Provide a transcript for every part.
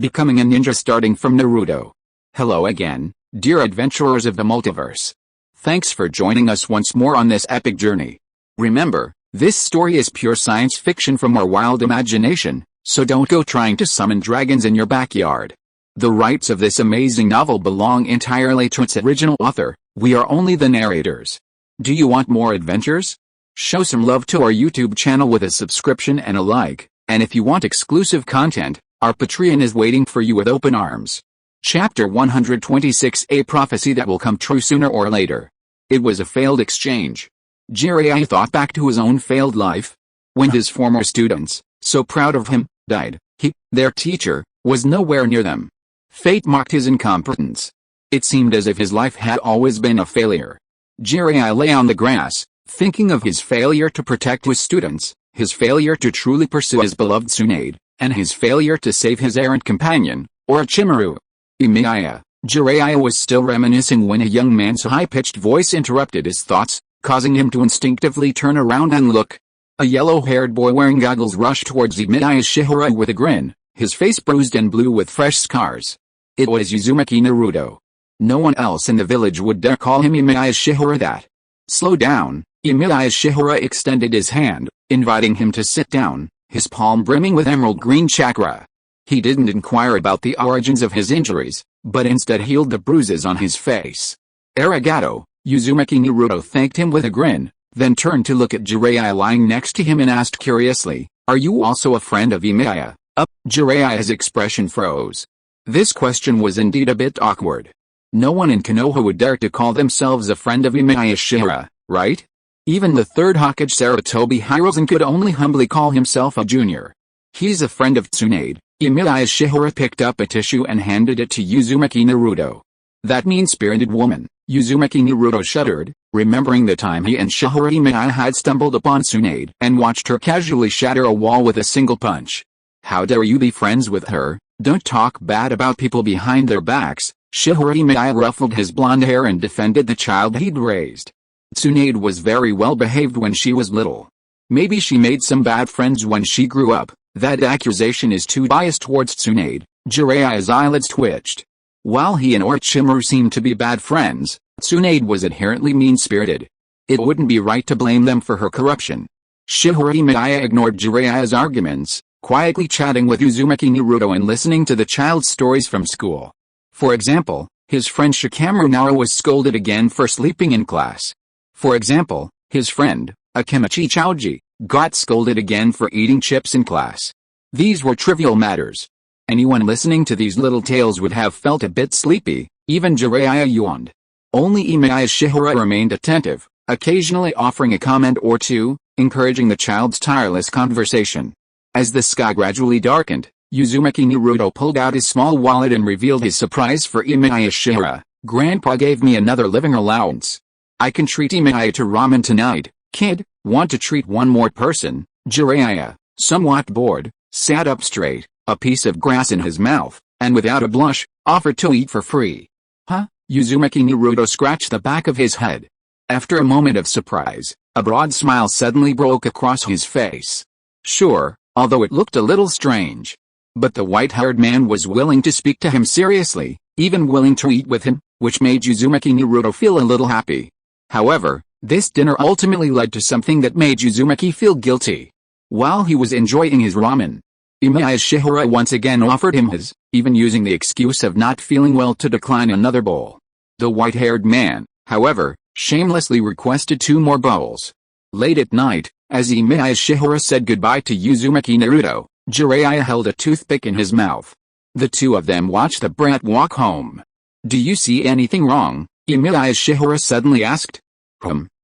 Becoming a ninja starting from Naruto. Hello again, dear adventurers of the multiverse. Thanks for joining us once more on this epic journey. Remember, this story is pure science fiction from our wild imagination, so don't go trying to summon dragons in your backyard. The rights of this amazing novel belong entirely to its original author. We are only the narrators. Do you want more adventures? Show some love to our YouTube channel with a subscription and a like, and if you want exclusive content, our Patreon is waiting for you with open arms. Chapter 126, a prophecy that will come true sooner or later. It was a failed exchange. Jiraiya thought back to his own failed life. When his former students, so proud of him, died, their teacher, was nowhere near them. Fate marked his incompetence. It seemed as if his life had always been a failure. Jiraiya lay on the grass, thinking of his failure to protect his students, his failure to truly pursue his beloved Tsunade, and his failure to save his errant companion, Orochimaru. Emiya. Jiraiya was still reminiscing when a young man's high-pitched voice interrupted his thoughts, causing him to instinctively turn around and look. A yellow-haired boy wearing goggles rushed towards Emiya Shiyuan with a grin, his face bruised and blue with fresh scars. It was Uzumaki Naruto. No one else in the village would dare call him Emiya Shiyuan that. Slow down, Emiya Shiyuan extended his hand, inviting him to sit down, his palm brimming with emerald green chakra. He didn't inquire about the origins of his injuries, but instead healed the bruises on his face. Arigato, Uzumaki Naruto thanked him with a grin, then turned to look at Jiraiya lying next to him and asked curiously, "Are you also a friend of Emiya?" Jiraiya's expression froze. This question was indeed a bit awkward. No one in Konoha would dare to call themselves a friend of Emiya Shiyuan, right? Even the third Hokage Sarutobi Hiruzen could only humbly call himself a junior. He's a friend of Tsunade. Emiya Shiyuan picked up a tissue and handed it to Uzumaki Naruto. That mean-spirited woman. Uzumaki Naruto shuddered, remembering the time he and Shihara Emiya had stumbled upon Tsunade and watched her casually shatter a wall with a single punch. How dare you be friends with her? Don't talk bad about people behind their backs. Shihara Emiya ruffled his blonde hair and defended the child he'd raised. Tsunade was very well behaved when she was little. Maybe she made some bad friends when she grew up. That accusation is too biased towards Tsunade. Jiraiya's eyelids twitched. While he and Orochimaru seemed to be bad friends, Tsunade was inherently mean-spirited. It wouldn't be right to blame them for her corruption. Shihara Emiya ignored Jiraiya's arguments, quietly chatting with Uzumaki Naruto and listening to the child's stories from school. For example, his friend Shikamaru Nara was scolded again for sleeping in class. For example, his friend, Akemichi Chouji, got scolded again for eating chips in class. These were trivial matters. Anyone listening to these little tales would have felt a bit sleepy. Even Jiraiya yawned. Only Emiya Shiyuan remained attentive, occasionally offering a comment or two, encouraging the child's tireless conversation. As the sky gradually darkened, Uzumaki Naruto pulled out his small wallet and revealed his surprise for Emiya Shiyuan. "Grandpa gave me another living allowance. I can treat Emiya to ramen tonight, kid. Want to treat one more person?" Jiraiya, somewhat bored, sat up straight, a piece of grass in his mouth, and without a blush, offered to eat for free. "Huh?" Uzumaki Naruto scratched the back of his head. After a moment of surprise, a broad smile suddenly broke across his face. Sure, although it looked a little strange. But the white-haired man was willing to speak to him seriously, even willing to eat with him, which made Uzumaki Naruto feel a little happy. However, this dinner ultimately led to something that made Uzumaki feel guilty. While he was enjoying his ramen, Emiya Shiyuan once again offered him his, even using the excuse of not feeling well to decline another bowl. The white-haired man, however, shamelessly requested 2 more bowls. Late at night, as Emiya Shiyuan said goodbye to Uzumaki Naruto, Jiraiya held a toothpick in his mouth. The two of them watched the brat walk home. "Do you see anything wrong?" Emiya Shiyuan suddenly asked.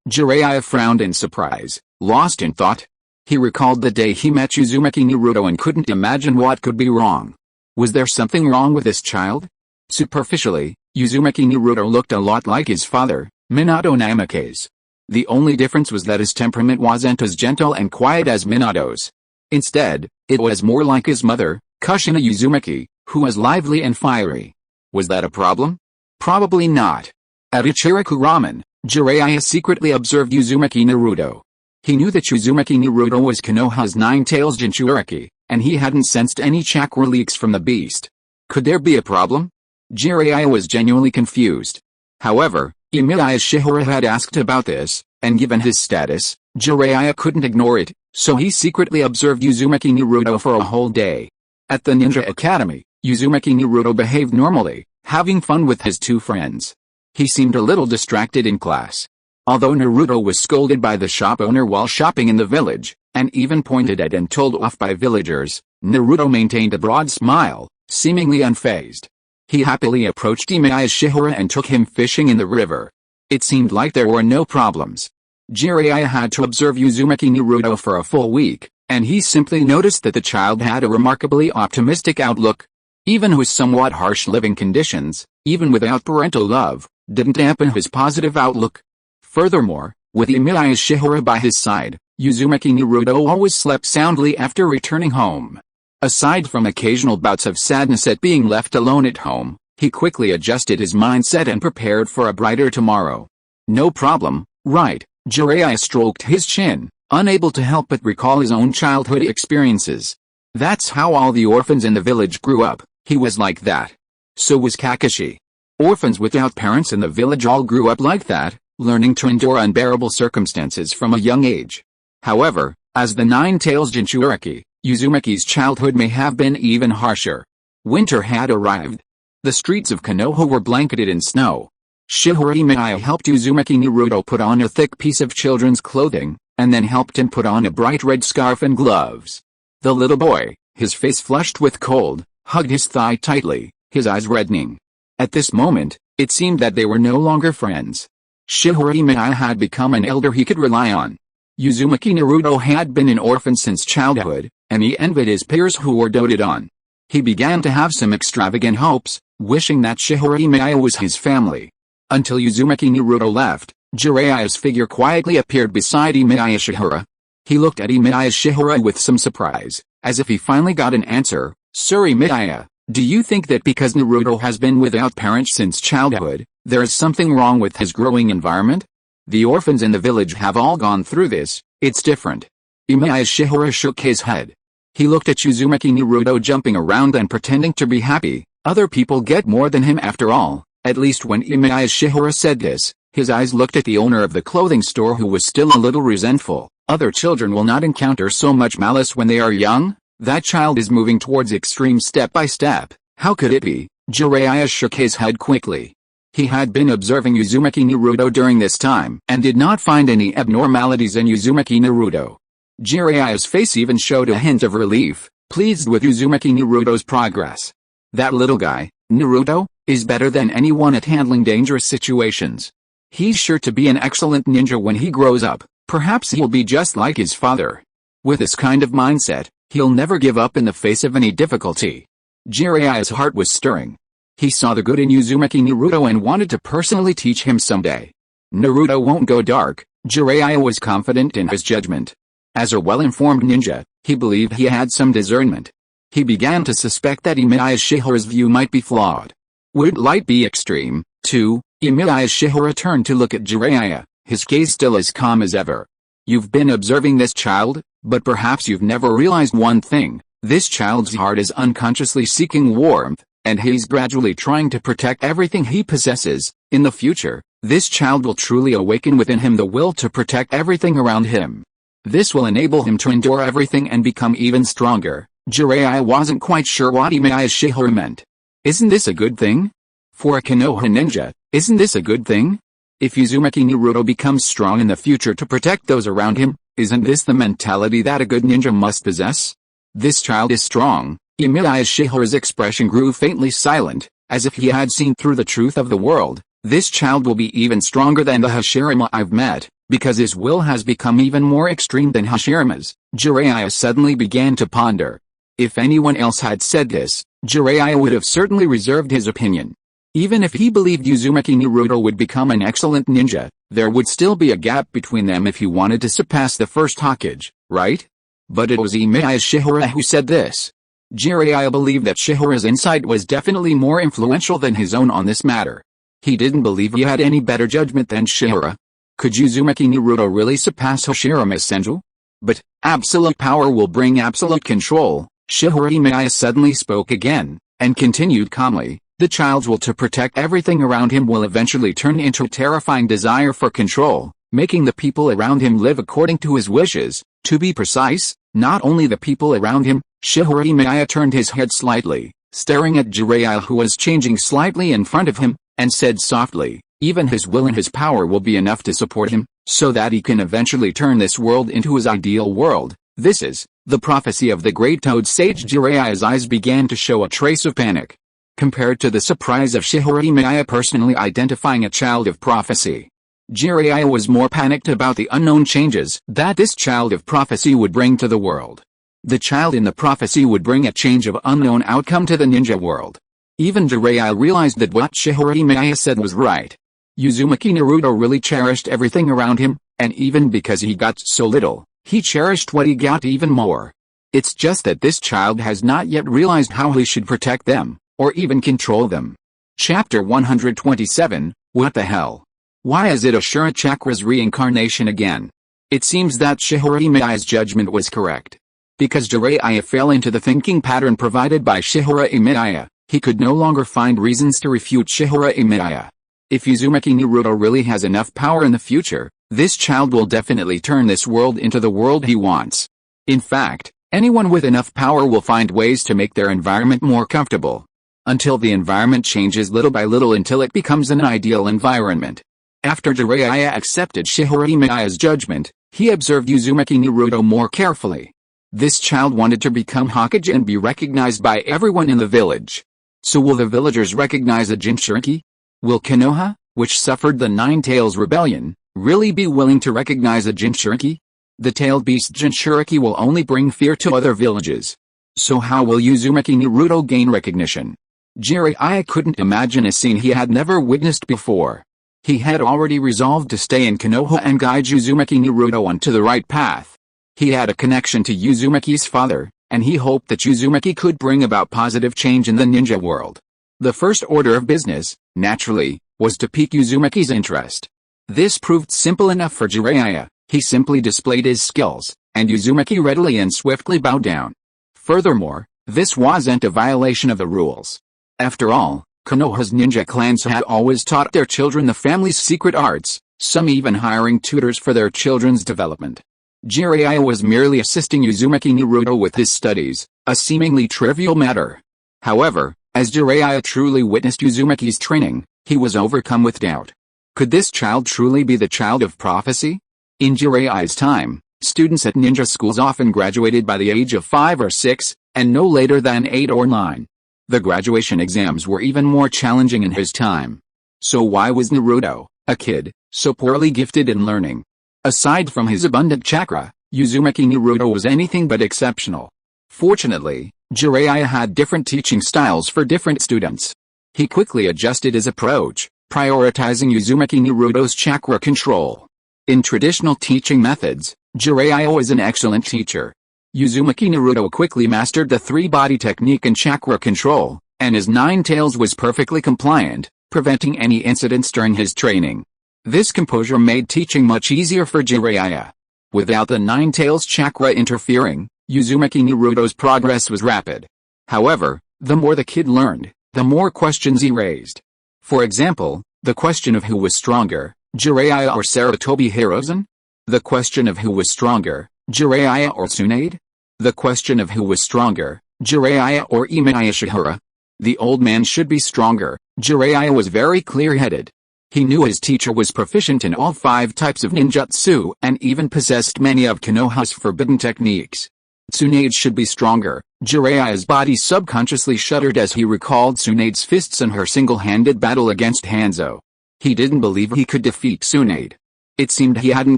Jiraiya frowned in surprise, lost in thought. He recalled the day he met Uzumaki Naruto and couldn't imagine what could be wrong. Was there something wrong with this child? Superficially, Uzumaki Naruto looked a lot like his father, Minato Namake's. The only difference was that his temperament wasn't as gentle and quiet as Minato's. Instead, it was more like his mother, Kushina Uzumaki, who was lively and fiery. Was that a problem? Probably not. At Ichiraku Ramen, Jiraiya secretly observed Uzumaki Naruto. He knew that Uzumaki Naruto was Konoha's Nine-Tails Jinchuriki, and he hadn't sensed any chakra leaks from the beast. Could there be a problem? Jiraiya was genuinely confused. However, Emiya Shiyuan had asked about this, and given his status, Jiraiya couldn't ignore it, so he secretly observed Uzumaki Naruto for a whole day. At the Ninja Academy, Uzumaki Naruto behaved normally, having fun with his two friends. He seemed a little distracted in class. Although Naruto was scolded by the shop owner while shopping in the village, and even pointed at and told off by villagers, Naruto maintained a broad smile, seemingly unfazed. He happily approached Emiya Shiyuan and took him fishing in the river. It seemed like there were no problems. Jiraiya had to observe Uzumaki Naruto for a full week, and he simply noticed that the child had a remarkably optimistic outlook. Even with somewhat harsh living conditions, even without parental love, didn't dampen his positive outlook. Furthermore, with Emiya Shiyuan by his side, Uzumaki Naruto always slept soundly after returning home. Aside from occasional bouts of sadness at being left alone at home, he quickly adjusted his mindset and prepared for a brighter tomorrow. No problem, right? Jiraiya stroked his chin, unable to help but recall his own childhood experiences. That's how all the orphans in the village grew up, he was like that. So was Kakashi. Orphans without parents in the village all grew up like that, learning to endure unbearable circumstances from a young age. However, as the Nine-Tails Jinchuriki, Uzumaki's childhood may have been even harsher. Winter had arrived. The streets of Konoha were blanketed in snow. Emiya helped Uzumaki Naruto put on a thick piece of children's clothing, and then helped him put on a bright red scarf and gloves. The little boy, his face flushed with cold, hugged his thigh tightly, his eyes reddening. At this moment, it seemed that they were no longer friends. Emiya had become an elder he could rely on. Uzumaki Naruto had been an orphan since childhood, and he envied his peers who were doted on. He began to have some extravagant hopes, wishing that Emiya was his family. Until Uzumaki Naruto left, Jiraiya's figure quietly appeared beside Emiya Shiyuan. He looked at Emiya Shiyuan with some surprise, as if he finally got an answer. Sir Emiya, do you think that because Naruto has been without parents since childhood, there is something wrong with his growing environment? The orphans in the village have all gone through this, it's different. Emiya Shiyuan shook his head. He looked at Uzumaki Naruto jumping around and pretending to be happy. Other people get more than him after all. At least when Emiya Shiyuan said this, his eyes looked at the owner of the clothing store who was still a little resentful. Other children will not encounter so much malice when they are young. That child is moving towards extreme step by step. How could it be? Jiraiya shook his head quickly. He had been observing Uzumaki Naruto during this time and did not find any abnormalities in Uzumaki Naruto. Jiraiya's face even showed a hint of relief, pleased with Uzumaki Naruto's progress. That little guy, Naruto, is better than anyone at handling dangerous situations. He's sure to be an excellent ninja when he grows up. Perhaps he'll be just like his father. With this kind of mindset, he'll never give up in the face of any difficulty. Jiraiya's heart was stirring. He saw the good in Uzumaki Naruto and wanted to personally teach him someday. Naruto won't go dark. Jiraiya was confident in his judgment. As a well-informed ninja, he believed he had some discernment. He began to suspect that Emiya Shiyuan's view might be flawed. Would light be extreme, too? Emiya Shiyuan turned to look at Jiraiya, his gaze still as calm as ever. You've been observing this child, but perhaps you've never realized one thing. This child's heart is unconsciously seeking warmth, and he's gradually trying to protect everything he possesses. In the future, this child will truly awaken within him the will to protect everything around him. This will enable him to endure everything and become even stronger. Jiraiya wasn't quite sure what Emiya Shiyuan meant. Isn't this a good thing? For a Konoha ninja, isn't this a good thing? If Uzumaki Naruto becomes strong in the future to protect those around him, isn't this the mentality that a good ninja must possess? This child is strong. Emiya Shiyuan's expression grew faintly silent, as if he had seen through the truth of the world. This child will be even stronger than the Hashirama I've met, because his will has become even more extreme than Hashirama's. Jiraiya suddenly began to ponder. If anyone else had said this, Jiraiya would have certainly reserved his opinion. Even if he believed Uzumaki Naruto would become an excellent ninja, there would still be a gap between them if he wanted to surpass the first Hokage, right? But it was Emiya Shiyuan who said this. Jiraiya believed that Shihara's insight was definitely more influential than his own on this matter. He didn't believe he had any better judgment than Shihara. Could Uzumaki Naruto really surpass Hashirama's Senju? But absolute power will bring absolute control. Emiya suddenly spoke again. and continued calmly, "The child's will to protect everything around him will eventually turn into a terrifying desire for control, making the people around him live according to his wishes. To be precise, not only the people around him." Shihara Emiya turned his head slightly, staring at Jiraiya, who was changing slightly in front of him, and said softly, "Even his will and his power will be enough to support him, so that he can eventually turn this world into his ideal world. This is the prophecy of the great Toad Sage." Jiraiya's eyes began to show a trace of panic, compared to the surprise of Shihara Emiya personally identifying a child of prophecy. Jiraiya was more panicked about the unknown changes that this child of prophecy would bring to the world. The child in the prophecy would bring a change of unknown outcome to the ninja world. Even Jiraiya realized that what Shihara Emiya said was right. Uzumaki Naruto really cherished everything around him, and even because he got so little, he cherished what he got even more. It's just that this child has not yet realized how he should protect them, or even control them. Chapter 127, What the Hell? Why is it Ashura Chakra's reincarnation again? It seems that Shihara Emiya's judgment was correct. Because Jiraiya fell into the thinking pattern provided by Shihara Emiya, he could no longer find reasons to refute Shihara Emiya. If Uzumaki Naruto really has enough power in the future, this child will definitely turn this world into the world he wants. In fact, anyone with enough power will find ways to make their environment more comfortable, until the environment changes little by little until it becomes an ideal environment. After Jiraiya accepted Shihara Emiya's judgment, he observed Uzumaki Naruto more carefully. This child wanted to become Hokage and be recognized by everyone in the village. So will the villagers recognize a Jinchuriki? Will Konoha, which suffered the Nine Tails Rebellion, really be willing to recognize a Jinchuriki? The tailed beast Jinchuriki will only bring fear to other villages. So how will Uzumaki Naruto gain recognition? Jiraiya couldn't imagine a scene he had never witnessed before. He had already resolved to stay in Konoha and guide Uzumaki Naruto onto the right path. He had a connection to Uzumaki's father, and he hoped that Uzumaki could bring about positive change in the ninja world. The first order of business, naturally, was to pique Uzumaki's interest. This proved simple enough for Jiraiya. He simply displayed his skills, and Uzumaki readily and swiftly bowed down. Furthermore, this wasn't a violation of the rules. After all, Konoha's ninja clans had always taught their children the family's secret arts, some even hiring tutors for their children's development. Jiraiya was merely assisting Uzumaki Naruto with his studies, a seemingly trivial matter. However, as Jiraiya truly witnessed Uzumaki's training, he was overcome with doubt. Could this child truly be the child of prophecy? In Jiraiya's time, students at ninja schools often graduated by the age of 5 or 6, and no later than 8 or 9. The graduation exams were even more challenging in his time. So why was Naruto, a kid, so poorly gifted in learning? Aside from his abundant chakra, Uzumaki Naruto was anything but exceptional. Fortunately, Jiraiya had different teaching styles for different students. He quickly adjusted his approach, prioritizing Uzumaki Naruto's chakra control. In traditional teaching methods, Jiraiya was an excellent teacher. Uzumaki Naruto quickly mastered the three-body technique and chakra control, and his Nine Tails was perfectly compliant, preventing any incidents during his training. This composure made teaching much easier for Jiraiya. Without the Nine Tails chakra interfering, Uzumaki Naruto's progress was rapid. However, the more the kid learned, the more questions he raised. For example, the question of who was stronger, Jiraiya or Sarutobi Hiruzen? The question of who was stronger, Jiraiya or Tsunade? The question of who was stronger, Jiraiya or Emiya Shiyuan? The old man should be stronger. Jiraiya was very clear-headed. He knew his teacher was proficient in all 5 types of ninjutsu and even possessed many of Konoha's forbidden techniques. Tsunade should be stronger. Jiraiya's body subconsciously shuddered as he recalled Tsunade's fists in her single-handed battle against Hanzo. He didn't believe he could defeat Tsunade. It seemed he hadn't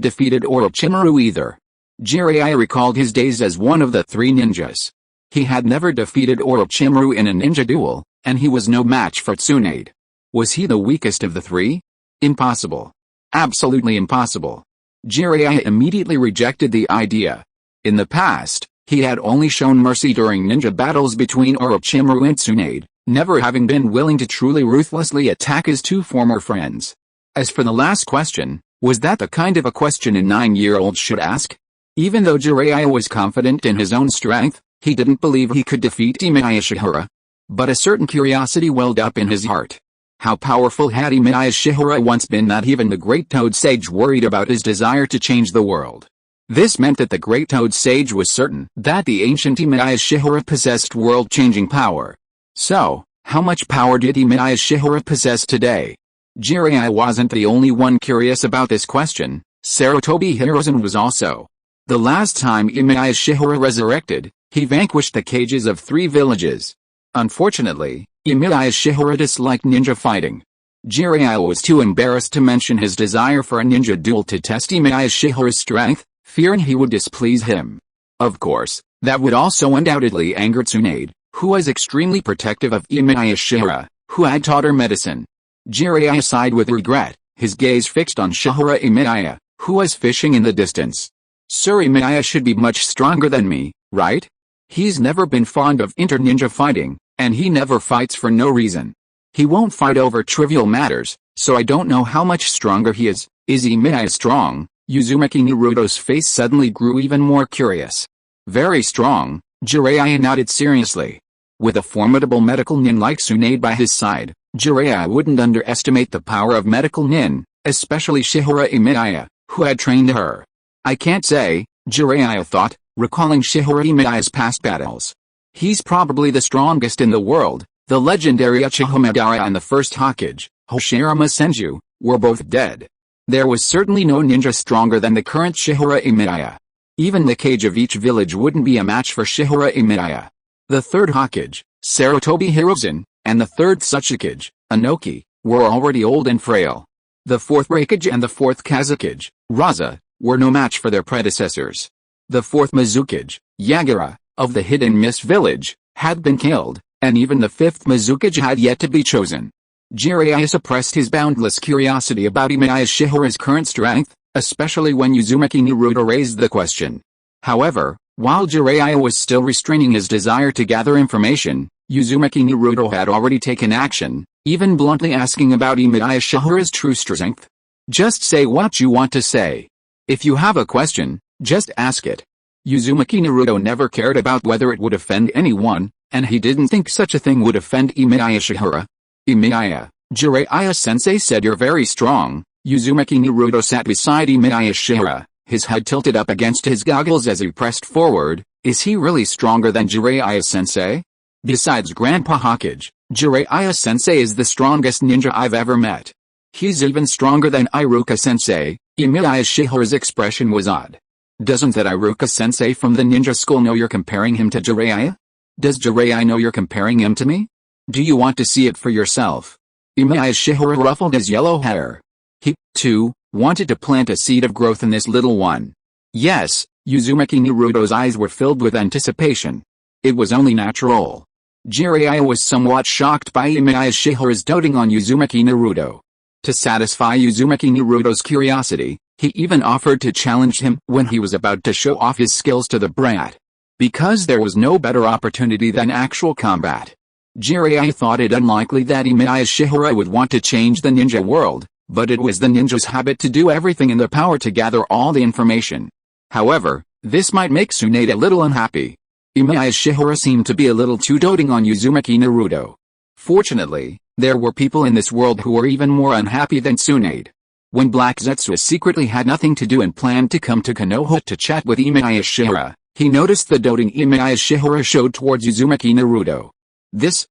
defeated Orochimaru either. Jiraiya recalled his days as one of the 3 ninjas. He had never defeated Orochimaru in a ninja duel, and he was no match for Tsunade. Was he the weakest of the 3? Impossible. Absolutely impossible. Jiraiya immediately rejected the idea. In the past, he had only shown mercy during ninja battles between Orochimaru and Tsunade, never having been willing to truly ruthlessly attack his 2 former friends. As for the last question, was that the kind of a question a 9-year-old should ask? Even though Jiraiya was confident in his own strength, he didn't believe he could defeat Emiya Shiyuan. But a certain curiosity welled up in his heart. How powerful had Emiya Shiyuan once been that even the Great Toad Sage worried about his desire to change the world? This meant that the Great Toad Sage was certain that the ancient Emiya Shiyuan possessed world-changing power. So, how much power did Emiya Shiyuan possess today? Jiraiya wasn't the only one curious about this question. Senju Tobirama was also. The last time Emiya Shiyuan resurrected, he vanquished the cages of 3 villages. Unfortunately, Emiya Shiyuan disliked ninja fighting. Jiraiya was too embarrassed to mention his desire for a ninja duel to test Emiya Shiyuan's strength, fearing he would displease him. Of course, that would also undoubtedly anger Tsunade, who was extremely protective of Emiya Shiyuan, who had taught her medicine. Jiraiya sighed with regret, his gaze fixed on Shihara Emiya, who was fishing in the distance. Sir Emiya should be much stronger than me, right? He's never been fond of inter-ninja fighting, and he never fights for no reason. He won't fight over trivial matters, so I don't know how much stronger he is. Is Emiya strong? Uzumaki Naruto's face suddenly grew even more curious. Very strong, Jiraiya nodded seriously. With a formidable medical nin like Tsunade by his side, Jiraiya wouldn't underestimate the power of medical nin, especially Shihara Emiya, who had trained her. I can't say, Jiraiya thought, recalling Shihara Emiya's past battles. He's probably the strongest in the world. The legendary Uchiha Madara and the first Hokage, Hashirama Senju, were both dead. There was certainly no ninja stronger than the current Shihara Emiya. Even the cage of each village wouldn't be a match for Shihara Emiya. The third Hokage, Senju Tobirama, and the third Tsuchikage, Inoki, were already old and frail. The fourth Raikage and the fourth Kazekage, Raza, were no match for their predecessors. The fourth Mizukage, Yagura, of the Hidden Mist village, had been killed, and even the fifth Mizukage had yet to be chosen. Jiraiya suppressed his boundless curiosity about Emiya Shiyuan's current strength, especially when Uzumaki Naruto raised the question. However, while Jiraiya was still restraining his desire to gather information, Uzumaki Naruto had already taken action, even bluntly asking about Emiya Shiyuan's true strength. Just say what you want to say. If you have a question, just ask it. Uzumaki Naruto never cared about whether it would offend anyone, and he didn't think such a thing would offend Emiya Shiyuan. Emiya, Jiraiya-sensei said you're very strong. Uzumaki Naruto sat beside Emiya Shiyuan, his head tilted up against his goggles as he pressed forward. Is he really stronger than Jiraiya-sensei? Besides Grandpa Hokage, Jiraiya-sensei is the strongest ninja I've ever met. He's even stronger than Iruka-sensei. Emiya Shiyuan's expression was odd. Doesn't that Iruka-sensei from the ninja school know you're comparing him to Jiraiya? Does Jiraiya know you're comparing him to me? Do you want to see it for yourself? Emiya Shiyuan ruffled his yellow hair. He, too, wanted to plant a seed of growth in this little one. Yes, Uzumaki Naruto's eyes were filled with anticipation. It was only natural. Jiraiya was somewhat shocked by Emiya Shiyuan's doting on Uzumaki Naruto. To satisfy Uzumaki Naruto's curiosity, he even offered to challenge him when he was about to show off his skills to the brat. Because there was no better opportunity than actual combat. Jiraiya thought it unlikely that Emiya Shiyuan would want to change the ninja world, but it was the ninja's habit to do everything in their power to gather all the information. However, this might make Tsunade a little unhappy. Emiya Shiyuan seemed to be a little too doting on Uzumaki Naruto. Fortunately, there were people in this world who were even more unhappy than Tsunade. When Black Zetsu secretly had nothing to do and planned to come to Konoha to chat with Emiya Shiyuan, he noticed the doting Emiya Shiyuan showed towards Uzumaki Naruto. This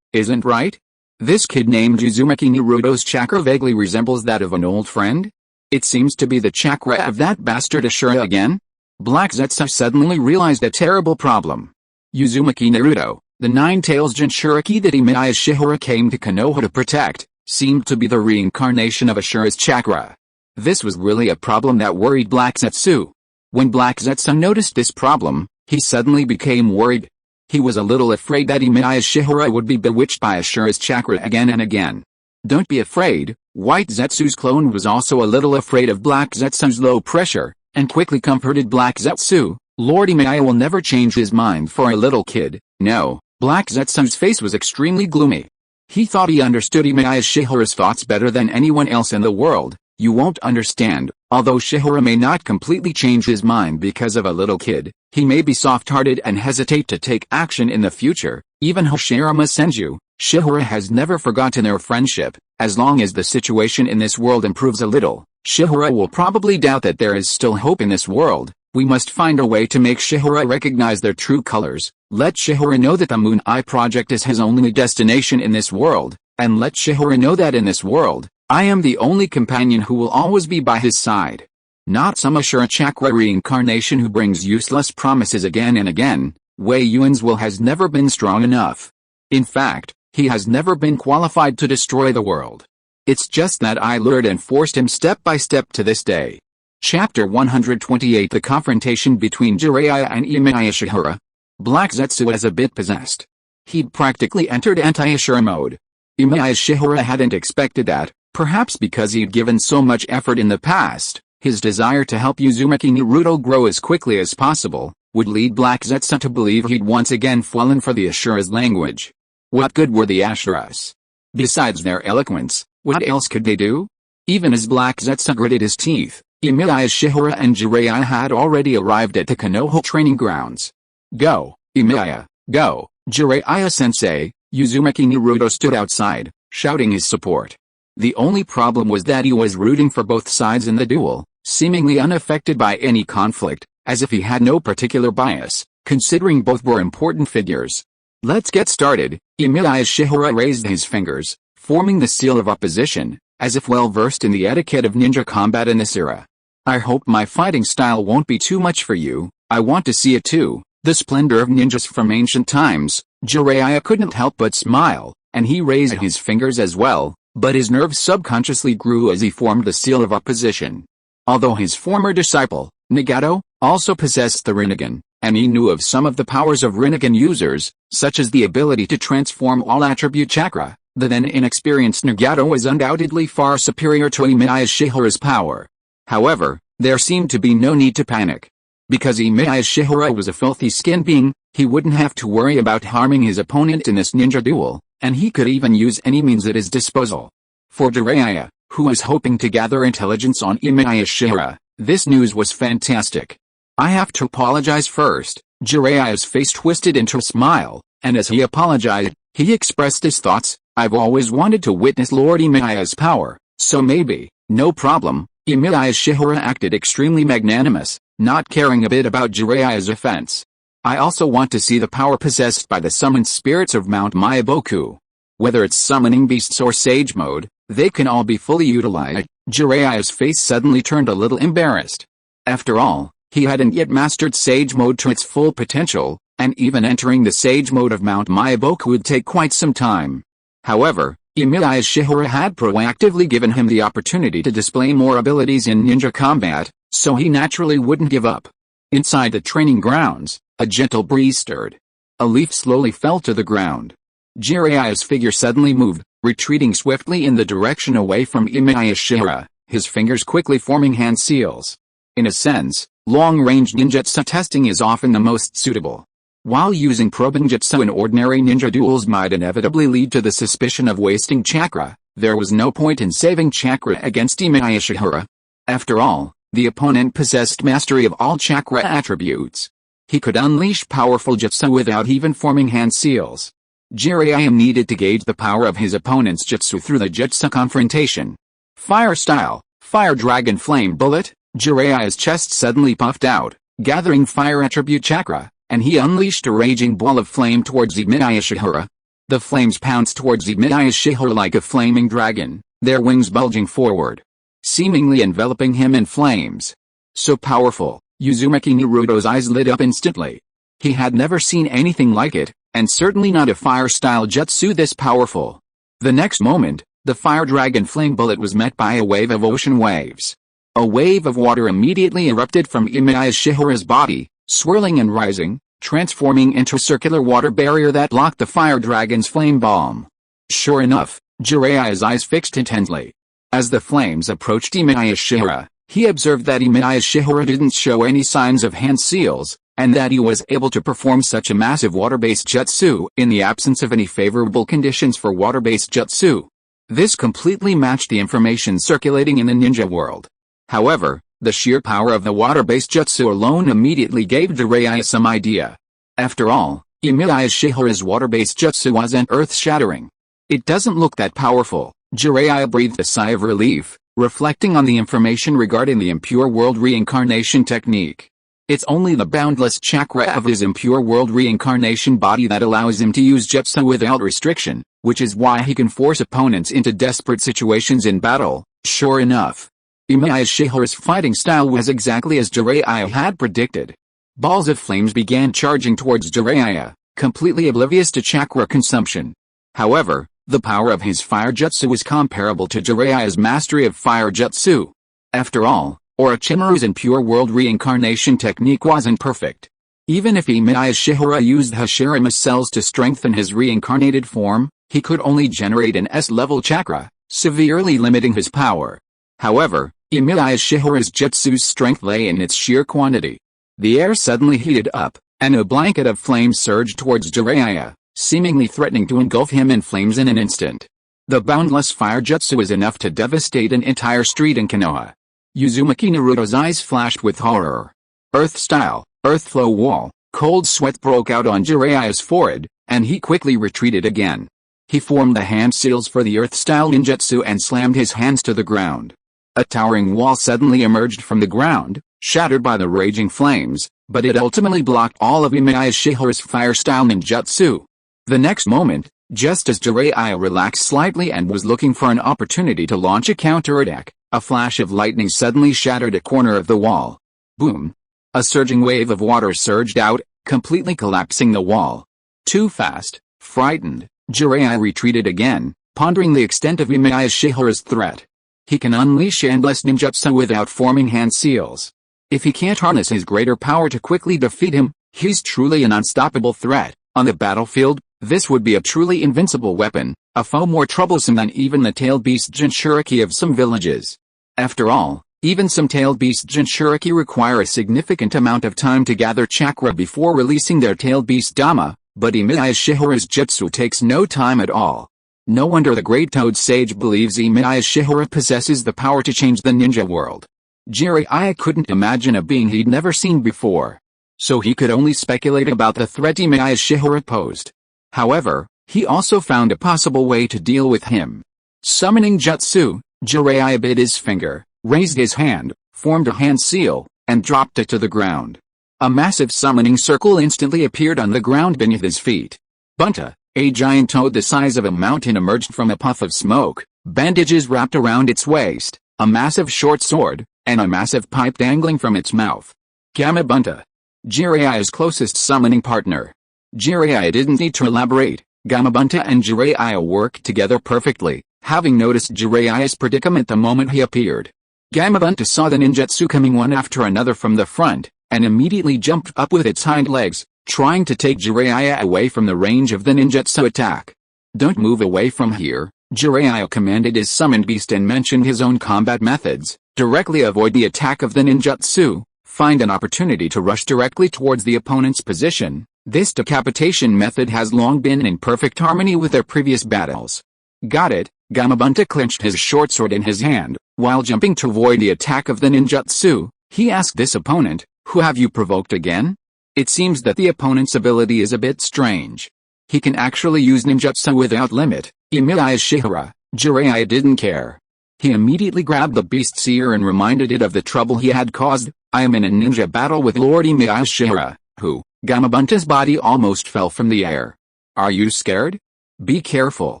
isn't right? This kid named Uzumaki Naruto's chakra vaguely resembles that of an old friend? It seems to be the chakra of that bastard Hashirama again? Black Zetsu suddenly realized a terrible problem. Uzumaki Naruto, the nine-tails Jinchuriki that Emiya Shiyuan came to Konoha to protect, seemed to be the reincarnation of Hashira's chakra. This was really a problem that worried Black Zetsu. When Black Zetsu noticed this problem, he suddenly became worried. He was a little afraid that Emiya Shiyuan would be bewitched by Hashira's chakra again and again. Don't be afraid. White Zetsu's clone was also a little afraid of Black Zetsu's low pressure, and quickly comforted Black Zetsu. Lord Emiya will never change his mind for a little kid. No. Black Zetsu's face was extremely gloomy. He thought he understood Emiya Shiyuan's thoughts better than anyone else in the world. You won't understand. Although Shihara may not completely change his mind because of a little kid, he may be soft-hearted and hesitate to take action in the future. Even Hashirama Senju, Shihara has never forgotten their friendship. As long as the situation in this world improves a little, Shihara will probably doubt that there is still hope in this world. We must find a way to make Shihara recognize their true colors. Let Shihara know that the Moon Eye Project is his only destination in this world, and let Shihara know that in this world, I am the only companion who will always be by his side. Not some Ashura chakra reincarnation who brings useless promises again and again. Wei Yuan's will has never been strong enough. In fact, he has never been qualified to destroy the world. It's just that I lured and forced him step by step to this day. Chapter 128 The confrontation between Jiraiya and Emiya Shiyuan. Black Zetsu is a bit possessed. He'd practically entered anti-Ashura mode. Emiya Shiyuan hadn't expected that, perhaps because he'd given so much effort in the past. His desire to help Uzumaki Naruto grow as quickly as possible would lead Black Zetsu to believe he'd once again fallen for the Ashura's language. What good were the Ashuras? Besides their eloquence, what else could they do? Even as Black Zetsu gritted his teeth, Emiya Shiyuan and Jiraiya had already arrived at the Konoha training grounds. Go, Emiya, go, Jiraiya-sensei. Uzumaki Naruto stood outside, shouting his support. The only problem was that he was rooting for both sides in the duel, seemingly unaffected by any conflict, as if he had no particular bias, considering both were important figures. Let's get started. Emiya Shiyuan raised his fingers, forming the seal of opposition, as if well versed in the etiquette of ninja combat in this era. I hope my fighting style won't be too much for you. I want to see it too. The splendor of ninjas from ancient times. Jiraiya couldn't help but smile, and he raised his fingers as well, but his nerves subconsciously grew as he formed the seal of opposition. Although his former disciple, Nagato, also possessed the Rinnegan, and he knew of some of the powers of Rinnegan users, such as the ability to transform all attribute chakra, the then inexperienced Nagato was undoubtedly far superior to Emiya Shiyuan's power. However, there seemed to be no need to panic. Because Emiya Shiyuan was a filthy skinned being, he wouldn't have to worry about harming his opponent in this ninja duel, and he could even use any means at his disposal. For Jiraiya, who was hoping to gather intelligence on Emiya Shiyuan, this news was fantastic. I have to apologize first. Jiraiya's face twisted into a smile, and as he apologized, he expressed his thoughts. I've always wanted to witness Lord Emiya's power, so maybe, no problem. Emiya Shiyuan acted extremely magnanimous, not caring a bit about Jiraiya's offense. I also want to see the power possessed by the summoned spirits of Mount Myaboku. Whether it's summoning beasts or sage mode, they can all be fully utilized. Jiraiya's face suddenly turned a little embarrassed. After all, he hadn't yet mastered sage mode to its full potential, and even entering the sage mode of Mount Myaboku would take quite some time. However, Emiya Shiyuan had proactively given him the opportunity to display more abilities in ninja combat, so he naturally wouldn't give up. Inside the training grounds, a gentle breeze stirred. A leaf slowly fell to the ground. Jiraiya's figure suddenly moved, retreating swiftly in the direction away from Emiya Shiyuan, his fingers quickly forming hand seals. In a sense, long-range ninjutsu testing is often the most suitable. While using probinjutsu in ordinary ninja duels might inevitably lead to the suspicion of wasting chakra, there was no point in saving chakra against Emiya Shiyuan. After all, the opponent possessed mastery of all chakra attributes. He could unleash powerful jutsu without even forming hand seals. Jiraiya needed to gauge the power of his opponent's jutsu through the jutsu confrontation. Fire style, Fire Dragon Flame Bullet. Jiraiya's chest suddenly puffed out, gathering fire attribute chakra, and he unleashed a raging ball of flame towards Emiya Shiyuan. The flames pounced towards Emiya Shiyuan like a flaming dragon, their wings bulging forward, seemingly enveloping him in flames. So powerful, Uzumaki Naruto's eyes lit up instantly. He had never seen anything like it, and certainly not a fire-style jutsu this powerful. The next moment, the Fire Dragon Flame Bullet was met by a wave of ocean waves. A wave of water immediately erupted from Emiya Shiyuan's body, swirling and rising, transforming into a circular water barrier that blocked the Fire Dragon's flame bomb. Sure enough, Jiraiya's eyes fixed intently. As the flames approached Emiya Shiyuan, he observed that Emiya Shiyuan didn't show any signs of hand seals, and that he was able to perform such a massive water-based jutsu in the absence of any favorable conditions for water-based jutsu. This completely matched the information circulating in the ninja world. However, the sheer power of the water-based jutsu alone immediately gave Jiraiya some idea. After all, Emiya Shiyuan's water-based jutsu wasn't earth-shattering. It doesn't look that powerful. Jiraiya breathed a sigh of relief, reflecting on the information regarding the Impure World Reincarnation technique. It's only the boundless chakra of his Impure World Reincarnation body that allows him to use jutsu without restriction, which is why he can force opponents into desperate situations in battle. Sure enough, Emiya Shiyuan's fighting style was exactly as Jiraiya had predicted. Balls of flames began charging towards Jiraiya, completely oblivious to chakra consumption. However, the power of his fire jutsu was comparable to Jiraiya's mastery of fire jutsu. After all, Orochimaru's Impure World Reincarnation technique wasn't perfect. Even if Emiya Shiyuan used Hashirama cells to strengthen his reincarnated form, he could only generate an S-level chakra, severely limiting his power. However, Emiya Shiyuan's jutsu's strength lay in its sheer quantity. The air suddenly heated up, and a blanket of flames surged towards Jiraiya, seemingly threatening to engulf him in flames in an instant. The boundless fire jutsu was enough to devastate an entire street in Konoha. Uzumaki Naruto's eyes flashed with horror. Earth-style, earth-flow wall, cold sweat broke out on Jiraiya's forehead, and he quickly retreated again. He formed the hand seals for the earth-style ninjutsu and slammed his hands to the ground. A towering wall suddenly emerged from the ground, shattered by the raging flames, but it ultimately blocked all of Emiya Shiyuan's fire-style ninjutsu. The next moment, just as Jiraiya relaxed slightly and was looking for an opportunity to launch a counterattack, a flash of lightning suddenly shattered a corner of the wall. Boom! A surging wave of water surged out, completely collapsing the wall. Too fast, frightened, Jiraiya retreated again, pondering the extent of Emiya Shiyuan's threat. He can unleash endless ninjutsu without forming hand seals. If he can't harness his greater power to quickly defeat him, he's truly an unstoppable threat. On the battlefield, this would be a truly invincible weapon, a foe more troublesome than even the tailed beast Jinchuriki of some villages. After all, even some tailed beast Jinchuriki require a significant amount of time to gather chakra before releasing their tailed beast Dama, but Emiya Shiyuan's jutsu takes no time at all. No wonder the Great Toad Sage believes Emiya Shiyuan possesses the power to change the ninja world. Jiraiya couldn't imagine a being he'd never seen before, so he could only speculate about the threat Emiya Shiyuan posed. However, he also found a possible way to deal with him. Summoning jutsu, Jiraiya bit his finger, raised his hand, formed a hand seal, and dropped it to the ground. A massive summoning circle instantly appeared on the ground beneath his feet. Bunta, a giant toad the size of a mountain, emerged from a puff of smoke, bandages wrapped around its waist, a massive short sword, and a massive pipe dangling from its mouth. Gamma Bunta, Jiraiya's closest summoning partner. Jiraiya didn't need to elaborate. Gamabunta and Jiraiya worked together perfectly, having noticed Jiraiya's predicament the moment he appeared. Gamabunta saw the ninjutsu coming one after another from the front, and immediately jumped up with its hind legs, trying to take Jiraiya away from the range of the ninjutsu attack. "Don't move away from here," Jiraiya commanded his summoned beast and mentioned his own combat methods. Directly avoid the attack of the ninjutsu, find an opportunity to rush directly towards the opponent's position. This decapitation method has long been in perfect harmony with their previous battles. Got it? Gamabunta clenched his short sword in his hand, while jumping to avoid the attack of the ninjutsu. He asked this opponent, "Who have you provoked again?" It seems that the opponent's ability is a bit strange. He can actually use ninjutsu without limit. Emiya Shiyuan. Jiraiya didn't care. He immediately grabbed the beast's ear and reminded it of the trouble he had caused. "I am in a ninja battle with Lord Emiya Shiyuan, who..." Gamabunta's body almost fell from the air. "Are you scared? Be careful,"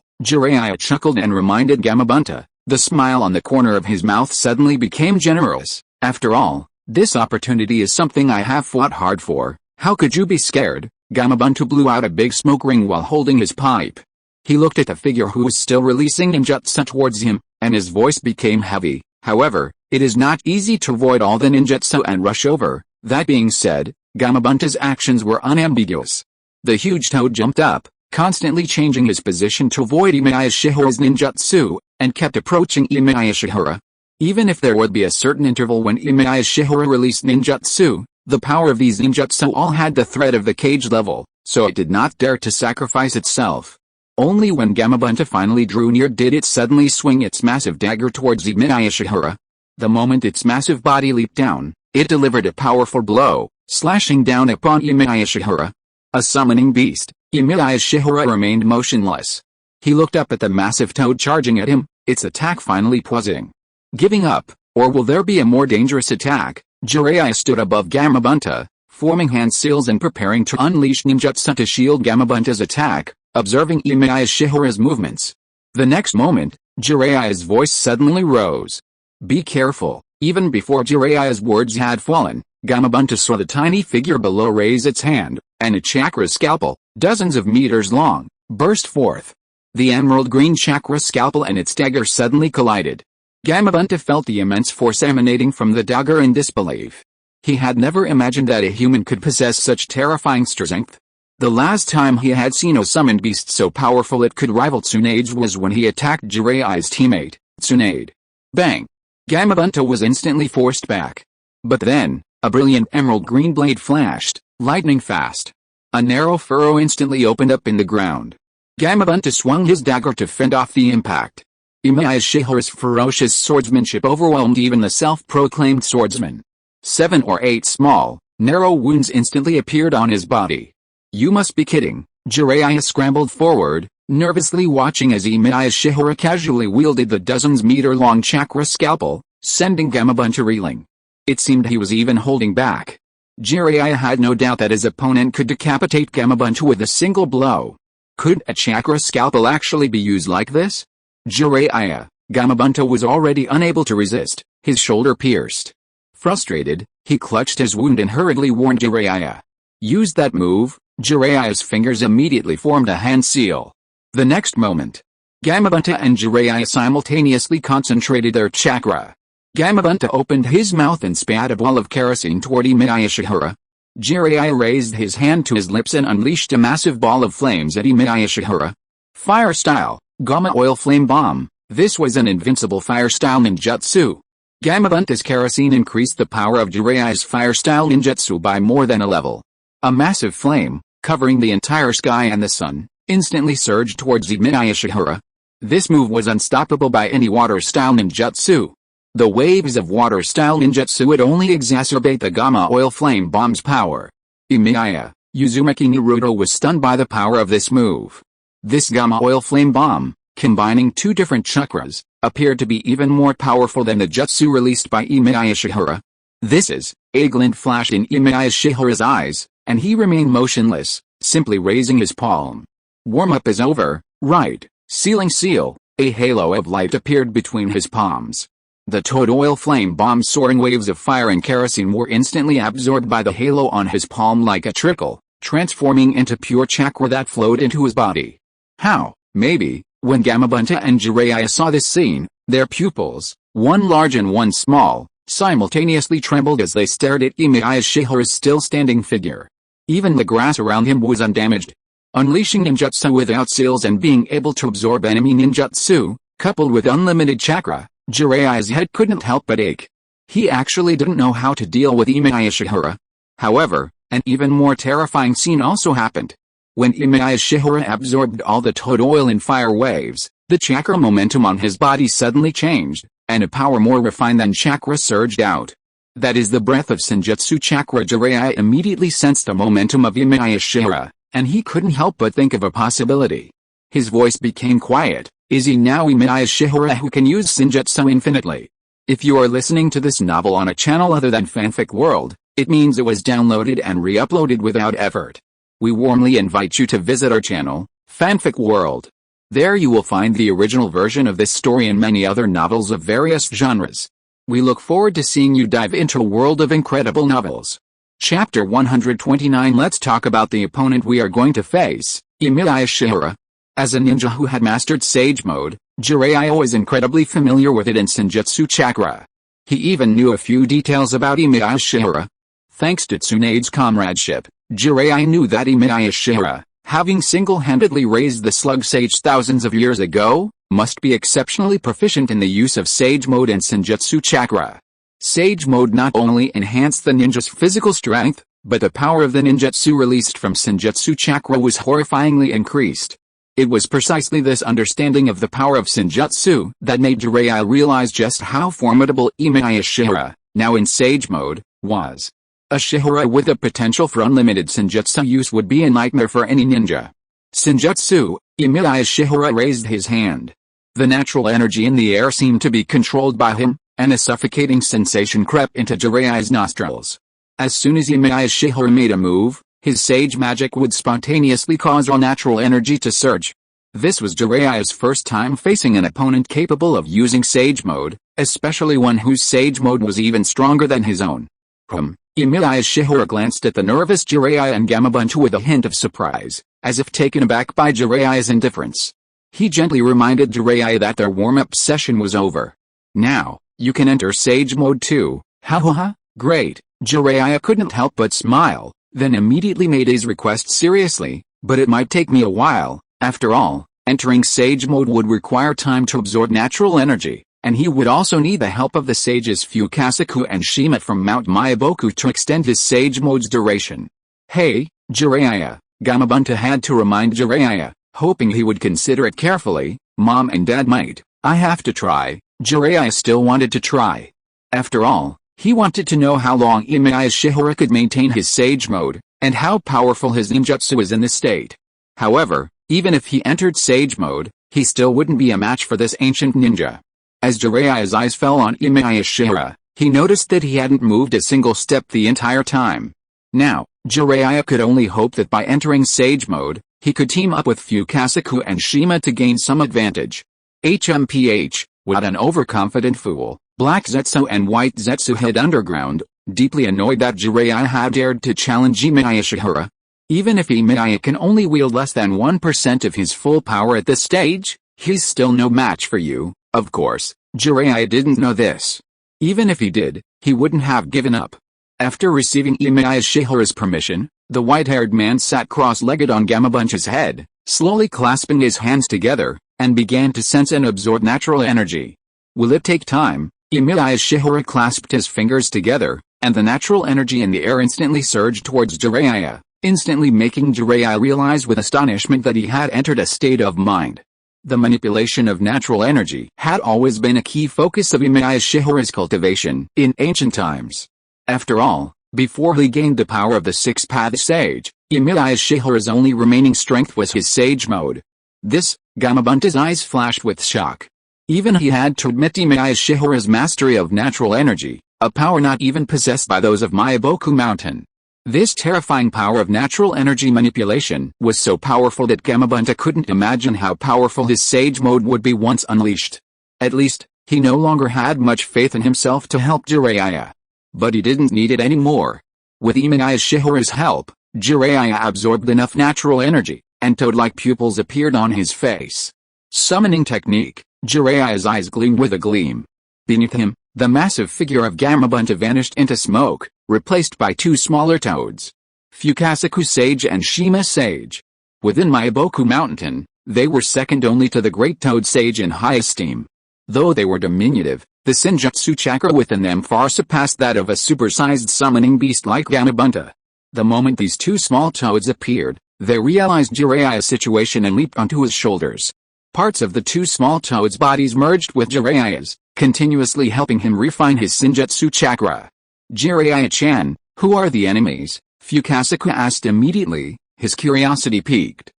Jiraiya chuckled and reminded Gamabunta. The smile on the corner of his mouth suddenly became generous. "After all, this opportunity is something I have fought hard for. How could you be scared?" Gamabunta blew out a big smoke ring while holding his pipe. He looked at the figure who was still releasing ninjutsu towards him, and his voice became heavy. "However, it is not easy to avoid all the ninjutsu and rush over." That being said, Gamabunta's actions were unambiguous. The huge toad jumped up, constantly changing his position to avoid Emiya Shiyuan's ninjutsu, and kept approaching Emiya Shiyuan. Even if there would be a certain interval when Emiya Shiyuan released ninjutsu, the power of these ninjutsu all had the threat of the cage level, so it did not dare to sacrifice itself. Only when Gamabunta finally drew near did it suddenly swing its massive dagger towards Emiya Shiyuan. The moment its massive body leaped down, it delivered a powerful blow, slashing down upon Emiya Shiyuan. A summoning beast, Emiya Shiyuan remained motionless. He looked up at the massive toad charging at him, its attack finally pausing. Giving up, or will there be a more dangerous attack? Jiraiya stood above Gamabunta, forming hand seals and preparing to unleash ninjutsu to shield Gamabunta's attack, observing Emiya Shiyuan's movements. The next moment, Jiraiya's voice suddenly rose. Be careful. Even before Jiraiya's words had fallen, Gamabunta saw the tiny figure below raise its hand, and a chakra scalpel, dozens of meters long, burst forth. The emerald green chakra scalpel and its dagger suddenly collided. Gamabunta felt the immense force emanating from the dagger in disbelief. He had never imagined that a human could possess such terrifying strength. The last time he had seen a summoned beast so powerful it could rival Tsunade's was when he attacked Jiraiya's teammate, Tsunade. Bang! Gamabunta was instantly forced back. But then, a brilliant emerald green blade flashed, lightning fast. A narrow furrow instantly opened up in the ground. Gamabunta swung his dagger to fend off the impact. Emiya Shiyuan's ferocious swordsmanship overwhelmed even the self-proclaimed swordsman. 7 or 8 small, narrow wounds instantly appeared on his body. You must be kidding. Jiraiya scrambled forward, nervously watching as Emiya Shiyuan casually wielded the dozens-meter-long chakra scalpel, sending Gamabunta reeling. It seemed he was even holding back. Jiraiya had no doubt that his opponent could decapitate Gamabunta with a single blow. Could a chakra scalpel actually be used like this? Jiraiya, Gamabunta was already unable to resist, his shoulder pierced. Frustrated, he clutched his wound and hurriedly warned Jiraiya. Use that move. Jiraiya's fingers immediately formed a hand seal. The next moment, Gamabunta and Jiraiya simultaneously concentrated their chakra. Gamabunta opened his mouth and spat a ball of kerosene toward Emiya Shiyuan. Jiraiya raised his hand to his lips and unleashed a massive ball of flames at Emiya Shiyuan. Fire style, Gamma oil flame bomb. This was an invincible fire style ninjutsu. Gamabunta's kerosene increased the power of Jiraiya's fire style ninjutsu by more than a level. A massive flame, covering the entire sky and the sun, instantly surged towards Emiya Shiyuan. This move was unstoppable by any water-style ninjutsu. The waves of water-style ninjutsu would only exacerbate the Gamma oil flame bomb's power. Emiya, Uzumaki Naruto was stunned by the power of this move. This Gamma oil flame bomb, combining 2 different chakras, appeared to be even more powerful than the jutsu released by Emiya Shiyuan. This is, a glint flashed in Emiya Shiyuan's eyes, and he remained motionless, simply raising his palm. Warm-up is over, right? Sealing seal. A halo of light appeared between his palms. The toad oil flame bomb's soaring waves of fire and kerosene were instantly absorbed by the halo on his palm like a trickle, transforming into pure chakra that flowed into his body. How? Maybe, when Gamabunta and Jiraiya saw this scene, their pupils, one large and one small, simultaneously trembled as they stared at Emiya Shiyuan's still-standing figure. Even the grass around him was undamaged. Unleashing ninjutsu without seals and being able to absorb enemy ninjutsu, coupled with unlimited chakra, Jiraiya's head couldn't help but ache. He actually didn't know how to deal with Emiya Shiyuan. However, an even more terrifying scene also happened. When Emiya Shiyuan absorbed all the toad oil and fire waves, the chakra momentum on his body suddenly changed, and a power more refined than chakra surged out. That is the breath of Senjutsu chakra. Jiraiya immediately sensed the momentum of Emiya Shiyuan, and he couldn't help but think of a possibility. His voice became quiet. Is he now Emiya Shiyuan who can use Senjutsu infinitely? If you are listening to this novel on a channel other than Fanfic World, it means it was downloaded and re-uploaded without effort. We warmly invite you to visit our channel, Fanfic World. There you will find the original version of this story and many other novels of various genres. We look forward to seeing you dive into a world of incredible novels. Chapter 129. Let's talk about the opponent we are going to face, Emiya Shiyuan. As a ninja who had mastered Sage Mode, Jiraiya was incredibly familiar with it and Senjutsu chakra. He even knew a few details about Emiya Shiyuan. Thanks to Tsunade's comradeship, Jiraiya knew that Emiya Shiyuan, having single-handedly raised the Slug Sage thousands of years ago, must be exceptionally proficient in the use of Sage Mode and Senjutsu chakra. Sage Mode not only enhanced the ninja's physical strength, but the power of the ninjutsu released from Senjutsu chakra was horrifyingly increased. It was precisely this understanding of the power of Senjutsu that made Jiraiya realize just how formidable Emiya Shiyuan, now in Sage mode, was. A Shihara with the potential for unlimited Senjutsu use would be a nightmare for any ninja. Senjutsu, Emiya Shiyuan raised his hand. The natural energy in the air seemed to be controlled by him, and a suffocating sensation crept into Jiraiya's nostrils. As soon as Emiya Shiyuan made a move, his sage magic would spontaneously cause all natural energy to surge. This was Jiraiya's first time facing an opponent capable of using Sage mode, especially one whose Sage mode was even stronger than his own. Emiya Shiyuan glanced at the nervous Jiraiya and Gamabunta with a hint of surprise, as if taken aback by Jiraiya's indifference. He gently reminded Jiraiya that their warm-up session was over. Now, you can enter Sage mode too. Ha ha ha, great. Jiraiya couldn't help but smile, then immediately made his request seriously, but it might take me a while. After all, entering Sage mode would require time to absorb natural energy, and he would also need the help of the sages Fukasaku and Shima from Mount Myaboku to extend his Sage mode's duration. Hey, Jiraiya, Gamabunta had to remind Jiraiya, hoping he would consider it carefully. Mom and Dad might. I have to try. Jiraiya still wanted to try. After all, he wanted to know how long Emiya Shiyuan could maintain his Sage mode, and how powerful his ninjutsu is in this state. However, even if he entered Sage mode, he still wouldn't be a match for this ancient ninja. As Jiraiya's eyes fell on Emiya Shiyuan, he noticed that he hadn't moved a single step the entire time. Now, Jiraiya could only hope that by entering Sage mode, he could team up with Fukasaku and Shima to gain some advantage. HMPH, what an overconfident fool. Black Zetsu and White Zetsu hid underground, deeply annoyed that Jiraiya had dared to challenge Emiya Shiyuan. Even if Emiya can only wield less than 1% of his full power at this stage, he's still no match for you. Of course, Jiraiya didn't know this. Even if he did, he wouldn't have given up. After receiving Emiya Shiyuan's permission, the white-haired man sat cross-legged on Gamabunta's head, slowly clasping his hands together, and began to sense and absorb natural energy. Will it take time? Emiya Shiyuan clasped his fingers together, and the natural energy in the air instantly surged towards Jiraiya, instantly making Jiraiya realize with astonishment that he had entered a state of mind. The manipulation of natural energy had always been a key focus of Emiya Shiyuan's cultivation in ancient times. After all, before he gained the power of the Six-Path Sage, Emiya Shiyuan's only remaining strength was his Sage mode. This, Gamabunta's eyes flashed with shock. Even he had to admit Emiya Shiyuan's mastery of natural energy, a power not even possessed by those of Myaboku Mountain. This terrifying power of natural energy manipulation was so powerful that Gamabunta couldn't imagine how powerful his Sage mode would be once unleashed. At least, he no longer had much faith in himself to help Jiraiya. But he didn't need it anymore. With Emiya Shiyuan's help, Jiraiya absorbed enough natural energy, and toad-like pupils appeared on his face. Summoning technique, Jiraiya's eyes gleamed with a gleam. Beneath him, the massive figure of Gamabunta vanished into smoke, replaced by two smaller toads. Fukasaku Sage and Shima Sage. Within Myaboku Mountain, they were second only to the Great Toad Sage in high esteem. Though they were diminutive, the Senjutsu chakra within them far surpassed that of a supersized summoning beast like Gamabunta. The moment these two small toads appeared, they realized Jiraiya's situation and leaped onto his shoulders. Parts of the two small toads' bodies merged with Jiraiya's, continuously helping him refine his Senjutsu chakra. Jiraiya-chan, who are the enemies? Fukasaku asked immediately, his curiosity piqued.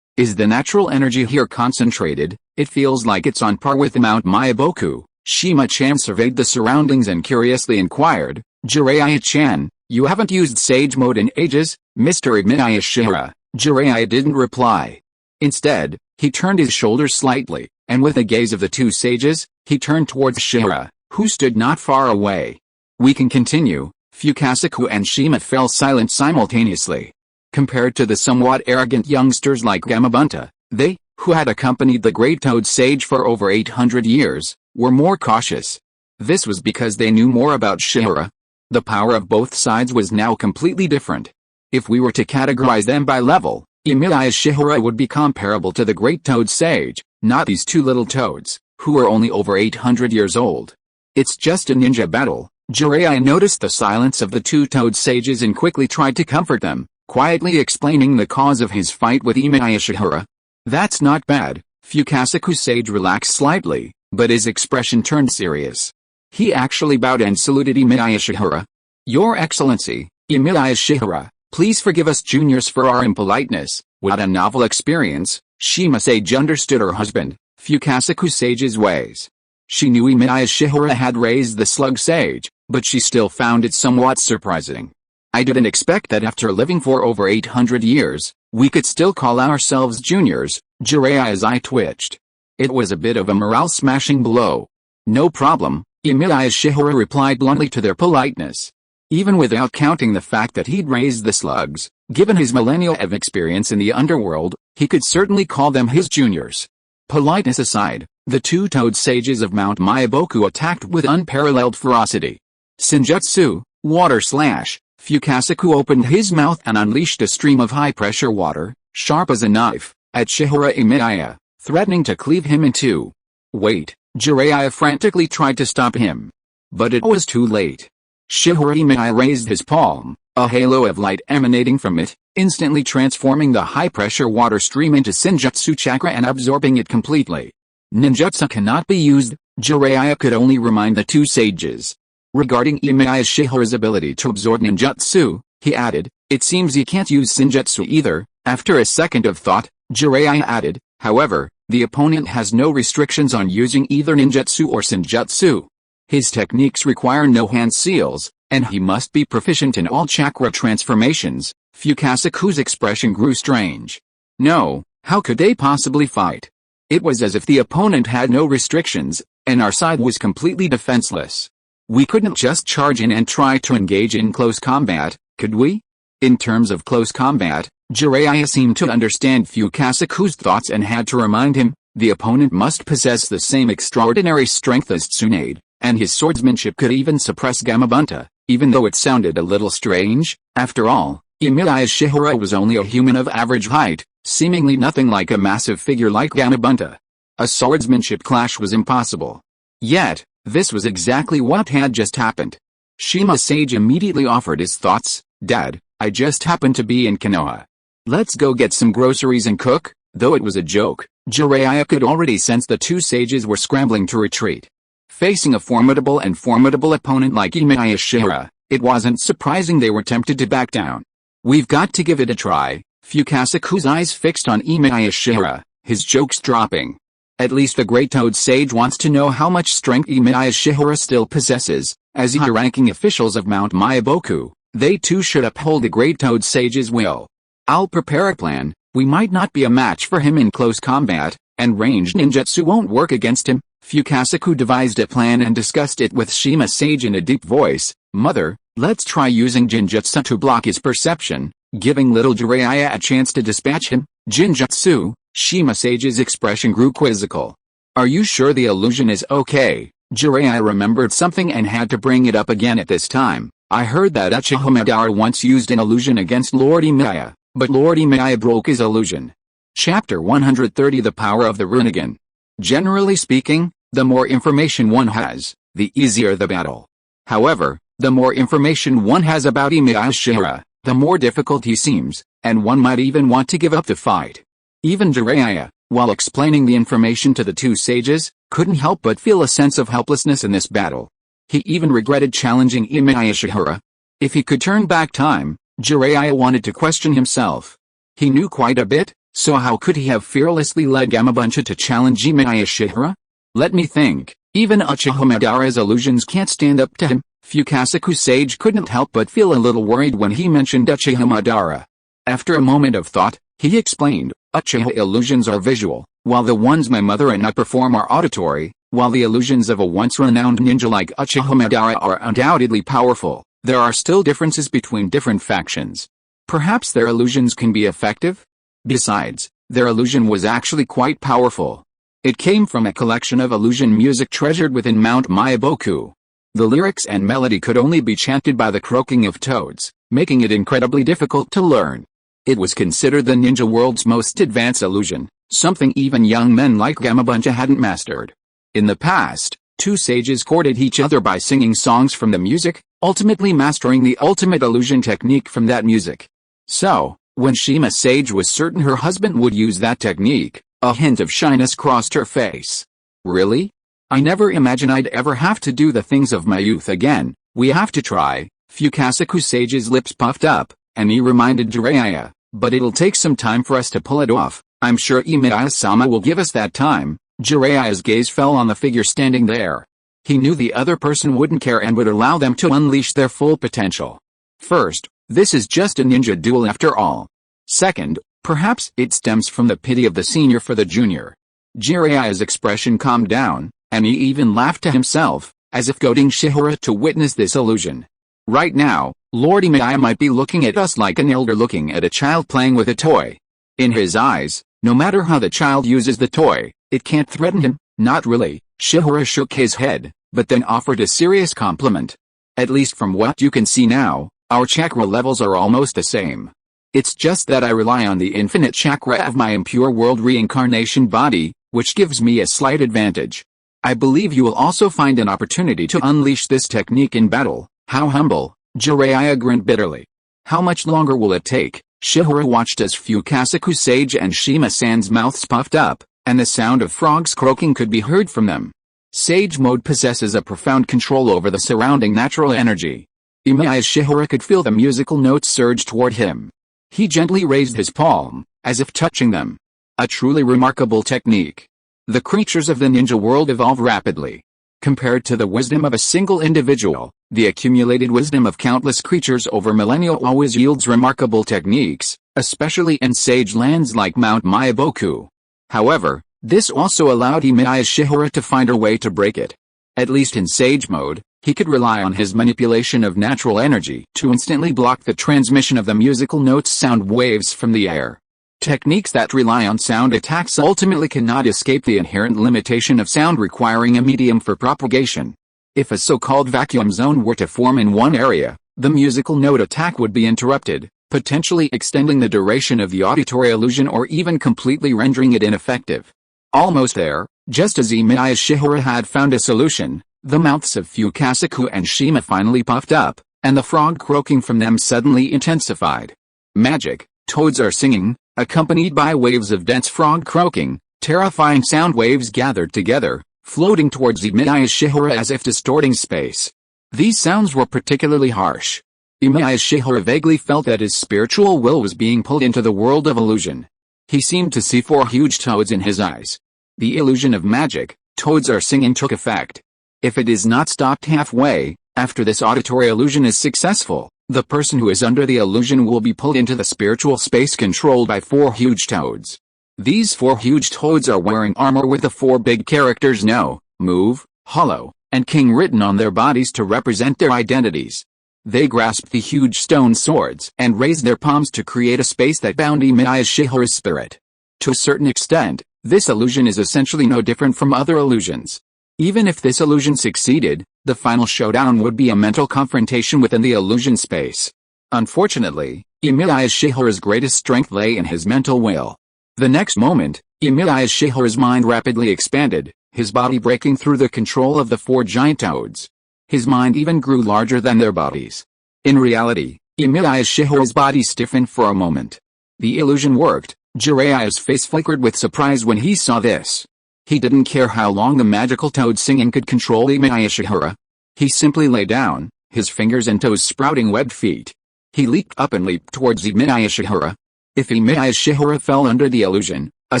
Is the natural energy here concentrated? It feels like it's on par with Mount Myaboku. Shima-chan surveyed the surroundings and curiously inquired, Jiraiya-chan, you haven't used Sage mode in ages, Mr. Emiya Shiyuan. Jiraiya didn't reply. Instead, he turned his shoulders slightly, and with the gaze of the two sages, he turned towards Shihara, who stood not far away. We can continue. Fukasaku and Shima fell silent simultaneously. Compared to the somewhat arrogant youngsters like Gamabunta, they, who had accompanied the Great Toad Sage for over 800 years, were more cautious. This was because they knew more about Shihara. The power of both sides was now completely different. If we were to categorize them by level, Emiya Shiyuan would be comparable to the Great Toad Sage, not these two little toads, who are only over 800 years old. It's just a ninja battle. Jiraiya noticed the silence of the two toad sages and quickly tried to comfort them, quietly explaining the cause of his fight with Emiya Shiyuan. That's not bad. Fukasaku sage relaxed slightly, but his expression turned serious. He actually bowed and saluted Emiya Shiyuan. Your Excellency, Emiya Shiyuan, please forgive us juniors for our impoliteness. What a novel experience. Shima Sage understood her husband, Fukasaku Sage's ways. She knew Emiya Shiyuan had raised the slug sage, but she still found it somewhat surprising. I didn't expect that after living for over 800 years, we could still call ourselves juniors, Jiraiya's eye twitched. It was a bit of a morale-smashing blow. No problem, Emiya Shiyuan replied bluntly to their politeness. Even without counting the fact that he'd raised the slugs, given his millennia of experience in the underworld, he could certainly call them his juniors. Politeness aside, the two-toed sages of Mount Myaboku attacked with unparalleled ferocity. Senjutsu, water slash. Fukasaku opened his mouth and unleashed a stream of high-pressure water, sharp as a knife, at Shihara Emiya, threatening to cleave him in two. Wait, Jiraiya frantically tried to stop him. But it was too late. Shihara Emiya raised his palm, a halo of light emanating from it, instantly transforming the high-pressure water stream into Senjutsu chakra and absorbing it completely. Ninjutsu cannot be used, Jiraiya could only remind the two sages. Regarding Emiya Shiyuan's ability to absorb ninjutsu, he added, it seems he can't use senjutsu either. After a second of thought, Jiraiya added, however, the opponent has no restrictions on using either ninjutsu or senjutsu. His techniques require no hand seals, and he must be proficient in all chakra transformations. Fukasaku's expression grew strange. No, how could they possibly fight? It was as if the opponent had no restrictions, and our side was completely defenseless. We couldn't just charge in and try to engage in close combat, could we? In terms of close combat, Jiraiya seemed to understand Fukasaku's thoughts and had to remind him, the opponent must possess the same extraordinary strength as Tsunade, and his swordsmanship could even suppress Gamabunta, even though it sounded a little strange. After all, Emiya Shiyuan was only a human of average height, seemingly nothing like a massive figure like Gamabunta. A swordsmanship clash was impossible. Yet, this was exactly what had just happened. Shima Sage immediately offered his thoughts. Dad, I just happened to be in Konoha. Let's go get some groceries and cook. Though it was a joke, Jiraiya could already sense the two sages were scrambling to retreat. Facing a formidable opponent like Emiya Shiyuan, it wasn't surprising they were tempted to back down. We've got to give it a try. Fukasaku's eyes fixed on Emiya Shiyuan, his jokes dropping. At least the Great Toad Sage wants to know how much strength Emiya Shiyuan still possesses. As the high-ranking officials of Mount Myaboku, they too should uphold the Great Toad Sage's will. I'll prepare a plan. We might not be a match for him in close combat, and ranged ninjutsu won't work against him. Fukasaku devised a plan and discussed it with Shima Sage in a deep voice. Mother, let's try using Jinjutsu to block his perception, giving little Jiraiya a chance to dispatch him. Jinjutsu? Shima Sage's expression grew quizzical. Are you sure the illusion is okay? Jiraiya remembered something and had to bring it up again at this time. I heard that Uchiha Madara once used an illusion against Lord Emiya, but Lord Emiya broke his illusion. Chapter 130 The Power of the Rinnegan. Generally speaking, the more information one has, the easier the battle. However, the more information one has about Emiya Shiyuan, the more difficult he seems, and one might even want to give up the fight. Even Jiraiya, while explaining the information to the two sages, couldn't help but feel a sense of helplessness in this battle. He even regretted challenging Emiya Shiyuan. If he could turn back time, Jiraiya wanted to question himself. He knew quite a bit, so how could he have fearlessly led Gamabunta to challenge Emiya Shiyuan? Let me think. Even Uchiha Madara's illusions can't stand up to him. Fukasaku Sage couldn't help but feel a little worried when he mentioned Uchiha Madara. After a moment of thought, he explained, Uchiha illusions are visual, while the ones my mother and I perform are auditory. While the illusions of a once-renowned ninja like Uchiha Madara are undoubtedly powerful, there are still differences between different factions. Perhaps their illusions can be effective? Besides, their illusion was actually quite powerful. It came from a collection of illusion music treasured within Mount Myaboku. The lyrics and melody could only be chanted by the croaking of toads, making it incredibly difficult to learn. It was considered the ninja world's most advanced illusion, something even young men like Gamabunta hadn't mastered. In the past, two sages courted each other by singing songs from the music, ultimately mastering the ultimate illusion technique from that music. So, When Shima Sage was certain her husband would use that technique, a hint of shyness crossed her face. Really? I never imagined I'd ever have to do the things of my youth again. We have to try. Fukasaku Sage's lips puffed up, and he reminded Jiraiya, but it'll take some time for us to pull it off. I'm sure Emiya-sama will give us that time. Jiraiya's gaze fell on the figure standing there. He knew the other person wouldn't care and would allow them to unleash their full potential. First, this is just a ninja duel after all. Second, perhaps it stems from the pity of the senior for the junior. Jiraiya's expression calmed down, and he even laughed to himself, as if goading Shihara to witness this illusion. Right now, Lord Emiya might be looking at us like an elder looking at a child playing with a toy. In his eyes, no matter how the child uses the toy, it can't threaten him. Not really. Shihara shook his head, but then offered a serious compliment. At least from what you can see now, our chakra levels are almost the same. It's just that I rely on the infinite chakra of my Impure World Reincarnation body, which gives me a slight advantage. I believe you will also find an opportunity to unleash this technique in battle. How humble. Jiraiya grinned bitterly. How much longer will it take? Shihara watched as Fukasaku Sage and Shima-san's mouths puffed up, and the sound of frogs croaking could be heard from them. Sage mode possesses a profound control over the surrounding natural energy. Emiya Shihara could feel the musical notes surge toward him. He gently raised his palm, as if touching them. A truly remarkable technique. The creatures of the ninja world evolve rapidly. Compared to the wisdom of a single individual, the accumulated wisdom of countless creatures over millennia always yields remarkable techniques, especially in sage lands like Mount Myaboku. However, this also allowed Emiya Shihara to find a way to break it. At least in sage mode, he could rely on his manipulation of natural energy to instantly block the transmission of the musical notes sound waves from the air. Techniques that rely on sound attacks ultimately cannot escape the inherent limitation of sound requiring a medium for propagation. If a so-called vacuum zone were to form in one area, the musical note attack would be interrupted, potentially extending the duration of the auditory illusion or even completely rendering it ineffective. Almost there, just as Emiya Shihara had found a solution, the mouths of Fukasaku and Shima finally puffed up, and the frog croaking from them suddenly intensified. Magic, toads are singing, accompanied by waves of dense frog croaking, terrifying sound waves gathered together, floating towards Emiya Shihara as if distorting space. These sounds were particularly harsh. Emiya Shihara vaguely felt that his spiritual will was being pulled into the world of illusion. He seemed to see 4 huge toads in his eyes. The illusion of magic, toads are singing, took effect. If it is not stopped halfway, after this auditory illusion is successful, the person who is under the illusion will be pulled into the spiritual space controlled by 4 huge toads. These 4 huge toads are wearing armor with the 4 big characters No, Move, Hollow, and King written on their bodies to represent their identities. They grasped the huge stone swords and raised their palms to create a space that bound Emiya Shihara's spirit. To a certain extent, this illusion is essentially no different from other illusions. Even if this illusion succeeded, the final showdown would be a mental confrontation within the illusion space. Unfortunately, Emiya Shihara's greatest strength lay in his mental will. The next moment, Emiya Shihara's mind rapidly expanded, his body breaking through the control of the 4 giant toads. His mind even grew larger than their bodies. In reality, Emiya Shihara's body stiffened for a moment. The illusion worked. Jiraiya's face flickered with surprise when he saw this. He didn't care how long the magical toad singing could control Emiya Shihara. He simply lay down, his fingers and toes sprouting webbed feet. He leaped up and leaped towards Emiya Shihara. If Emiya Shihara fell under the illusion, a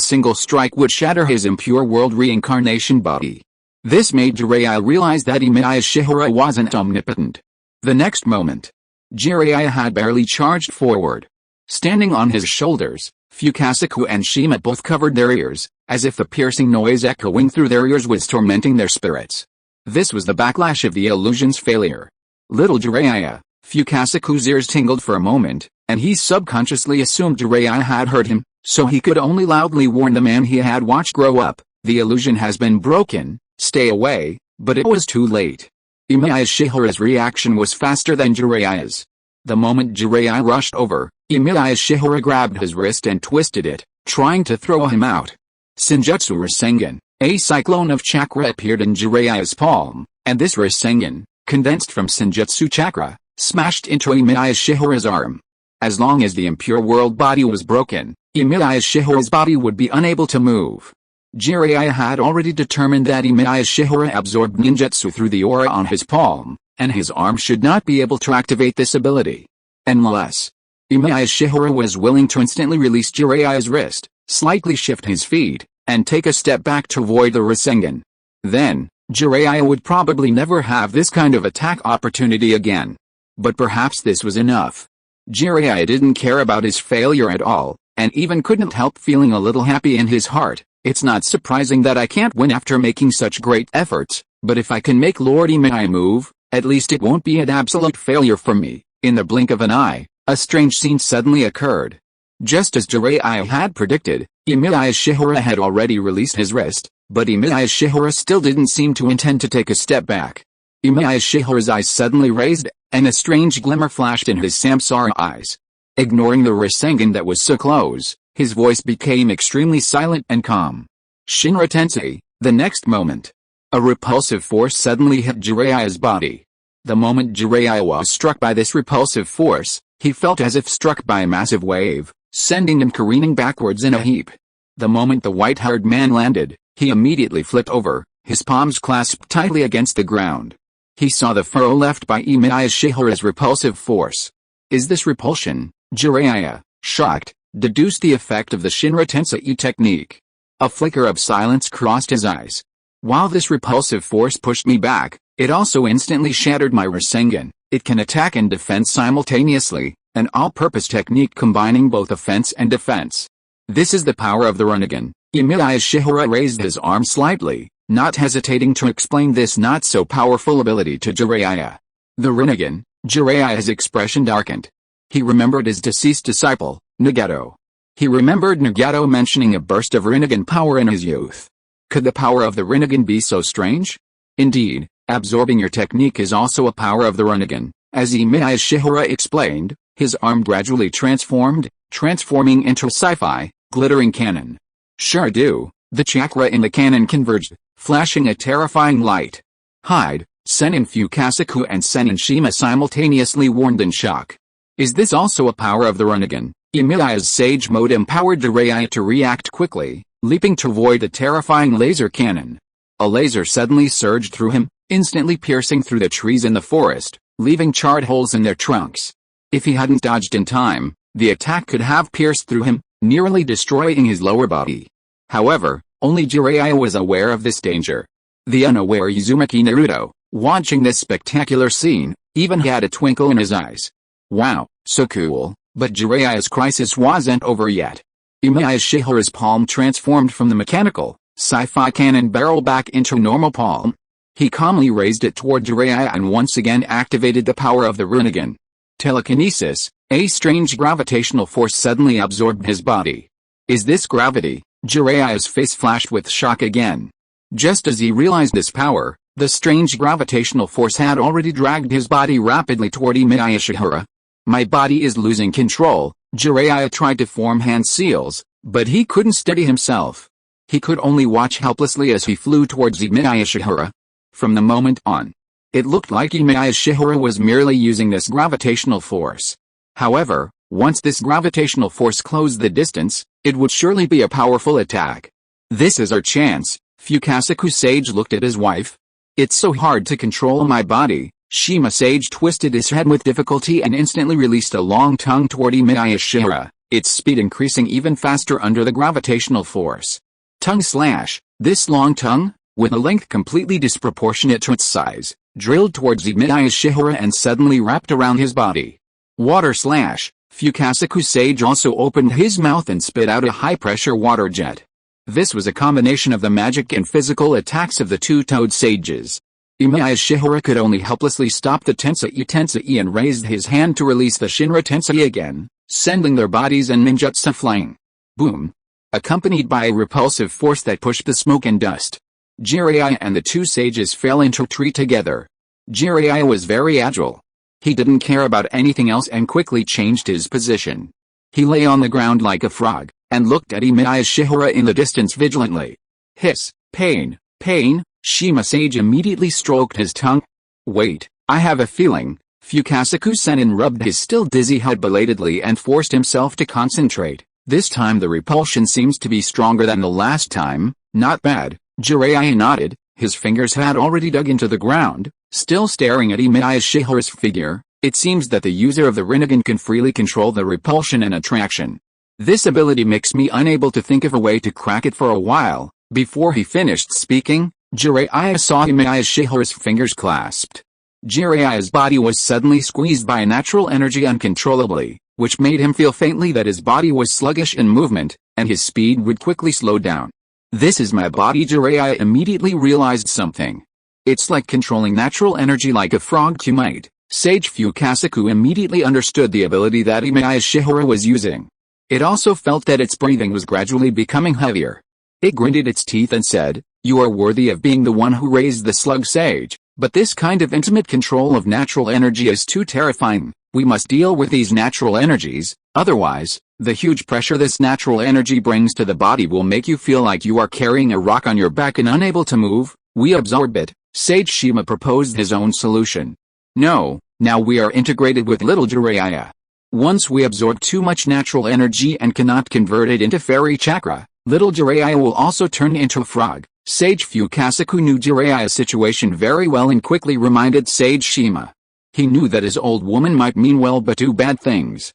single strike would shatter his Impure World Reincarnation body. This made Jiraiya realize that Emiya Shihara wasn't omnipotent. The next moment, Jiraiya had barely charged forward. Standing on his shoulders, Fukasaku and Shima both covered their ears, as if the piercing noise echoing through their ears was tormenting their spirits. This was the backlash of the illusion's failure. Little Jiraiya, Fukasaku's ears tingled for a moment, and he subconsciously assumed Jiraiya had heard him, so he could only loudly warn the man he had watched grow up, "The illusion has been broken, stay away," but it was too late. Emiya Shihara's reaction was faster than Jiraiya's. The moment Jiraiya rushed over, Emiya Shihara grabbed his wrist and twisted it, trying to throw him out. Senjutsu Rasengan, a cyclone of chakra appeared in Jiraiya's palm, and this Rasengan, condensed from Senjutsu chakra, smashed into Emiya Shihara's arm. As long as the Impure World body was broken, Emiya Shiyuan's body would be unable to move. Jiraiya had already determined that Emiya Shiyuan absorbed ninjutsu through the aura on his palm, and his arm should not be able to activate this ability. Unless Emiya Shiyuan was willing to instantly release Jiraiya's wrist, slightly shift his feet, and take a step back to avoid the Rasengan. Then, Jiraiya would probably never have this kind of attack opportunity again. But perhaps this was enough. Jiraiya didn't care about his failure at all, and even couldn't help feeling a little happy in his heart. It's not surprising that I can't win after making such great efforts, but if I can make Lord Emiya move, at least it won't be an absolute failure for me. In the blink of an eye, a strange scene suddenly occurred. Just as Jiraiya had predicted, Emiya Shiyuan had already released his wrist, but Emiya Shiyuan still didn't seem to intend to take a step back. Emiya Shiyuan's eyes suddenly raised, and a strange glimmer flashed in his Samsara eyes. Ignoring the Rasengan that was so close, his voice became extremely silent and calm. Shinra Tensei. The next moment, a repulsive force suddenly hit Jiraiya's body. The moment Jiraiya was struck by this repulsive force, he felt as if struck by a massive wave, sending him careening backwards in a heap. The moment the white-haired man landed, he immediately flipped over, his palms clasped tightly against the ground. He saw the furrow left by Emiya Shiyuan's repulsive force. Is this repulsion? Jiraiya, shocked, deduced the effect of the Shinra Tensei technique. A flicker of silence crossed his eyes. While this repulsive force pushed me back, it also instantly shattered my Rasengan. It can attack and defend simultaneously, an all-purpose technique combining both offense and defense. This is the power of the Rinnegan. Emiya Shiyuan raised his arm slightly, not hesitating to explain this not-so-powerful ability to Jiraiya. The Rinnegan. Jiraiya's expression darkened. He remembered his deceased disciple, Nagato. He remembered Nagato mentioning a burst of Rinnegan power in his youth. Could the power of the Rinnegan be so strange? Indeed, absorbing your technique is also a power of the Rinnegan. As Emiya Shiyuan explained, his arm gradually transforming into a sci-fi, glittering cannon. Sure do, the chakra in the cannon converged, flashing a terrifying light. Hide, Senin Fukasaku and Senin Shima simultaneously warned in shock. Is this also a power of the Rinnegan? Emiya's Sage Mode empowered Jiraiya to react quickly, leaping to avoid the terrifying laser cannon. A laser suddenly surged through him, instantly piercing through the trees in the forest, leaving charred holes in their trunks. If he hadn't dodged in time, the attack could have pierced through him, nearly destroying his lower body. However, only Jiraiya was aware of this danger. The unaware Uzumaki Naruto, watching this spectacular scene, even had a twinkle in his eyes. Wow, so cool, but Jiraiya's crisis wasn't over yet. Emiya Shiyuan's palm transformed from the mechanical, sci-fi cannon barrel back into normal palm. He calmly raised it toward Jiraiya and once again activated the power of the Rinnegan. Telekinesis, a strange gravitational force suddenly absorbed his body. Is this gravity? Jiraiya's face flashed with shock again. Just as he realized this power, the strange gravitational force had already dragged his body rapidly toward Emiya Shiyuan. My body is losing control. Jiraiya tried to form hand seals, but he couldn't steady himself. He could only watch helplessly as he flew towards Emiya Shiyuan. From the moment on, it looked like Emiya Shiyuan was merely using this gravitational force. However, once this gravitational force closed the distance, it would surely be a powerful attack. This is our chance. Fukasaku Sage looked at his wife. It's so hard to control my body. Shima Sage twisted his head with difficulty and instantly released a long tongue toward Emiya Shiyuan, its speed increasing even faster under the gravitational force. Tongue slash. This long tongue, with a length completely disproportionate to its size, drilled towards Emiya Shiyuan and suddenly wrapped around his body. Water slash. Fukasaku Sage also opened his mouth and spit out a high-pressure water jet. This was a combination of the magic and physical attacks of the two-toed sages. Emiya Shiyuan could only helplessly stop the Tensei and raised his hand to release the Shinra Tensei again, sending their bodies and ninjutsu flying. Boom! Accompanied by a repulsive force that pushed the smoke and dust. Jiraiya and the two sages fell into a tree together. Jiraiya was very agile. He didn't care about anything else and quickly changed his position. He lay on the ground like a frog, and looked at Emiya Shiyuan in the distance vigilantly. Hiss, pain, pain. Shima Sage immediately stroked his tongue. Wait, I have a feeling. Fukasaku-senin rubbed his still dizzy head belatedly and forced himself to concentrate. This time the repulsion seems to be stronger than the last time. Not bad. Jiraiya nodded. His fingers had already dug into the ground. Still staring at Emiya Shihara's figure, it seems that the user of the Rinnegan can freely control the repulsion and attraction. This ability makes me unable to think of a way to crack it for a while. Before he finished speaking, Jiraiya saw Emiya Shihara's fingers clasped. Jiraiya's body was suddenly squeezed by natural energy uncontrollably, which made him feel faintly that his body was sluggish in movement, and his speed would quickly slow down. This is my body. Jiraiya immediately realized something. It's like controlling natural energy like a frog might. Sage Fukasaku immediately understood the ability that Emiya Shihara was using. It also felt that its breathing was gradually becoming heavier. It gritted its teeth and said, "You are worthy of being the one who raised the slug sage, but this kind of intimate control of natural energy is too terrifying. We must deal with these natural energies, otherwise, the huge pressure this natural energy brings to the body will make you feel like you are carrying a rock on your back and unable to move. We absorb it." Sage Shima proposed his own solution. "No, now we are integrated with little Jiraiya. Once we absorb too much natural energy and cannot convert it into fairy chakra, little Jiraiya will also turn into a frog." Sage Fukasaku knew Jiraiya's situation very well and quickly reminded Sage Shima. He knew that his old woman might mean well but do bad things.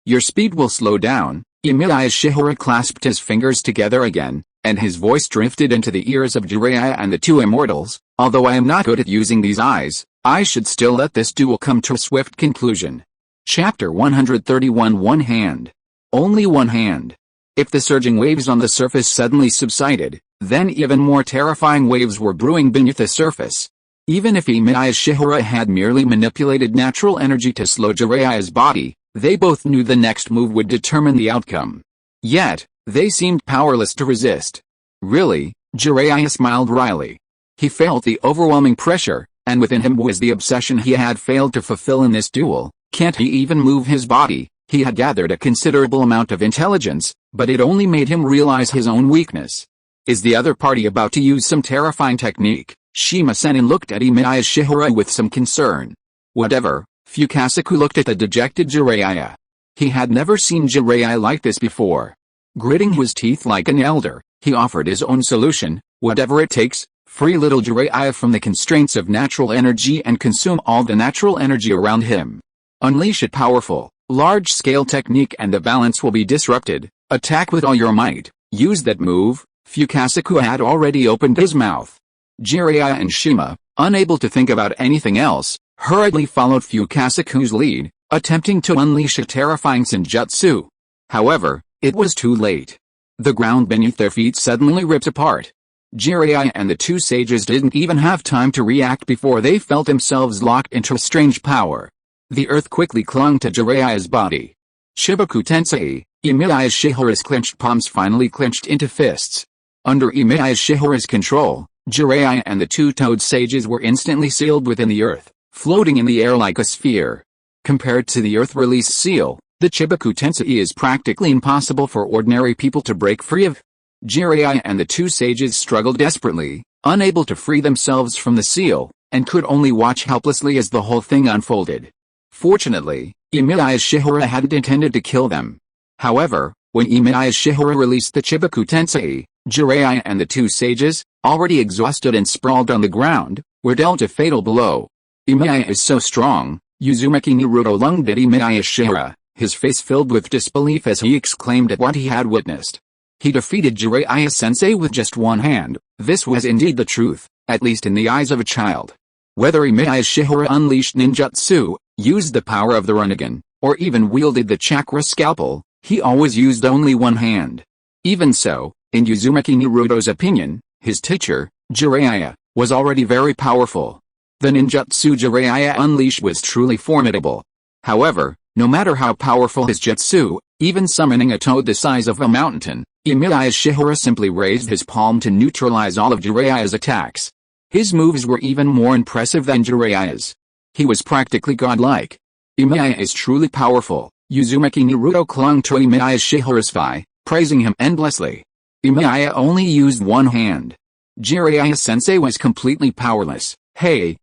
Your speed will slow down." Emiya Shihara clasped his fingers together again, and his voice drifted into the ears of Jiraiya and the two immortals. "Although I am not good at using these eyes, I should still let this duel come to a swift conclusion." Chapter 131. One hand. Only one hand. If the surging waves on the surface suddenly subsided, then even more terrifying waves were brewing beneath the surface. Even if Emiya Shihara had merely manipulated natural energy to slow Jiraiya's body, they both knew the next move would determine the outcome. Yet, they seemed powerless to resist. "Really?" Jiraiya smiled wryly. He felt the overwhelming pressure, and within him was the obsession he had failed to fulfill in this duel. Can't he even move his body? He had gathered a considerable amount of intelligence, but it only made him realize his own weakness. Is the other party about to use some terrifying technique? Shima-senin looked at Emiya Shihara with some concern. Whatever. Fukasaku looked at the dejected Jiraiya. He had never seen Jiraiya like this before. Gritting his teeth like an elder, he offered his own solution. "Whatever it takes, free little Jiraiya from the constraints of natural energy and consume all the natural energy around him. Unleash a powerful, large-scale technique and the balance will be disrupted. Attack with all your might. Use that move." Fukasaku had already opened his mouth. Jiraiya and Shima, unable to think about anything else, hurriedly followed Fukasaku's lead, attempting to unleash a terrifying senjutsu. However, it was too late. The ground beneath their feet suddenly ripped apart. Jiraiya and the two sages didn't even have time to react before they felt themselves locked into a strange power. The earth quickly clung to Jiraiya's body. Chibaku Tensei, Emiya Shihara's clenched palms finally clenched into fists. Under Emiya Shihara's control, Jiraiya and the two-toed sages were instantly sealed within the earth, floating in the air like a sphere. Compared to the earth release seal, the Chibaku Tensei is practically impossible for ordinary people to break free of. Jiraiya and the two sages struggled desperately, unable to free themselves from the seal, and could only watch helplessly as the whole thing unfolded. Fortunately, Emiya Shihara hadn't intended to kill them. However, when Emiya Shihara released the Chibaku Tensei, Jiraiya and the two sages, already exhausted and sprawled on the ground, were dealt a fatal blow. "Emiya is so strong," Uzumaki Naruto lunged at Emiya Shihara, his face filled with disbelief as he exclaimed at what he had witnessed. He defeated Jiraiya-sensei with just one hand. This was indeed the truth, at least in the eyes of a child. Whether Emiya Shihara unleashed ninjutsu, used the power of the Rinnegan, or even wielded the chakra scalpel, he always used only one hand. Even so, in Uzumaki Naruto's opinion, his teacher, Jiraiya, was already very powerful. The ninjutsu Jiraiya unleashed was truly formidable. However, no matter how powerful his jutsu, even summoning a toad the size of a mountain, Emiya Shihara simply raised his palm to neutralize all of Jiraiya's attacks. His moves were even more impressive than Jiraiya's. He was practically godlike. "Emiya is truly powerful." Uzumaki Naruto clung to Emiya Shihara's thigh, praising him endlessly. Emiya only used one hand. Jiraiya-sensei was completely powerless. Hey,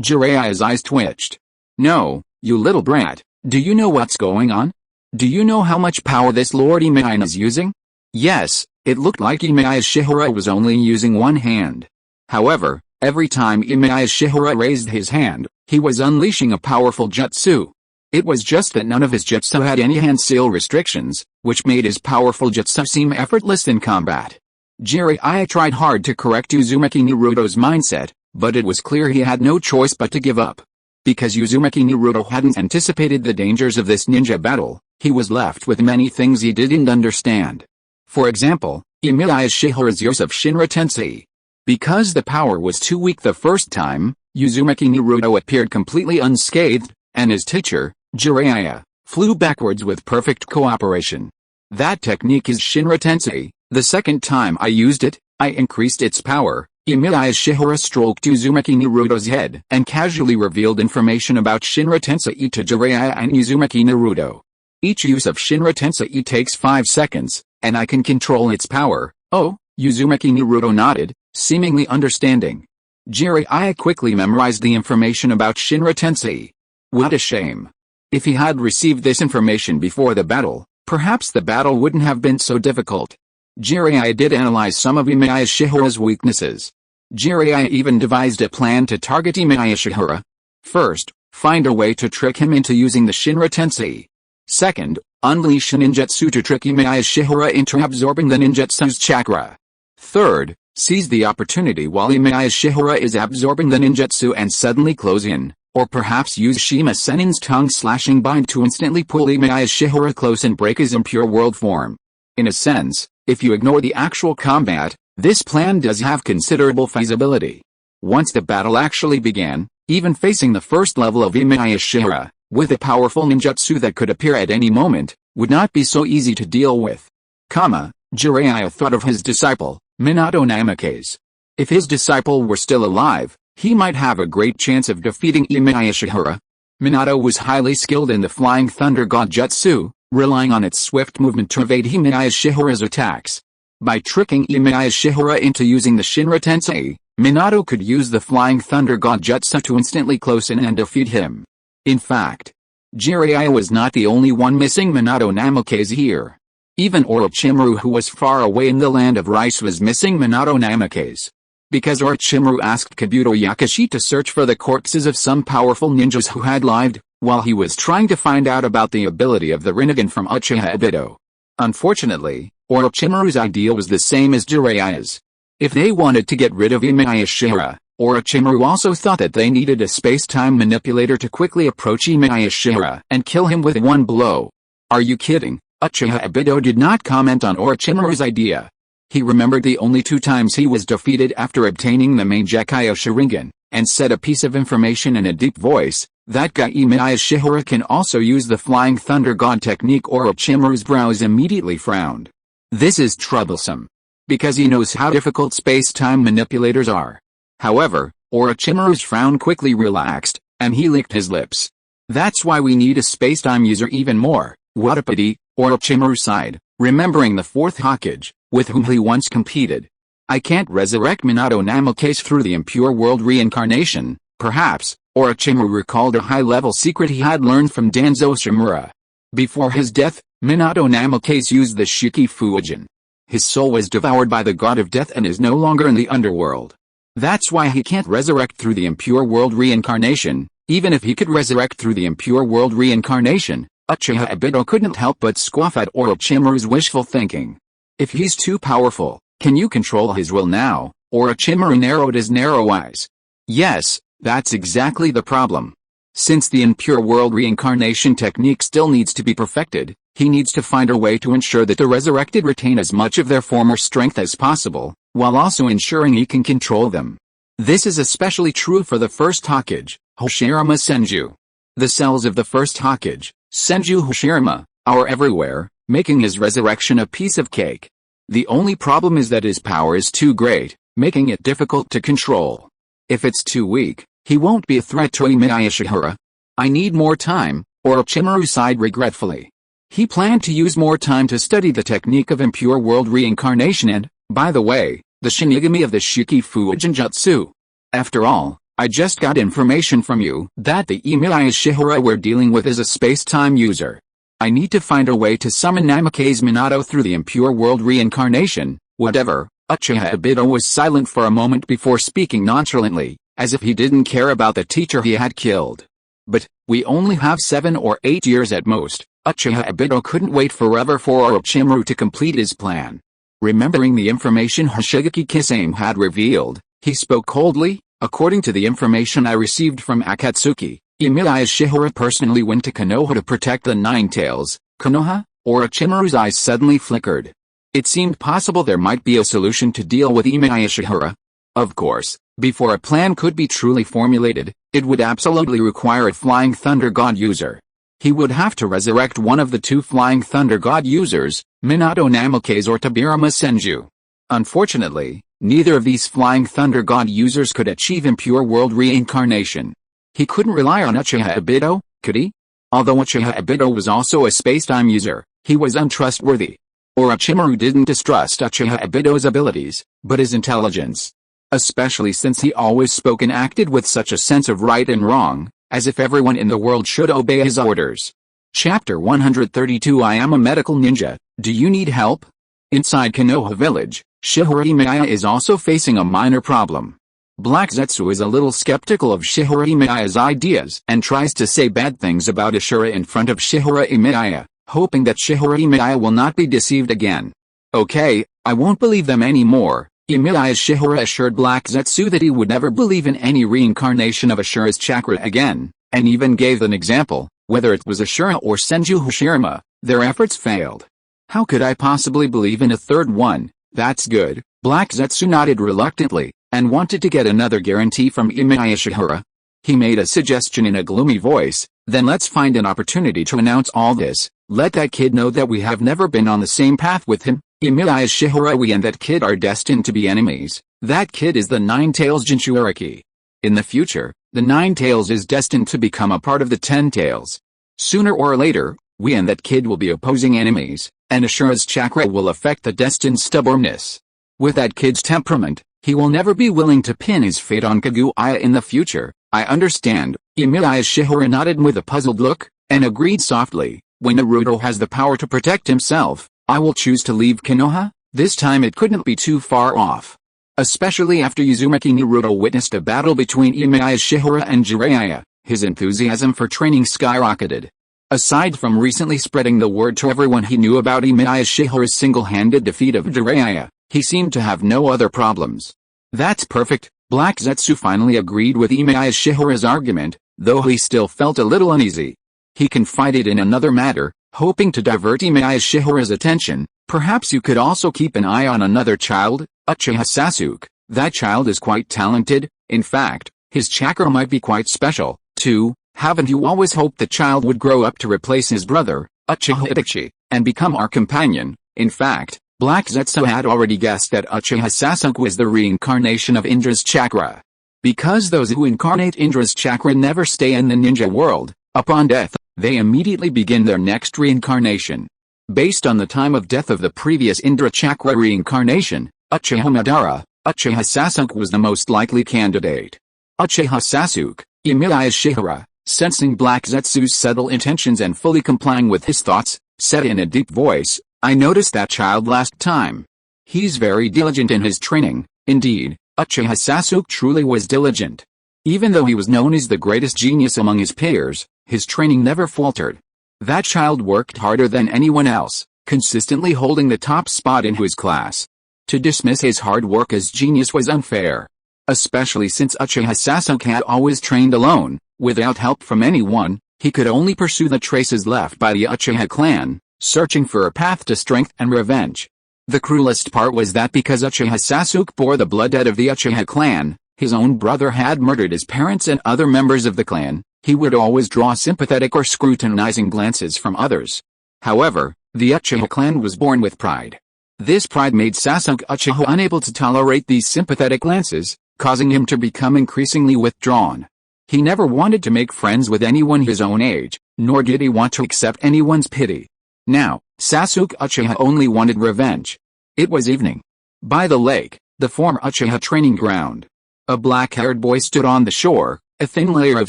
Jiraiya's eyes twitched. No, you little brat, do you know what's going on? Do you know how much power this Lord Emiya is using? Yes, it looked like Emiya Shiyuan was only using one hand. However, every time Emiya Shiyuan raised his hand, he was unleashing a powerful jutsu. It was just that none of his jutsu had any hand seal restrictions, which made his powerful jutsu seem effortless in combat. Jiraiya tried hard to correct Uzumaki Naruto's mindset, but it was clear he had no choice but to give up. Because Uzumaki Naruto hadn't anticipated the dangers of this ninja battle, he was left with many things he didn't understand. For example, Emiya Shiyuan's use of Shinra Tensei. Because the power was too weak the first time, Uzumaki Naruto appeared completely unscathed, and his teacher, Jiraiya, flew backwards with perfect cooperation. That technique is Shinra Tensei. The second time I used it, I increased its power. Emiya Shiyuan stroked Uzumaki Naruto's head and casually revealed information about Shinra Tensei to Jiraiya and Uzumaki Naruto. Each use of Shinra Tensei takes 5 seconds, and I can control its power. Oh, Uzumaki Naruto nodded, seemingly understanding. Jiraiya quickly memorized the information about Shinra Tensei. What a shame. If he had received this information before the battle, perhaps the battle wouldn't have been so difficult. Jiraiya did analyze some of Emiya Shiyuan's weaknesses. Jiraiya even devised a plan to target Emiya Shiyuan. First, find a way to trick him into using the Shinra Tensei. Second, unleash a ninjutsu to trick Emiya Shiyuan into absorbing the ninjutsu's chakra. Third, seize the opportunity while Emiya Shiyuan is absorbing the ninjutsu and suddenly close in, or perhaps use Shima Senin's tongue-slashing bind to instantly pull Emiya Shiyuan close and break his impure world form. In a sense, if you ignore the actual combat, this plan does have considerable feasibility. Once the battle actually began, even facing the first level of Emiya Shiyuan, with a powerful ninjutsu that could appear at any moment, would not be so easy to deal with. Jiraiya thought of his disciple, Minato Namikaze. If his disciple were still alive, he might have a great chance of defeating Emiya Shiyuan. Minato was highly skilled in the Flying Thunder God Jutsu, relying on its swift movement to evade Emiya Shiyuan's attacks. By tricking Emiya Shiyuan into using the Shinra Tensei, Minato could use the Flying Thunder God Jutsu to instantly close in and defeat him. In fact, Jiraiya was not the only one missing Minato Namikaze here. Even Orochimaru, who was far away in the land of rice, was missing Minato Namikaze. Because Orochimaru asked Kabuto Yakashi to search for the corpses of some powerful ninjas who had lived, while he was trying to find out about the ability of the Rinnegan from Uchiha Obito. Unfortunately, Orochimaru's idea was the same as Jiraiya's. If they wanted to get rid of Emiya Shiyuan, Orochimaru also thought that they needed a space-time manipulator to quickly approach Emiya Shiyuan and kill him with one blow. Are you kidding? Uchiha Obito did not comment on Orochimaru's idea. He remembered the only 2 times he was defeated after obtaining the main Gekkai Sharingan, and said a piece of information in a deep voice. That guy Emiya Shiyuan can also use the Flying Thunder God technique. Orochimaru's brows immediately frowned. This is troublesome. Because he knows how difficult space-time manipulators are. However, Orochimaru's frown quickly relaxed, and he licked his lips. That's why we need a space-time user even more. What a pity, Orochimaru sighed, remembering the 4th Hokage, with whom he once competed. I can't resurrect Minato Namikaze through the Impure World Reincarnation. Perhaps, Orochimaru recalled a high-level secret he had learned from Danzo Shimura. Before his death, Minato Namikaze used the Shiki Fujin. His soul was devoured by the god of death and is no longer in the underworld. That's why he can't resurrect through the Impure World Reincarnation. Even if he could resurrect through the Impure World Reincarnation, Uchiha Obito couldn't help but scoff at Orochimaru's wishful thinking. If he's too powerful, can you control his will now? Orochimaru narrowed his narrow eyes. Yes, that's exactly the problem. Since the Impure World Reincarnation technique still needs to be perfected, he needs to find a way to ensure that the resurrected retain as much of their former strength as possible, while also ensuring he can control them. This is especially true for the first Hokage, Hashirama Senju. The cells of the first Hokage, Senju Hashirama, are everywhere, making his resurrection a piece of cake. The only problem is that his power is too great, making it difficult to control. If it's too weak, he won't be a threat to Emiya Shiyuan. I need more time, Orochimaru sighed regretfully. He planned to use more time to study the technique of Impure World Reincarnation and, by the way, the Shinigami of the Shiki Fujin Jutsu. After all, I just got information from you that the Emiya Shiyuan we're dealing with is a space-time user. I need to find a way to summon Namake's Minato through the Impure World Reincarnation, whatever. Uchiha Obito was silent for a moment before speaking nonchalantly, as if he didn't care about the teacher he had killed. But, we only have 7 or 8 years at most. Uchiha Obito couldn't wait forever for Orochimaru to complete his plan. Remembering the information Hoshigaki Kisame had revealed, he spoke coldly. According to the information I received from Akatsuki, Emiya Shiyuan personally went to Konoha to protect the Nine Tails. Konoha? Orochimaru's eyes suddenly flickered. It seemed possible there might be a solution to deal with Emiya Shiyuan. Of course, before a plan could be truly formulated, it would absolutely require a Flying Thunder God user. He would have to resurrect one of the 2 Flying Thunder God users, Minato Namake's or Tobirama Senju. Unfortunately, neither of these Flying Thunder God users could achieve Impure World Reincarnation. He couldn't rely on Uchiha Obito, could he? Although Uchiha Obito was also a space-time user, he was untrustworthy. Orochimaru didn't distrust Uchiha Obito's abilities, but his intelligence. Especially since he always spoke and acted with such a sense of right and wrong, as if everyone in the world should obey his orders. Chapter 132 I am a medical ninja, do you need help? Inside Konoha village, Shihara Emiya is also facing a minor problem. Black Zetsu is a little skeptical of Shihara Emiya's ideas and tries to say bad things about Ashura in front of Shihara Emiya, hoping that Shihara Emiya will not be deceived again. Okay, I won't believe them anymore. Emiya Shiyuan assured Black Zetsu that he would never believe in any reincarnation of Ashura's chakra again, and even gave an example. Whether it was Ashura or Senju Hashirama, their efforts failed. How could I possibly believe in a third one? That's good. Black Zetsu nodded reluctantly, and wanted to get another guarantee from Emiya Shiyuan. He made a suggestion in a gloomy voice, then let's find an opportunity to announce all this. Let that kid know that we have never been on the same path with him. Emiya Shiyuan, we and that kid are destined to be enemies. That kid is the Nine Tails Jinchuriki. In the future, the Nine Tails is destined to become a part of the 10 Tails. Sooner or later, we and that kid will be opposing enemies, and Ashura's chakra will affect the destined stubbornness. With that kid's temperament, he will never be willing to pin his fate on Kaguya in the future. I understand. Emiya Shiyuan nodded with a puzzled look, and agreed softly. When Naruto has the power to protect himself, I will choose to leave Konoha. This time it couldn't be too far off. Especially after Uzumaki Naruto witnessed a battle between Emiya Shiyuan and Jiraiya, his enthusiasm for training skyrocketed. Aside from recently spreading the word to everyone he knew about Emiya Shiyuan's single-handed defeat of Jiraiya, he seemed to have no other problems. That's perfect. Black Zetsu finally agreed with Emiya Shiyuan's argument, though he still felt a little uneasy. He confided in another matter, hoping to divert Emiya Shiyuan's attention. Perhaps you could also keep an eye on another child, Uchiha Sasuke. That child is quite talented. In fact, his chakra might be quite special, too. Haven't you always hoped the child would grow up to replace his brother, Uchiha Itachi, and become our companion? In fact, Black Zetsu had already guessed that Uchiha Sasuke was the reincarnation of Indra's chakra. Because those who incarnate Indra's chakra never stay in the ninja world, upon death, they immediately begin their next reincarnation. Based on the time of death of the previous Indra chakra reincarnation, Uchiha Madara, Uchiha Sasuke was the most likely candidate. Uchiha Sasuke, Emiya Shiyuan, sensing Black Zetsu's subtle intentions and fully complying with his thoughts, said in a deep voice, I noticed that child last time. He's very diligent in his training. Indeed, Uchiha Sasuke truly was diligent. Even though he was known as the greatest genius among his peers, his training never faltered. That child worked harder than anyone else, consistently holding the top spot in his class. To dismiss his hard work as genius was unfair. Especially since Uchiha Sasuke had always trained alone, without help from anyone. He could only pursue the traces left by the Uchiha clan, searching for a path to strength and revenge. The cruelest part was that because Uchiha Sasuke bore the blood debt of the Uchiha clan, his own brother had murdered his parents and other members of the clan, he would always draw sympathetic or scrutinizing glances from others. However, the Uchiha clan was born with pride. This pride made Sasuke Uchiha unable to tolerate these sympathetic glances, causing him to become increasingly withdrawn. He never wanted to make friends with anyone his own age, nor did he want to accept anyone's pity. Now, Sasuke Uchiha only wanted revenge. It was evening. By the lake, the former Uchiha training ground. A black-haired boy stood on the shore, a thin layer of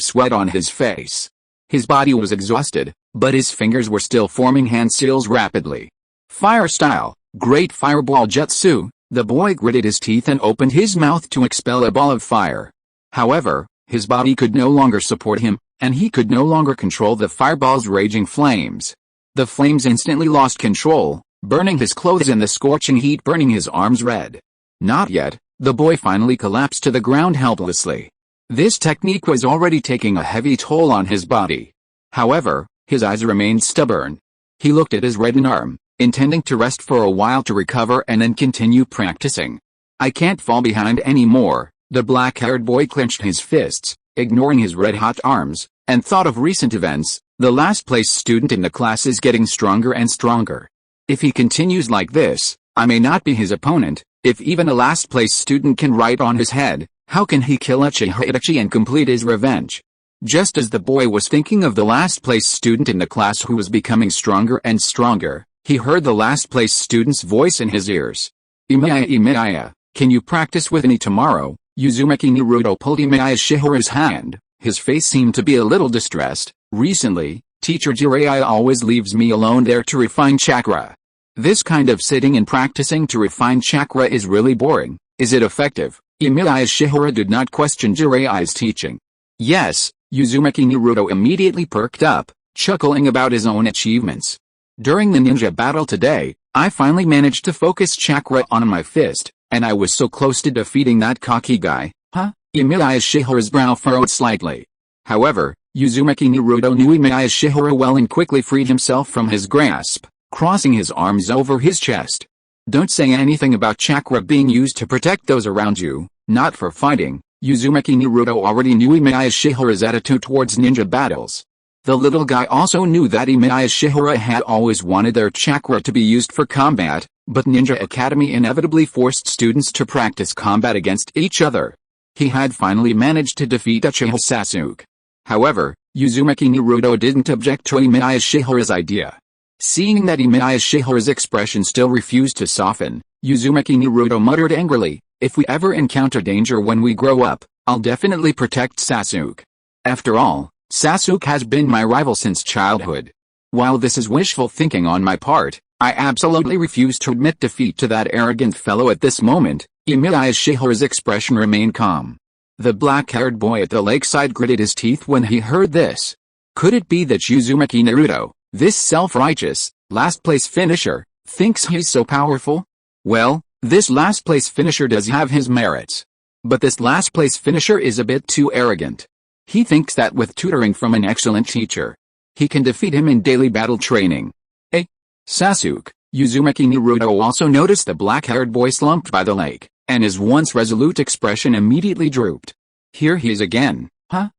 sweat on his face. His body was exhausted, but his fingers were still forming hand seals rapidly. Fire style, great fireball jutsu. The boy gritted his teeth and opened his mouth to expel a ball of fire. However, his body could no longer support him, and he could no longer control the fireball's raging flames. The flames instantly lost control, burning his clothes and the scorching heat burning his arms red. Not yet, the boy finally collapsed to the ground helplessly. This technique was already taking a heavy toll on his body. However, his eyes remained stubborn. He looked at his reddened arm, intending to rest for a while to recover and then continue practicing. I can't fall behind anymore. The black-haired boy clenched his fists, ignoring his red-hot arms, and thought of recent events. The last-place student in the class is getting stronger and stronger. If he continues like this, I may not be his opponent. If even a last-place student can write on his head, how can he kill Uchiha and complete his revenge? Just as the boy was thinking of the last-place student in the class who was becoming stronger and stronger, he heard the last-place student's voice in his ears. Emiya, can you practice with me tomorrow? Uzumaki Naruto pulled Emiya Shiyuan's hand. His face seemed to be a little distressed. Recently, Teacher Jiraiya always leaves me alone there to refine chakra. This kind of sitting and practicing to refine chakra is really boring. Is it effective? Emiya Shiyuan did not question Jiraiya's teaching. Yes, Uzumaki Naruto immediately perked up, chuckling about his own achievements. During the ninja battle today, I finally managed to focus chakra on my fist, and I was so close to defeating that cocky guy. Huh? Emiya Shiyuan's brow furrowed slightly. However, Uzumaki Naruto knew Emiya Shiyuan well and quickly freed himself from his grasp, crossing his arms over his chest. Don't say anything about chakra being used to protect those around you, not for fighting. Uzumaki Naruto already knew Emiya Shiyuan's attitude towards ninja battles. The little guy also knew that Emiya Shiyuan had always wanted their chakra to be used for combat, but Ninja Academy inevitably forced students to practice combat against each other. He had finally managed to defeat Uchiha Sasuke. However, Uzumaki Naruto didn't object to Emiya Shiyuan's idea. Seeing that Emiya Shiyuan's expression still refused to soften, Uzumaki Naruto muttered angrily, "If we ever encounter danger when we grow up, I'll definitely protect Sasuke. After all, Sasuke has been my rival since childhood. While this is wishful thinking on my part, I absolutely refuse to admit defeat to that arrogant fellow at this moment." Emiya Shiyuan's expression remained calm. The black-haired boy at the lakeside gritted his teeth when he heard this. Could it be that Uzumaki Naruto, this self-righteous, last-place finisher, thinks he's so powerful? Well, this last-place finisher does have his merits. But this last-place finisher is a bit too arrogant. He thinks that with tutoring from an excellent teacher, he can defeat him in daily battle training. Eh? Sasuke. Uzumaki Naruto also noticed the black-haired boy slumped by the lake, and his once resolute expression immediately drooped. Here he is again. Huh?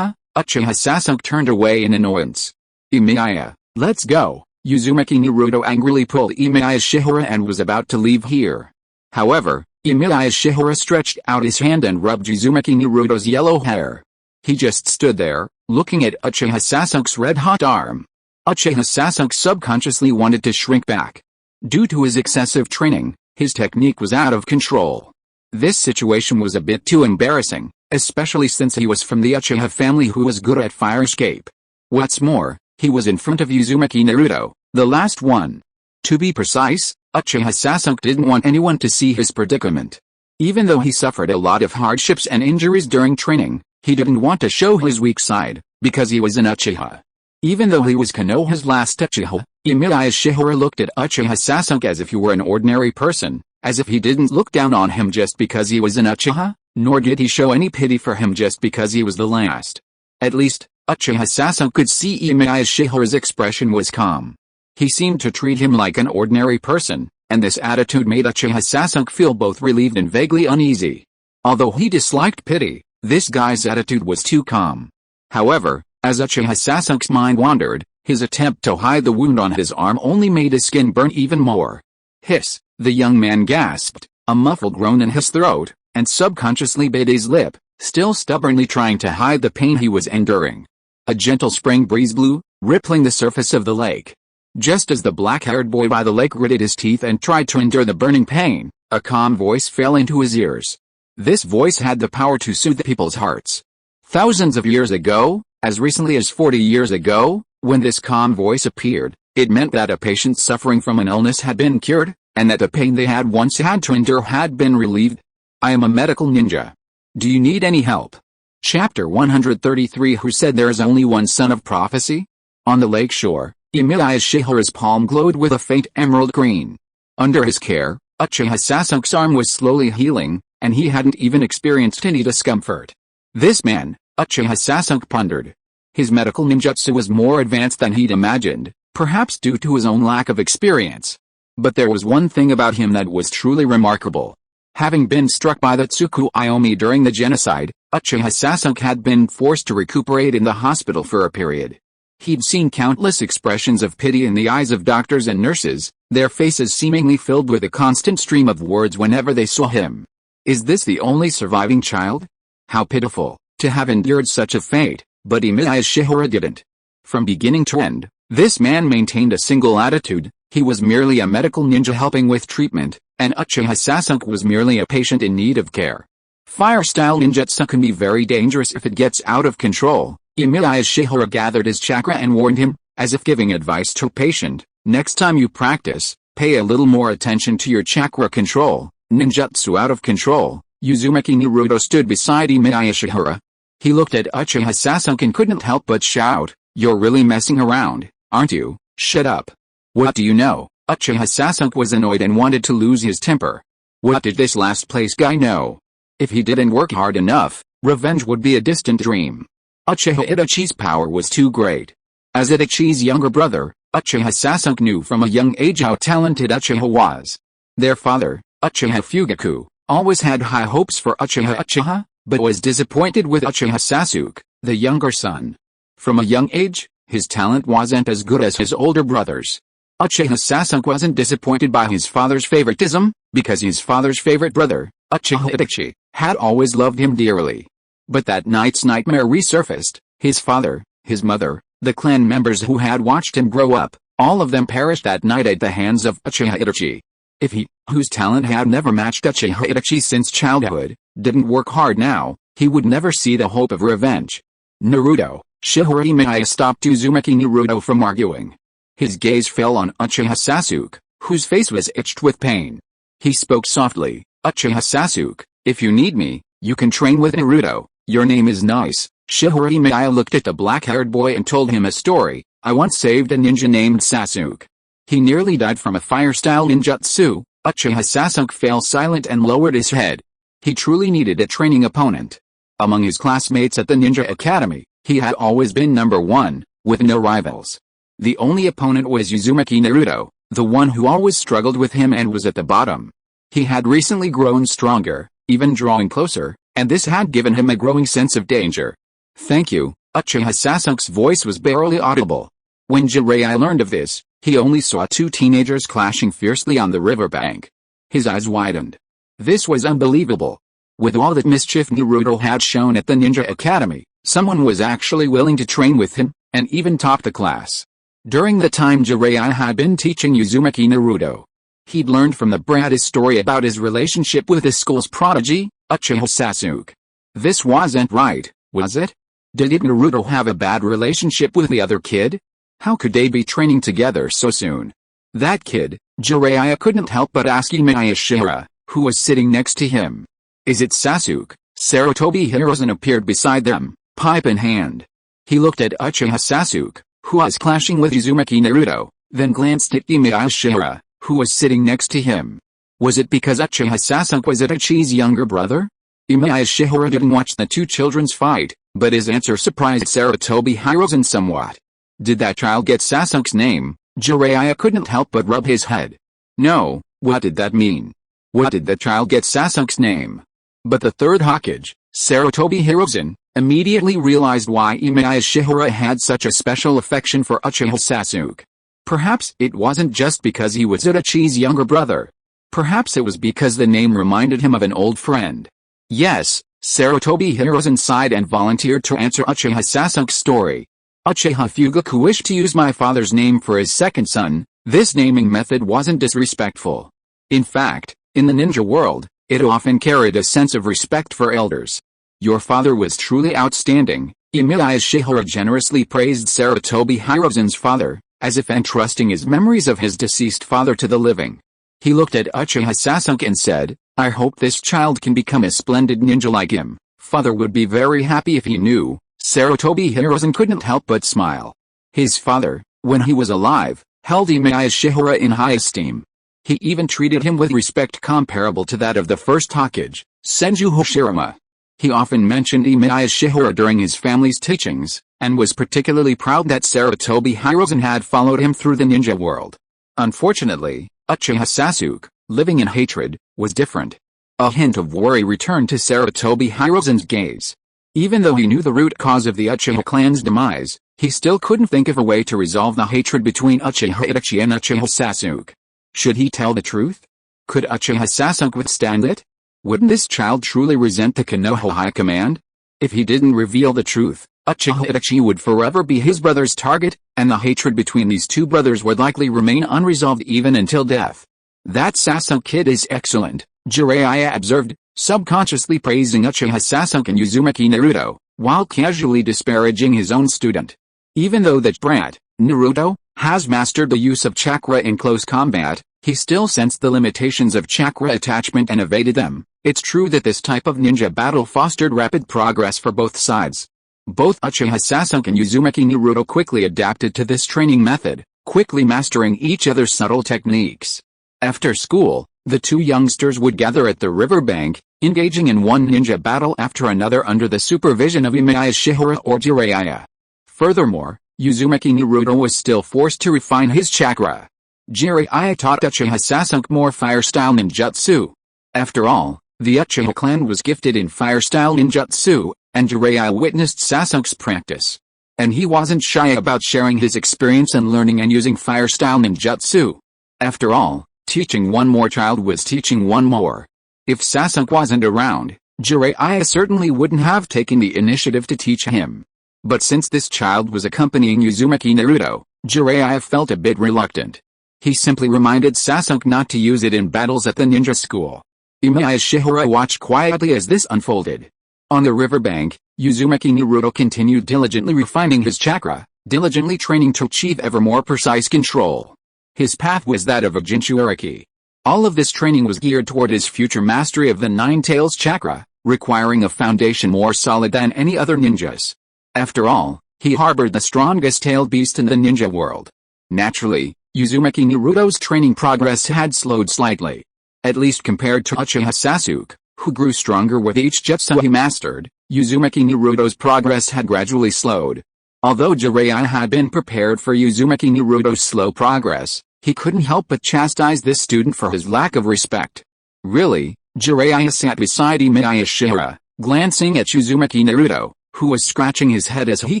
Uchiha Sasuke turned away in annoyance. Emiya, let's go. Uzumaki Naruto angrily pulled Emiya Shiyuan and was about to leave here. However, Emiya Shiyuan stretched out his hand and rubbed Uzumaki Naruto's yellow hair. He just stood there, looking at Uchiha Sasuke's red-hot arm. Uchiha Sasuke subconsciously wanted to shrink back. Due to his excessive training, his technique was out of control. This situation was a bit too embarrassing, especially since he was from the Uchiha family who was good at fire escape. What's more, he was in front of Uzumaki Naruto, the last one. To be precise, Uchiha Sasuke didn't want anyone to see his predicament. Even though he suffered a lot of hardships and injuries during training, he didn't want to show his weak side, because he was an Uchiha. Even though he was Konoha's last Uchiha, Emiya Shiyuan looked at Uchiha Sasuke as if he were an ordinary person, as if he didn't look down on him just because he was an Uchiha, nor did he show any pity for him just because he was the last. At least, Uchiha Sasuke could see Emiya Shiyuan's expression was calm. He seemed to treat him like an ordinary person, and this attitude made Uchiha Sasuke feel both relieved and vaguely uneasy. Although he disliked pity, this guy's attitude was too calm. However, as Uchiha Sasuke's mind wandered, his attempt to hide the wound on his arm only made his skin burn even more. Hiss, the young man gasped, a muffled groan in his throat, and subconsciously bit his lip, still stubbornly trying to hide the pain he was enduring. A gentle spring breeze blew, rippling the surface of the lake. Just as the black-haired boy by the lake gritted his teeth and tried to endure the burning pain, a calm voice fell into his ears. This voice had the power to soothe people's hearts. Thousands of years ago, as recently as 40 years ago, when this calm voice appeared, it meant that a patient suffering from an illness had been cured, and that the pain they had once had to endure had been relieved. I am a medical ninja. Do you need any help? Chapter 133. Who said there is only one son of prophecy? On the lake shore, Emiya Shiyuan's palm glowed with a faint emerald green. Under his care, Uchiha Sasuke's arm was slowly healing, and he hadn't even experienced any discomfort. This man, Uchiha Sasuke pondered. His medical ninjutsu was more advanced than he'd imagined, perhaps due to his own lack of experience. But there was one thing about him that was truly remarkable. Having been struck by the Tsukuyomi during the genocide, Uchiha Sasuke had been forced to recuperate in the hospital for a period. He'd seen countless expressions of pity in the eyes of doctors and nurses, their faces seemingly filled with a constant stream of words whenever they saw him. Is this the only surviving child? How pitiful, to have endured such a fate, but Emiya Shiyuan didn't. From beginning to end, this man maintained a single attitude: he was merely a medical ninja helping with treatment, and Uchiha Sasuke was merely a patient in need of care. Fire-style ninjutsu can be very dangerous if it gets out of control. Emiya Shiyuan gathered his chakra and warned him, as if giving advice to a patient, next time you practice, pay a little more attention to your chakra control. Ninjutsu out of control. Uzumaki Naruto stood beside Emiya Shiyuan. He looked at Uchiha Sasuke and couldn't help but shout, "You're really messing around, aren't you? Shut up." What do you know? Uchiha Sasuke was annoyed and wanted to lose his temper. What did this last place guy know? If he didn't work hard enough, revenge would be a distant dream. Uchiha Itachi's power was too great. As Itachi's younger brother, Uchiha Sasuke knew from a young age how talented Uchiha was. Their father, Uchiha Fugaku, always had high hopes for Uchiha, but was disappointed with Uchiha Sasuke, the younger son. From a young age, his talent wasn't as good as his older brothers. Uchiha Sasuke wasn't disappointed by his father's favoritism, because his father's favorite brother, Uchiha Itachi, had always loved him dearly. But that night's nightmare resurfaced. His father, his mother, the clan members who had watched him grow up, all of them perished that night at the hands of Uchiha Itachi. If he, whose talent had never matched Uchiha Itachi since childhood, didn't work hard now, he would never see the hope of revenge. Naruto, Shihara. Emiya stopped Uzumaki Naruto from arguing. His gaze fell on Uchiha Sasuke, whose face was itched with pain. He spoke softly, "Uchiha Sasuke, if you need me, you can train with Naruto. Your name is nice." Shihara. Emiya looked at the black-haired boy and told him a story. "I once saved a ninja named Sasuke. He nearly died from a fire-style ninjutsu." Uchiha Sasuke fell silent and lowered his head. He truly needed a training opponent. Among his classmates at the Ninja Academy, he had always been number one, with no rivals. The only opponent was Uzumaki Naruto, the one who always struggled with him and was at the bottom. He had recently grown stronger, even drawing closer, and this had given him a growing sense of danger. "Thank you." Uchiha Sasuke's voice was barely audible. When Jiraiya learned of this, he only saw two teenagers clashing fiercely on the riverbank. His eyes widened. This was unbelievable. With all that mischief Naruto had shown at the Ninja Academy, someone was actually willing to train with him, and even top the class. During the time Jiraiya had been teaching Uzumaki Naruto, he'd learned from the Brad's story about his relationship with his school's prodigy, Uchiha Sasuke. This wasn't right, was it? Did Naruto have a bad relationship with the other kid? How could they be training together so soon? That kid, Jiraiya couldn't help but ask Emiya Shiyuan, who was sitting next to him. "Is it Sasuke?" Sarutobi Hiruzen appeared beside them, pipe in hand. He looked at Uchiha Sasuke, who was clashing with Uzumaki Naruto, then glanced at Emiya Shiyuan, who was sitting next to him. Was it because Uchiha Sasuke was Itachi's younger brother? Emiya Shiyuan didn't watch the two children's fight, but his answer surprised Sarutobi Hiruzen somewhat. Did that child get Sasuke's name? Jiraiya couldn't help but rub his head. No, what did that mean? What did the child get Sasuke's name? But the third Hokage, Sarutobi Hiruzen, immediately realized why Emiya Shiyuan had such a special affection for Uchiha Sasuke. Perhaps it wasn't just because he was Itachi's younger brother. Perhaps it was because the name reminded him of an old friend. Yes, Sarutobi Hiruzen sighed and volunteered to answer Uchiha Sasuke's story. Uchiha Fugaku wished to use my father's name for his second son. This naming method wasn't disrespectful. In fact, in the ninja world, It often carried a sense of respect for elders. Your father was truly outstanding, Emiya Shiyuan generously praised Senju Tobira's father, as if entrusting his memories of his deceased father to the living. He looked at Uchiha Sasuke and said, I hope this child can become a splendid ninja like him. Father would be very happy if he knew. Senju Tobirama couldn't help but smile. His father, when he was alive, held Emiya Shiyuan in high esteem. He even treated him with respect comparable to that of the first Hokage, Senju Hashirama. He often mentioned Emiya Shiyuan during his family's teachings, and was particularly proud that Senju Tobirama had followed him through the ninja world. Unfortunately, Uchiha Sasuke, living in hatred, was different. A hint of worry returned to Senju Tobirama's gaze. Even though he knew the root cause of the Uchiha clan's demise, he still couldn't think of a way to resolve the hatred between Uchiha Itachi and Uchiha Sasuke. Should he tell the truth? Could Uchiha Sasuke withstand it? Wouldn't this child truly resent the Konoha High Command? If he didn't reveal the truth, Uchiha Itachi would forever be his brother's target, and the hatred between these two brothers would likely remain unresolved even until death. That Sasuke kid is excellent, Jiraiya observed, subconsciously praising Uchiha Sasuke and Uzumaki Naruto, while casually disparaging his own student. Even though that brat, Naruto, has mastered the use of chakra in close combat, he still sensed the limitations of chakra attachment and evaded them. It's true that this type of ninja battle fostered rapid progress for both sides. Both Uchiha Sasuke and Uzumaki Naruto quickly adapted to this training method, quickly mastering each other's subtle techniques. After school, the two youngsters would gather at the riverbank, engaging in one ninja battle after another under the supervision of Emiya Shiyuan or Jiraiya. Furthermore, Uzumaki Naruto was still forced to refine his chakra. Jiraiya taught Uchiha Sasuke more fire-style ninjutsu. After all, the Uchiha clan was gifted in fire-style ninjutsu, and Jiraiya witnessed Sasuke's practice. And he wasn't shy about sharing his experience in learning and using fire-style ninjutsu. After all, teaching one more child was teaching one more. If Sasuke wasn't around, Jiraiya certainly wouldn't have taken the initiative to teach him. But since this child was accompanying Uzumaki Naruto, Jiraiya felt a bit reluctant. He simply reminded Sasuke not to use it in battles at the ninja school. Emiya Shiyuan watched quietly as this unfolded. On the riverbank, Uzumaki Naruto continued diligently refining his chakra, diligently training to achieve ever more precise control. His path was that of a Jinchuriki. All of this training was geared toward his future mastery of the Nine Tails chakra, requiring a foundation more solid than any other ninjas. After all, he harbored the strongest tailed beast in the ninja world. Naturally, Uzumaki Naruto's training progress had slowed slightly. At least compared to Uchiha Sasuke, who grew stronger with each jutsu he mastered, Uzumaki Naruto's progress had gradually slowed. Although Jiraiya had been prepared for Uzumaki Naruto's slow progress, he couldn't help but chastise this student for his lack of respect. Really, Jiraiya sat beside Emiya Shiyuan, glancing at Uzumaki Naruto, who was scratching his head as he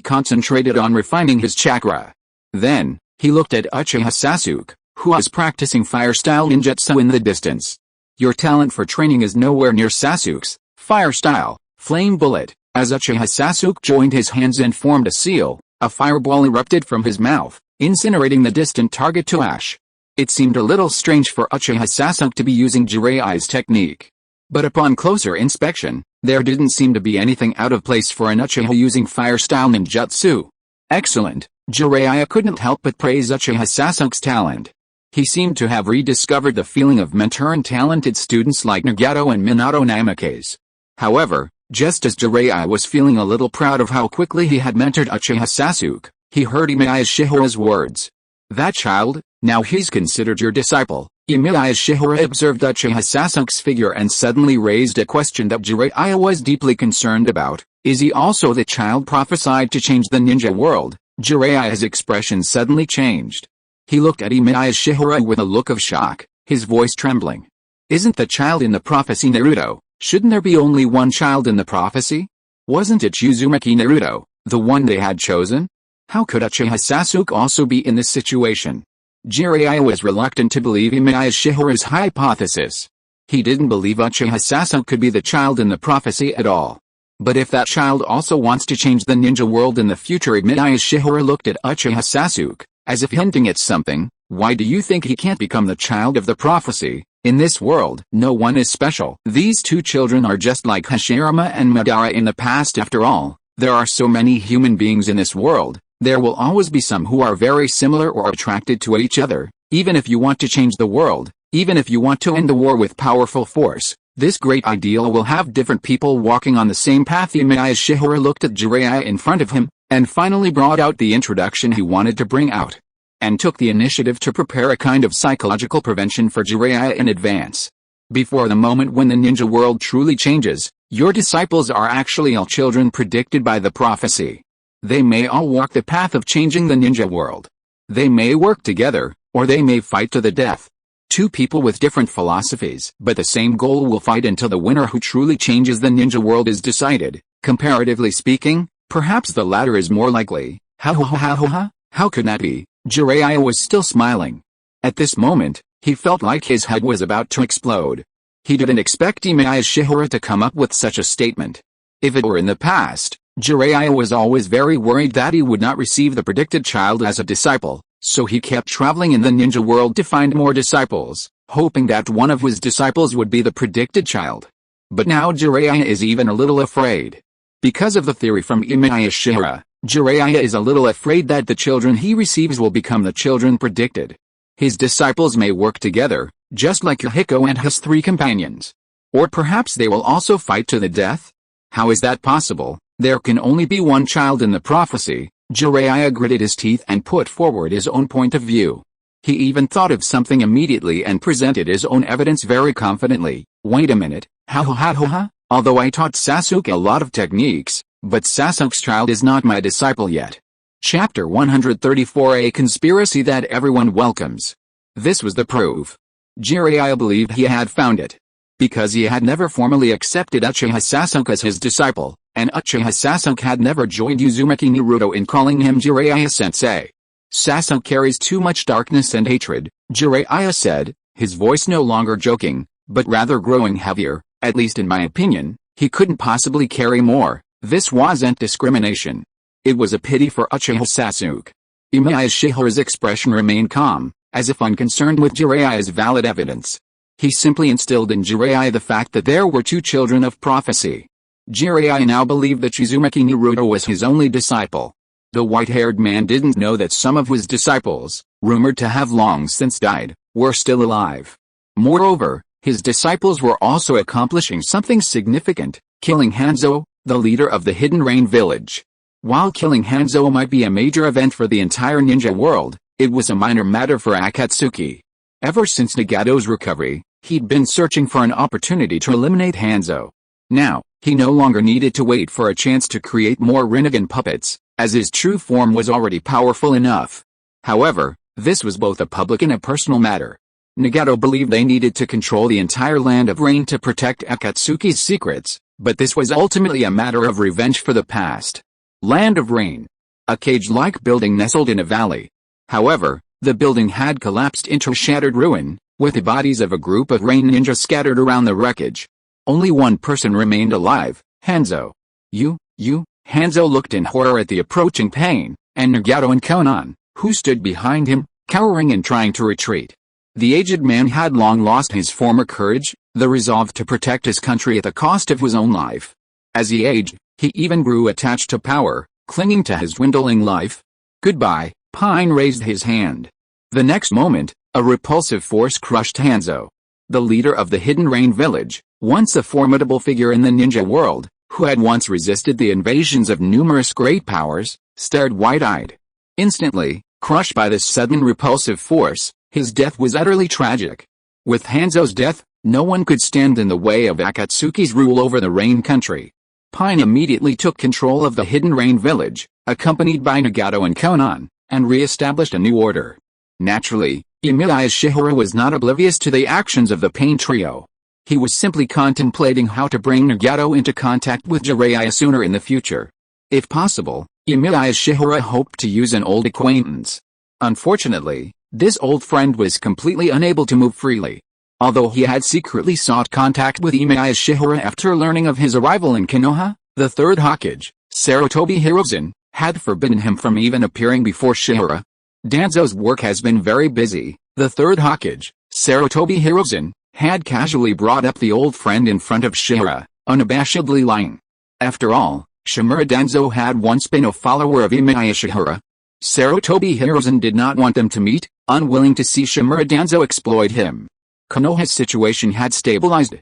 concentrated on refining his chakra. Then, he looked at Uchiha Sasuke, who was practicing fire-style ninjutsu in the distance. Your talent for training is nowhere near Sasuke's fire-style, flame bullet. As Uchiha Sasuke joined his hands and formed a seal, a fireball erupted from his mouth, incinerating the distant target to ash. It seemed a little strange for Uchiha Sasuke to be using Jiraiya's technique. But upon closer inspection, there didn't seem to be anything out of place for an Uchiha using fire-style ninjutsu. Excellent, Jiraiya couldn't help but praise Uchiha Sasuke's talent. He seemed to have rediscovered the feeling of mentoring talented students like Nagato and Minato Namake's. However, just as Jiraiya was feeling a little proud of how quickly he had mentored Uchiha Sasuke, he heard Emiya Shiyuan's words. That child, now he's considered your disciple. Emiya Shiyuan observed Uchiha Sasuke's figure and suddenly raised a question that Jiraiya was deeply concerned about. Is he also the child prophesied to change the ninja world? Jiraiya's expression suddenly changed. He looked at Emiya Shiyuan with a look of shock, his voice trembling. Isn't the child in the prophecy Naruto? Shouldn't there be only one child in the prophecy? Wasn't it Uzumaki Naruto, the one they had chosen? How could Uchiha Sasuke also be in this situation? Jiraiya was reluctant to believe Emiya Shiyuan's hypothesis. He didn't believe Uchiha Sasuke could be the child in the prophecy at all. But if that child also wants to change the ninja world in the future, Emiya Shiyuan looked at Uchiha Sasuke, as if hinting at something. Why do you think he can't become the child of the prophecy? In this world, no one is special. These two children are just like Hashirama and Madara in the past. After all, there are so many human beings in this world, there will always be some who are very similar or attracted to each other. Even if you want to change the world, even if you want to end the war with powerful force, this great ideal will have different people walking on the same path. Emiya Shiyuan looked at Jiraiya in front of him, and finally brought out the introduction he wanted to bring out, and took the initiative to prepare a kind of psychological prevention for Jiraiya in advance. Before the moment when the ninja world truly changes, your disciples are actually all children predicted by the prophecy. They may all walk the path of changing the ninja world. They may work together, or they may fight to the death. Two people with different philosophies, but the same goal will fight until the winner who truly changes the ninja world is decided. Comparatively speaking, perhaps the latter is more likely. How could that be? Jiraiya was still smiling. At this moment, he felt like his head was about to explode. He didn't expect Emiya Shiyuan to come up with such a statement. If it were in the past, Jiraiya was always very worried that he would not receive the predicted child as a disciple, so he kept traveling in the ninja world to find more disciples, hoping that one of his disciples would be the predicted child. But now Jiraiya is even a little afraid. Because of the theory from Emiya Shiyuan, Jiraiya is a little afraid that the children he receives will become the children predicted. His disciples may work together, just like Yahiko and his three companions. Or perhaps they will also fight to the death? How is that possible? There can only be one child in the prophecy. Jiraiya gritted his teeth and put forward his own point of view. He even thought of something immediately and presented his own evidence very confidently. Wait a minute, although I taught Sasuke a lot of techniques, but Sasuke's child is not my disciple yet. Chapter 134, A conspiracy that everyone welcomes. This was the proof. Jiraiya believed he had found it. Because he had never formally accepted Uchiha Sasuke as his disciple, and Uchiha Sasuke had never joined Uzumaki Naruto in calling him Jiraiya-sensei. Sasuke carries too much darkness and hatred, Jiraiya said, his voice no longer joking, but rather growing heavier. At least in my opinion, he couldn't possibly carry more. This wasn't discrimination. It was a pity for Uchiha Sasuke. Emiya Shiyuan's expression remained calm, as if unconcerned with Jiraiya's valid evidence. He simply instilled in Jiraiya the fact that there were two children of prophecy. Jiraiya now believed that Uzumaki Naruto was his only disciple. The white-haired man didn't know that some of his disciples, rumored to have long since died, were still alive. Moreover, his disciples were also accomplishing something significant, killing Hanzo, the leader of the Hidden Rain village. While killing Hanzo might be a major event for the entire ninja world, it was a minor matter for Akatsuki. Ever since Nagato's recovery, he'd been searching for an opportunity to eliminate Hanzo. Now, he no longer needed to wait for a chance to create more Rinnegan puppets, as his true form was already powerful enough. However, this was both a public and a personal matter. Nagato believed they needed to control the entire Land of Rain to protect Akatsuki's secrets, but this was ultimately a matter of revenge for the past. Land of Rain. A cage-like building nestled in a valley. However, the building had collapsed into shattered ruin, with the bodies of a group of rain ninjas scattered around the wreckage. Only one person remained alive, Hanzo. Hanzo looked in horror at the approaching pain, and Nagato and Konan, who stood behind him, cowering and trying to retreat. The aged man had long lost his former courage, the resolve to protect his country at the cost of his own life. As he aged, he even grew attached to power, clinging to his dwindling life. Goodbye. Pine raised his hand. The next moment, a repulsive force crushed Hanzo. The leader of the Hidden Rain village, once a formidable figure in the ninja world, who had once resisted the invasions of numerous great powers, stared wide-eyed. Instantly, crushed by this sudden repulsive force, his death was utterly tragic. With Hanzo's death, no one could stand in the way of Akatsuki's rule over the Rain country. Pine immediately took control of the Hidden Rain village, accompanied by Nagato and Konan, and re-established a new order. Naturally, Emiya Shiyuan was not oblivious to the actions of the Pain Trio. He was simply contemplating how to bring Nagato into contact with Jiraiya sooner in the future. If possible, Emiya Shiyuan hoped to use an old acquaintance. Unfortunately, this old friend was completely unable to move freely. Although he had secretly sought contact with Emiya Shiyuan after learning of his arrival in Konoha, the third Hokage, Sarutobi Hiruzen, had forbidden him from even appearing before Shihara. Danzo's work has been very busy. The third Hokage, Sarutobi Hiruzen, had casually brought up the old friend in front of Shihara, unabashedly lying. After all, Shimura Danzo had once been a follower of Emiya Shiyuan. Sarutobi Hiruzen did not want them to meet, unwilling to see Shimura Danzo exploit him. Konoha's situation had stabilized.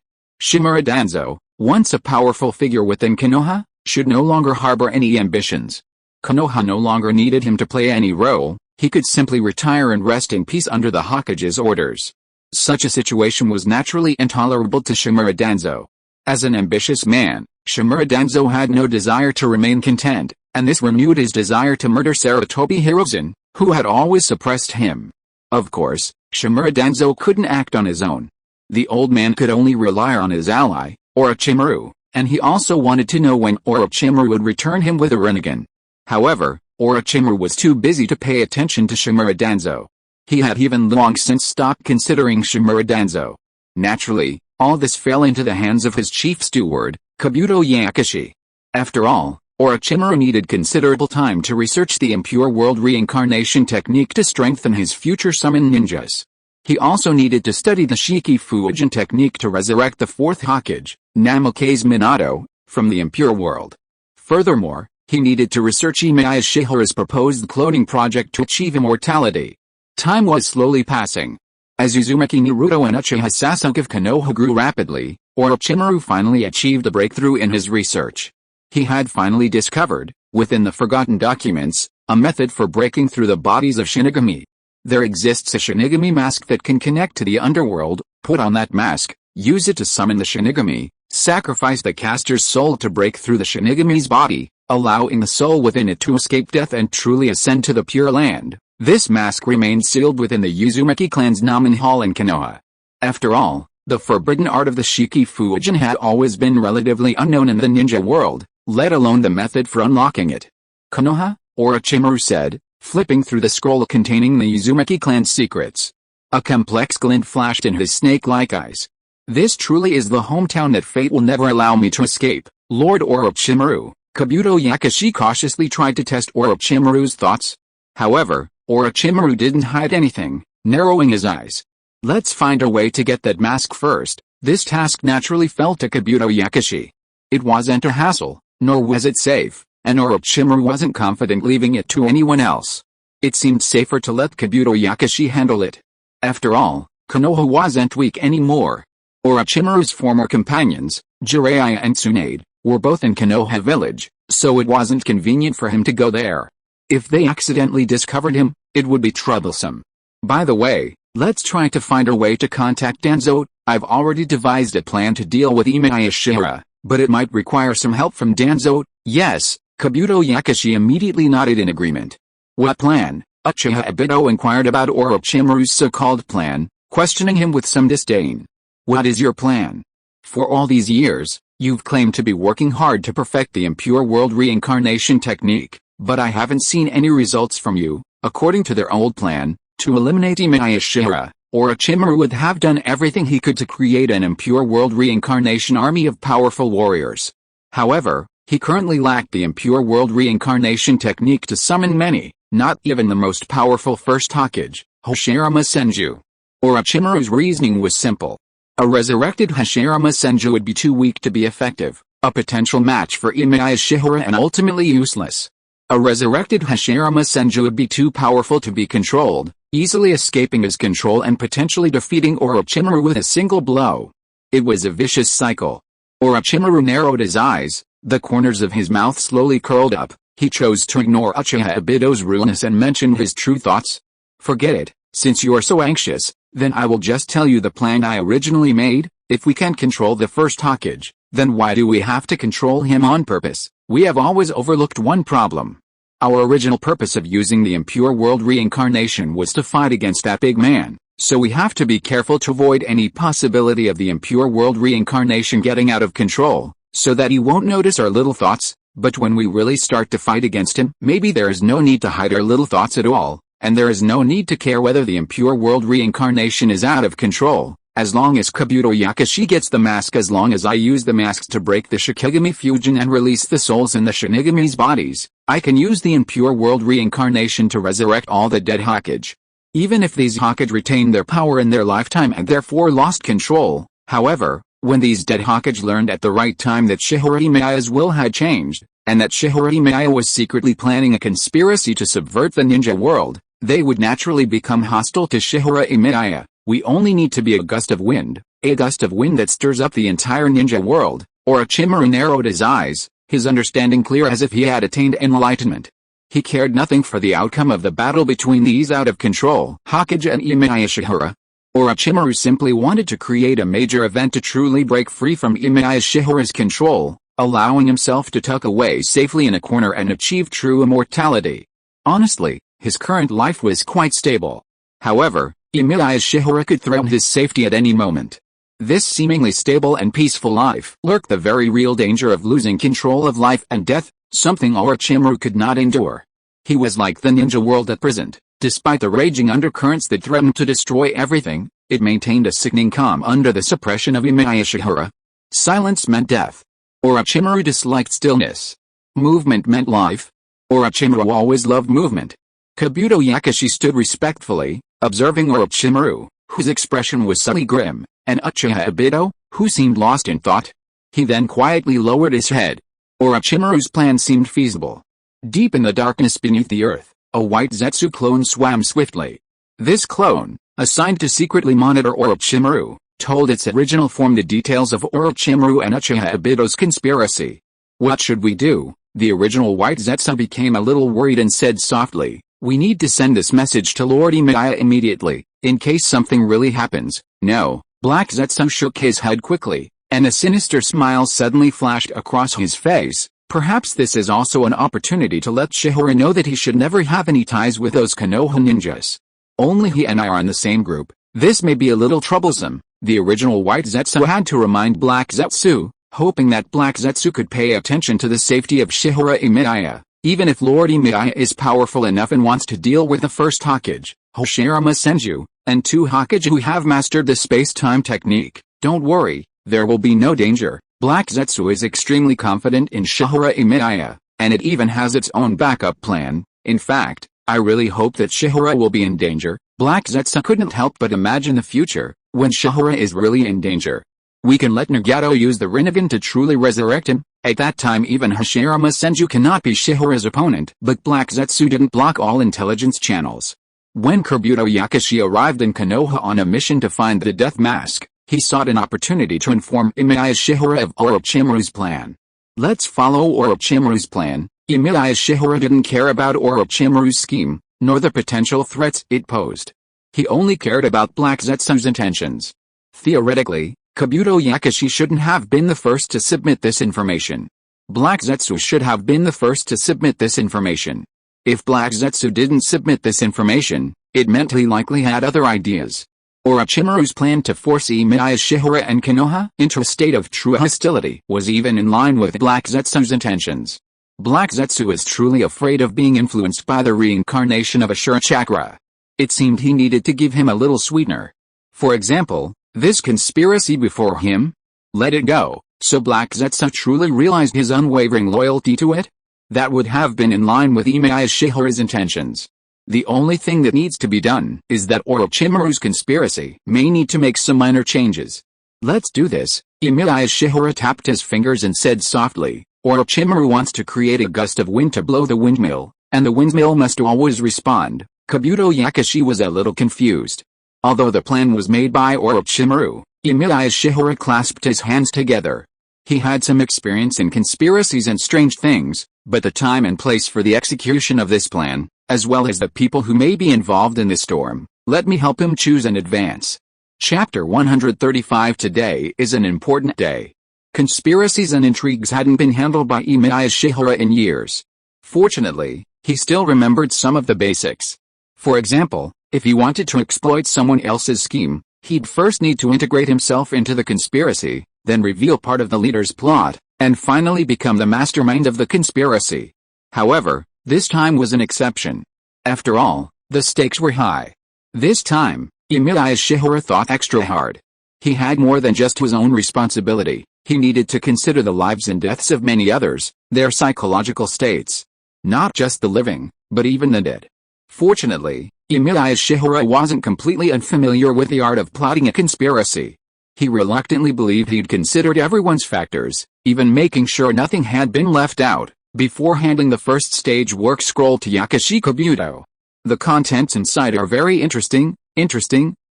Shimura Danzo, once a powerful figure within Konoha, should no longer harbor any ambitions. Konoha no longer needed him to play any role, he could simply retire and rest in peace under the Hokage's orders. Such a situation was naturally intolerable to Shimura Danzo. As an ambitious man, Shimura Danzo had no desire to remain content, and this renewed his desire to murder Sarutobi Hiruzen, who had always suppressed him. Of course, Shimura Danzo couldn't act on his own. The old man could only rely on his ally, Orochimaru, and he also wanted to know when Orochimaru would return him with a Rinnegan. However, Orochimaru was too busy to pay attention to Shimura Danzo. He had even long since stopped considering Shimura Danzo. Naturally, all this fell into the hands of his chief steward, Kabuto Yakushi. After all, Orochimaru needed considerable time to research the Impure World Reincarnation technique to strengthen his future summon ninjas. He also needed to study the Shiki-Fujin technique to resurrect the fourth Hokage, Namake's Minato, from the Impure World. Furthermore, he needed to research Emiya Shihara's proposed cloning project to achieve immortality. Time was slowly passing. As Uzumaki Naruto and Uchiha Sasuke of Konoha grew rapidly, Orochimaru finally achieved a breakthrough in his research. He had finally discovered, within the forgotten documents, a method for breaking through the bodies of Shinigami. There exists a Shinigami mask that can connect to the underworld. Put on that mask, use it to summon the Shinigami, sacrifice the caster's soul to break through the Shinigami's body, allowing the soul within it to escape death and truly ascend to the Pure Land. This mask remained sealed within the Uzumaki clan's Namen Hall in Konoha. After all, the forbidden art of the Shiki-Fujin had always been relatively unknown in the ninja world, let alone the method for unlocking it. Konoha, Orochimaru said, flipping through the scroll containing the Uzumaki clan's secrets. A complex glint flashed in his snake-like eyes. This truly is the hometown that fate will never allow me to escape, Lord Orochimaru. Kabuto Yakushi cautiously tried to test Orochimaru's thoughts. However, Orochimaru didn't hide anything, narrowing his eyes. Let's find a way to get that mask first. This task naturally fell to Kabuto Yakushi. It wasn't a hassle, nor was it safe, and Orochimaru wasn't confident leaving it to anyone else. It seemed safer to let Kabuto Yakushi handle it. After all, Konoha wasn't weak anymore. Orochimaru's former companions, Jiraiya and Tsunade, were both in Konoha village, so it wasn't convenient for him to go there. If they accidentally discovered him, it would be troublesome. By the way, let's try to find a way to contact Danzo. I've already devised a plan to deal with Emiya Shiyuan, but it might require some help from Danzo. Yes, Kabuto Yakushi immediately nodded in agreement. What plan? Uchiha Obito inquired about Orochimaru's so-called plan, questioning him with some disdain. What is your plan? For all these years, you've claimed to be working hard to perfect the Impure World Reincarnation technique, but I haven't seen any results from you. According to their old plan, to eliminate Emiya Shiyuan, Orochimaru would have done everything he could to create an Impure World Reincarnation army of powerful warriors. However, he currently lacked the Impure World Reincarnation technique to summon many, not even the most powerful first Hokage, Hashirama Senju. Orochimaru's reasoning was simple. A resurrected Hashirama Senju would be too weak to be effective, a potential match for Emiya Shiyuan and ultimately useless. A resurrected Hashirama Senju would be too powerful to be controlled, easily escaping his control and potentially defeating Orochimaru with a single blow. It was a vicious cycle. Orochimaru narrowed his eyes, the corners of his mouth slowly curled up. He chose to ignore Uchiha Obito's rudeness and mentioned his true thoughts. Forget it, since you are so anxious, then I will just tell you the plan I originally made. If we can't control the first Hokage, then why do we have to control him on purpose? We have always overlooked one problem. Our original purpose of using the Impure World Reincarnation was to fight against that big man, so we have to be careful to avoid any possibility of the Impure World Reincarnation getting out of control, so that he won't notice our little thoughts. But when we really start to fight against him, maybe there is no need to hide our little thoughts at all, and there is no need to care whether the Impure World Reincarnation is out of control, as long as Kabuto Yakushi gets the mask, as long as I use the masks to break the Shikigami Fusion and release the souls in the Shinigami's bodies, I can use the Impure World Reincarnation to resurrect all the dead Hokage. even if these Hokage retained their power in their lifetime and therefore lost control. However, when these dead Hokage learned at the right time that Shihara Imiya's will had changed, and that Shihara Imiya was secretly planning a conspiracy to subvert the ninja world, they would naturally become hostile to Shihara Imiya. We only need to be a gust of wind that stirs up the entire ninja world. Orochimaru narrowed his eyes, his understanding clear as if he had attained enlightenment. He cared nothing for the outcome of the battle between these out-of-control Hokage and Emiya Shihara. Orochimaru simply wanted to create a major event to truly break free from Emiya Shihara's control, allowing himself to tuck away safely in a corner and achieve true immortality. Honestly, his current life was quite stable. However, Emiya Shihara could threaten his safety at any moment. This seemingly stable and peaceful life lurked the very real danger of losing control of life and death, something Orochimaru could not endure. He was like the ninja world at present. Despite the raging undercurrents that threatened to destroy everything, it maintained a sickening calm under the suppression of Emiya Shihara. Silence meant death. Orochimaru disliked stillness. Movement meant life. Orochimaru always loved movement. Kabuto Yakushi stood respectfully, observing Orochimaru, whose expression was subtly grim, and Uchiha Obito, who seemed lost in thought. He then quietly lowered his head. Orochimaru's plan seemed feasible. Deep in the darkness beneath the earth, a white Zetsu clone swam swiftly. This clone, assigned to secretly monitor Orochimaru, told its original form the details of Orochimaru and Uchiha Obito's conspiracy. What should we do? The original white Zetsu became a little worried and said softly, "We need to send this message to Lord Emiya immediately, in case something really happens." No. Black Zetsu shook his head quickly, and a sinister smile suddenly flashed across his face. Perhaps this is also an opportunity to let Shihara know that he should never have any ties with those Konoha ninjas. Only he and I are in the same group. This may be a little troublesome. The original white Zetsu had to remind Black Zetsu, hoping that Black Zetsu could pay attention to the safety of Shihara Imiya. Even if Lord Emiya is powerful enough and wants to deal with the first Hokage, Hashirama Senju, and 2 Hokage who have mastered the space-time technique, don't worry, there will be no danger. Black Zetsu is extremely confident in Shihara Imiya, and it even has its own backup plan. In fact, I really hope that Shihara will be in danger. Black Zetsu couldn't help but imagine the future, when Shihara is really in danger. We can let Nagato use the Rinnegan to truly resurrect him. At that time even Hashirama Senju cannot be Shihara's opponent. But Black Zetsu didn't block all intelligence channels. When Kabuto Yakushi arrived in Konoha on a mission to find the Death Mask, he sought an opportunity to inform Emiya Shihara of Orochimaru's plan. Let's follow Orochimaru's plan. Emiya Shihara didn't care about Orochimaru's scheme, nor the potential threats it posed. He only cared about Black Zetsu's intentions. Theoretically, Kabuto Yakushi shouldn't have been the first to submit this information. Black Zetsu should have been the first to submit this information. If Black Zetsu didn't submit this information, it meant he likely had other ideas. Orochimaru's plan to force Emiya Shihara and Konoha into a state of true hostility was even in line with Black Zetsu's intentions. Black Zetsu is truly afraid of being influenced by the reincarnation of Ashura chakra. It seemed he needed to give him a little sweetener. For example, this conspiracy before him? Let it go, so Black Zetsu truly realized his unwavering loyalty to it? That would have been in line with Emiya Shihara's intentions. The only thing that needs to be done is that Orochimaru's conspiracy may need to make some minor changes. Let's do this. Emiya Shihara tapped his fingers and said softly, Orochimaru wants to create a gust of wind to blow the windmill, and the windmill must always respond. Kabuto Yakushi was a little confused. Although the plan was made by Orochimaru, Emiya Shihara clasped his hands together. He had some experience in conspiracies and strange things, but the time and place for the execution of this plan, as well as the people who may be involved in this storm, let me help him choose in advance. Chapter 135. Today is an important day. Conspiracies and intrigues hadn't been handled by Emiya Shihara in years. Fortunately, he still remembered some of the basics. For example, if he wanted to exploit someone else's scheme, he'd first need to integrate himself into the conspiracy, then reveal part of the leader's plot, and finally become the mastermind of the conspiracy. However, this time was an exception. After all, the stakes were high. This time, Emiya Shihara thought extra hard. He had more than just his own responsibility. He needed to consider the lives and deaths of many others, their psychological states. Not just the living, but even the dead. Fortunately, Emiya Shiyuan wasn't completely unfamiliar with the art of plotting a conspiracy. He reluctantly believed he'd considered everyone's factors, even making sure nothing had been left out, before handing the first stage work scroll to Yakushi Kabuto. The contents inside are very interesting.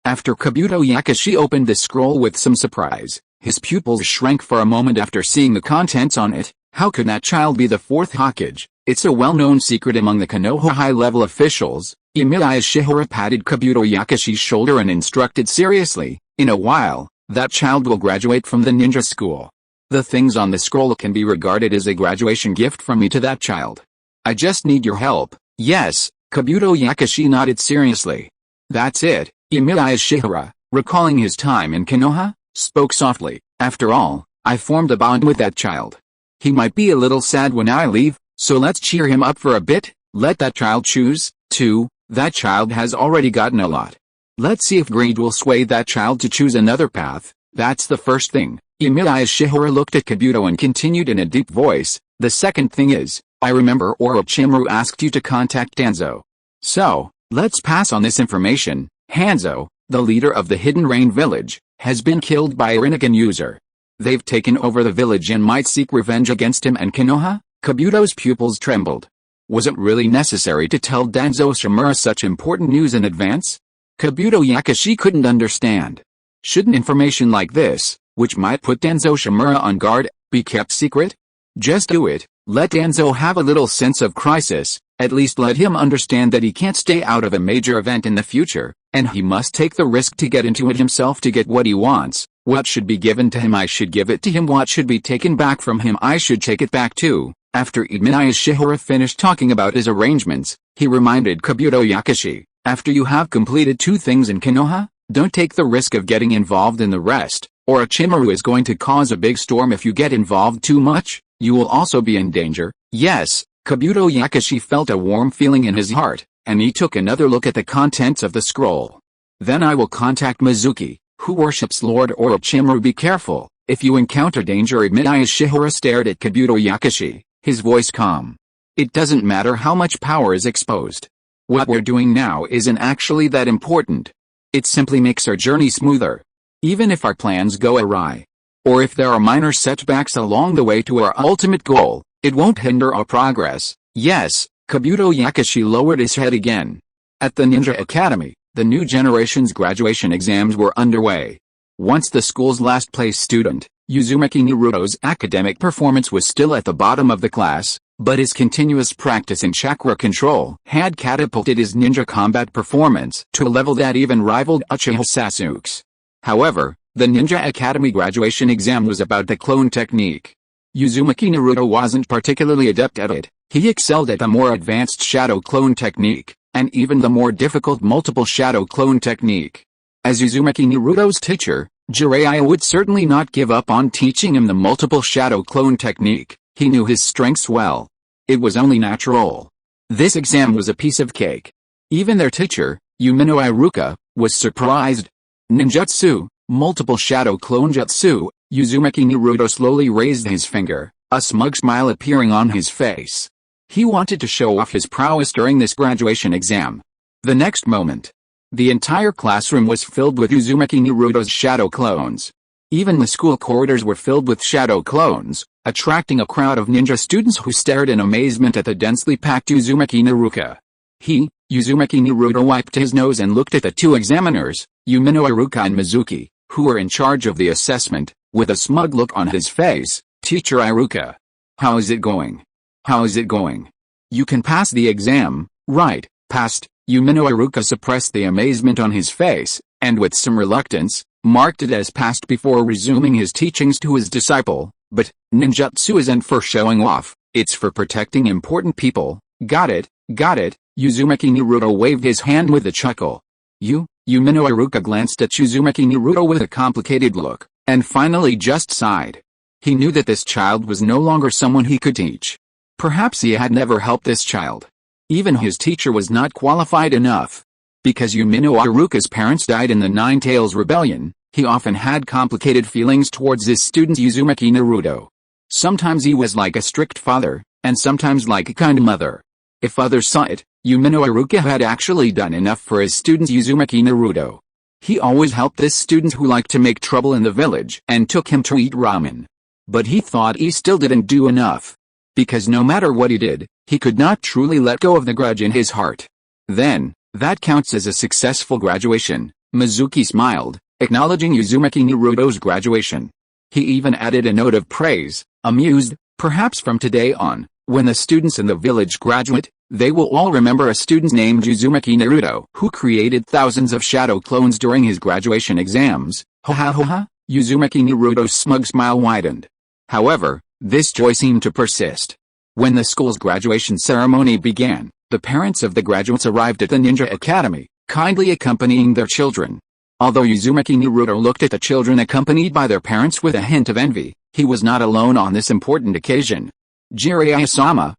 After Kabuto Yakushi opened the scroll with some surprise, his pupils shrank for a moment after seeing the contents on it. How could that child be the fourth Hokage? It's a well-known secret among the Konoha high-level officials. Emiya Shiyuan patted Kabuto Yakushi's shoulder and instructed seriously, in a while, that child will graduate from the ninja school. The things on the scroll can be regarded as a graduation gift from me to that child. I just need your help. Yes, Kabuto Yakushi nodded seriously. That's it. Emiya Shiyuan, recalling his time in Konoha, spoke softly. After all, I formed a bond with that child. He might be a little sad when I leave, so let's cheer him up for a bit. Let that child choose, too. That child has already gotten a lot. Let's see if greed will sway that child to choose another path. That's the first thing. Emiya Shiyuan looked at Kabuto and continued in a deep voice. The second thing is, I remember Orochimaru asked you to contact Danzo. So, let's pass on this information. Hanzo, the leader of the Hidden Rain village, has been killed by a Rinnegan user. They've taken over the village and might seek revenge against him and Konoha. Kabuto's pupils trembled. Was it really necessary to tell Danzo Shimura such important news in advance? Kabuto Yakushi couldn't understand. Shouldn't information like this, which might put Danzo Shimura on guard, be kept secret? Just do it. Let Danzo have a little sense of crisis. At least let him understand that he can't stay out of a major event in the future, and he must take the risk to get into it himself to get what he wants. What should be given to him, I should give it to him. What should be taken back from him, I should take it back too. After Emiya Shiyuan finished talking about his arrangements, he reminded Kabuto Yakushi, after you have completed 2 things in Konoha, don't take the risk of getting involved in the rest. Orochimaru is going to cause a big storm if you get involved too much. You will also be in danger. Yes, Kabuto Yakushi felt a warm feeling in his heart, and he took another look at the contents of the scroll. Then I will contact Mizuki, who worships Lord Orochimaru. Be careful, if you encounter danger. Emiya Shiyuan stared at Kabuto Yakushi, his voice calm. It doesn't matter how much power is exposed. What we're doing now isn't actually that important. It simply makes our journey smoother. Even if our plans go awry, or if there are minor setbacks along the way to our ultimate goal, it won't hinder our progress. Yes, Kabuto Yakushi lowered his head again. At the Ninja Academy, the new generation's graduation exams were underway. Once the school's last place student, Uzumaki Naruto's academic performance was still at the bottom of the class, but his continuous practice in chakra control had catapulted his ninja combat performance to a level that even rivaled Uchiha Sasuke's. However, the Ninja Academy graduation exam was about the clone technique. Uzumaki Naruto wasn't particularly adept at it. He excelled at the more advanced shadow clone technique, and even the more difficult multiple shadow clone technique. As Uzumaki Naruto's teacher, Jiraiya would certainly not give up on teaching him the multiple shadow clone technique. He knew his strengths well. It was only natural. This exam was a piece of cake. Even their teacher, Umino Iruka, was surprised. Ninjutsu, multiple shadow clone jutsu. Uzumaki Naruto slowly raised his finger, a smug smile appearing on his face. He wanted to show off his prowess during this graduation exam. The next moment, the entire classroom was filled with Uzumaki Naruto's shadow clones. Even the school corridors were filled with shadow clones, attracting a crowd of ninja students who stared in amazement at the densely packed Uzumaki Naruto. Uzumaki Naruto wiped his nose and looked at the 2 examiners, Umino Iruka and Mizuki, who were in charge of the assessment, with a smug look on his face. Teacher Iruka. How is it going? How is it going? You can pass the exam, right? Passed. Umino Iruka suppressed the amazement on his face, and with some reluctance, marked it as passed before resuming his teachings to his disciple. But, ninjutsu isn't for showing off, it's for protecting important people. Got it, got it. Uzumaki Naruto waved his hand with a chuckle. Umino Iruka glanced at Uzumaki Naruto with a complicated look, and finally just sighed. He knew that this child was no longer someone he could teach. Perhaps he had never helped this child. Even his teacher was not qualified enough. Because Umino Iruka's parents died in the Nine Tails Rebellion, he often had complicated feelings towards his student Uzumaki Naruto. Sometimes he was like a strict father, and sometimes like a kind mother. If others saw it, Umino Iruka had actually done enough for his student Uzumaki Naruto. He always helped this student who liked to make trouble in the village and took him to eat ramen. But he thought he still didn't do enough. Because no matter what he did, he could not truly let go of the grudge in his heart. Then, that counts as a successful graduation, Mizuki smiled, acknowledging Uzumaki Naruto's graduation. He even added a note of praise, amused, perhaps from today on, when the students in the village graduate, they will all remember a student named Uzumaki Naruto who created thousands of shadow clones during his graduation exams. Ha ha ha ha, Uzumaki Naruto's smug smile widened. However, this joy seemed to persist. When the school's graduation ceremony began, the parents of the graduates arrived at the Ninja Academy, kindly accompanying their children. Although Uzumaki Naruto looked at the children accompanied by their parents with a hint of envy, he was not alone on this important occasion. Jiraiya-sama,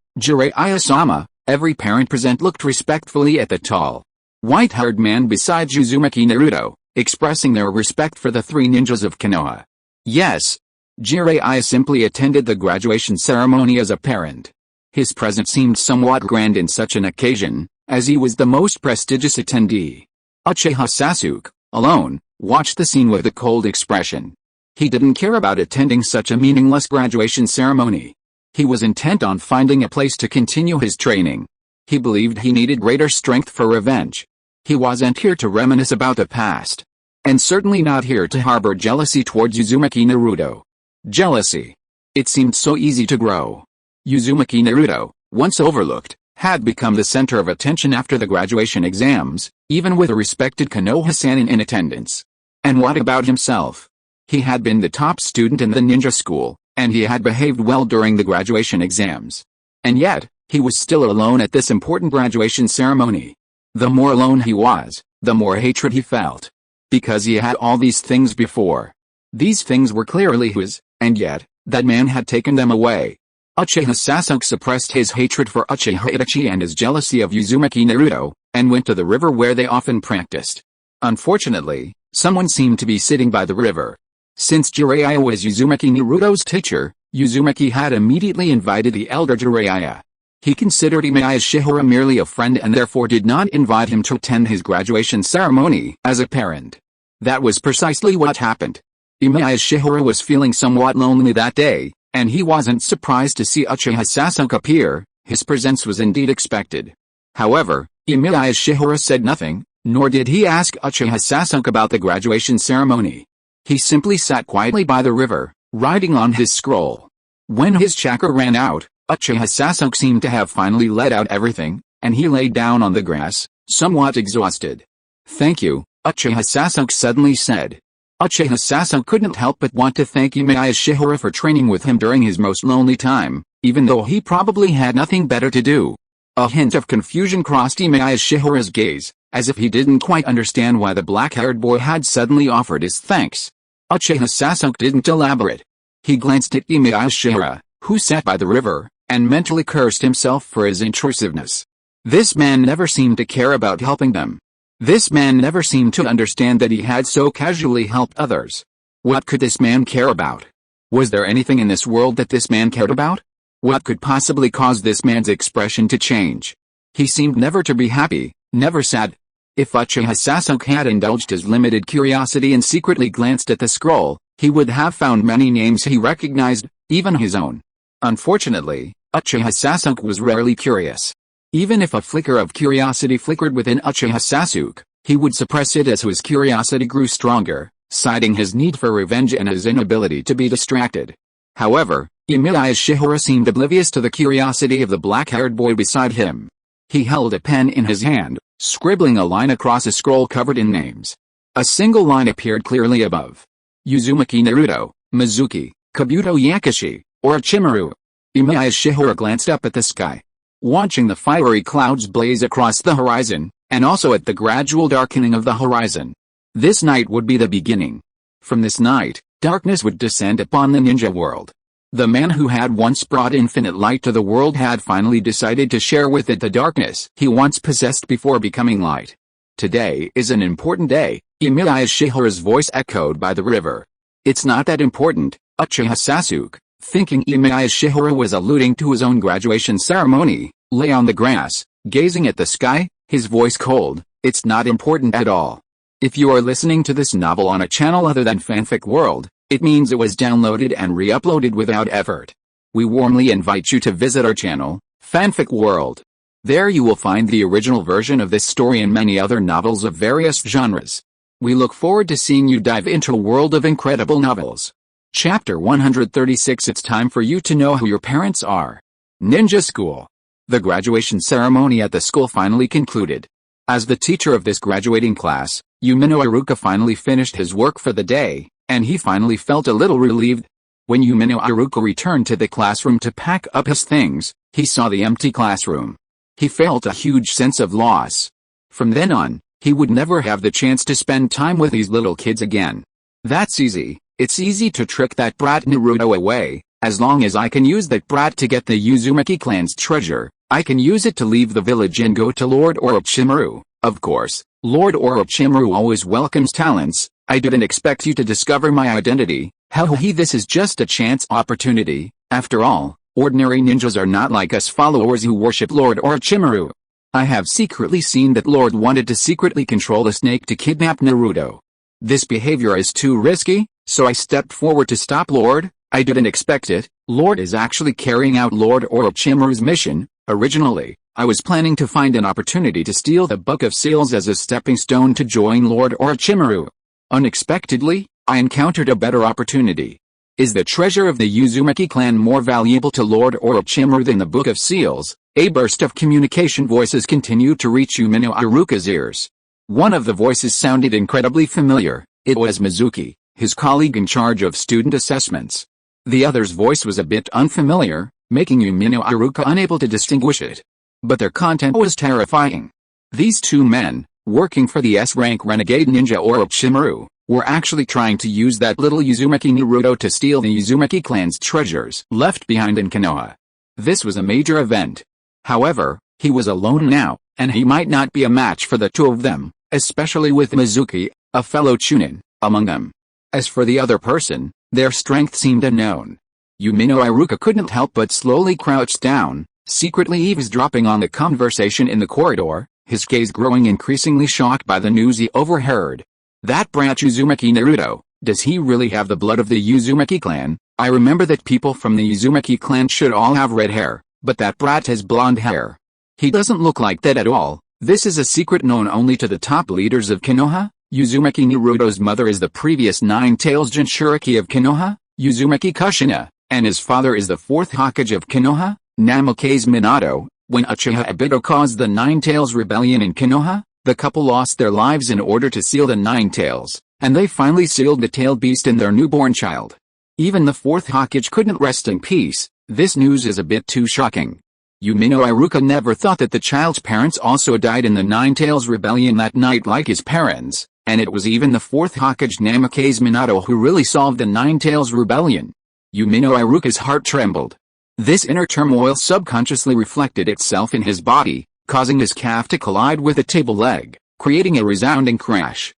every parent present looked respectfully at the tall, white-haired man beside Uzumaki Naruto, expressing their respect for the three ninjas of Konoha. Yes. Jiraiya simply attended the graduation ceremony as a parent. His presence seemed somewhat grand in such an occasion, as he was the most prestigious attendee. Uchiha Sasuke, alone, watched the scene with a cold expression. He didn't care about attending such a meaningless graduation ceremony. He was intent on finding a place to continue his training. He believed he needed greater strength for revenge. He wasn't here to reminisce about the past. And certainly not here to harbor jealousy towards Uzumaki Naruto. Jealousy. It seemed so easy to grow. Uzumaki Naruto, once overlooked, had become the center of attention after the graduation exams, even with a respected Konoha-san in attendance. And what about himself? He had been the top student in the ninja school, and he had behaved well during the graduation exams. And yet, he was still alone at this important graduation ceremony. The more alone he was, the more hatred he felt. Because he had all these things before. These things were clearly his, and yet, that man had taken them away. Uchiha Sasuke suppressed his hatred for Uchiha Itachi and his jealousy of Uzumaki Naruto, and went to the river where they often practiced. Unfortunately, someone seemed to be sitting by the river. Since Jiraiya was Uzumaki Naruto's teacher, Uzumaki had immediately invited the elder Jiraiya. He considered Emiya Shiyuan merely a friend and therefore did not invite him to attend his graduation ceremony as a parent. That was precisely what happened. Emiya Shiyuan was feeling somewhat lonely that day, and he wasn't surprised to see Uchiha Sasuke appear. His presence was indeed expected. However, Emiya Shiyuan said nothing, nor did he ask Uchiha Sasuke about the graduation ceremony. He simply sat quietly by the river, writing on his scroll. When his chakra ran out, Uchiha Sasuke seemed to have finally let out everything, and he lay down on the grass, somewhat exhausted. "Thank you," Uchiha Sasuke suddenly said. Uchiha Sasuke couldn't help but want to thank Emiya Shiyuan for training with him during his most lonely time, even though he probably had nothing better to do. A hint of confusion crossed Emiya Shiyuan's gaze, as if he didn't quite understand why the black-haired boy had suddenly offered his thanks. Uchiha Sasuke didn't elaborate. He glanced at Emiya Shiyuan, who sat by the river, and mentally cursed himself for his intrusiveness. This man never seemed to care about helping them. This man never seemed to understand that he had so casually helped others. What could this man care about? Was there anything in this world that this man cared about? What could possibly cause this man's expression to change? He seemed never to be happy, never sad. If Uchiha Sasuke had indulged his limited curiosity and secretly glanced at the scroll, he would have found many names he recognized, even his own. Unfortunately, Uchiha Sasuke was rarely curious. Even if a flicker of curiosity flickered within Uchiha Sasuke, he would suppress it as his curiosity grew stronger, citing his need for revenge and his inability to be distracted. However, Emiya Shiyuan seemed oblivious to the curiosity of the black-haired boy beside him. He held a pen in his hand, scribbling a line across a scroll covered in names. A single line appeared clearly above. Uzumaki Naruto, Mizuki, Kabuto Yakushi, Orochimaru. Emiya Shiyuan glanced up at the sky, watching the fiery clouds blaze across the horizon, and also at the gradual darkening of the horizon. This night would be the beginning. From this night, darkness would descend upon the ninja world. The man who had once brought infinite light to the world had finally decided to share with it the darkness he once possessed before becoming light. Today is an important day, Emiya Shiyuan's voice echoed by the river. It's not that important, Uchiha Sasuke, thinking Emiya Shiyuan was alluding to his own graduation ceremony, lay on the grass, gazing at the sky, his voice cold. It's not important at all. If you are listening to this novel on a channel other than Fanfic World, it means it was downloaded and re-uploaded without effort. We warmly invite you to visit our channel, Fanfic World. There you will find the original version of this story and many other novels of various genres. We look forward to seeing you dive into a world of incredible novels. Chapter 136. It's time for you to know who your parents are. Ninja School. The graduation ceremony at the school finally concluded. As the teacher of this graduating class, Umino Iruka finally finished his work for the day, and he finally felt a little relieved. When Umino Iruka returned to the classroom to pack up his things, he saw the empty classroom. He felt a huge sense of loss. From then on, he would never have the chance to spend time with these little kids again. That's easy. It's easy to trick that brat Naruto away. As long as I can use that brat to get the Uzumaki clan's treasure, I can use it to leave the village and go to Lord Orochimaru. Of course, Lord Orochimaru always welcomes talents. I didn't expect you to discover my identity. This is just a chance opportunity. After all, ordinary ninjas are not like us followers who worship Lord Orochimaru. I have secretly seen that Lord wanted to secretly control the snake to kidnap Naruto. This behavior is too risky, so I stepped forward to stop Lord. I didn't expect it. Lord is actually carrying out Lord Orochimaru's mission. Originally, I was planning to find an opportunity to steal the Book of Seals as a stepping stone to join Lord Orochimaru. Unexpectedly, I encountered a better opportunity. Is the treasure of the Uzumaki clan more valuable to Lord Orochimaru than the Book of Seals? A burst of communication voices continued to reach Umino Iruka's ears. One of the voices sounded incredibly familiar. It was Mizuki, his colleague in charge of student assessments. The other's voice was a bit unfamiliar, making Umino Iruka unable to distinguish it. But their content was terrifying. These two men, working for the S-rank renegade ninja Orochimaru, were actually trying to use that little Uzumaki Naruto to steal the Uzumaki clan's treasures left behind in Konoha. This was a major event. However, he was alone now, and he might not be a match for the two of them, especially with Mizuki, a fellow Chunin, among them. As for the other person, their strength seemed unknown. Umino Iruka couldn't help but slowly crouch down, secretly eavesdropping on the conversation in the corridor, his gaze growing increasingly shocked by the news he overheard. That brat Uzumaki Naruto, does he really have the blood of the Uzumaki clan? I remember that people from the Uzumaki clan should all have red hair, but that brat has blonde hair. He doesn't look like that at all. This is a secret known only to the top leaders of Konoha. Uzumaki Naruto's mother is the previous Nine Tails Jinchuriki of Konoha, Uzumaki Kushina, and his father is the fourth Hokage of Konoha, Namikaze Minato. When Uchiha Obito caused the Nine Tails rebellion in Konoha, the couple lost their lives in order to seal the Nine Tails, and they finally sealed the tailed beast in their newborn child. Even the fourth Hokage couldn't rest in peace. This news is a bit too shocking. Umino Iruka never thought that the child's parents also died in the Nine Tails rebellion that night like his parents, and it was even the fourth Hokage Namikaze Minato who really solved the Nine Tails rebellion. Umino Iruka's heart trembled. This inner turmoil subconsciously reflected itself in his body, causing his calf to collide with a table leg, creating a resounding crash.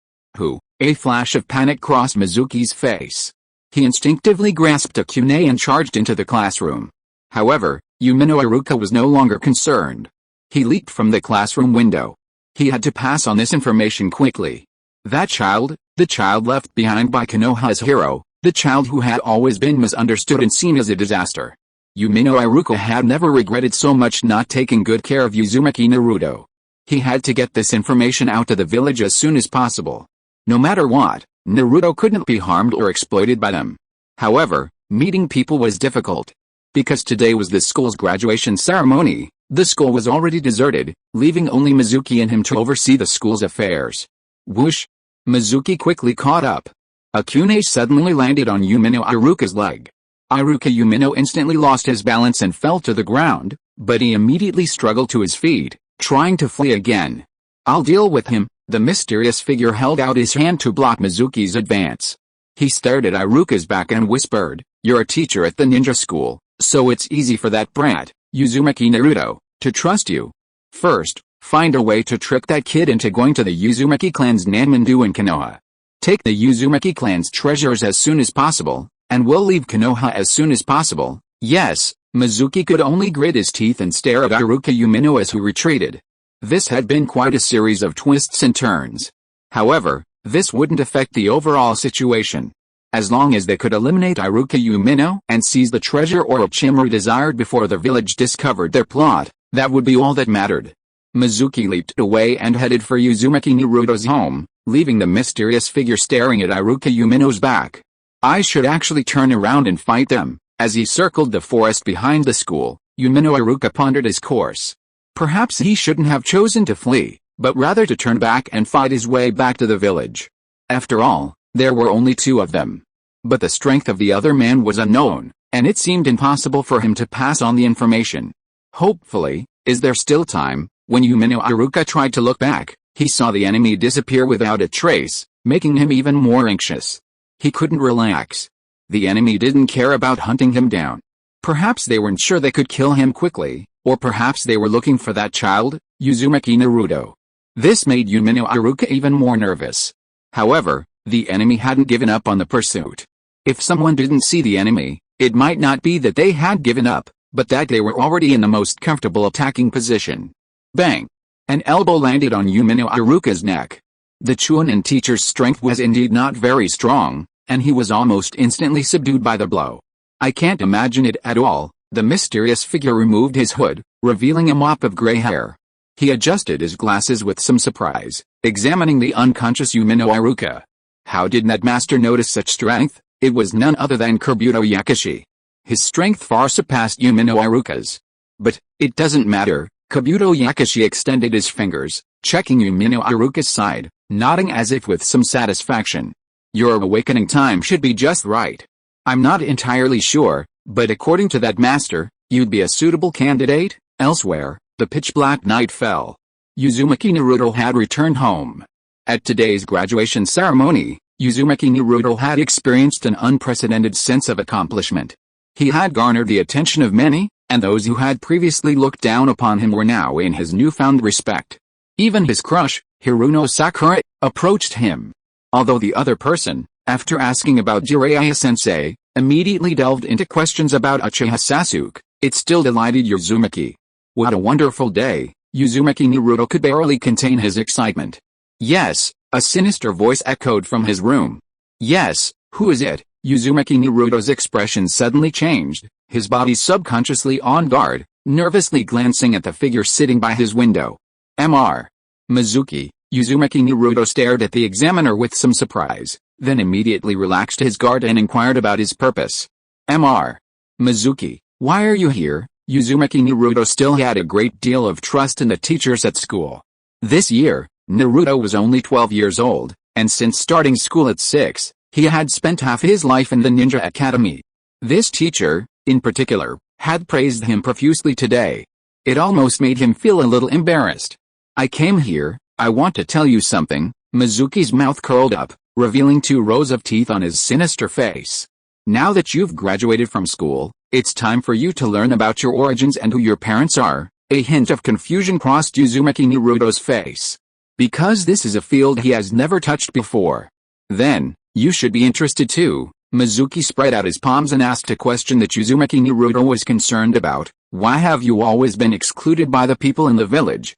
A flash of panic crossed Mizuki's face. He instinctively grasped a kunai and charged into the classroom. However, Umino Iruka was no longer concerned. He leaped from the classroom window. He had to pass on this information quickly. That child, the child left behind by Konoha's hero, the child who had always been misunderstood and seen as a disaster. Umino Iruka had never regretted so much not taking good care of Uzumaki Naruto. He had to get this information out to the village as soon as possible. No matter what, Naruto couldn't be harmed or exploited by them. However, meeting people was difficult. Because today was the school's graduation ceremony, the school was already deserted, leaving only Mizuki and him to oversee the school's affairs. Whoosh! Mizuki quickly caught up. A kunai suddenly landed on Umino Iruka's leg. Umino instantly lost his balance and fell to the ground, but he immediately struggled to his feet, trying to flee again. I'll deal with him. The mysterious figure held out his hand to block Mizuki's advance. He stared at Iruka's back and whispered, "You're a teacher at the ninja school, so it's easy for that brat, Uzumaki Naruto, to trust you. First, find a way to trick that kid into going to the Uzumaki clan's Nanmandu in Konoha. Take the Uzumaki clan's treasures as soon as possible, and we'll leave Konoha as soon as possible. Yes, Mizuki could only grit his teeth and stare at Iruka Umino as he retreated. This had been quite a series of twists and turns. However, this wouldn't affect the overall situation. As long as they could eliminate Iruka Umino and seize the treasure Orochimaru desired before the village discovered their plot, that would be all that mattered. Mizuki leaped away and headed for Uzumaki Naruto's home, leaving the mysterious figure staring at Iruka Umino's back. I should actually turn around and fight them. As he circled the forest behind the school, Umino Iruka pondered his course. Perhaps he shouldn't have chosen to flee, but rather to turn back and fight his way back to the village. After all, there were only two of them. But the strength of the other man was unknown, and it seemed impossible for him to pass on the information. Hopefully, is there still time? When Umino Iruka tried to look back, he saw the enemy disappear without a trace, making him even more anxious. He couldn't relax. The enemy didn't care about hunting him down. Perhaps they weren't sure they could kill him quickly, or perhaps they were looking for that child, Uzumaki Naruto. This made Umino Iruka even more nervous. However, the enemy hadn't given up on the pursuit. If someone didn't see the enemy, it might not be that they had given up, but that they were already in the most comfortable attacking position. Bang! An elbow landed on Umino Iruka's neck. The Chunin teacher's strength was indeed not very strong, and he was almost instantly subdued by the blow. I can't imagine it at all. The mysterious figure removed his hood, revealing a mop of gray hair. He adjusted his glasses with some surprise, examining the unconscious Umino Iruka. How did that master notice such strength? It was none other than Kabuto Yakushi. His strength far surpassed Umino Iruka's. But it doesn't matter. Kabuto Yakushi extended his fingers, checking Umino Iruka's side, nodding as if with some satisfaction. Your awakening time should be just right. I'm not entirely sure, but according to that master, you'd be a suitable candidate. Elsewhere, the pitch-black night fell. Uzumaki Naruto had returned home. At today's graduation ceremony, Uzumaki Naruto had experienced an unprecedented sense of accomplishment. He had garnered the attention of many, and those who had previously looked down upon him were now in his newfound respect. Even his crush, Hiruno Sakura, approached him. Although the other person, after asking about Jiraiya-sensei, immediately delved into questions about Uchiha Sasuke, it still delighted Uzumaki. What a wonderful day! Uzumaki Naruto could barely contain his excitement. Yes, a sinister voice echoed from his room. Yes, who is it? Uzumaki Naruto's expression suddenly changed, his body subconsciously on guard, nervously glancing at the figure sitting by his window. Mr. Mizuki. Uzumaki Naruto stared at the examiner with some surprise, then immediately relaxed his guard and inquired about his purpose. Mr. Mizuki, why are you here? Uzumaki Naruto still had a great deal of trust in the teachers at school. This year, Naruto was only 12 years old, and since starting school at 6, he had spent half his life in the ninja academy. This teacher, in particular, had praised him profusely today. It almost made him feel a little embarrassed. I came here, I want to tell you something. Mizuki's mouth curled up, revealing 2 rows of teeth on his sinister face. Now that you've graduated from school, it's time for you to learn about your origins and who your parents are. A hint of confusion crossed Uzumaki Naruto's face. Because this is a field he has never touched before. Then, you should be interested too. Mizuki spread out his palms and asked a question that Uzumaki Naruto was concerned about. Why have you always been excluded by the people in the village?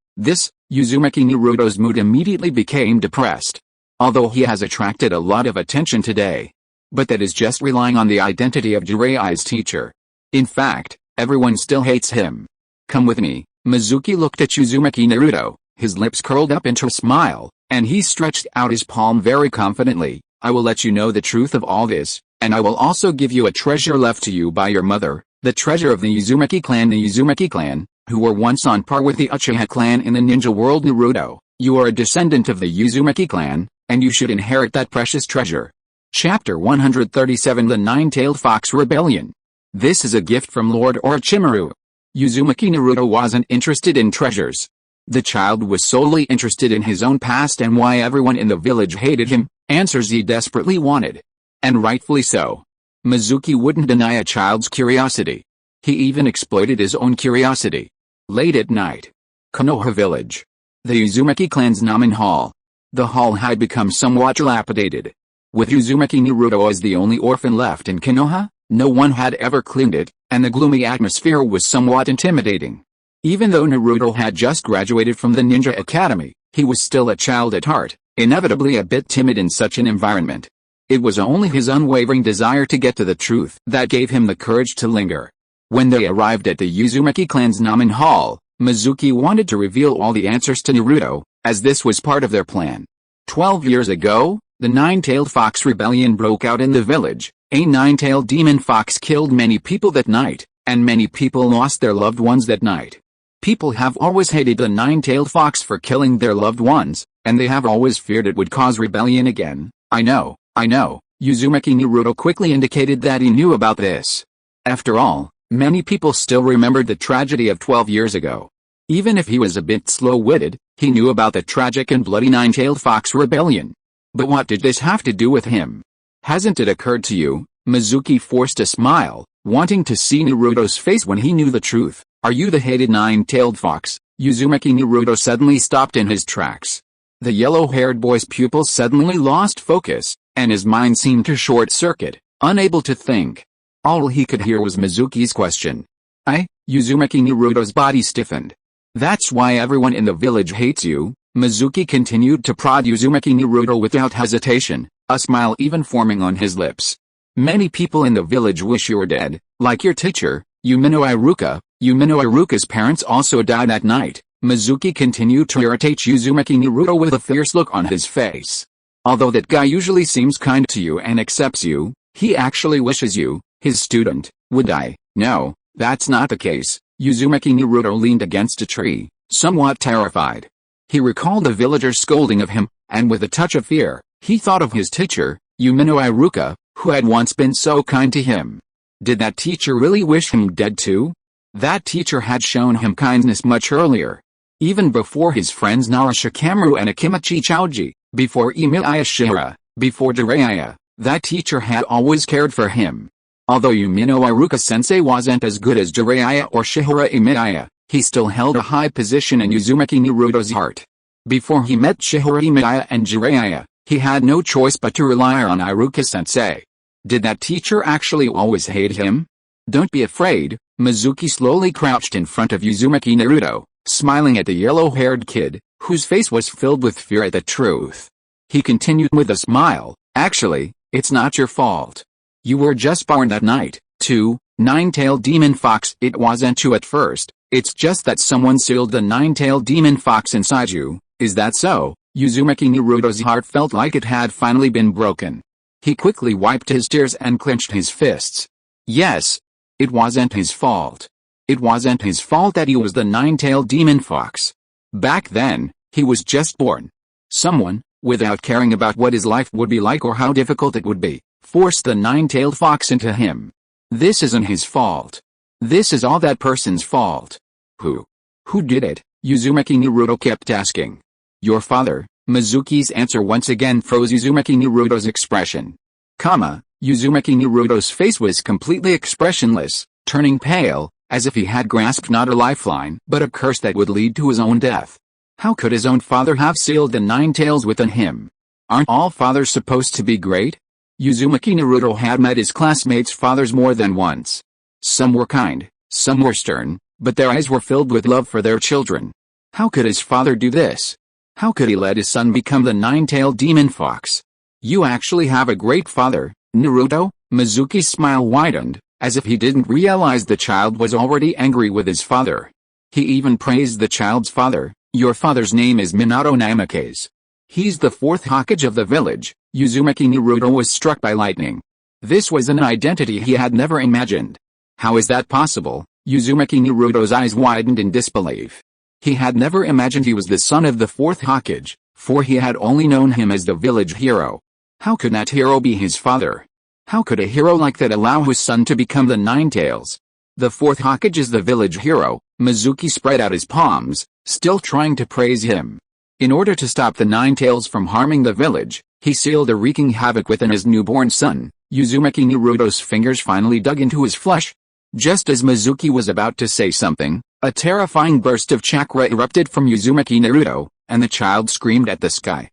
Uzumaki Naruto's mood immediately became depressed. Although he has attracted a lot of attention today. But that is just relying on the identity of Jiraiya's teacher. In fact, everyone still hates him. Come with me. Mizuki looked at Uzumaki Naruto, his lips curled up into a smile, and he stretched out his palm very confidently. I will let you know the truth of all this, and I will also give you a treasure left to you by your mother, the treasure of the Uzumaki clan. The Uzumaki clan, who were once on par with the Uchiha clan in the ninja world. Naruto, you are a descendant of the Uzumaki clan, and you should inherit that precious treasure. Chapter 137 The Nine-Tailed Fox Rebellion. This is a gift from Lord Orochimaru. Uzumaki Naruto wasn't interested in treasures. The child was solely interested in his own past and why everyone in the village hated him, answers he desperately wanted. And rightfully so. Mizuki wouldn't deny a child's curiosity. He even exploited his own curiosity. Late at night. Konoha Village. The Uzumaki clan's Namen Hall. The hall had become somewhat dilapidated. With Uzumaki Naruto as the only orphan left in Konoha, No one had ever cleaned it, and the gloomy atmosphere was somewhat intimidating. Even though Naruto had just graduated from the Ninja Academy, he was still a child at heart, inevitably a bit timid in such an environment. It was only his unwavering desire to get to the truth that gave him the courage to linger. When they arrived at the Uzumaki clan's Namen Hall, Mizuki wanted to reveal all the answers to Naruto, as this was part of their plan. 12 years ago, the Nine-Tailed Fox Rebellion broke out in the village. A nine-tailed demon fox killed many people that night, and many people lost their loved ones that night. People have always hated the nine-tailed fox for killing their loved ones, and they have always feared it would cause rebellion again. I know. Uzumaki Naruto quickly indicated that he knew about this. After all, many people still remembered the tragedy of 12 years ago. Even if he was a bit slow-witted, he knew about the tragic and bloody Nine-Tailed Fox Rebellion. But what did this have to do with him? Hasn't it occurred to you? Mizuki forced a smile, wanting to see Naruto's face when he knew the truth. Are you the hated Nine-Tailed Fox? Uzumaki Naruto suddenly stopped in his tracks. The yellow-haired boy's pupils suddenly lost focus, and his mind seemed to short-circuit, unable to think. All he could hear was Mizuki's question. Uzumaki Naruto's body stiffened. That's why everyone in the village hates you. Mizuki continued to prod Uzumaki Naruto without hesitation, a smile even forming on his lips. Many people in the village wish you were dead, like your teacher, Umino Iruka. Umino Iruka's parents also died that night. Mizuki continued to irritate Uzumaki Naruto with a fierce look on his face. Although that guy usually seems kind to you and accepts you, he actually wishes you, his student, would die. No, that's not the case. Uzumaki Naruto leaned against a tree, somewhat terrified. He recalled the villagers' scolding of him, and with a touch of fear, he thought of his teacher, Umino Iruka, who had once been so kind to him. Did that teacher really wish him dead too? That teacher had shown him kindness much earlier. Even before his friends Narashikamaru and Akimachi Chouji, before Emiya Shiyuan, before Jiraiya, that teacher had always cared for him. Although Umino Iruka-sensei wasn't as good as Jiraiya or Shihara Emiya, he still held a high position in Uzumaki Naruto's heart. Before he met Shihara Emiya and Jiraiya, he had no choice but to rely on Iruka-sensei. Did that teacher actually always hate him? Don't be afraid. Mizuki slowly crouched in front of Uzumaki Naruto, smiling at the yellow-haired kid, whose face was filled with fear at the truth. He continued with a smile. Actually, it's not your fault. You were just born that night, too, Nine-Tailed Demon Fox. It wasn't you at first, it's just that someone sealed the Nine-Tailed Demon Fox inside you. Is that so? Uzumaki Naruto's heart felt like it had finally been broken. He quickly wiped his tears and clenched his fists. Yes. It wasn't his fault. It wasn't his fault that he was the Nine-Tailed Demon Fox. Back then, he was just born. Someone, without caring about what his life would be like or how difficult it would be, forced the Nine-Tailed Fox into him. This isn't his fault. This is all that person's fault. Who did it? Uzumaki Naruto kept asking. Your father. Mizuki's answer once again froze Uzumaki Naruto's expression. Uzumaki Naruto's face was completely expressionless, turning pale, as if he had grasped not a lifeline but a curse that would lead to his own death. How could his own father have sealed the nine tails within him? Aren't all fathers supposed to be great? Uzumaki Naruto had met his classmates' fathers more than once. Some were kind, some were stern, but their eyes were filled with love for their children. How could his father do this? How could he let his son become the nine-tailed demon fox? You actually have a great father, Naruto. Mizuki's smile widened, as if he didn't realize the child was already angry with his father. He even praised the child's father. Your father's name is Minato Namikaze. He's the fourth Hokage of the village. Uzumaki Naruto was struck by lightning. This was an identity he had never imagined. How is that possible? Uzumaki Naruto's eyes widened in disbelief. He had never imagined he was the son of the fourth Hokage, for he had only known him as the village hero. How could that hero be his father? How could a hero like that allow his son to become the Nine Tails? The fourth Hokage is the village hero. Mizuki spread out his palms, still trying to praise him. In order to stop the Nine Tails from harming the village, he sealed a wreaking havoc within his newborn son. Uzumaki Naruto's fingers finally dug into his flesh. Just as Mizuki was about to say something, a terrifying burst of chakra erupted from Uzumaki Naruto, and the child screamed at the sky.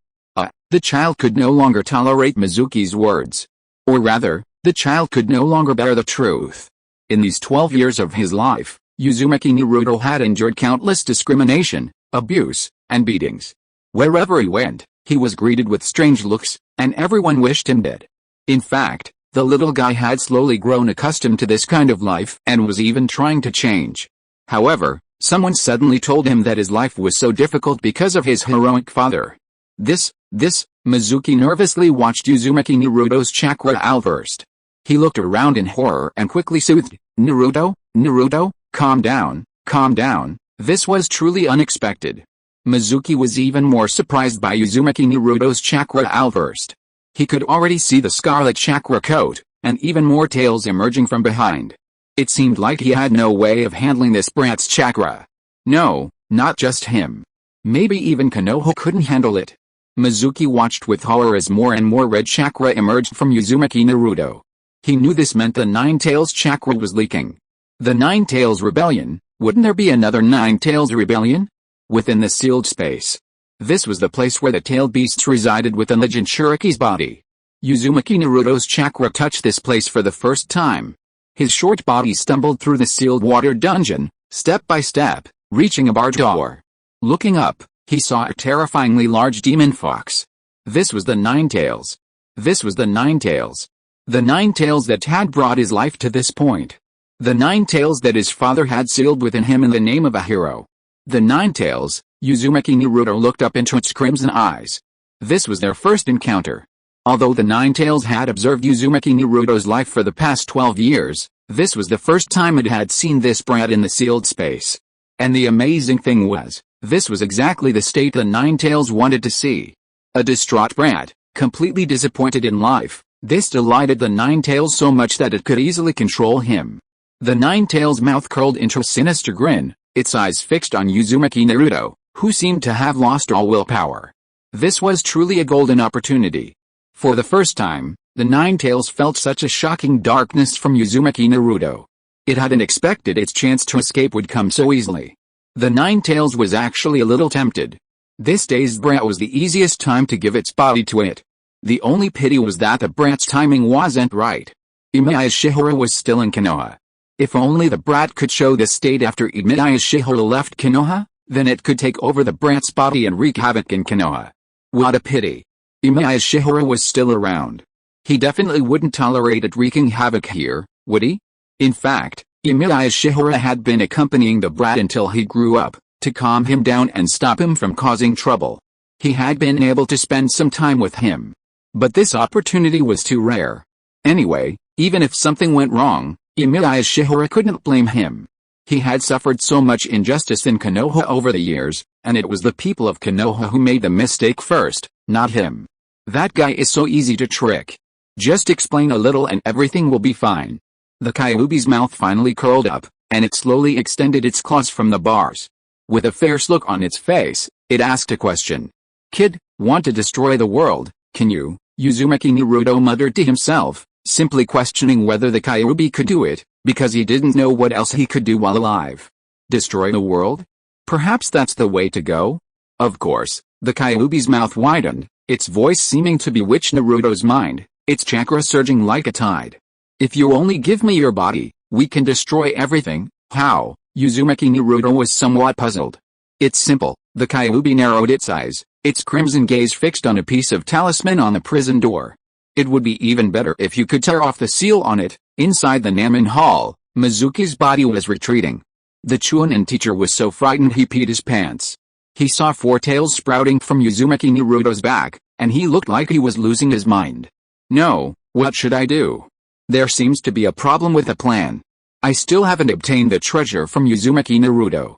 The child could no longer tolerate Mizuki's words. Or rather, The child could no longer bear the truth. In these 12 years of his life, Uzumaki Naruto had endured countless discrimination, abuse, and beatings. Wherever he went, he was greeted with strange looks, and everyone wished him dead. In fact, the little guy had slowly grown accustomed to this kind of life and was even trying to change. However, someone suddenly told him that his life was so difficult because of his heroic father. Mizuki nervously watched Uzumaki Naruto's chakra outburst. He looked around in horror and quickly soothed, Naruto, calm down, calm down. This was truly unexpected. Mizuki was even more surprised by Uzumaki Naruto's chakra outburst. He could already see the scarlet chakra coat, and even more tails emerging from behind. It seemed like he had no way of handling this brat's chakra. No, not just him. Maybe even Konoha couldn't handle it. Mizuki watched with horror as more and more red chakra emerged from Uzumaki Naruto. He knew this meant the Nine Tails chakra was leaking. The Nine Tails Rebellion, wouldn't there be another Nine Tails Rebellion? Within the sealed space. This was the place where the tailed beasts resided within the Jinchuriki's body. Uzumaki Naruto's chakra touched this place for the first time. His short body stumbled through the sealed water dungeon, step by step, reaching a barred door. Looking up, he saw a terrifyingly large demon fox. This was the Nine Tails. This was the Nine Tails. The Nine Tails that had brought his life to this point. The Nine Tails that his father had sealed within him in the name of a hero. The Nine Tails, Uzumaki Naruto looked up into its crimson eyes. This was their first encounter. Although the Nine Tails had observed Uzumaki Naruto's life for the past 12 years, this was the first time it had seen this brat in the sealed space. And the amazing thing was, this was exactly the state the Nine Tails wanted to see. A distraught brat, completely disappointed in life. This delighted the Nine Tails so much that it could easily control him. The Nine Tails' mouth curled into a sinister grin, its eyes fixed on Uzumaki Naruto, who seemed to have lost all willpower. This was truly a golden opportunity. For the first time, the Nine Tails felt such a shocking darkness from Uzumaki Naruto. It hadn't expected its chance to escape would come so easily. The Nine Tails was actually a little tempted. This dazed brat was the easiest time to give its body to it. The only pity was that the brat's timing wasn't right. Emiya Shiyuan was still in Konoha. If only the brat could show this state after Emiya Shiyuan left Konoha, then it could take over the brat's body and wreak havoc in Konoha. What a pity. Emiya Shiyuan was still around. He definitely wouldn't tolerate it wreaking havoc here, would he? In fact, Emiya Shiyuan had been accompanying the brat until he grew up, to calm him down and stop him from causing trouble. He had been able to spend some time with him. But this opportunity was too rare. Anyway, even if something went wrong, Emiya Shiyuan couldn't blame him. He had suffered so much injustice in Konoha over the years, and it was the people of Konoha who made the mistake first, not him. That guy is so easy to trick. Just explain a little and everything will be fine. The Kyuubi's mouth finally curled up, and it slowly extended its claws from the bars. With a fierce look on its face, it asked a question. Kid, want to destroy the world, can you? Uzumaki Naruto muttered to himself, simply questioning whether the Kyuubi could do it, because he didn't know what else he could do while alive. Destroy the world? Perhaps that's the way to go? Of course, the Kyuubi's mouth widened, its voice seeming to bewitch Naruto's mind, its chakra surging like a tide. If you only give me your body, we can destroy everything. How? Uzumaki Naruto was somewhat puzzled. It's simple. The Kyuubi narrowed its eyes, its crimson gaze fixed on a piece of talisman on the prison door. It would be even better if you could tear off the seal on it. Inside the Namen Hall, Mizuki's body was retreating. The Chunin teacher was so frightened he peed his pants. He saw four tails sprouting from Uzumaki Naruto's back, and he looked like he was losing his mind. No, what should I do? There seems to be a problem with the plan. I still haven't obtained the treasure from Uzumaki Naruto.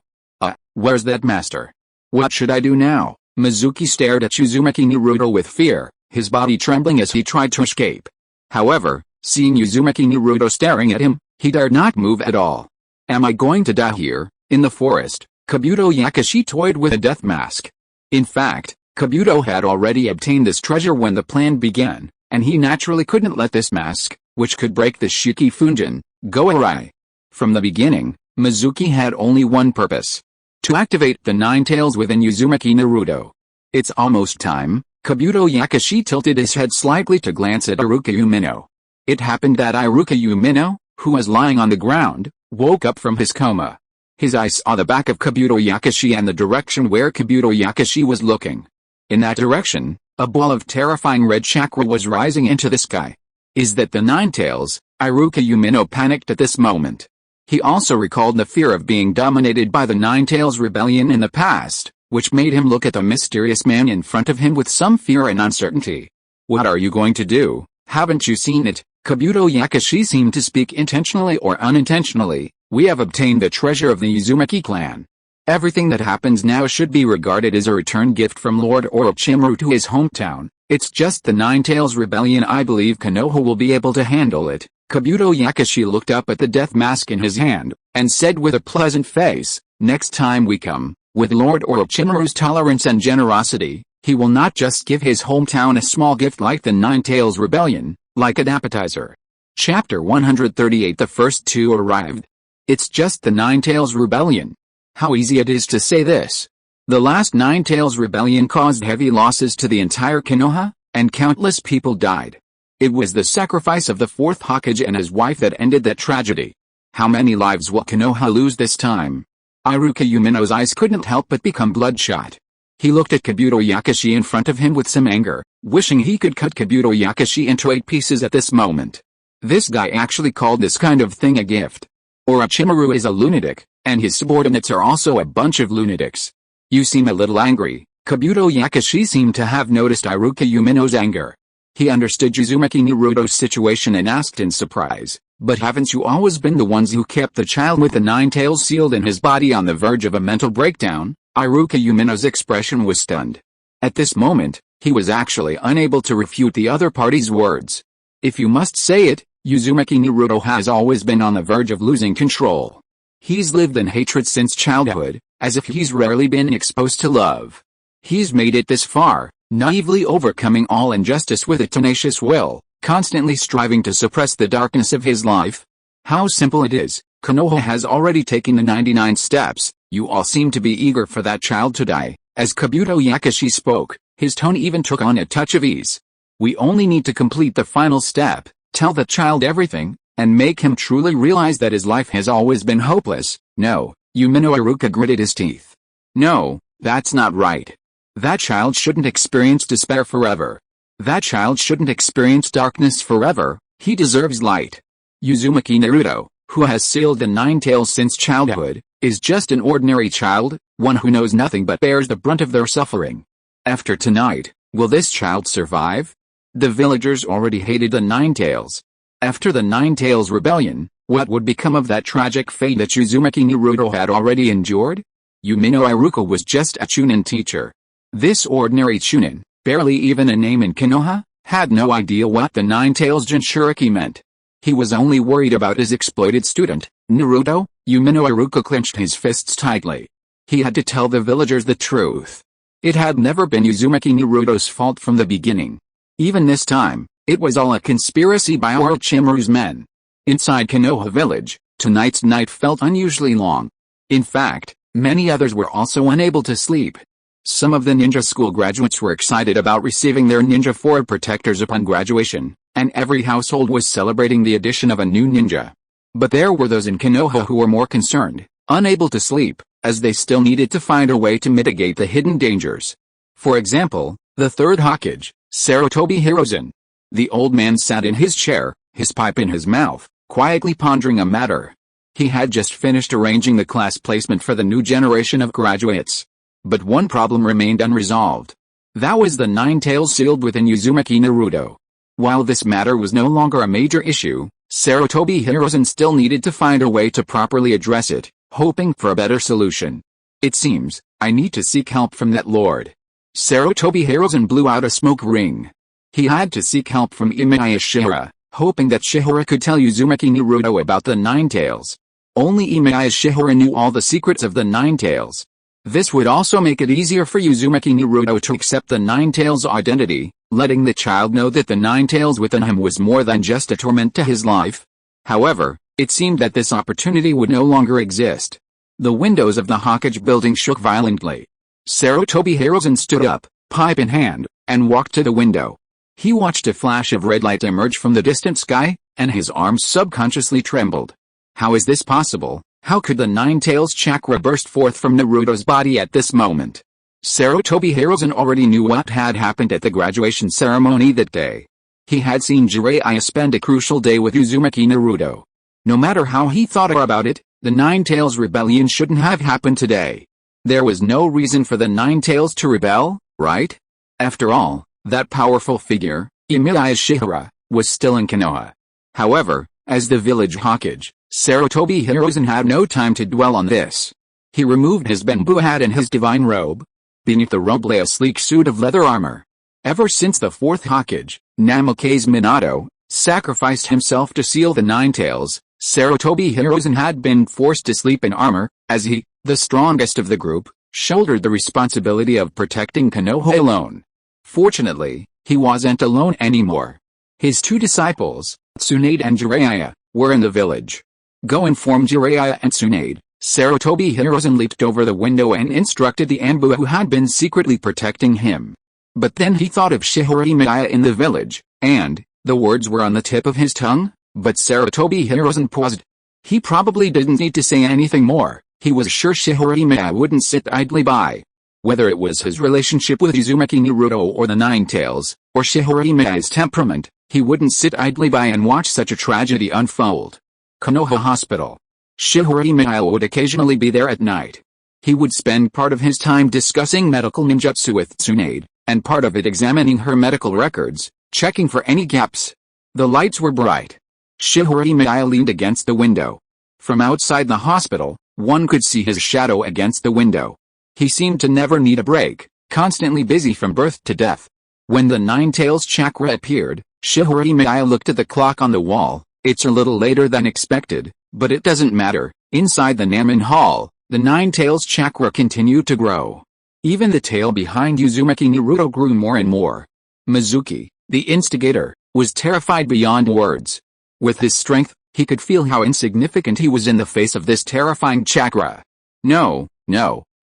Where's that master? What should I do now? Mizuki stared at Uzumaki Naruto with fear, his body trembling as he tried to escape. However, seeing Uzumaki Naruto staring at him, he dared not move at all. Am I going to die here, in the forest? Kabuto Yakashi toyed with a death mask. In fact, Kabuto had already obtained this treasure when the plan began, and he naturally couldn't let this mask, which could break the Shiki Funjin, go awry. From the beginning, Mizuki had only one purpose. To activate the nine tails within Uzumaki Naruto. It's almost time. Kabuto Yakashi tilted his head slightly to glance at Haruka Umino. It happened that Iruka Umino, who was lying on the ground, woke up from his coma. His eyes saw the back of Kabuto Yakushi and the direction where Kabuto Yakushi was looking. In that direction, a ball of terrifying red chakra was rising into the sky. Is that the Nine Tails? Iruka Umino panicked at this moment. He also recalled the fear of being dominated by the Nine Tails rebellion in the past, which made him look at the mysterious man in front of him with some fear and uncertainty. What are you going to do? Haven't you seen it? Kabuto Yakushi seemed to speak intentionally or unintentionally. We have obtained the treasure of the Uzumaki clan. Everything that happens now should be regarded as a return gift from Lord Orochimaru to his hometown. It's just the Nine Tails rebellion. I believe Konoha will be able to handle it. Kabuto Yakushi looked up at the death mask in his hand, and said with a pleasant face, next time we come, with Lord Orochimaru's tolerance and generosity, he will not just give his hometown a small gift like the Nine Tails rebellion, like an appetizer. Chapter 138. The first two arrived. It's just the Nine Tails rebellion. How easy it is to say this. The last Nine Tails rebellion caused heavy losses to the entire Konoha, and countless people died. It was the sacrifice of the fourth Hokage and his wife that ended that tragedy. How many lives will Konoha lose this time? Iruka Umino's eyes couldn't help but become bloodshot. He looked at Kabuto Yakushi in front of him with some anger, wishing he could cut Kabuto Yakushi into 8 pieces at this moment. This guy actually called this kind of thing a gift. Orochimaru is a lunatic, and his subordinates are also a bunch of lunatics. You seem a little angry. Kabuto Yakushi seemed to have noticed Iruka Umino's anger. He understood Uzumaki Naruto's situation and asked in surprise, but haven't you always been the ones who kept the child with the Nine Tails sealed in his body on the verge of a mental breakdown? Iruka Umino's expression was stunned. At this moment, he was actually unable to refute the other party's words. If you must say it, Uzumaki Naruto has always been on the verge of losing control. He's lived in hatred since childhood, as if he's rarely been exposed to love. He's made it this far, naively overcoming all injustice with a tenacious will, constantly striving to suppress the darkness of his life. How simple it is. Konoha has already taken the 99 steps. You all seem to be eager for that child to die. As Kabuto Yakushi spoke, his tone even took on a touch of ease. We only need to complete the final step, tell the child everything, and make him truly realize that his life has always been hopeless. No, Umino Iruka gritted his teeth. No, that's not right. That child shouldn't experience despair forever. That child shouldn't experience darkness forever. He deserves light. Uzumaki Naruto, who has sealed the Nine Tails since childhood, is just an ordinary child, one who knows nothing but bears the brunt of their suffering. After tonight, will this child survive? The villagers already hated the Nine Tails. After the Nine Tails rebellion, what would become of that tragic fate that Uzumaki Naruto had already endured? Umino Iruka was just a chunin teacher. This ordinary chunin, barely even a name in Konoha, had no idea what the Nine Tails Jinchuriki meant. He was only worried about his exploited student, Naruto. Umino Iruka clenched his fists tightly. He had to tell the villagers the truth. It had never been Uzumaki Naruto's fault from the beginning. Even this time, it was all a conspiracy by Orochimaru's men. Inside Konoha village, tonight's night felt unusually long. In fact, many others were also unable to sleep. Some of the ninja school graduates were excited about receiving their ninja form protectors upon graduation, and every household was celebrating the addition of a new ninja. But there were those in Konoha who were more concerned, unable to sleep, as they still needed to find a way to mitigate the hidden dangers. For example, the third Hokage, Sarutobi Hiruzen. The old man sat in his chair, his pipe in his mouth, quietly pondering a matter. He had just finished arranging the class placement for the new generation of graduates. But one problem remained unresolved. That was the Nine Tails sealed within Uzumaki Naruto. While this matter was no longer a major issue, Sarutobi Hiruzen still needed to find a way to properly address it, hoping for a better solution. It seems, I need to seek help from that lord. Sarutobi Hiruzen blew out a smoke ring. He had to seek help from Emiya Shiyuan, hoping that Shihara could tell Uzumaki Naruto about the Nine Tails. Only Emiya Shiyuan knew all the secrets of the Nine Tails. This would also make it easier for Uzumaki Naruto to accept the Nine Tails' identity, letting the child know that the Nine Tails within him was more than just a torment to his life. However, it seemed that this opportunity would no longer exist. The windows of the Hokage building shook violently. Sarutobi Hiruzen stood up, pipe in hand, and walked to the window. He watched a flash of red light emerge from the distant sky, and his arms subconsciously trembled. How is this possible? How could the Nine Tails chakra burst forth from Naruto's body at this moment? Sarutobi Hiruzen already knew what had happened at the graduation ceremony that day. He had seen Jiraiya spend a crucial day with Uzumaki Naruto. No matter how he thought about it, the Nine Tails rebellion shouldn't have happened today. There was no reason for the Nine Tails to rebel, right? After all, that powerful figure, Emiya Shiyuan, was still in Konoha. However, as the village Hokage, Sarutobi Hiruzen had no time to dwell on this. He removed his bamboo hat and his divine robe. Beneath the robe lay a sleek suit of leather armor. Ever since the fourth Hokage, Namikaze Minato, sacrificed himself to seal the Nine Tails, Sarutobi Hiruzen had been forced to sleep in armor, as he, the strongest of the group, shouldered the responsibility of protecting Konoha alone. Fortunately, he wasn't alone anymore. His two disciples, Tsunade and Jiraiya, were in the village. Go inform Jiraiya and Tsunade. Sarutobi Hiruzen leaped over the window and instructed the Anbu who had been secretly protecting him. But then he thought of Shihara Emiya in the village, and, the words were on the tip of his tongue, but Sarutobi Hiruzen paused. He probably didn't need to say anything more. He was sure Shihara Emiya wouldn't sit idly by. Whether it was his relationship with Uzumaki Naruto or the Nine Tails, or Shihara Emiya's temperament, he wouldn't sit idly by and watch such a tragedy unfold. Konoha Hospital. Shihara Emiya would occasionally be there at night. He would spend part of his time discussing medical ninjutsu with Tsunade, and part of it examining her medical records, checking for any gaps. The lights were bright. Shihara Emiya leaned against the window. From outside the hospital, one could see his shadow against the window. He seemed to never need a break, constantly busy from birth to death. When the Nine Tails chakra appeared, Shihara Emiya looked at the clock on the wall. It's a little later than expected, but it doesn't matter. Inside the Namen Hall, the Nine Tails chakra continued to grow. Even the tail behind Uzumaki Naruto grew more and more. Mizuki, the instigator, was terrified beyond words. With his strength, he could feel how insignificant he was in the face of this terrifying chakra. No,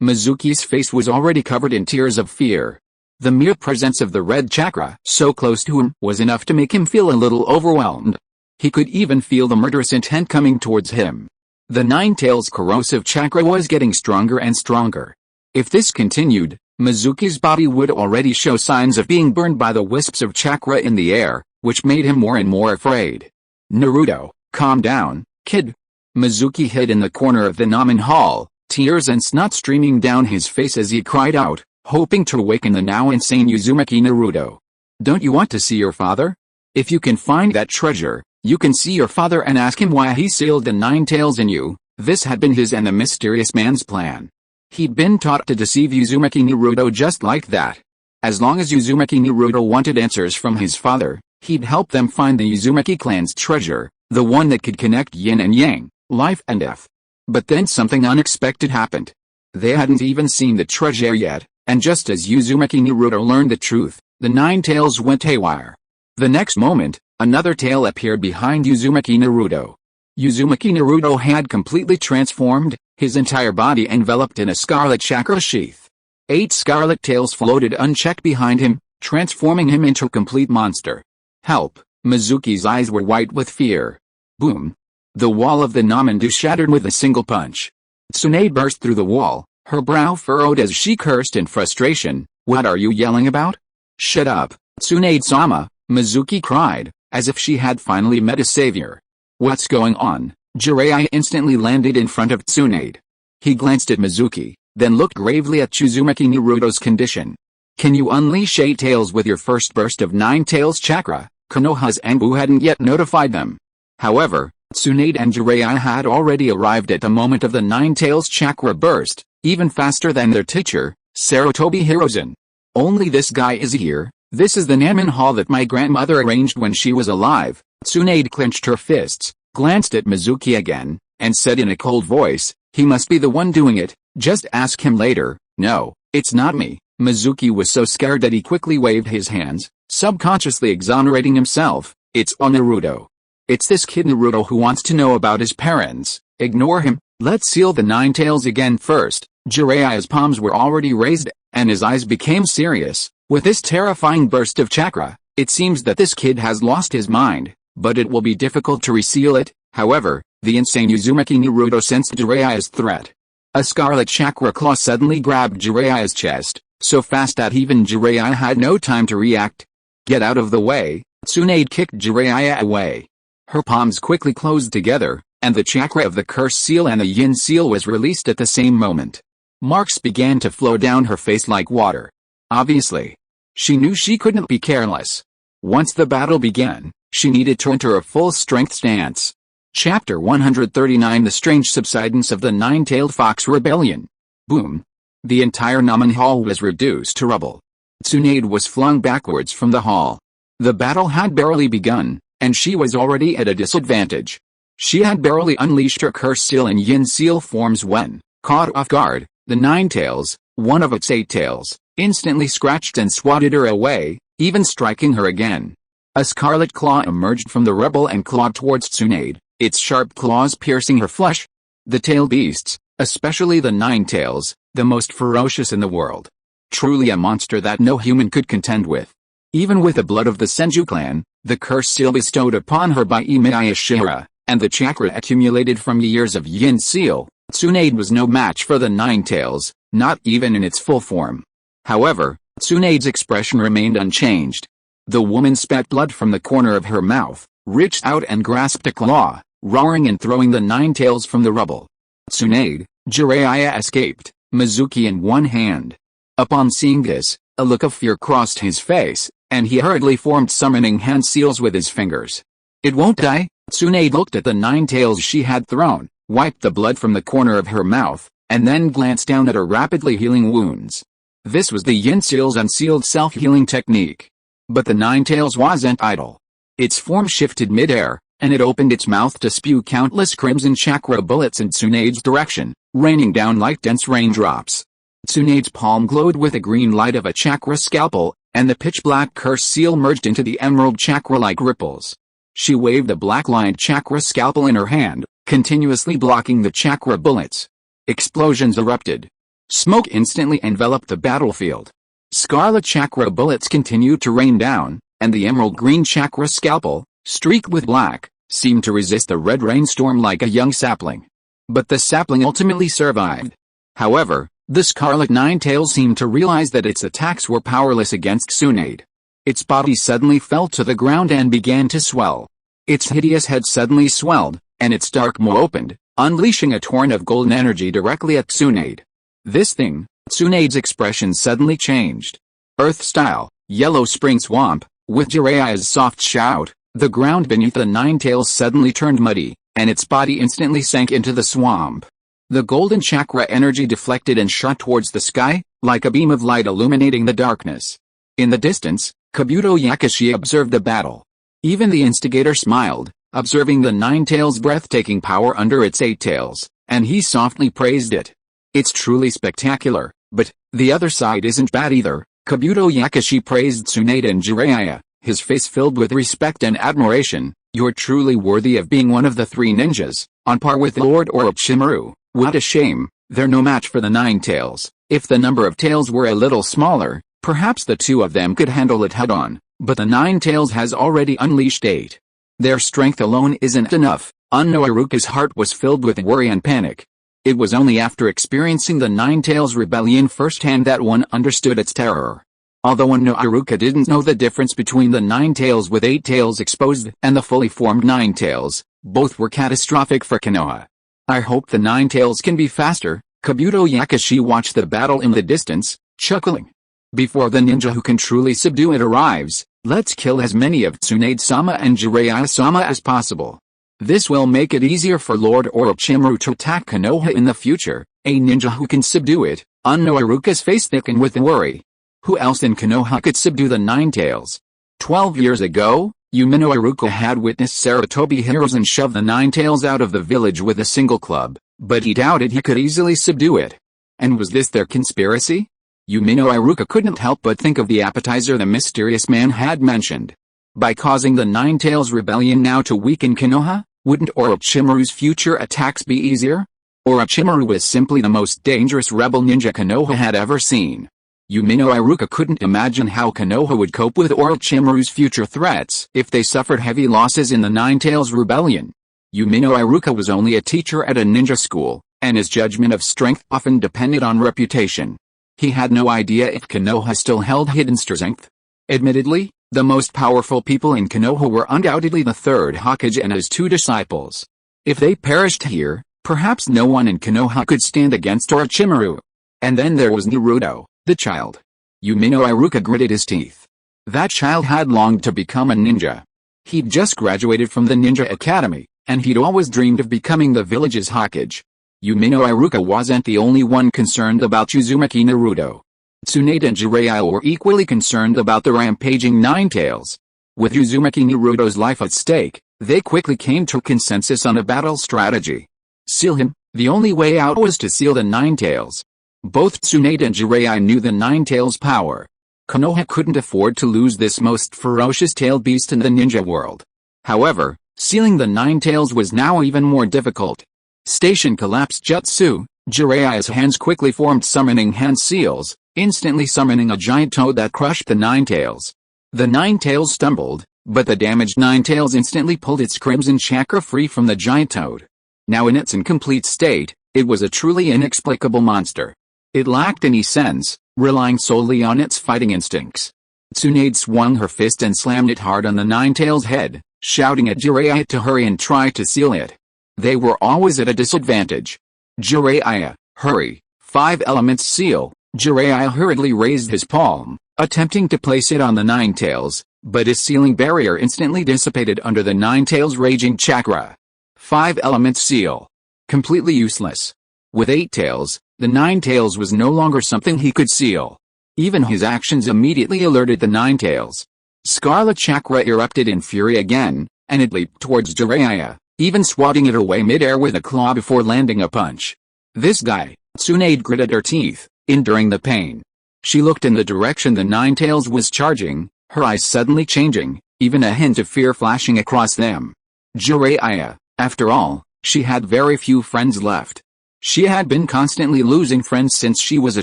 Mizuki's face was already covered in tears of fear. The mere presence of the red chakra so close to him was enough to make him feel a little overwhelmed. He could even feel the murderous intent coming towards him. The Nine Tails corrosive chakra was getting stronger and stronger. If this continued, Mizuki's body would already show signs of being burned by the wisps of chakra in the air, which made him more and more afraid. Naruto, calm down, kid. Mizuki hid in the corner of the Namen Hall, tears and snot streaming down his face as he cried out, hoping to awaken the now insane Uzumaki Naruto. Don't you want to see your father? If you can find that treasure, you can see your father and ask him why he sealed the Nine Tails in you. This had been his and the mysterious man's plan. He'd been taught to deceive Uzumaki Naruto just like that. As long as Uzumaki Naruto wanted answers from his father, he'd help them find the Uzumaki clan's treasure, the one that could connect yin and yang, life and death. But then something unexpected happened. They hadn't even seen the treasure yet, and just as Uzumaki Naruto learned the truth, the Nine Tails went haywire. The next moment, another tail appeared behind Uzumaki Naruto. Uzumaki Naruto had completely transformed, his entire body enveloped in a scarlet chakra sheath. 8 scarlet tails floated unchecked behind him, transforming him into a complete monster. Help! Mizuki's eyes were white with fear. Boom! The wall of the Namen shattered with a single punch. Tsunade burst through the wall, her brow furrowed as she cursed in frustration. What are you yelling about? Shut up, Tsunade-sama, Mizuki cried, as if she had finally met a savior. What's going on? Jiraiya instantly landed in front of Tsunade. He glanced at Mizuki, then looked gravely at Uzumaki Naruto's condition. Can you unleash 8 tails with your first burst of 9 tails chakra? Konoha's Anbu hadn't yet notified them. However, Tsunade and Jiraiya had already arrived at the moment of the 9 tails chakra burst, even faster than their teacher, Sarutobi Hiruzen. Only this guy is here. This is the Namen Hall that my grandmother arranged when she was alive. Tsunade clenched her fists, glanced at Mizuki again, and said in a cold voice, he must be the one doing it, just ask him later. No, it's not me. Mizuki was so scared that he quickly waved his hands, subconsciously exonerating himself. It's on Naruto. It's this kid Naruto who wants to know about his parents. Ignore him. Let's seal the 9 tails again first. Jiraiya's palms were already raised, and his eyes became serious. With this terrifying burst of chakra, It seems that this kid has lost his mind, but it will be difficult to reseal it. However, the insane Uzumaki Naruto sensed Jiraiya's threat. A scarlet chakra claw suddenly grabbed Jiraiya's chest, so fast that even Jiraiya had no time to react. Get out of the way, Tsunade kicked Jiraiya away. Her palms quickly closed together, and the chakra of the curse seal and the yin seal was released at the same moment. Marks began to flow down her face like water. Obviously, she knew she couldn't be careless. Once the battle began, she needed to enter a full-strength stance. Chapter 139 The Strange Subsidence of the Nine-Tailed Fox Rebellion. Boom. The entire Namen Hall was reduced to rubble. Tsunade was flung backwards from the hall. The battle had barely begun, and she was already at a disadvantage. She had barely unleashed her curse seal and yin seal forms when, caught off guard, the Nine-Tails, one of its 8 tails, instantly scratched and swatted her away, even striking her again. A scarlet claw emerged from the rebel and clawed towards Tsunade, its sharp claws piercing her flesh. The tail beasts, especially the Nine-Tails, the most ferocious in the world. Truly a monster that no human could contend with. Even with the blood of the Senju clan, the curse seal bestowed upon her by Emiya Shiyuan, and the chakra accumulated from years of yin seal, Tsunade was no match for the Nine-Tails, not even in its full form. However, Tsunade's expression remained unchanged. The woman spat blood from the corner of her mouth, reached out and grasped a claw, roaring and throwing the Nine-Tails from the rubble. Tsunade, Jiraiya escaped, Mizuki in one hand. Upon seeing this, a look of fear crossed his face, and he hurriedly formed summoning hand seals with his fingers. It won't die. Tsunade looked at the Nine-Tails she had thrown, wiped the blood from the corner of her mouth, and then glanced down at her rapidly healing wounds. This was the yin seal's unsealed self-healing technique. But the Nine-Tails wasn't idle. Its form shifted mid-air, and it opened its mouth to spew countless crimson chakra bullets in Tsunade's direction, raining down like dense raindrops. Tsunade's palm glowed with the green light of a chakra scalpel, and the pitch-black curse seal merged into the emerald chakra like ripples. She waved the black-lined chakra scalpel in her hand, continuously blocking the chakra bullets. Explosions erupted. Smoke instantly enveloped the battlefield. Scarlet chakra bullets continued to rain down, and the emerald green chakra scalpel, streaked with black, seemed to resist the red rainstorm like a young sapling. But the sapling ultimately survived. However, the Scarlet Nine-Tails seemed to realize that its attacks were powerless against Tsunade. Its body suddenly fell to the ground and began to swell. Its hideous head suddenly swelled, and its dark maw opened, unleashing a torrent of golden energy directly at Tsunade. This thing, Tsunade's expression suddenly changed. Earth-style, yellow spring swamp, with Jiraiya's soft shout, the ground beneath the Nine-Tails suddenly turned muddy, and its body instantly sank into the swamp. The golden chakra energy deflected and shot towards the sky, like a beam of light illuminating the darkness. In the distance, Kabuto Yakushi observed the battle. Even the instigator smiled, observing the Nine-Tails' breathtaking power under its 8 tails, and he softly praised it. It's truly spectacular, but the other side isn't bad either. Kabuto Yakushi praised Tsunade and Jiraiya, his face filled with respect and admiration. You're truly worthy of being one of the 3 ninjas, on par with Lord Orochimaru. What a shame, they're no match for the Nine-Tails. If the number of tails were a little smaller, perhaps the 2 of them could handle it head-on, but the Nine-Tails has already unleashed 8. Their strength alone isn't enough. Uno Iruka's heart was filled with worry and panic. It was only after experiencing the Nine-Tails rebellion firsthand that one understood its terror. Although Uno Iruka didn't know the difference between the Nine-Tails with 8 tails exposed and the fully formed Nine-Tails, both were catastrophic for Konoha. I hope the Nine-Tails can be faster. Kabuto Yakushi watched the battle in the distance, chuckling. Before the ninja who can truly subdue it arrives, let's kill as many of Tsunade-sama and Jiraiya-sama as possible. This will make it easier for Lord Orochimaru to attack Konoha in the future. A ninja who can subdue it. Uno Iruka's face thickened with worry. Who else in Konoha could subdue the Nine-Tails? 12 years ago, Umino Iruka had witnessed Sarutobi Hiruzen shove the Nine-Tails out of the village with a single club, but he doubted he could easily subdue it. And was this their conspiracy? Umino Iruka couldn't help but think of the appetizer the mysterious man had mentioned. By causing the Nine-Tails rebellion now to weaken Konoha, wouldn't Orochimaru's future attacks be easier? Orochimaru was simply the most dangerous rebel ninja Konoha had ever seen. Yumino Iruka couldn't imagine how Konoha would cope with Orochimaru's future threats if they suffered heavy losses in the Nine-Tails Rebellion. Yumino Iruka was only a teacher at a ninja school, and his judgment of strength often depended on reputation. He had no idea if Konoha still held hidden strength. Admittedly, the most powerful people in Konoha were undoubtedly the third Hokage and his two disciples. If they perished here, perhaps no one in Konoha could stand against Orochimaru. And then there was Naruto, the child. Yumino Iruka gritted his teeth. That child had longed to become a ninja. He'd just graduated from the ninja academy, and he'd always dreamed of becoming the village's Hokage. Yumino Iruka wasn't the only one concerned about Uzumaki Naruto. Tsunade and Jiraiya were equally concerned about the rampaging Nine-Tails. With Uzumaki Naruto's life at stake, they quickly came to a consensus on a battle strategy. Seal him. The only way out was to seal the Nine-Tails. Both Tsunade and Jiraiya knew the Nine-Tails' power. Konoha couldn't afford to lose this most ferocious tailed beast in the ninja world. However, sealing the Nine-Tails was now even more difficult. Station collapse jutsu. Jiraiya's hands quickly formed summoning hand seals, instantly summoning a giant toad that crushed the Nine-Tails. The Nine-Tails stumbled, but the damaged Nine-Tails instantly pulled its crimson chakra free from the giant toad. Now in its incomplete state, it was a truly inexplicable monster. It lacked any sense, relying solely on its fighting instincts. Tsunade swung her fist and slammed it hard on the Nine-Tails' head, shouting at Jiraiya to hurry and try to seal it. They were always at a disadvantage. Jiraiya, hurry, 5 elements seal. Jiraiya hurriedly raised his palm, attempting to place it on the Nine-Tails, but his sealing barrier instantly dissipated under the Nine-Tails' raging chakra. 5 elements seal. Completely useless. With 8 tails, the Nine-Tails was no longer something he could seal. Even his actions immediately alerted the Nine-Tails. Scarlet chakra erupted in fury again, and it leaped towards Jiraiya, even swatting it away mid-air with a claw before landing a punch. This guy. Tsunade gritted her teeth, enduring the pain. She looked in the direction the Nine-Tails was charging, her eyes suddenly changing, even a hint of fear flashing across them. Jiraiya, after all, she had very few friends left. She had been constantly losing friends since she was a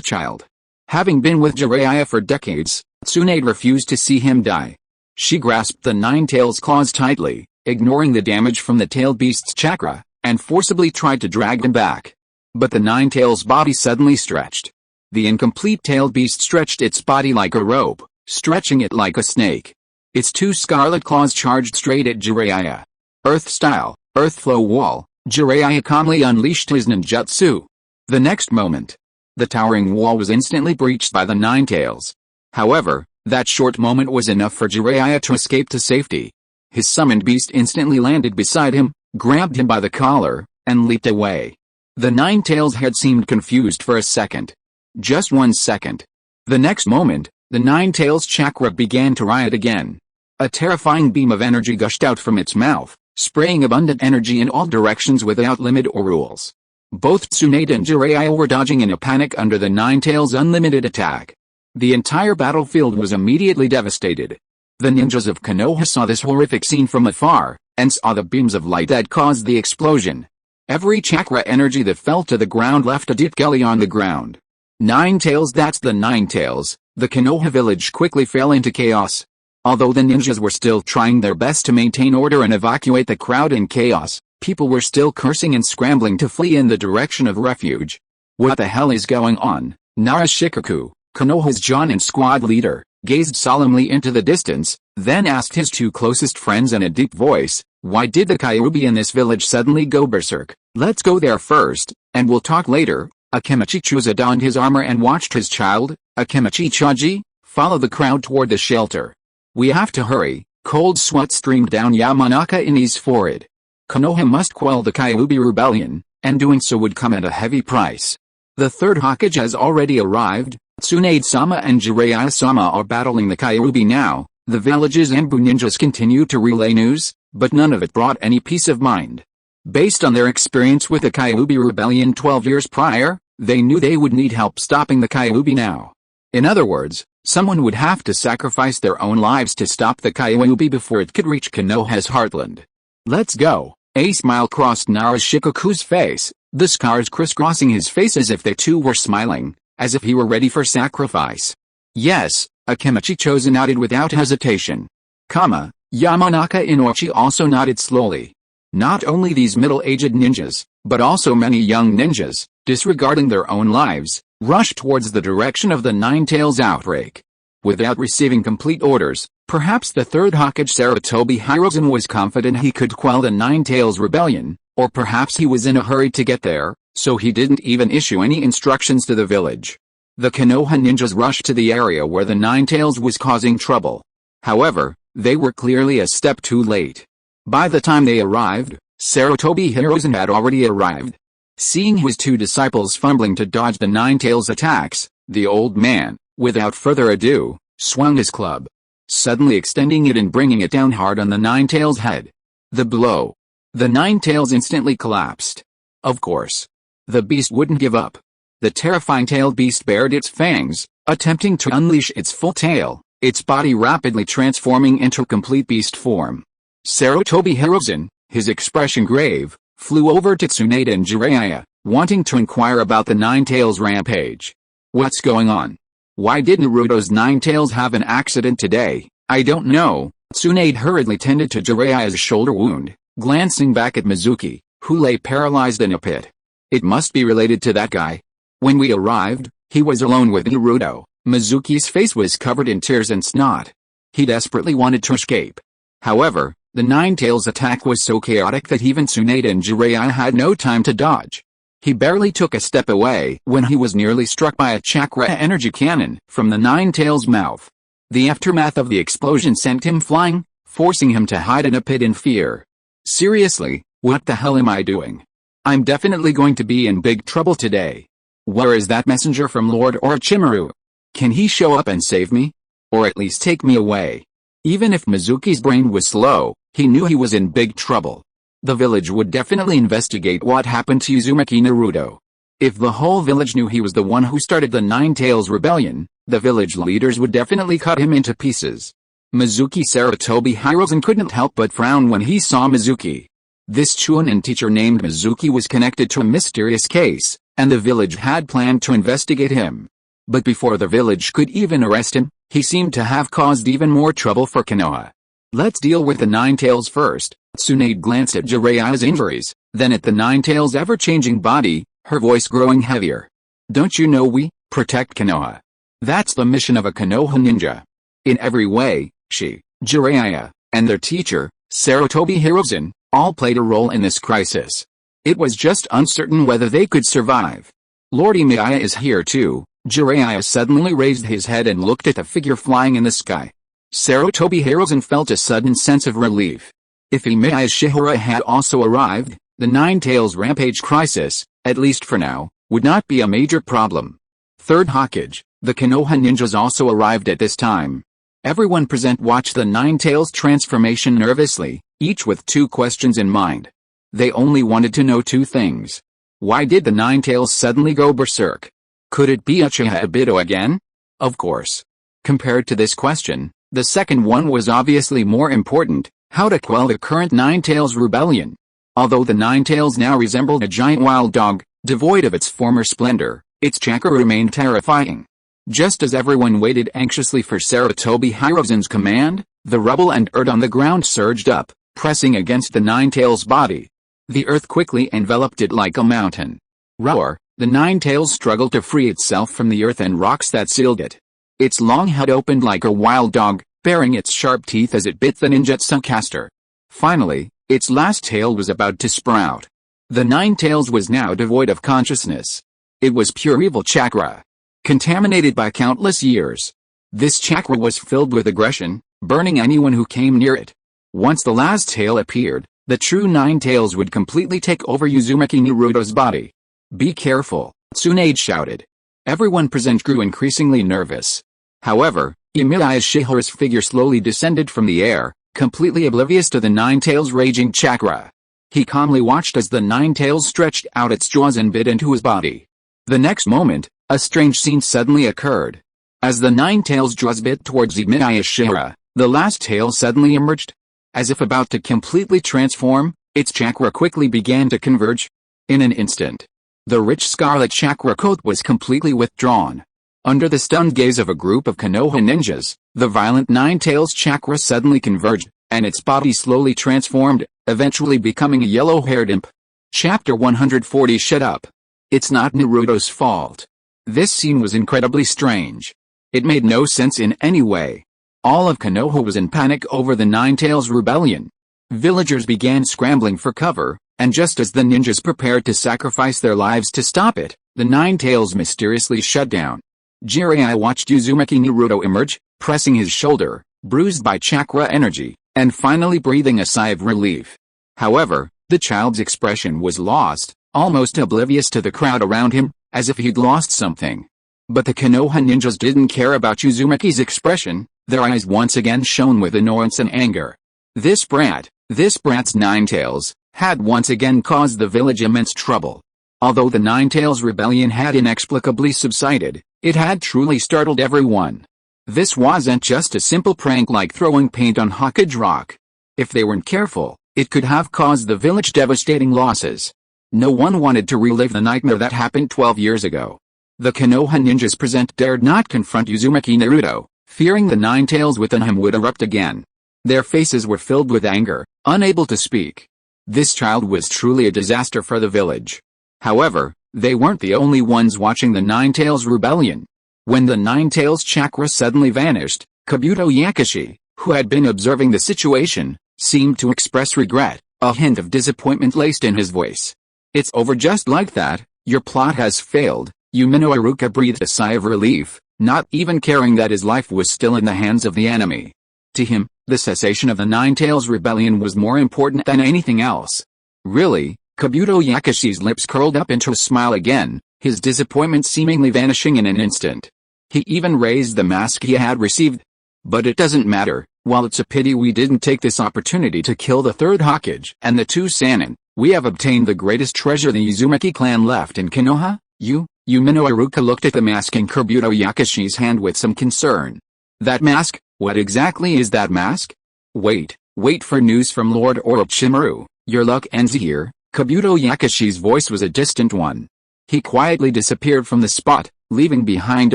child. Having been with Jiraiya for decades, Tsunade refused to see him die. She grasped the Nine-Tails' claws tightly, ignoring the damage from the tailed beast's chakra, and forcibly tried to drag him back. But the Nine-Tails' body suddenly stretched. The incomplete tailed beast stretched its body like a rope, stretching it like a snake. Its 2 scarlet claws charged straight at Jiraiya. Earth-style, Earth Flow Wall. Jiraiya calmly unleashed his ninjutsu. The next moment, the towering wall was instantly breached by the Nine-Tails. However, that short moment was enough for Jiraiya to escape to safety. His summoned beast instantly landed beside him, grabbed him by the collar, and leaped away. The Nine-Tails had seemed confused for a second. Just 1 second. The next moment, the Nine-Tails' chakra began to riot again. A terrifying beam of energy gushed out from its mouth, spraying abundant energy in all directions without limit or rules. Both Tsunade and Jiraiya were dodging in a panic under the Nine-Tails' unlimited attack. The entire battlefield was immediately devastated. The ninjas of Konoha saw this horrific scene from afar, and saw the beams of light that caused the explosion. Every chakra energy that fell to the ground left a deep gully on the ground. Nine-Tails, that's the Nine-Tails. The Konoha village quickly fell into chaos. Although the ninjas were still trying their best to maintain order and evacuate the crowd in chaos, people were still cursing and scrambling to flee in the direction of refuge. What the hell is going on? Narashikaku, Konoha's Jonin squad leader, gazed solemnly into the distance, then asked his 2 closest friends in a deep voice, why did the Kyuubi in this village suddenly go berserk? Let's go there first, and we'll talk later. Akemichi Chusa donned his armor and watched his child, Akemichi Chaji, follow the crowd toward the shelter. We have to hurry. Cold sweat streamed down Yamanaka Ini's forehead. Konoha must quell the Kyuubi rebellion, and doing so would come at a heavy price. The third Hokage has already arrived. Tsunade-sama and Jiraiya-sama are battling the Kyuubi now. The village's Anbu ninjas continue to relay news, but none of it brought any peace of mind. Based on their experience with the Kyuubi rebellion 12 years prior, they knew they would need help stopping the Kyuubi now. In other words, someone would have to sacrifice their own lives to stop the Kyuubi before it could reach Konoha's heartland. Let's go. A smile crossed Narashikaku's face, the scars crisscrossing his face as if they too were smiling, as if he were ready for sacrifice. Yes, Akimichi Chosen nodded without hesitation. Yamanaka Inochi also nodded slowly. Not only these middle-aged ninjas, but also many young ninjas, disregarding their own lives, rushed towards the direction of the Nine-Tails outbreak. Without receiving complete orders, perhaps the third Hokage Sarutobi Hiruzen was confident he could quell the Nine-Tails rebellion, or perhaps he was in a hurry to get there, so he didn't even issue any instructions to the village. The Konoha ninjas rushed to the area where the Nine-Tails was causing trouble. However, they were clearly a step too late. By the time they arrived, Sarutobi Hiruzen had already arrived. Seeing his two disciples fumbling to dodge the Nine-Tails attacks, the old man, without further ado, swung his club, suddenly extending it and bringing it down hard on the Nine-Tails' head. The blow. The Nine-Tails instantly collapsed. Of course. The beast wouldn't give up. The terrifying tailed beast bared its fangs, attempting to unleash its full tail, its body rapidly transforming into complete beast form. Sarutobi Hiruzen, his expression grave, flew over to Tsunade and Jiraiya, wanting to inquire about the Nine-Tails rampage. What's going on? Why did Naruto's Nine-Tails have an accident today? I don't know. Tsunade hurriedly tended to Jiraiya's shoulder wound, glancing back at Mizuki, who lay paralyzed in a pit. It must be related to that guy. When we arrived, he was alone with Naruto. Mizuki's face was covered in tears and snot. He desperately wanted to escape. However, the Nine-Tails attack was so chaotic that even Tsunade and Jiraiya had no time to dodge. He barely took a step away when he was nearly struck by a chakra energy cannon from the Nine-Tails' mouth. The aftermath of the explosion sent him flying, forcing him to hide in a pit in fear. Seriously, what the hell am I doing? I'm definitely going to be in big trouble today. Where is that messenger from Lord Orochimaru? Can he show up and save me? Or at least take me away? Even if Mizuki's brain was slow, he knew he was in big trouble. The village would definitely investigate what happened to Uzumaki Naruto. If the whole village knew he was the one who started the Nine-Tails rebellion, the village leaders would definitely cut him into pieces. Mizuki Sarutobi Hiruzen couldn't help but frown when he saw Mizuki. This Chunin teacher named Mizuki was connected to a mysterious case, and the village had planned to investigate him. But before the village could even arrest him, he seemed to have caused even more trouble for Konoha. Let's deal with the Nine-Tails first. Tsunade glanced at Jiraiya's injuries, then at the Nine-Tails' ever-changing body, her voice growing heavier. Don't you know we protect Konoha? That's the mission of a Konoha ninja. In every way, she, Jiraiya, and their teacher, Sarutobi Hiruzen, all played a role in this crisis. It was just uncertain whether they could survive. Lord Emiya is here too. Jiraiya suddenly raised his head and looked at the figure flying in the sky. Sarutobi Hiruzen felt a sudden sense of relief. If Emiya Shihara had also arrived, the Nine-Tails rampage crisis, at least for now, would not be a major problem. Third Hokage, the Konoha ninjas also arrived at this time. Everyone present watched the Nine-Tails transformation nervously, each with two questions in mind. They only wanted to know two things. Why did the Nine-Tails suddenly go berserk? Could it be Uchiha Obito again? Of course. Compared to this question, the second one was obviously more important: how to quell the current Nine-Tails rebellion. Although the Nine-Tails now resembled a giant wild dog, devoid of its former splendor, its chakra remained terrifying. Just as everyone waited anxiously for Sarutobi Hiruzen's command, the rubble and earth on the ground surged up, pressing against the Nine-Tails' body. The earth quickly enveloped it like a mountain. Roar! The Nine-Tails struggled to free itself from the earth and rocks that sealed it. Its long head opened like a wild dog, baring its sharp teeth as it bit the ninjutsu caster. Finally, its last tail was about to sprout. The Nine-Tails was now devoid of consciousness. It was pure evil chakra, contaminated by countless years. This chakra was filled with aggression, burning anyone who came near it. Once the last tail appeared, the true Nine-Tails would completely take over Uzumaki Naruto's body. Be careful, Tsunade shouted. Everyone present grew increasingly nervous. However, Emiya Shihara's figure slowly descended from the air, completely oblivious to the Nine-Tails' raging chakra. He calmly watched as the Nine-Tails stretched out its jaws and bit into his body. The next moment, a strange scene suddenly occurred. As the Nine-Tails' jaws bit towards Emiya Shihara, the last tail suddenly emerged. As if about to completely transform, its chakra quickly began to converge. In an instant, the rich scarlet chakra coat was completely withdrawn. Under the stunned gaze of a group of Konoha ninjas, the violent Nine-Tails chakra suddenly converged, and its body slowly transformed, eventually becoming a yellow-haired imp. Chapter 140 Shut up. It's not Naruto's fault. This scene was incredibly strange. It made no sense in any way. All of Konoha was in panic over the Nine-Tails rebellion. Villagers began scrambling for cover, and just as the ninjas prepared to sacrifice their lives to stop it, the Nine-Tails mysteriously shut down. Jiraiya watched Uzumaki Naruto emerge, pressing his shoulder, bruised by chakra energy, and finally breathing a sigh of relief. However, the child's expression was lost, almost oblivious to the crowd around him, as if he'd lost something. But the Konoha ninjas didn't care about Uzumaki's expression. Their eyes once again shone with annoyance and anger. This brat's Nine-Tails, had once again caused the village immense trouble. Although the Nine-Tails rebellion had inexplicably subsided, it had truly startled everyone. This wasn't just a simple prank like throwing paint on Hokage Rock. If they weren't careful, it could have caused the village devastating losses. No one wanted to relive the nightmare that happened 12 years ago. The Konoha ninjas present dared not confront Uzumaki Naruto, fearing the Nine-Tails within him would erupt again. Their faces were filled with anger, unable to speak. This child was truly a disaster for the village. However, they weren't the only ones watching the Nine-Tails rebellion. When the Nine-Tails chakra suddenly vanished, Kabuto Yakushi, who had been observing the situation, seemed to express regret, a hint of disappointment laced in his voice. It's over just like that, your plot has failed. Umino Iruka breathed a sigh of relief, not even caring that his life was still in the hands of the enemy. To him, the cessation of the Nine-Tails rebellion was more important than anything else. Really? Kabuto Yakushi's lips curled up into a smile again, his disappointment seemingly vanishing in an instant. He even raised the mask he had received. But it doesn't matter. While it's a pity we didn't take this opportunity to kill the third Hokage and the two Sannin, we have obtained the greatest treasure the Uzumaki clan left in Konoha. Umino Iruka looked at the mask in Kabuto Yakushi's hand with some concern. That mask? What exactly is that mask? Wait for news from Lord Orochimaru. Your luck ends here. Kabuto Yakushi's voice was a distant one. He quietly disappeared from the spot, leaving behind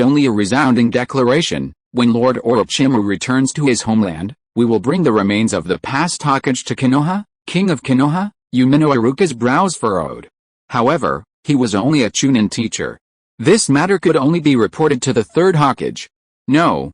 only a resounding declaration. When Lord Orochimaru returns to his homeland, we will bring the remains of the past Hokage to Konoha, King of Konoha. Umino Iruka's brows furrowed. However, he was only a Chunin teacher. This matter could only be reported to the third Hokage. No,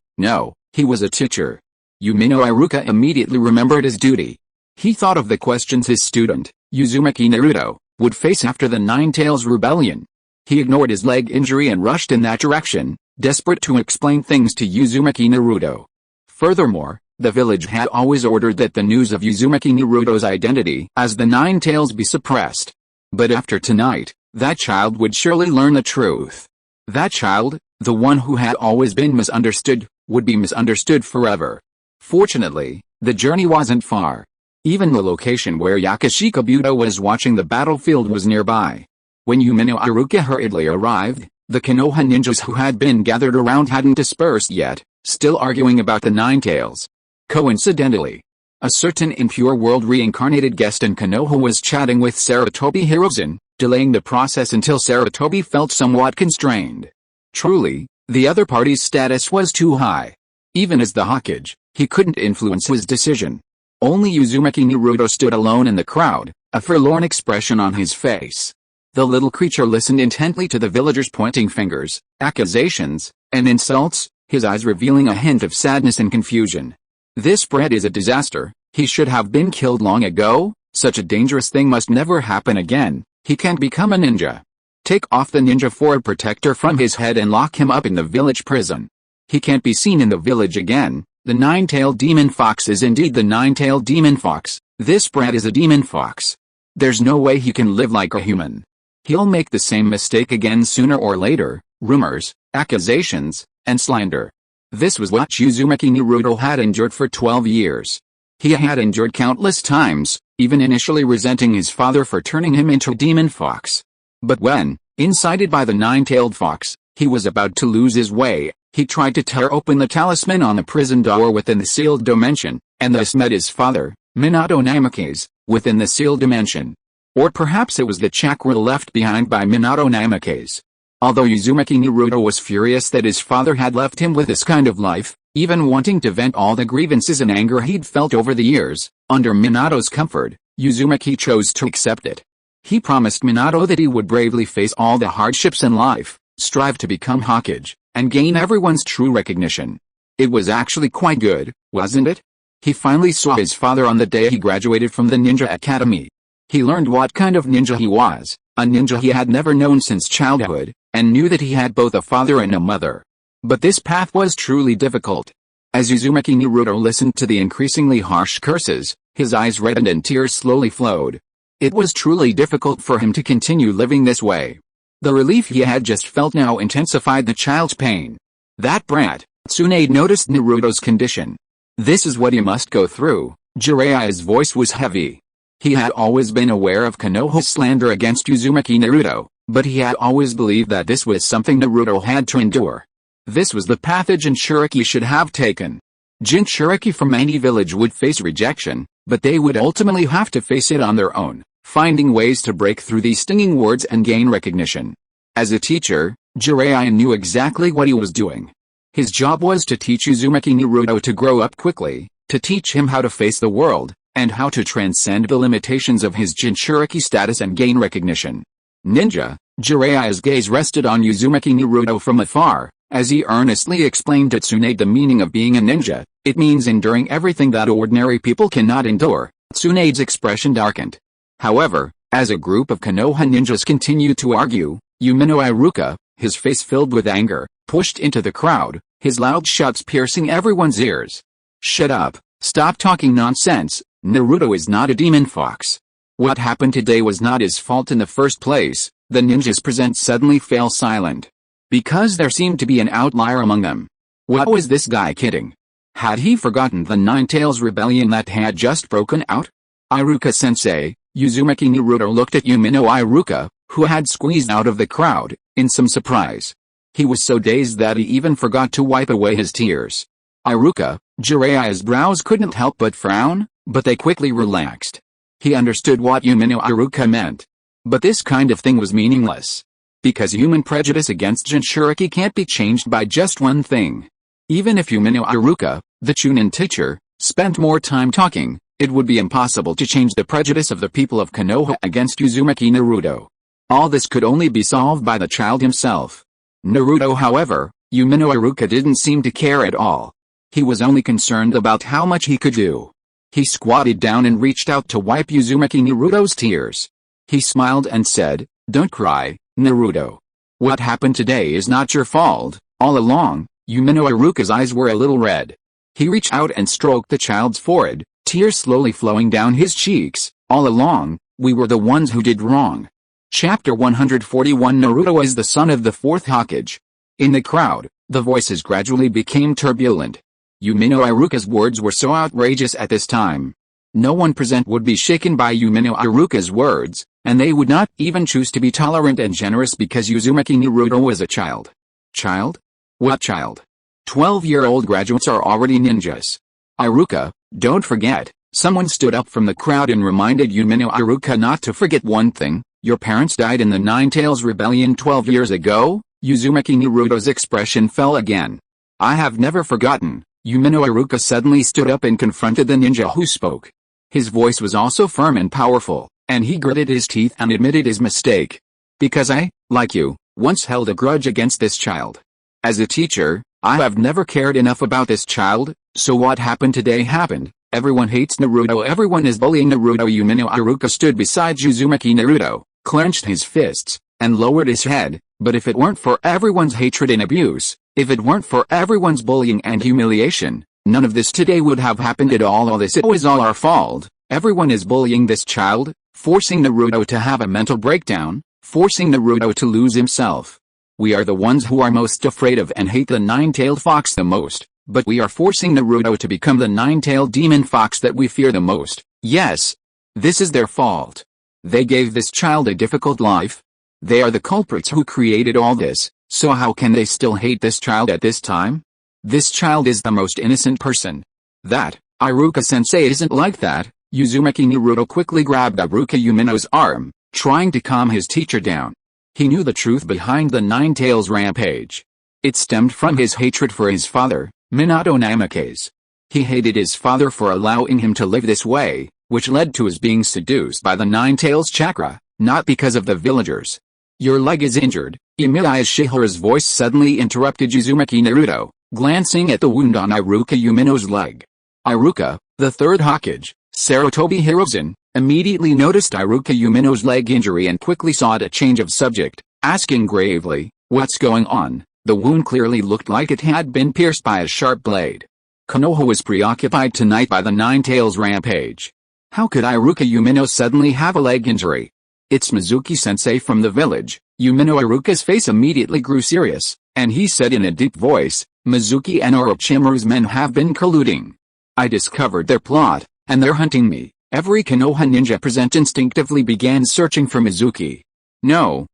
he was a teacher. Umino Iruka immediately remembered his duty. He thought of the questions his student, Uzumaki Naruto, would face after the Nine-Tails rebellion. He ignored his leg injury and rushed in that direction, desperate to explain things to Uzumaki Naruto. Furthermore, the village had always ordered that the news of Uzumaki Naruto's identity as the Nine-Tails be suppressed. But after tonight, that child would surely learn the truth. That child, the one who had always been misunderstood, would be misunderstood forever. Fortunately, the journey wasn't far. Even the location where Yakushi Kabuto was watching the battlefield was nearby. When Umino Iruka hurriedly arrived, the Konoha ninjas who had been gathered around hadn't dispersed yet, still arguing about the Nine-Tails. Coincidentally, a certain Impure World Reincarnated guest in Konoha was chatting with Sarutobi Hiruzen, delaying the process until Sarutobi felt somewhat constrained. Truly, the other party's status was too high. Even as the Hokage, he couldn't influence his decision. Only Uzumaki Naruto stood alone in the crowd, a forlorn expression on his face. The little creature listened intently to the villagers' pointing fingers, accusations, and insults, his eyes revealing a hint of sadness and confusion. This brat is a disaster. He should have been killed long ago. Such a dangerous thing must never happen again. He can't become a ninja. Take off the ninja form protector from his head and lock him up in the village prison. He can't be seen in the village again. The nine-tailed demon fox is indeed the nine-tailed demon fox. This brat is a demon fox. There's no way he can live like a human. He'll make the same mistake again sooner or later. Rumors, accusations, and slander. This was what Uzumaki Naruto had endured for 12 years. He had endured countless times, even initially resenting his father for turning him into a demon fox. But when, incited by the nine-tailed fox, he was about to lose his way, he tried to tear open the talisman on the prison door within the sealed dimension, and thus met his father, Minato Namake's, within the sealed dimension. Or perhaps it was the chakra left behind by Minato Namake's. Although Uzumaki Naruto was furious that his father had left him with this kind of life, even wanting to vent all the grievances and anger he'd felt over the years, under Minato's comfort, Uzumaki chose to accept it. He promised Minato that he would bravely face all the hardships in life, strive to become Hokage, and gain everyone's true recognition. It was actually quite good, wasn't it? He finally saw his father on the day he graduated from the Ninja Academy. He learned what kind of ninja he was, a ninja he had never known since childhood, and knew that he had both a father and a mother. But this path was truly difficult. As Uzumaki Naruto listened to the increasingly harsh curses, his eyes reddened and tears slowly flowed. It was truly difficult for him to continue living this way. The relief he had just felt now intensified the child's pain. That brat, Tsunade, noticed Naruto's condition. This is what he must go through. Jiraiya's voice was heavy. He had always been aware of Konoha's slander against Uzumaki Naruto, but he had always believed that this was something Naruto had to endure. This was the path a Jinchuriki should have taken. Jinchuriki from any village would face rejection, but they would ultimately have to face it on their own, finding ways to break through these stinging words and gain recognition. As a teacher, Jiraiya knew exactly what he was doing. His job was to teach Uzumaki Naruto to grow up quickly, to teach him how to face the world, and how to transcend the limitations of his Jinchuriki status and gain recognition. Ninja, Jiraiya's gaze rested on Uzumaki Naruto from afar, as he earnestly explained to Tsunade the meaning of being a ninja. It means enduring everything that ordinary people cannot endure. Tsunade's expression darkened. However, as a group of Konoha ninjas continued to argue, Umino Iruka, his face filled with anger, pushed into the crowd, his loud shouts piercing everyone's ears. "Shut up, stop talking nonsense, Naruto is not a demon fox. What happened today was not his fault in the first place." The ninjas present suddenly fell silent. Because there seemed to be an outlier among them. What was this guy kidding? Had he forgotten the Nine Tails rebellion that had just broken out? Iruka-sensei, Uzumaki Naruto looked at Umino Iruka, who had squeezed out of the crowd, in some surprise. He was so dazed that he even forgot to wipe away his tears. Iruka, Jiraiya's brows couldn't help but frown, but they quickly relaxed. He understood what Umino Iruka meant. But this kind of thing was meaningless. Because human prejudice against Jinchuriki can't be changed by just one thing. Even if Umino Iruka, the Chunin teacher, spent more time talking, it would be impossible to change the prejudice of the people of Konoha against Uzumaki Naruto. All this could only be solved by the child himself. Naruto, however, Umino Iruka didn't seem to care at all. He was only concerned about how much he could do. He squatted down and reached out to wipe Uzumaki Naruto's tears. He smiled and said, "Don't cry, Naruto. What happened today is not your fault." All along, Umino Iruka's eyes were a little red. He reached out and stroked the child's forehead, tears slowly flowing down his cheeks. "All along, we were the ones who did wrong." Chapter 141. Naruto is the son of the fourth Hokage. In the crowd, the voices gradually became turbulent. Umino Iruka's words were so outrageous at this time. No one present would be shaken by Umino Iruka's words, and they would not even choose to be tolerant and generous because Uzumaki Naruto was a child. Child? What child? 12-year-old graduates are already ninjas. Iruka, don't forget. Someone stood up from the crowd and reminded Umino Iruka not to forget one thing. Your parents died in the Nine Tails Rebellion 12 years ago? Uzumaki Naruto's expression fell again. I have never forgotten. Umino Iruka suddenly stood up and confronted the ninja who spoke. His voice was also firm and powerful, and he gritted his teeth and admitted his mistake. Because I, like you, once held a grudge against this child. As a teacher, I have never cared enough about this child, so what happened today happened. Everyone hates Naruto, everyone is bullying Naruto. Umino Iruka stood beside Uzumaki Naruto, clenched his fists, and lowered his head. But if it weren't for everyone's hatred and abuse, if it weren't for everyone's bullying and humiliation, none of this today would have happened at all. All this, it was all our fault. Everyone is bullying this child, forcing Naruto to have a mental breakdown, forcing Naruto to lose himself. We are the ones who are most afraid of and hate the nine-tailed fox the most, but we are forcing Naruto to become the nine-tailed demon fox that we fear the most. Yes, this is their fault. They gave this child a difficult life. They are the culprits who created all this, so how can they still hate this child at this time? This child is the most innocent person. That, Iruka-sensei isn't like that. Uzumaki Naruto quickly grabbed Iruka Umino's arm, trying to calm his teacher down. He knew the truth behind the Nine-Tails rampage. It stemmed from his hatred for his father, Minato Namikaze. He hated his father for allowing him to live this way, which led to his being seduced by the Nine-Tails chakra, not because of the villagers. "Your leg is injured," Emiya Shiyuan's voice suddenly interrupted Uzumaki Naruto, glancing at the wound on Iruka Umino's leg. Iruka, the third Hokage, Sarutobi Hiruzen, immediately noticed Iruka Umino's leg injury and quickly sought a change of subject, asking gravely, "What's going on?" The wound clearly looked like it had been pierced by a sharp blade. Konoha was preoccupied tonight by the Nine-Tails rampage. How could Iruka Umino suddenly have a leg injury? "It's Mizuki-sensei from the village." Umino Iruka's face immediately grew serious, and he said in a deep voice, "Mizuki and Orochimaru's men have been colluding. I discovered their plot, and they're hunting me." Every Konoha ninja present instinctively began searching for Mizuki. No,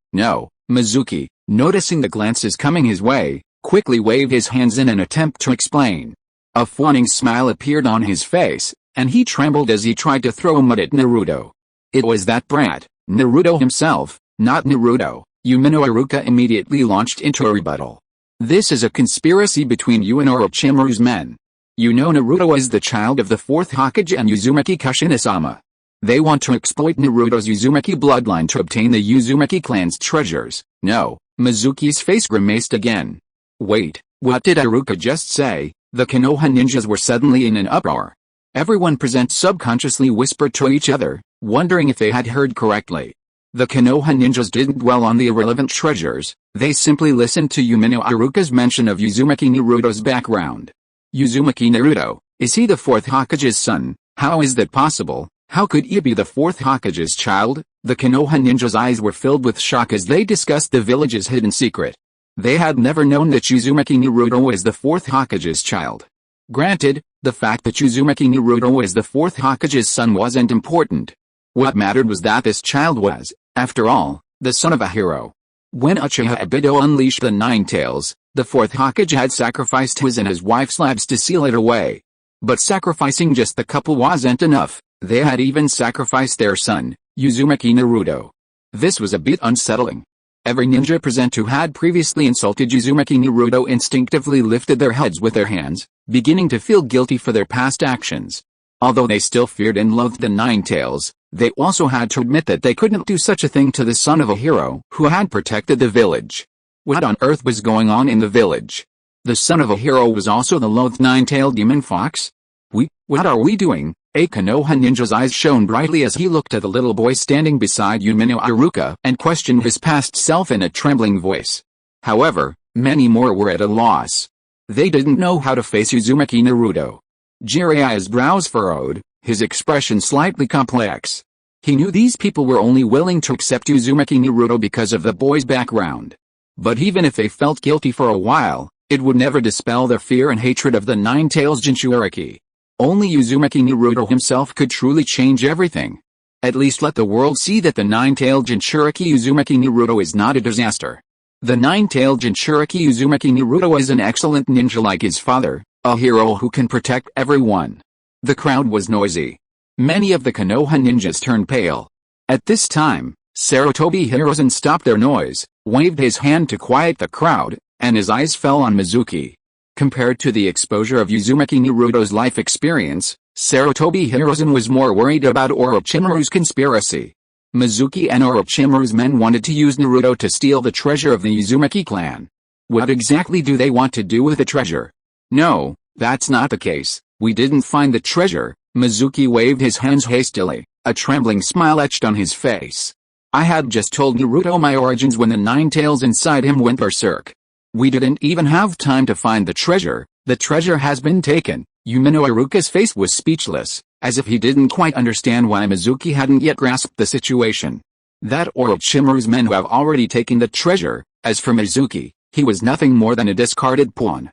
Mizuki, noticing the glances coming his way, quickly waved his hands in an attempt to explain. A fawning smile appeared on his face, and he trembled as he tried to throw mud at Naruto. It was that brat, Naruto himself, not Naruto. Umino Iruka immediately launched into a rebuttal. "This is a conspiracy between you and Orochimaru's men. You know Naruto is the child of the fourth Hokage and Uzumaki Kushinosama. They want to exploit Naruto's Uzumaki bloodline to obtain the Uzumaki clan's treasures." "No." Mizuki's face grimaced again. "Wait, what did Iruka just say?" The Konoha ninjas were suddenly in an uproar. Everyone present subconsciously whispered to each other, wondering if they had heard correctly. The Konoha ninjas didn't dwell on the irrelevant treasures, they simply listened to Umino Iruka's mention of Uzumaki Naruto's background. "Uzumaki Naruto, is he the fourth Hokage's son? How is that possible? How could he be the fourth Hokage's child?" The Konoha ninjas' eyes were filled with shock as they discussed the village's hidden secret. They had never known that Uzumaki Naruto was the fourth Hokage's child. Granted, the fact that Uzumaki Naruto was the fourth Hokage's son wasn't important. What mattered was that this child was, after all, the son of a hero. When Uchiha Obito unleashed the Nine-Tails, the fourth Hokage had sacrificed his and his wife's lives to seal it away. But sacrificing just the couple wasn't enough, they had even sacrificed their son, Uzumaki Naruto. This was a bit unsettling. Every ninja present who had previously insulted Uzumaki Naruto instinctively lifted their heads with their hands, beginning to feel guilty for their past actions. Although they still feared and loved the Nine-Tails, they also had to admit that they couldn't do such a thing to the son of a hero who had protected the village. What on earth was going on in the village? The son of a hero was also the loathed nine-tailed demon fox? What are we doing? A Konoha ninja's eyes shone brightly as he looked at the little boy standing beside Umino Iruka and questioned his past self in a trembling voice. However, many more were at a loss. They didn't know how to face Uzumaki Naruto. Jiraiya's brows furrowed, his expression slightly complex. He knew these people were only willing to accept Uzumaki Naruto because of the boy's background. But even if they felt guilty for a while, it would never dispel their fear and hatred of the Nine-Tails Jinchuriki. Only Uzumaki Naruto himself could truly change everything. At least let the world see that the Nine-Tailed Jinchuriki Uzumaki Naruto is not a disaster. The Nine-Tailed Jinchuriki Uzumaki Naruto is an excellent ninja like his father, a hero who can protect everyone. The crowd was noisy. Many of the Konoha ninjas turned pale. At this time, Sarutobi Hiruzen stopped their noise, waved his hand to quiet the crowd, and his eyes fell on Mizuki. Compared to the exposure of Uzumaki Naruto's life experience, Sarutobi Hiruzen was more worried about Orochimaru's conspiracy. Mizuki and Orochimaru's men wanted to use Naruto to steal the treasure of the Uzumaki clan. What exactly do they want to do with the treasure? No, that's not the case. We didn't find the treasure. Mizuki waved his hands hastily, a trembling smile etched on his face. I had just told Naruto my origins when the Nine-Tails inside him went berserk. We didn't even have time to find the treasure has been taken. Umino Iruka's face was speechless, as if he didn't quite understand why Mizuki hadn't yet grasped the situation. That Orochimaru's men have already taken the treasure. As for Mizuki, he was nothing more than a discarded pawn.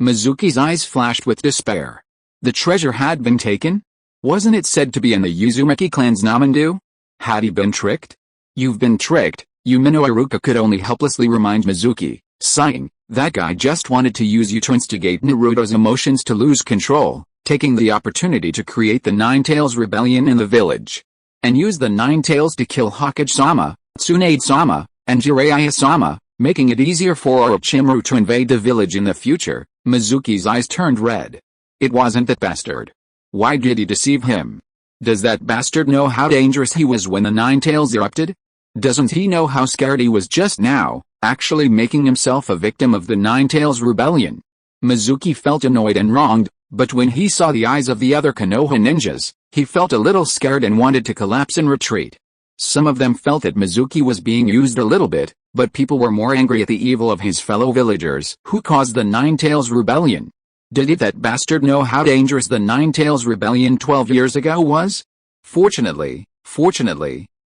Mizuki's eyes flashed with despair. The treasure had been taken? Wasn't it said to be in the Uzumaki clan's Namandu? Had he been tricked? You've been tricked, Umino Iruka could only helplessly remind Mizuki, sighing, that guy just wanted to use you to instigate Naruto's emotions to lose control, taking the opportunity to create the Nine-Tails rebellion in the village. And use the Nine-Tails to kill Hokage-sama, Tsunade-sama, and Jiraiya-sama, making it easier for Orochimaru to invade the village in the future. Mizuki's eyes turned red. It wasn't that bastard. Why did he deceive him? Does that bastard know how dangerous he was when the Nine Tails erupted? Doesn't he know how scared he was just now, actually making himself a victim of the Nine Tails rebellion? Mizuki felt annoyed and wronged, but when he saw the eyes of the other Konoha ninjas, he felt a little scared and wanted to collapse and retreat. Some of them felt that Mizuki was being used a little bit, but people were more angry at the evil of his fellow villagers who caused the Nine Tails rebellion. Did that bastard know how dangerous the Nine Tails rebellion 12 years ago was? Fortunately,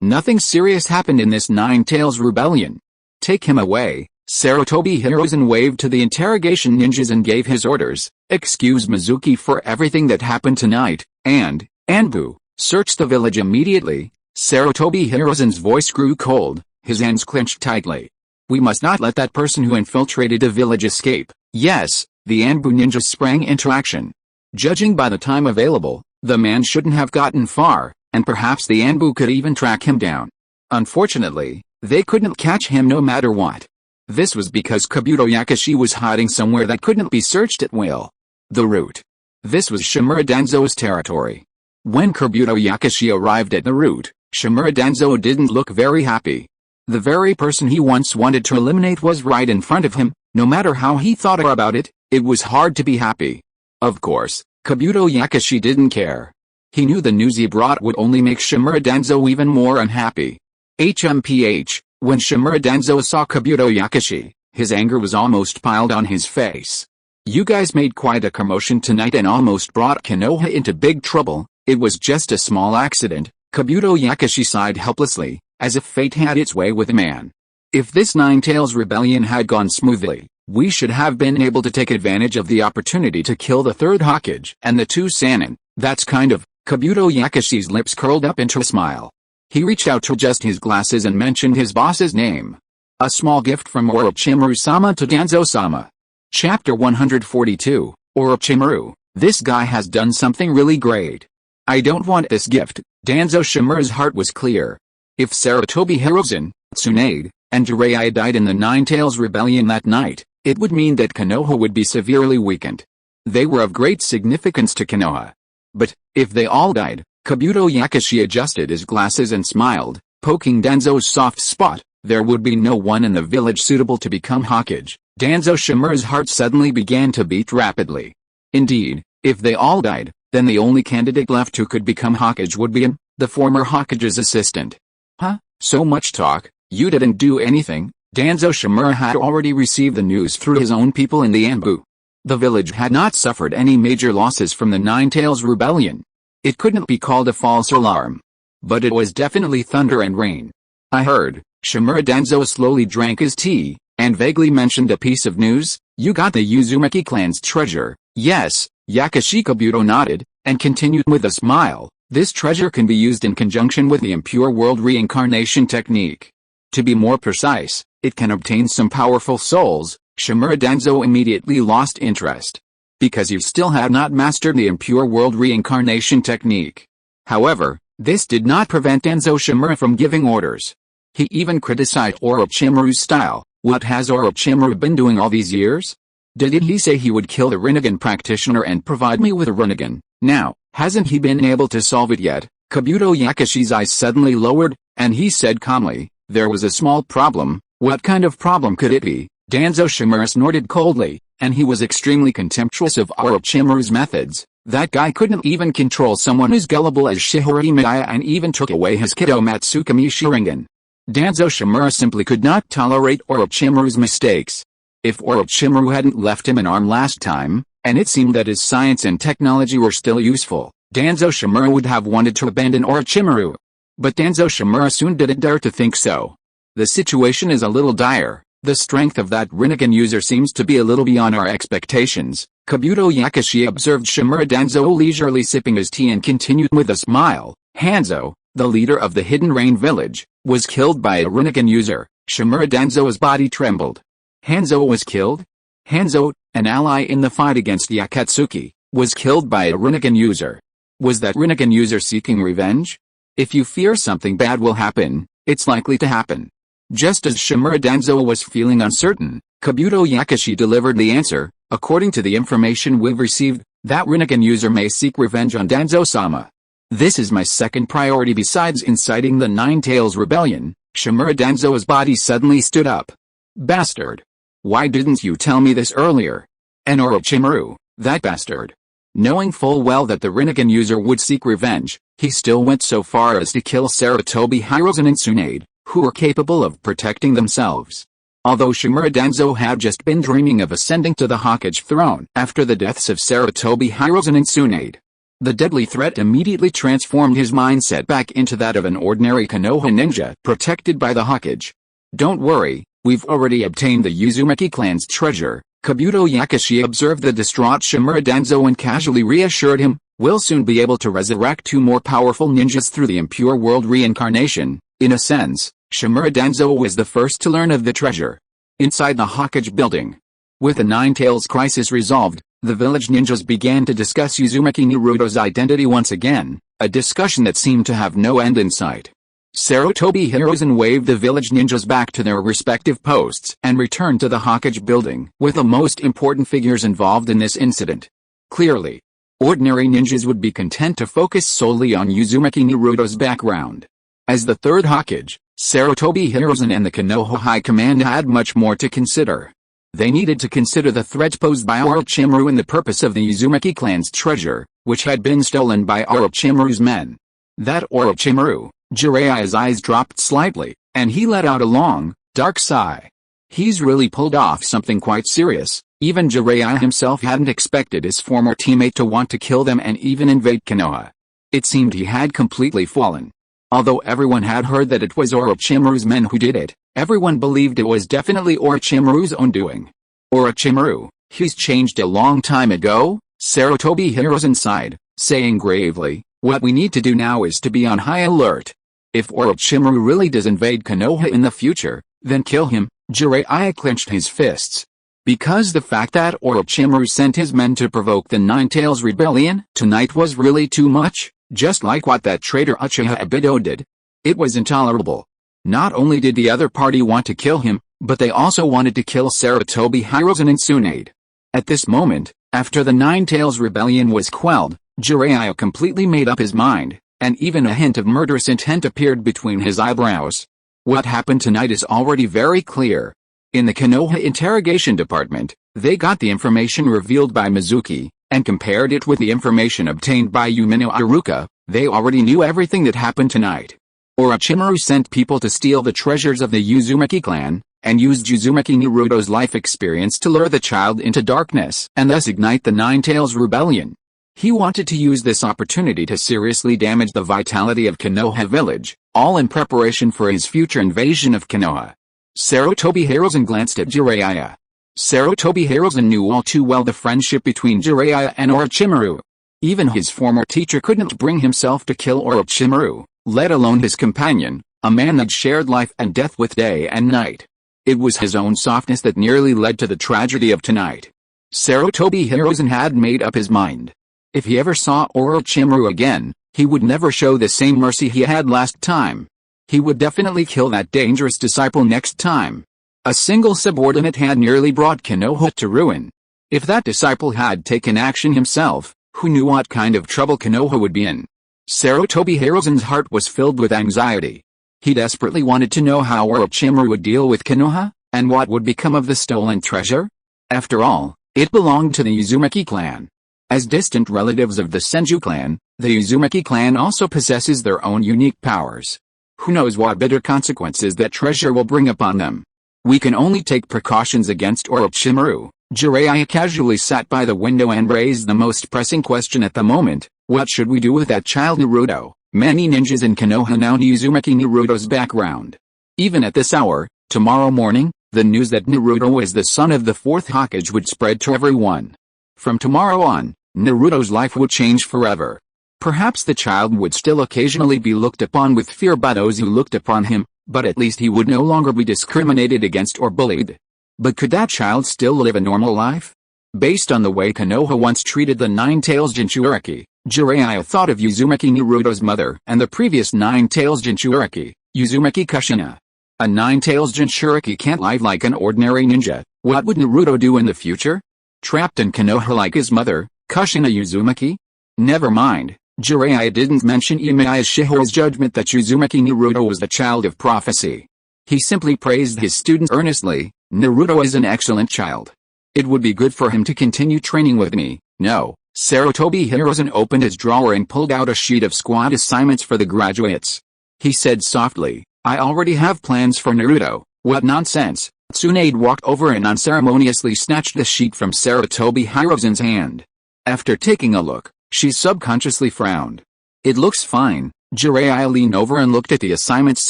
nothing serious happened in this Nine Tails rebellion. Take him away. Sarutobi Hiruzen waved to the interrogation ninjas and gave his orders. Excuse Mizuki for everything that happened tonight, and, Anbu, search the village immediately. Sarutobi Hiruzen's voice grew cold, his hands clenched tightly. We must not let that person who infiltrated the village escape. Yes, the Anbu ninjas sprang into action. Judging by the time available, the man shouldn't have gotten far, and perhaps the Anbu could even track him down. Unfortunately, they couldn't catch him no matter what. This was because Kabuto Yakushi was hiding somewhere that couldn't be searched at will. The route. This was Shimura Danzo's territory. When Kabuto Yakushi arrived at the route, Shimura Danzo didn't look very happy. The very person he once wanted to eliminate was right in front of him. No matter how he thought about it, it was hard to be happy. Of course, Kabuto Yakushi didn't care. He knew the news he brought would only make Shimura Danzo even more unhappy. HMPH, when Shimura Danzo saw Kabuto Yakushi, his anger was almost piled on his face. You guys made quite a commotion tonight and almost brought Konoha into big trouble. It was just a small accident. Kabuto Yakushi sighed helplessly, as if fate had its way with the man. If this Nine Tails rebellion had gone smoothly, we should have been able to take advantage of the opportunity to kill the third Hokage and the two Sannin. That's kind of. Kabuto Yakushi's lips curled up into a smile. He reached out to adjust his glasses and mentioned his boss's name. A small gift from Orochimaru-sama to Danzo-sama. Chapter 142, Orochimaru, this guy has done something really great. I don't want this gift. Danzo Shimura's heart was clear. If Sarutobi Hiruzen, Tsunade, and Jiraiya died in the Nine Tails rebellion that night, it would mean that Konoha would be severely weakened. They were of great significance to Konoha. But, if they all died, Kabuto Yakushi adjusted his glasses and smiled, poking Danzo's soft spot. There would be no one in the village suitable to become Hokage. Danzo Shimura's heart suddenly began to beat rapidly. Indeed, if they all died, then the only candidate left who could become Hokage would be him, the former Hokage's assistant. Huh? So much talk, you didn't do anything? Danzo Shimura had already received the news through his own people in the Anbu. The village had not suffered any major losses from the Nine Tails rebellion. It couldn't be called a false alarm. But it was definitely thunder and rain. I heard. Shimura Danzo slowly drank his tea, and vaguely mentioned a piece of news. You got the Uzumaki clan's treasure. Yes, Yakushi. Kabuto nodded, and continued with a smile. This treasure can be used in conjunction with the Impure World Reincarnation technique. To be more precise, it can obtain some powerful souls. Shimura Danzo immediately lost interest. Because he still had not mastered the Impure World Reincarnation technique. However, this did not prevent Danzo Shimura from giving orders. He even criticized Orochimaru's style. What has Orochimaru been doing all these years? Did he say he would kill the Rinnegan practitioner and provide me with a Rinnegan? Now, hasn't he been able to solve it yet? Kabuto Yakushi's eyes suddenly lowered, and he said calmly, there was a small problem. What kind of problem could it be? Danzo Shimura snorted coldly, and he was extremely contemptuous of Orochimaru's methods. That guy couldn't even control someone as gullible as Shihara and even took away his Kido Matsukami Sharingan. Danzo Shimura simply could not tolerate Orochimaru's mistakes. If Orochimaru hadn't left him an arm last time, and it seemed that his science and technology were still useful, Danzo Shimura would have wanted to abandon Orochimaru. But Danzo Shimura soon didn't dare to think so. The situation is a little dire. The strength of that Rinnegan user seems to be a little beyond our expectations. Kabuto Yakushi observed Shimura Danzo leisurely sipping his tea and continued with a smile. Hanzo, the leader of the Hidden Rain village, was killed by a Rinnegan user. Shimura Danzo's body trembled. Hanzo was killed? Hanzo, an ally in the fight against Yakatsuki, was killed by a Rinnegan user. Was that Rinnegan user seeking revenge? If you fear something bad will happen, it's likely to happen. Just as Shimura Danzo was feeling uncertain, Kabuto Yakushi delivered the answer. According to the information we've received, that Rinnegan user may seek revenge on Danzo-sama. This is my second priority besides inciting the Nine Tails Rebellion. Shimura Danzo's body suddenly stood up. Bastard! Why didn't you tell me this earlier? And Orochimaru, that bastard. Knowing full well that the Rinnegan user would seek revenge, he still went so far as to kill Sarutobi Hiruzen and Tsunade, who were capable of protecting themselves. Although Shimura Danzo had just been dreaming of ascending to the Hokage throne after the deaths of Sarutobi Hiruzen and Tsunade, the deadly threat immediately transformed his mindset back into that of an ordinary Konoha ninja protected by the Hokage. Don't worry, we've already obtained the Uzumaki clan's treasure. Kabuto Yakushi observed the distraught Shimura Danzo and casually reassured him, we'll soon be able to resurrect 2 more powerful ninjas through the Impure World Reincarnation. In a sense, Shimura Danzo was the first to learn of the treasure. Inside the Hokage building, with the Nine Tails crisis resolved, the village ninjas began to discuss Uzumaki Naruto's identity once again, a discussion that seemed to have no end in sight. Sarutobi Hiruzen waved the village ninjas back to their respective posts and returned to the Hokage building with the most important figures involved in this incident. Clearly, ordinary ninjas would be content to focus solely on Uzumaki Naruto's background. As the third Hokage, Sarutobi Hiruzen and the Konoha High Command had much more to consider. They needed to consider the threat posed by Orochimaru and the purpose of the Uzumaki clan's treasure, which had been stolen by Orochimaru's men. That Orochimaru, Jiraiya's eyes dropped slightly, and he let out a long, dark sigh. He's really pulled off something quite serious. Even Jiraiya himself hadn't expected his former teammate to want to kill them and even invade Konoha. It seemed he had completely fallen. Although everyone had heard that it was Orochimaru's men who did it, everyone believed it was definitely Orochimaru's own doing. Orochimaru, he's changed a long time ago? Sarutobi Hiruzen sighed, saying gravely, what we need to do now is to be on high alert. If Orochimaru really does invade Konoha in the future, then kill him. Jiraiya clenched his fists. Because the fact that Orochimaru sent his men to provoke the Nine Tails Rebellion tonight was really too much, just like what that traitor Uchiha Obito did. It was intolerable. Not only did the other party want to kill him, but they also wanted to kill Sarutobi Hiruzen and Tsunade. At this moment, after the Nine Tails Rebellion was quelled, Jiraiya completely made up his mind, and even a hint of murderous intent appeared between his eyebrows. What happened tonight is already very clear. In the Konoha interrogation department, they got the information revealed by Mizuki, and compared it with the information obtained by Umino Iruka. They already knew everything that happened tonight. Orochimaru sent people to steal the treasures of the Uzumaki clan, and used Uzumaki Naruto's life experience to lure the child into darkness and thus ignite the Nine Tails Rebellion. He wanted to use this opportunity to seriously damage the vitality of Konoha village, all in preparation for his future invasion of Konoha. Sarutobi Hiruzen glanced at Jiraiya. Sarutobi Hiruzen knew all too well the friendship between Jiraiya and Orochimaru. Even his former teacher couldn't bring himself to kill Orochimaru, let alone his companion, a man that shared life and death with day and night. It was his own softness that nearly led to the tragedy of tonight. Sarutobi Hiruzen had made up his mind. If he ever saw Orochimaru again, he would never show the same mercy he had last time. He would definitely kill that dangerous disciple next time. A single subordinate had nearly brought Konoha to ruin. If that disciple had taken action himself, who knew what kind of trouble Konoha would be in? Sarutobi Hiruzen's heart was filled with anxiety. He desperately wanted to know how Orochimaru would deal with Konoha, and what would become of the stolen treasure. After all, it belonged to the Uzumaki clan. As distant relatives of the Senju clan, the Uzumaki clan also possesses their own unique powers. Who knows what bitter consequences that treasure will bring upon them? We can only take precautions against Orochimaru. Jiraiya casually sat by the window and raised the most pressing question at the moment. What should we do with that child Naruto? Many ninjas in Konoha now knew Uzumaki Naruto's background. Even at this hour, tomorrow morning, the news that Naruto is the son of the fourth Hokage would spread to everyone. From tomorrow on, Naruto's life would change forever. Perhaps the child would still occasionally be looked upon with fear by those who looked upon him, but at least he would no longer be discriminated against or bullied. But could that child still live a normal life? Based on the way Konoha once treated the Nine Tails Jinchuriki, Jiraiya thought of Uzumaki Naruto's mother and the previous Nine Tails Jinchuriki, Uzumaki Kushina. A nine-tails Jinchuriki can't live like an ordinary ninja. What would Naruto do in the future? Trapped in Konoha like his mother, Kushina Uzumaki? Never mind, Jiraiya didn't mention Emiya Shiyuan's judgment that Uzumaki Naruto was the child of prophecy. He simply praised his students earnestly. Naruto is an excellent child. It would be good for him to continue training with me. No. Sarutobi Hiruzen opened his drawer and pulled out a sheet of squad assignments for the graduates. He said softly, I already have plans for Naruto. What nonsense. Tsunade walked over and unceremoniously snatched the sheet from Sarutobi Hiruzen's hand. After taking a look, she subconsciously frowned. It looks fine. Jiraiya leaned over and looked at the assignments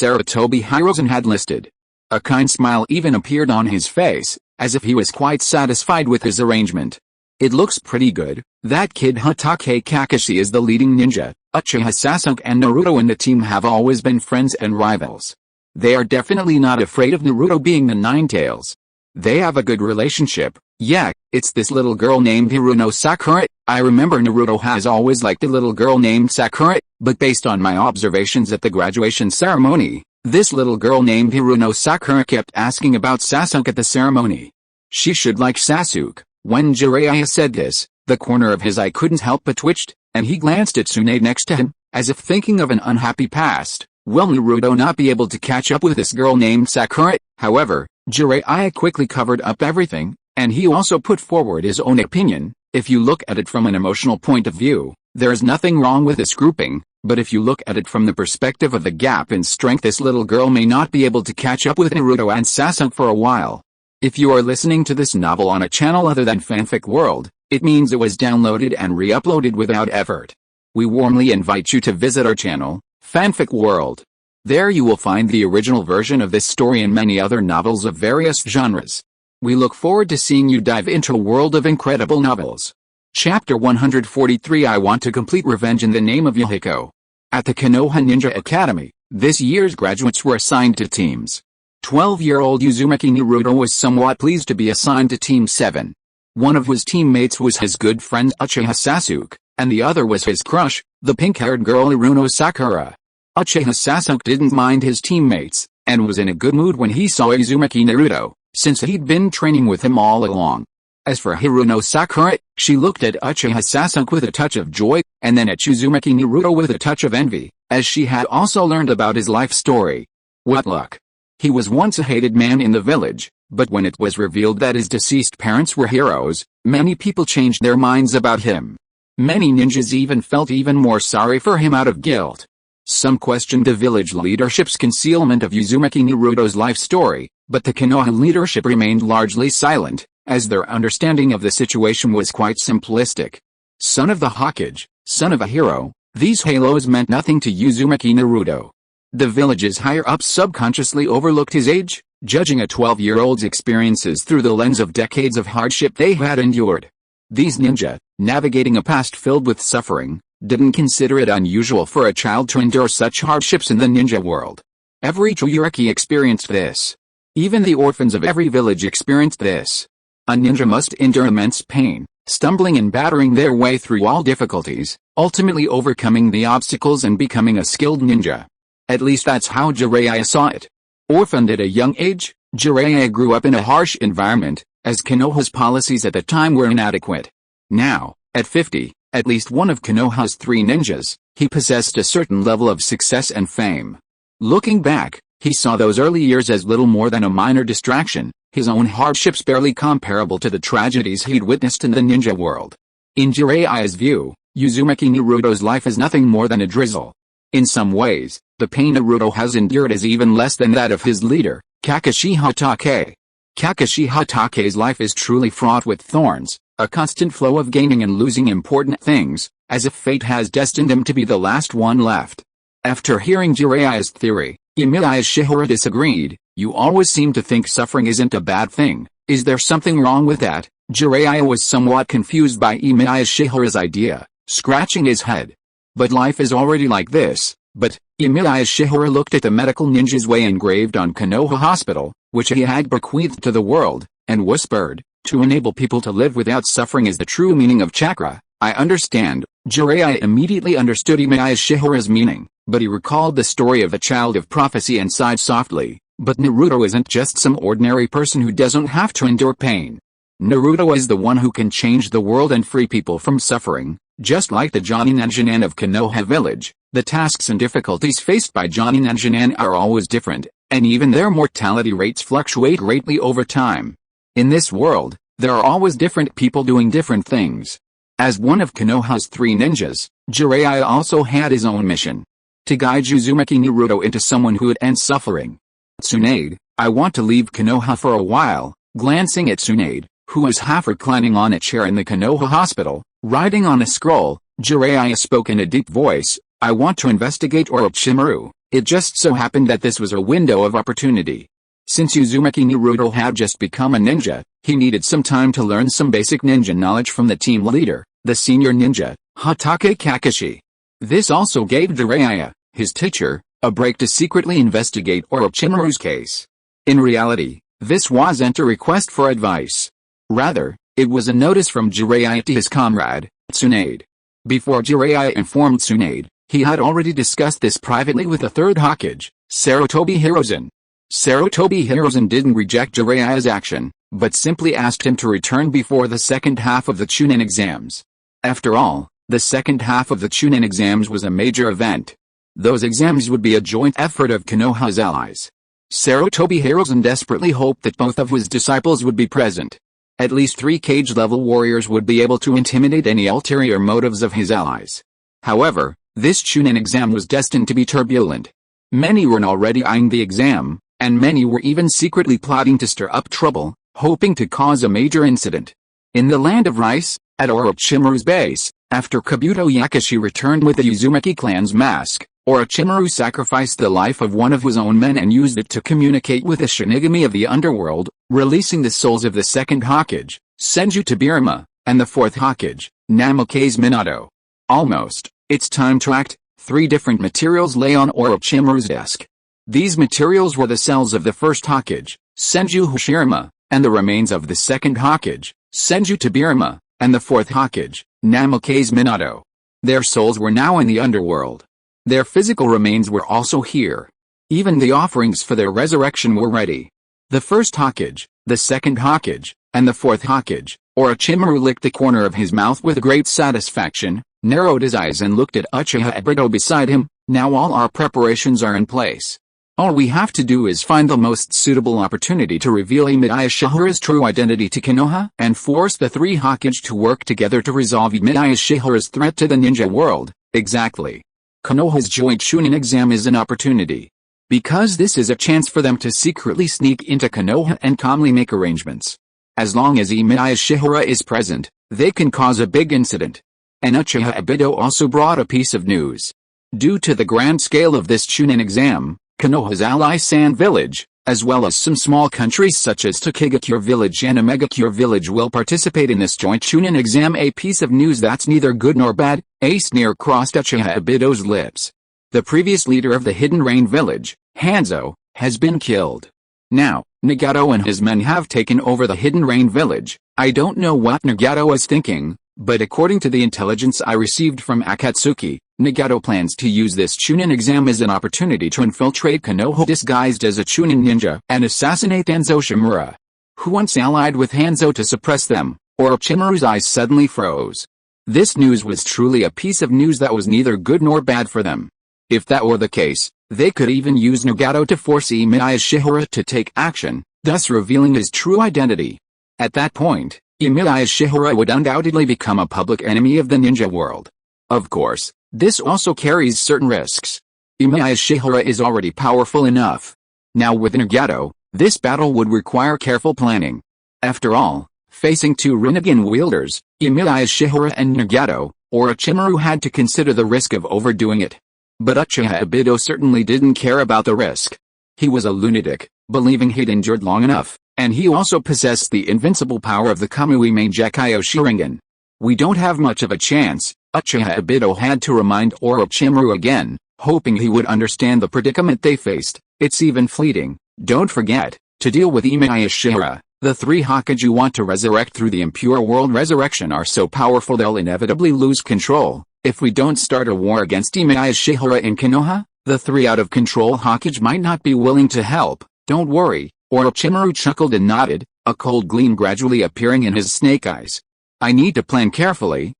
Sarutobi Hiruzen had listed. A kind smile even appeared on his face, as if he was quite satisfied with his arrangement. It looks pretty good. That kid Hatake Kakashi is the leading ninja. Uchiha Sasuke and Naruto and the team have always been friends and rivals. They are definitely not afraid of Naruto being the Nine-Tails. They have a good relationship. Yeah, it's this little girl named Hiruno Sakura. I remember Naruto has always liked a little girl named Sakura, but based on my observations at the graduation ceremony, this little girl named Hiruno Sakura kept asking about Sasuke at the ceremony. She should like Sasuke. When Jiraiya said this, the corner of his eye couldn't help but twitched, and he glanced at Tsunade next to him, as if thinking of an unhappy past. Will Naruto not be able to catch up with this girl named Sakura? However, Jiraiya quickly covered up everything, and he also put forward his own opinion. If you look at it from an emotional point of view, there is nothing wrong with this grouping, but if you look at it from the perspective of the gap in strength, this little girl may not be able to catch up with Naruto and Sasuke for a while. If you are listening to this novel on a channel other than Fanfic World, it means it was downloaded and re-uploaded without effort. We warmly invite you to visit our channel, Fanfic World. There you will find the original version of this story and many other novels of various genres. We look forward to seeing you dive into a world of incredible novels. Chapter 143 I Want to Complete Revenge in the Name of Yahiko. At the Konoha Ninja Academy, this year's graduates were assigned to teams. 12-year-old Uzumaki Naruto was somewhat pleased to be assigned to Team 7. One of his teammates was his good friend Uchiha Sasuke, and the other was his crush, the pink-haired girl Hiruno Sakura. Uchiha Sasuke didn't mind his teammates, and was in a good mood when he saw Uzumaki Naruto, since he'd been training with him all along. As for Hiruno Sakura, she looked at Uchiha Sasuke with a touch of joy, and then at Uzumaki Naruto with a touch of envy, as she had also learned about his life story. What luck! He was once a hated man in the village, but when it was revealed that his deceased parents were heroes, many people changed their minds about him. Many ninjas even felt even more sorry for him out of guilt. Some questioned the village leadership's concealment of Uzumaki Naruto's life story, but the Konoha leadership remained largely silent, as their understanding of the situation was quite simplistic. Son of the Hokage, son of a hero, these halos meant nothing to Uzumaki Naruto. The village's higher-ups subconsciously overlooked his age, judging a 12-year-old's experiences through the lens of decades of hardship they had endured. These ninja, navigating a past filled with suffering, didn't consider it unusual for a child to endure such hardships in the ninja world. Every Jinchuriki experienced this. Even the orphans of every village experienced this. A ninja must endure immense pain, stumbling and battering their way through all difficulties, ultimately overcoming the obstacles and becoming a skilled ninja. At least that's how Jiraiya saw it. Orphaned at a young age, Jiraiya grew up in a harsh environment, as Konoha's policies at the time were inadequate. Now, at 50, at least one of Konoha's 3 ninjas, he possessed a certain level of success and fame. Looking back, he saw those early years as little more than a minor distraction, his own hardships barely comparable to the tragedies he'd witnessed in the ninja world. In Jiraiya's view, Uzumaki Naruto's life is nothing more than a drizzle. In some ways, the pain Naruto has endured is even less than that of his leader, Kakashi Hatake. Kakashi Hatake's life is truly fraught with thorns, a constant flow of gaining and losing important things, as if fate has destined him to be the last one left. After hearing Jiraiya's theory, Emiya Shiyuan disagreed. You always seem to think suffering isn't a bad thing. Is there something wrong with that? Jiraiya was somewhat confused by Emiya Shiyuan's idea, scratching his head. But life is already like this. But Emiya Shiyuan looked at the medical ninja's way engraved on Konoha Hospital, which he had bequeathed to the world, and whispered, to enable people to live without suffering is the true meaning of chakra. I understand. Jiraiya immediately understood Emiya Shiyuan's meaning, but he recalled the story of the child of prophecy and sighed softly. But Naruto isn't just some ordinary person who doesn't have to endure pain. Naruto is the one who can change the world and free people from suffering. Just like the Jonin and Jinan of Konoha village, the tasks and difficulties faced by Jonin and Jinan are always different, and even their mortality rates fluctuate greatly over time. In this world, there are always different people doing different things. As one of Konoha's 3 ninjas, Jiraiya also had his own mission: to guide Uzumaki Naruto into someone who would end suffering. Tsunade, I want to leave Konoha for a while. Glancing at Tsunade, who was half reclining on a chair in the Konoha hospital, writing on a scroll, Jiraiya spoke in a deep voice, I want to investigate Orochimaru. It just so happened that this was a window of opportunity. Since Uzumaki Naruto had just become a ninja, he needed some time to learn some basic ninja knowledge from the team leader, the senior ninja, Hatake Kakashi. This also gave Jiraiya, his teacher, a break to secretly investigate Orochimaru's case. In reality, this wasn't a request for advice. Rather, it was a notice from Jiraiya to his comrade, Tsunade. Before Jiraiya informed Tsunade, he had already discussed this privately with the third Hokage, Sarutobi Hiruzen. Sarutobi Hiruzen didn't reject Jiraiya's action, but simply asked him to return before the second half of the Chunin exams. After all, the second half of the Chunin exams was a major event. Those exams would be a joint effort of Konoha's allies. Sarutobi Hiruzen desperately hoped that both of his disciples would be present. At least 3 cage-level warriors would be able to intimidate any ulterior motives of his allies. However, this Chunin exam was destined to be turbulent. Many were already eyeing the exam, and many were even secretly plotting to stir up trouble, hoping to cause a major incident. In the land of Rice, at Orochimaru's base, after Kabuto Yakushi returned with the Uzumaki clan's mask, Orochimaru sacrificed the life of one of his own men and used it to communicate with the Shinigami of the underworld, releasing the souls of the second Hokage, Senju Tobirama, and the fourth Hokage, Namikaze Minato. Almost, it's time to act. 3 different materials lay on Orochimaru's desk. These materials were the cells of the first Hokage, Senju Hashirama, and the remains of the second Hokage, Senju Tobirama, and the fourth Hokage, Namikaze Minato. Their souls were now in the underworld. Their physical remains were also here. Even the offerings for their resurrection were ready. The first Hokage, the second Hokage, and the fourth Hokage, Orochimaru licked the corner of his mouth with great satisfaction, narrowed his eyes and looked at Uchiha Obito beside him. Now all our preparations are in place. All we have to do is find the most suitable opportunity to reveal Emiya Shiyuan's true identity to Konoha and force the 3 Hokage to work together to resolve Emiya Shiyuan's threat to the ninja world. Exactly. Konoha's joint Chunin exam is an opportunity. Because this is a chance for them to secretly sneak into Konoha and calmly make arrangements. As long as Emiya Shiyuan is present, they can cause a big incident. And Uchiha Obito also brought a piece of news. Due to the grand scale of this Chunin exam, Konoha's ally Sand Village, as well as some small countries such as Takigakure Village and Omegakure Village will participate in this joint Chunin exam. A piece of news that's neither good nor bad. A sneer crossed Uchiha Obito's lips. The previous leader of the Hidden Rain Village, Hanzo, has been killed. Now, Nagato and his men have taken over the Hidden Rain Village. I don't know what Nagato is thinking, but according to the intelligence I received from Akatsuki, Nagato plans to use this Chunin exam as an opportunity to infiltrate Konoha disguised as a Chunin ninja and assassinate Hanzo Shimura, who once allied with Hanzo to suppress them. Orochimaru's eyes suddenly froze. This news was truly a piece of news that was neither good nor bad for them. If that were the case, they could even use Nagato to force Emiya Shiyuan to take action, thus revealing his true identity. At that point, Emiya Shiyuan would undoubtedly become a public enemy of the ninja world. Of course, this also carries certain risks. Emiya Shiyuan is already powerful enough. Now with Nagato, this battle would require careful planning. After all, facing 2 Rinnegan wielders, Emiya Shiyuan and Nagato, Orochimaru had to consider the risk of overdoing it. But Uchiha Obito certainly didn't care about the risk. He was a lunatic, believing he'd endured long enough, and he also possessed the invincible power of the Kamui Meijekyo Sharingan. We don't have much of a chance, Uchiha Obito had to remind Orochimaru again, hoping he would understand the predicament they faced. It's even fleeting. Don't forget, to deal with Emiya Shiyuan, the 3 Hokage you want to resurrect through the Impure World Resurrection are so powerful they'll inevitably lose control. If we don't start a war against Emiya Shiyuan in Konoha, the 3 out-of-control Hokage might not be willing to help. Don't worry, Orochimaru chuckled and nodded, a cold gleam gradually appearing in his snake eyes. I need to plan carefully,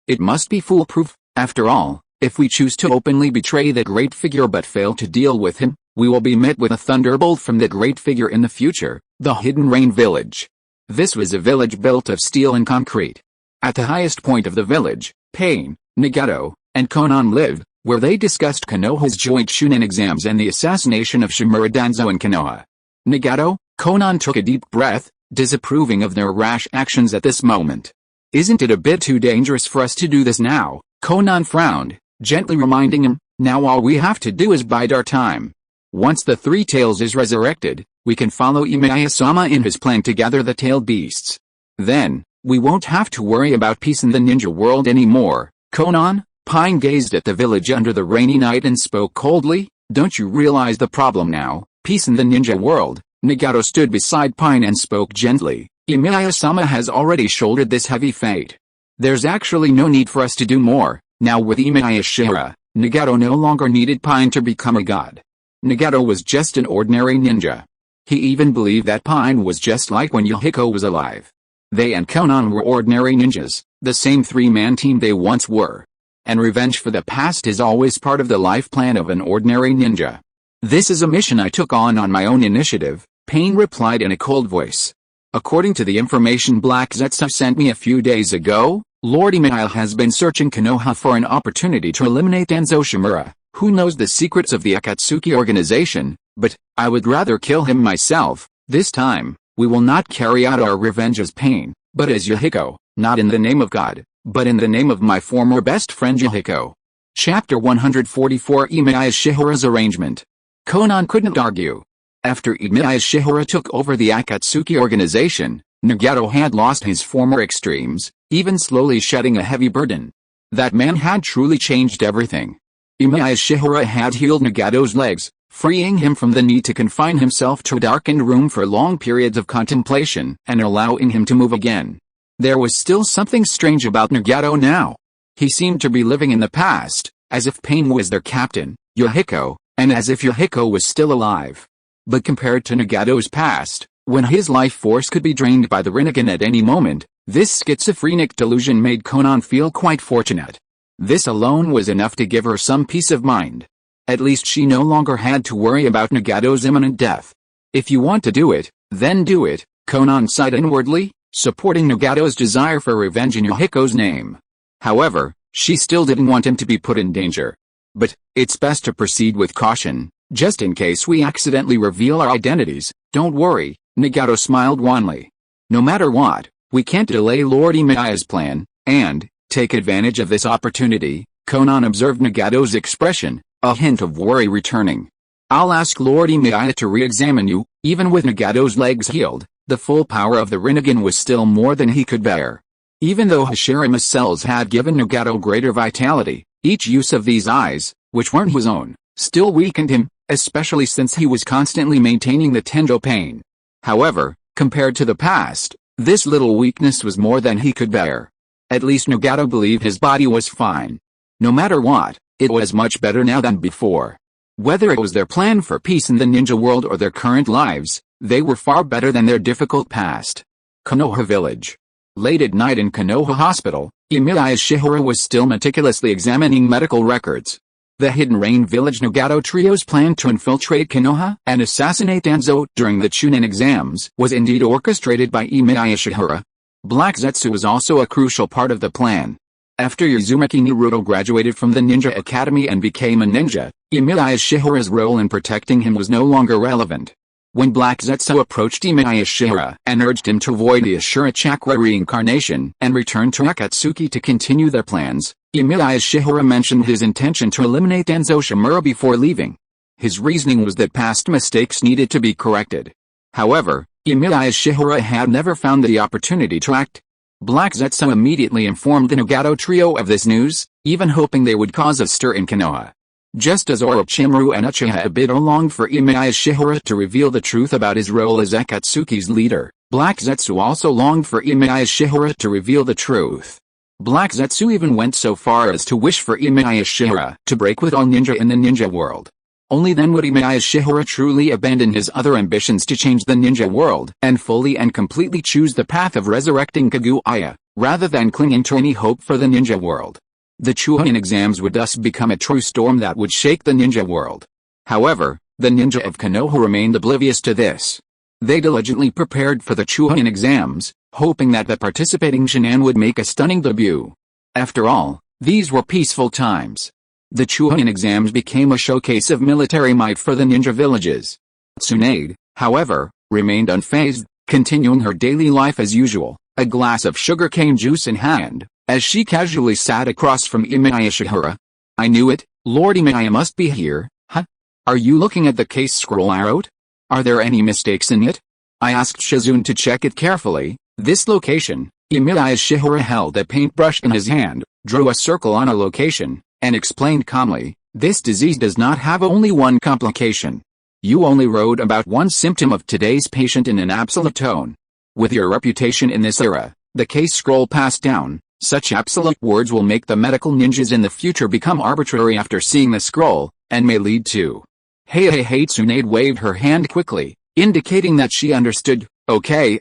it must be foolproof. After all, if we choose to openly betray the great figure but fail to deal with him, we will be met with a thunderbolt from the great figure in the future, the Hidden Rain Village. This was a village built of steel and concrete. At the highest point of the village, Pain, Nagato, and Konan lived, where they discussed Konoha's joint Chunin exams and the assassination of Shimura Danzo and Konoha. Nagato, Konan took a deep breath, disapproving of their rash actions at this moment. Isn't it a bit too dangerous for us to do this now? Konan frowned, gently reminding him, now all we have to do is bide our time. Once the Three Tails is resurrected, we can follow Emiya-sama in his plan to gather the tailed beasts. Then, we won't have to worry about peace in the ninja world anymore. Konan, Pine gazed at the village under the rainy night and spoke coldly, don't you realize the problem now? Peace in the ninja world. Nagato stood beside Pine and spoke gently, Emiya-sama has already shouldered this heavy fate. There's actually no need for us to do more. Now with Emiya Shiyuan, Nagato no longer needed Pine to become a god. Nagato was just an ordinary ninja. He even believed that Pine was just like when Yahiko was alive. They and Konan were ordinary ninjas, the same three-man team they once were. And revenge for the past is always part of the life plan of an ordinary ninja. This is a mission I took on my own initiative, Pain replied in a cold voice. According to the information Black Zetsu sent me a few days ago, Lord Emiya has been searching Konoha for an opportunity to eliminate Danzo Shimura, who knows the secrets of the Akatsuki organization, but I would rather kill him myself. This time, we will not carry out our revenge as Pain, but as Yahiko, not in the name of God, but in the name of my former best friend Yahiko. Chapter 144 Emiya Shihara's arrangement. Konan couldn't argue. After Emiya Shihara took over the Akatsuki organization, Nagato had lost his former extremes, even slowly shedding a heavy burden. That man had truly changed everything. Emiya Shihara had healed Nagato's legs, freeing him from the need to confine himself to a darkened room for long periods of contemplation and allowing him to move again. There was still something strange about Nagato now. He seemed to be living in the past, as if Pain was their captain, Yahiko, and as if Yahiko was still alive. But compared to Nagato's past, when his life force could be drained by the Rinnegan at any moment, this schizophrenic delusion made Konan feel quite fortunate. This alone was enough to give her some peace of mind. At least she no longer had to worry about Nagato's imminent death. If you want to do it, then do it, Konan sighed inwardly, supporting Nagato's desire for revenge in Yahiko's name. However, she still didn't want him to be put in danger. But, it's best to proceed with caution, just in case we accidentally reveal our identities. Don't worry, Nagato smiled wanly. No matter what, we can't delay Lord Emiya's plan, and, take advantage of this opportunity. Konan observed Nagato's expression, a hint of worry returning. I'll ask Lord Emiya to re-examine you. Even with Nagato's legs healed, the full power of the Rinnegan was still more than he could bear. Even though Hashirama's cells had given Nagato greater vitality, each use of these eyes, which weren't his own, still weakened him, especially since he was constantly maintaining the Tendo pain. However, compared to the past, this little weakness was more than he could bear. At least Nagato believed his body was fine. No matter what, it was much better now than before. Whether it was their plan for peace in the ninja world or their current lives, they were far better than their difficult past. Konoha Village. Late at night in Konoha Hospital, Emiya Shihara was still meticulously examining medical records. The Hidden Rain Village Nagato Trio's plan to infiltrate Konoha and assassinate Danzo during the Chunin exams was indeed orchestrated by Emiya Shihara. Black Zetsu was also a crucial part of the plan. After Uzumaki Naruto graduated from the Ninja Academy and became a ninja, Emiya Shihara's role in protecting him was no longer relevant. When Black Zetsu approached Emiya Shihara and urged him to avoid the Ashura chakra reincarnation and return to Akatsuki to continue their plans, Emiya Shihara mentioned his intention to eliminate Danzo Shimura before leaving. His reasoning was that past mistakes needed to be corrected. However, Emiya Shihara had never found the opportunity to act. Black Zetsu immediately informed the Nagato trio of this news, even hoping they would cause a stir in Konoha. Just as Orochimaru and Uchiha Obito longed for Emiya Shihara to reveal the truth about his role as Akatsuki's leader, Black Zetsu also longed for Emiya Shihara to reveal the truth. Black Zetsu even went so far as to wish for Emiya Shihara to break with all ninja in the ninja world. Only then would Emiya Shiyuan truly abandon his other ambitions to change the ninja world and fully and completely choose the path of resurrecting Kaguya, rather than clinging to any hope for the ninja world. The Chunin exams would thus become a true storm that would shake the ninja world. However, the ninja of Konoha remained oblivious to this. They diligently prepared for the Chunin exams, hoping that the participating Shinin would make a stunning debut. After all, these were peaceful times. The Chunin exams became a showcase of military might for the ninja villages. Tsunade, however, remained unfazed, continuing her daily life as usual, a glass of sugarcane juice in hand, as she casually sat across from Emiya Shiyuan. I knew it, Lord Emiya must be here, huh? Are you looking at the case scroll I wrote? Are there any mistakes in it? I asked Shizune to check it carefully. This location, Emiya Shiyuan held a paintbrush in his hand, drew a circle on a location, and explained calmly, this disease does not have only one complication. You only wrote about one symptom of today's patient in an absolute tone. With your reputation in this era, the case scroll passed down, such absolute words will make the medical ninjas in the future become arbitrary after seeing the scroll, and may lead to... Hey Tsunade waved her hand quickly, indicating that she understood. Okay,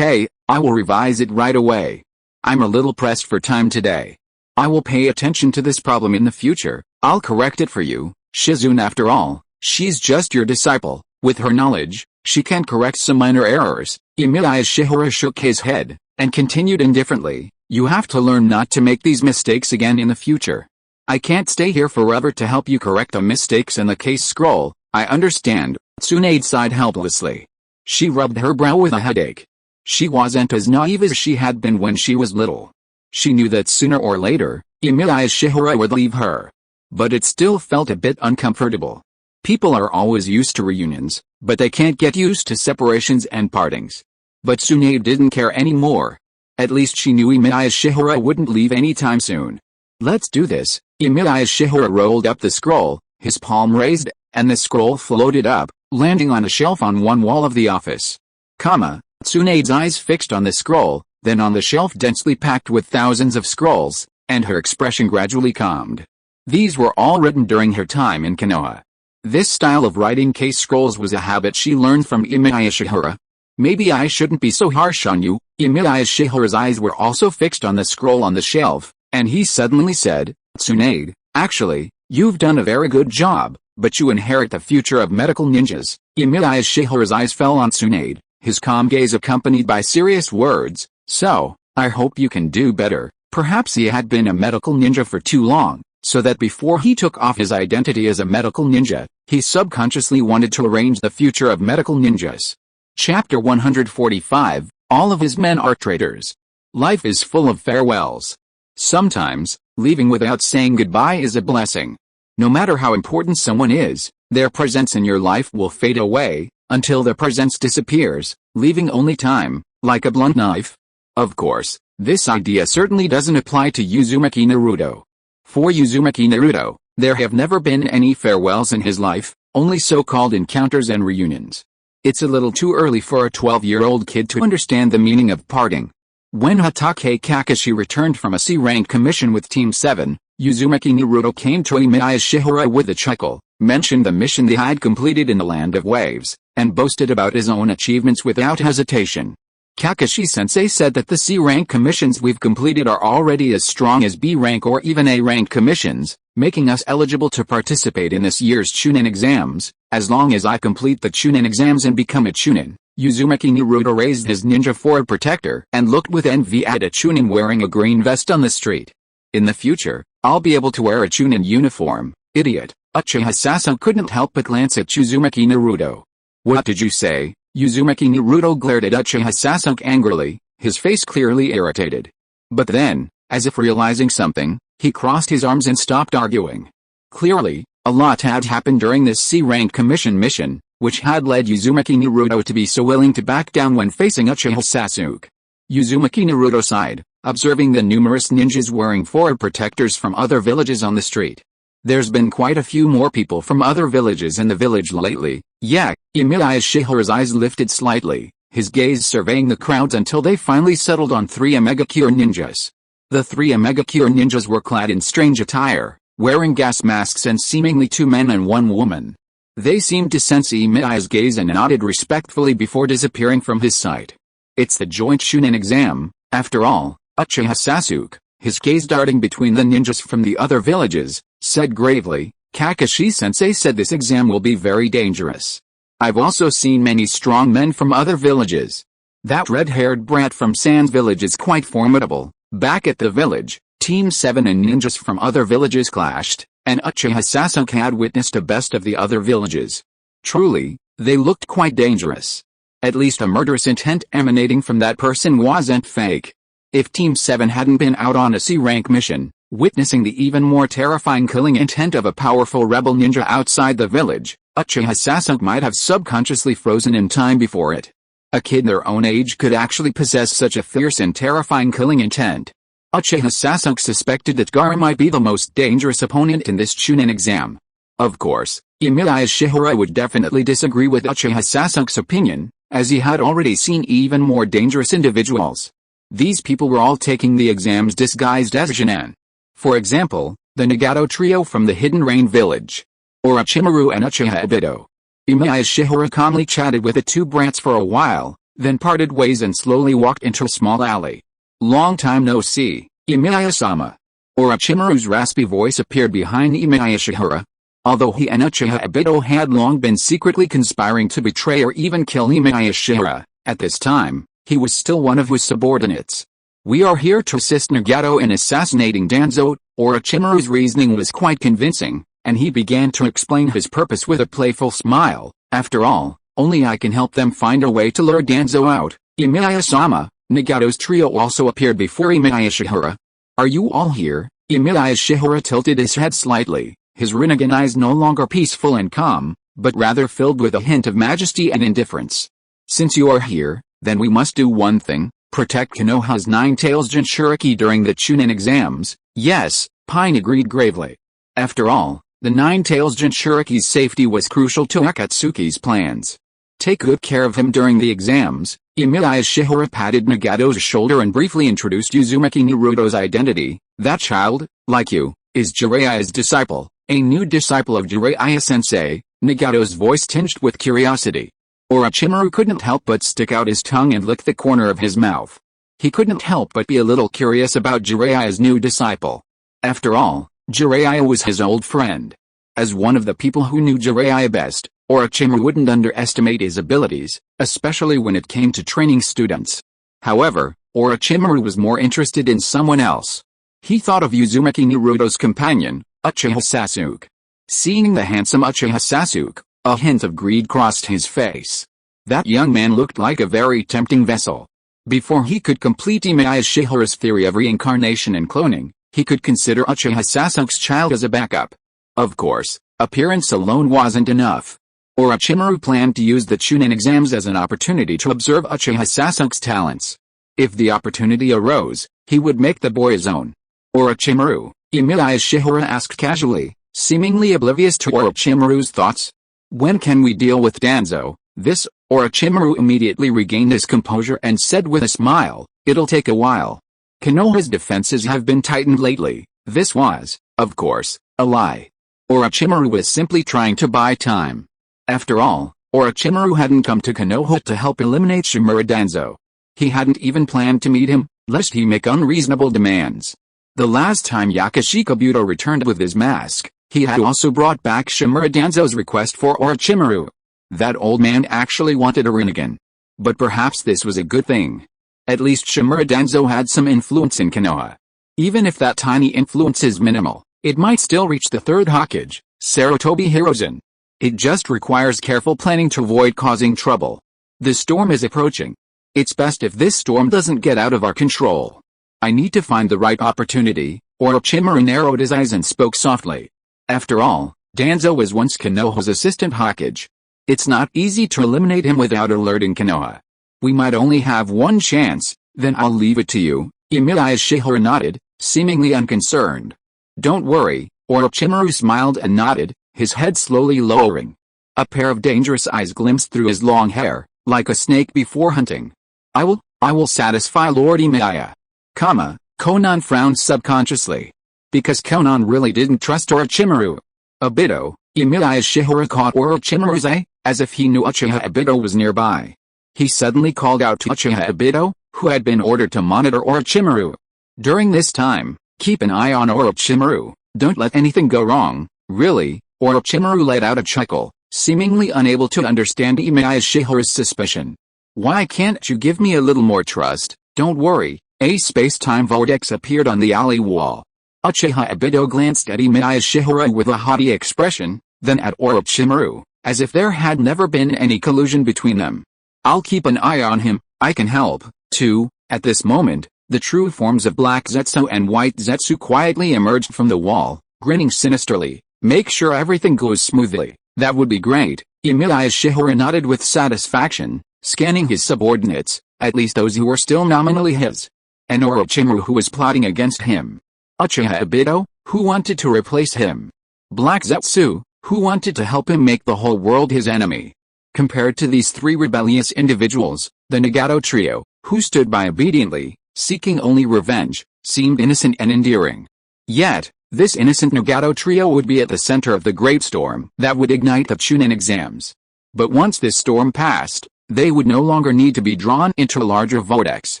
I will revise it right away. I'm a little pressed for time today. I will pay attention to this problem in the future. I'll correct it for you, Shizune. After all, she's just your disciple. With her knowledge, she can correct some minor errors. Emiya Shiyuan shook his head, and continued indifferently, you have to learn not to make these mistakes again in the future. I can't stay here forever to help you correct the mistakes in the case scroll. I understand. Tsunade sighed helplessly. She rubbed her brow with a headache. She wasn't as naive as she had been when she was little. She knew that sooner or later, Emiya Shiyuan would leave her. But it still felt a bit uncomfortable. People are always used to reunions, but they can't get used to separations and partings. But Tsunade didn't care anymore. At least she knew Emiya Shiyuan wouldn't leave anytime soon. Let's do this. Emiya Shiyuan rolled up the scroll, his palm raised, and the scroll floated up, landing on a shelf on one wall of the office. Tsunade's eyes fixed on the scroll, then on the shelf densely packed with thousands of scrolls, and her expression gradually calmed. These were all written during her time in Konoha. This style of writing case scrolls was a habit she learned from Emiya Shiyuan. Maybe I shouldn't be so harsh on you. Emiya Shiyuan's eyes were also fixed on the scroll on the shelf, and he suddenly said, Tsunade, actually, you've done a very good job, but you inherit the future of medical ninjas. Emiya Shiyuan's eyes fell on Tsunade, his calm gaze accompanied by serious words, so, I hope you can do better. Perhaps he had been a medical ninja for too long, so that before he took off his identity as a medical ninja, he subconsciously wanted to arrange the future of medical ninjas. Chapter 145, All of his men are traitors. Life is full of farewells. Sometimes, leaving without saying goodbye is a blessing. No matter how important someone is, their presence in your life will fade away, until their presence disappears, leaving only time, like a blunt knife. Of course, this idea certainly doesn't apply to Uzumaki Naruto. For Uzumaki Naruto, there have never been any farewells in his life, only so-called encounters and reunions. It's a little too early for a 12-year-old kid to understand the meaning of parting. When Hatake Kakashi returned from a C-rank commission with Team 7, Uzumaki Naruto came to Emiya Shiyuan with a chuckle, mentioned the mission they had completed in the Land of Waves, and boasted about his own achievements without hesitation. Kakashi-sensei said that the C-rank commissions we've completed are already as strong as B-rank or even A-rank commissions, making us eligible to participate in this year's Chunin exams. As long as I complete the Chunin exams and become a Chunin. Uzumaki Naruto raised his ninja forward protector and looked with envy at a Chunin wearing a green vest on the street. In the future, I'll be able to wear a Chunin uniform, idiot. Uchiha Sasuke couldn't help but glance at Uzumaki Naruto. What did you say? Uzumaki Naruto glared at Uchiha Sasuke angrily, his face clearly irritated. But then, as if realizing something, he crossed his arms and stopped arguing. Clearly, a lot had happened during this C-rank commission mission, which had led Uzumaki Naruto to be so willing to back down when facing Uchiha Sasuke. Uzumaki Naruto sighed, observing the numerous ninjas wearing forward protectors from other villages on the street. There's been quite a few more people from other villages in the village lately. Yeah, Emiya Shiyuan's eyes lifted slightly, his gaze surveying the crowds until they finally settled on 3 Omega-Cure ninjas. The 3 Omega-Cure ninjas were clad in strange attire, wearing gas masks and seemingly 2 men and 1 woman. They seemed to sense Emiya's gaze and nodded respectfully before disappearing from his sight. It's the joint Chunin exam, after all, Uchiha Sasuke, his gaze darting between the ninjas from the other villages, said gravely. Kakashi-sensei said this exam will be very dangerous. I've also seen many strong men from other villages. That red-haired brat from Sans village is quite formidable. Back at the village, Team 7 and ninjas from other villages clashed, and Uchiha Sasuke had witnessed a best of the other villages. Truly, they looked quite dangerous. At least a murderous intent emanating from that person wasn't fake. If Team 7 hadn't been out on a C-rank mission, witnessing the even more terrifying killing intent of a powerful rebel ninja outside the village, Uchiha Sasuke might have subconsciously frozen in time before it. A kid their own age could actually possess such a fierce and terrifying killing intent. Uchiha Sasuke suspected that Gaara might be the most dangerous opponent in this Chunin exam. Of course, Emiya Shiyuan would definitely disagree with Uchiha Sasuke's opinion, as he had already seen even more dangerous individuals. These people were all taking the exams disguised as Jonin. For example, the Nagato trio from the Hidden Rain village. Orochimaru and Uchiha Obito. Emiya Shiyuan calmly chatted with the two brats for a while, then parted ways and slowly walked into a small alley. Long time no see, Emiya-sama. Orochimaru's raspy voice appeared behind Emiya Shiyuan. Although he and Uchiha Obito had long been secretly conspiring to betray or even kill Emiya Shiyuan, at this time, he was still one of his subordinates. We are here to assist Nagato in assassinating Danzo. Orochimaru's reasoning was quite convincing, and he began to explain his purpose with a playful smile. After all, only I can help them find a way to lure Danzo out. Emiya-sama. Nagato's trio also appeared before Emiya Shiyuan. Are you all here? Emiya Shiyuan tilted his head slightly, his Rinnegan eyes no longer peaceful and calm, but rather filled with a hint of majesty and indifference. Since you are here, then we must do one thing, protect Konoha's Nine-Tails Jinchuriki during the Chunin exams. Yes, Pine agreed gravely. After all, the Nine-Tails Jinchuriki's safety was crucial to Akatsuki's plans. Take good care of him during the exams. Emiya Shiyuan patted Nagato's shoulder and briefly introduced Uzumaki Naruto's identity. That child, like you, is Jiraiya's disciple, a new disciple of Jiraiya-sensei. Nagato's voice tinged with curiosity. Orochimaru couldn't help but stick out his tongue and lick the corner of his mouth. He couldn't help but be a little curious about Jiraiya's new disciple. After all, Jiraiya was his old friend. As one of the people who knew Jiraiya best, Orochimaru wouldn't underestimate his abilities, especially when it came to training students. However, Orochimaru was more interested in someone else. He thought of Uzumaki Naruto's companion, Uchiha Sasuke. Seeing the handsome Uchiha Sasuke, a hint of greed crossed his face. That young man looked like a very tempting vessel. Before he could complete Emiya Shiyuan's theory of reincarnation and cloning, he could consider Uchiha Sasuke's child as a backup. Of course, appearance alone wasn't enough. Orochimaru planned to use the Chunin exams as an opportunity to observe Uchiha Sasuke's talents. If the opportunity arose, he would make the boy his own. Orochimaru, Emiya Shiyuan asked casually, seemingly oblivious to Orochimaru's thoughts. When can we deal with Danzo? This, Orochimaru immediately regained his composure and said with a smile, it'll take a while. Konoha's defenses have been tightened lately. This was, of course, a lie. Orochimaru was simply trying to buy time. After all, Orochimaru hadn't come to Konoha to help eliminate Shimura Danzo. He hadn't even planned to meet him, lest he make unreasonable demands. The last time Yakashi Kabuto returned with his mask, he had also brought back Shimura Danzo's request for Orochimaru. That old man actually wanted a Rinnegan. But perhaps this was a good thing. At least Shimura Danzo had some influence in Konoha. Even if that tiny influence is minimal, it might still reach the third Hokage, Sarutobi Hiruzen. It just requires careful planning to avoid causing trouble. The storm is approaching. It's best if this storm doesn't get out of our control. I need to find the right opportunity. Orochimaru narrowed his eyes and spoke softly. After all, Danzo was once Konoha's assistant Hokage. It's not easy to eliminate him without alerting Konoha. We might only have one chance, then I'll leave it to you. Emiya Shiyuan nodded, seemingly unconcerned. Don't worry, Orochimaru smiled and nodded, his head slowly lowering. A pair of dangerous eyes glimpsed through his long hair, like a snake before hunting. I will satisfy Lord Emiya. Konan frowned subconsciously. Because Konan really didn't trust Orochimaru. Obito, Emiya Shiyuan caught Orochimaru's eye, as if he knew Uchiha Obito was nearby. He suddenly called out to Uchiha Obito, who had been ordered to monitor Orochimaru. During this time, keep an eye on Orochimaru, don't let anything go wrong, really. Orochimaru let out a chuckle, seemingly unable to understand Emiya Shiyuan's suspicion. Why can't you give me a little more trust? Don't worry. A space-time vortex appeared on the alley wall. Uchiha Obito glanced at Emiya Shiyuan with a haughty expression, then at Orochimaru, as if there had never been any collusion between them. I'll keep an eye on him, I can help, too. At this moment, the true forms of Black Zetsu and White Zetsu quietly emerged from the wall, grinning sinisterly. Make sure everything goes smoothly. That would be great. Emiya Shiyuan nodded with satisfaction, scanning his subordinates, at least those who were still nominally his. And Orochimaru, who was plotting against him. Uchiha Obito, who wanted to replace him. Black Zetsu, who wanted to help him make the whole world his enemy. Compared to these three rebellious individuals, the Nagato trio, who stood by obediently, seeking only revenge, seemed innocent and endearing. Yet, this innocent Nagato trio would be at the center of the great storm that would ignite the Chunin exams. But once this storm passed, they would no longer need to be drawn into a larger vortex.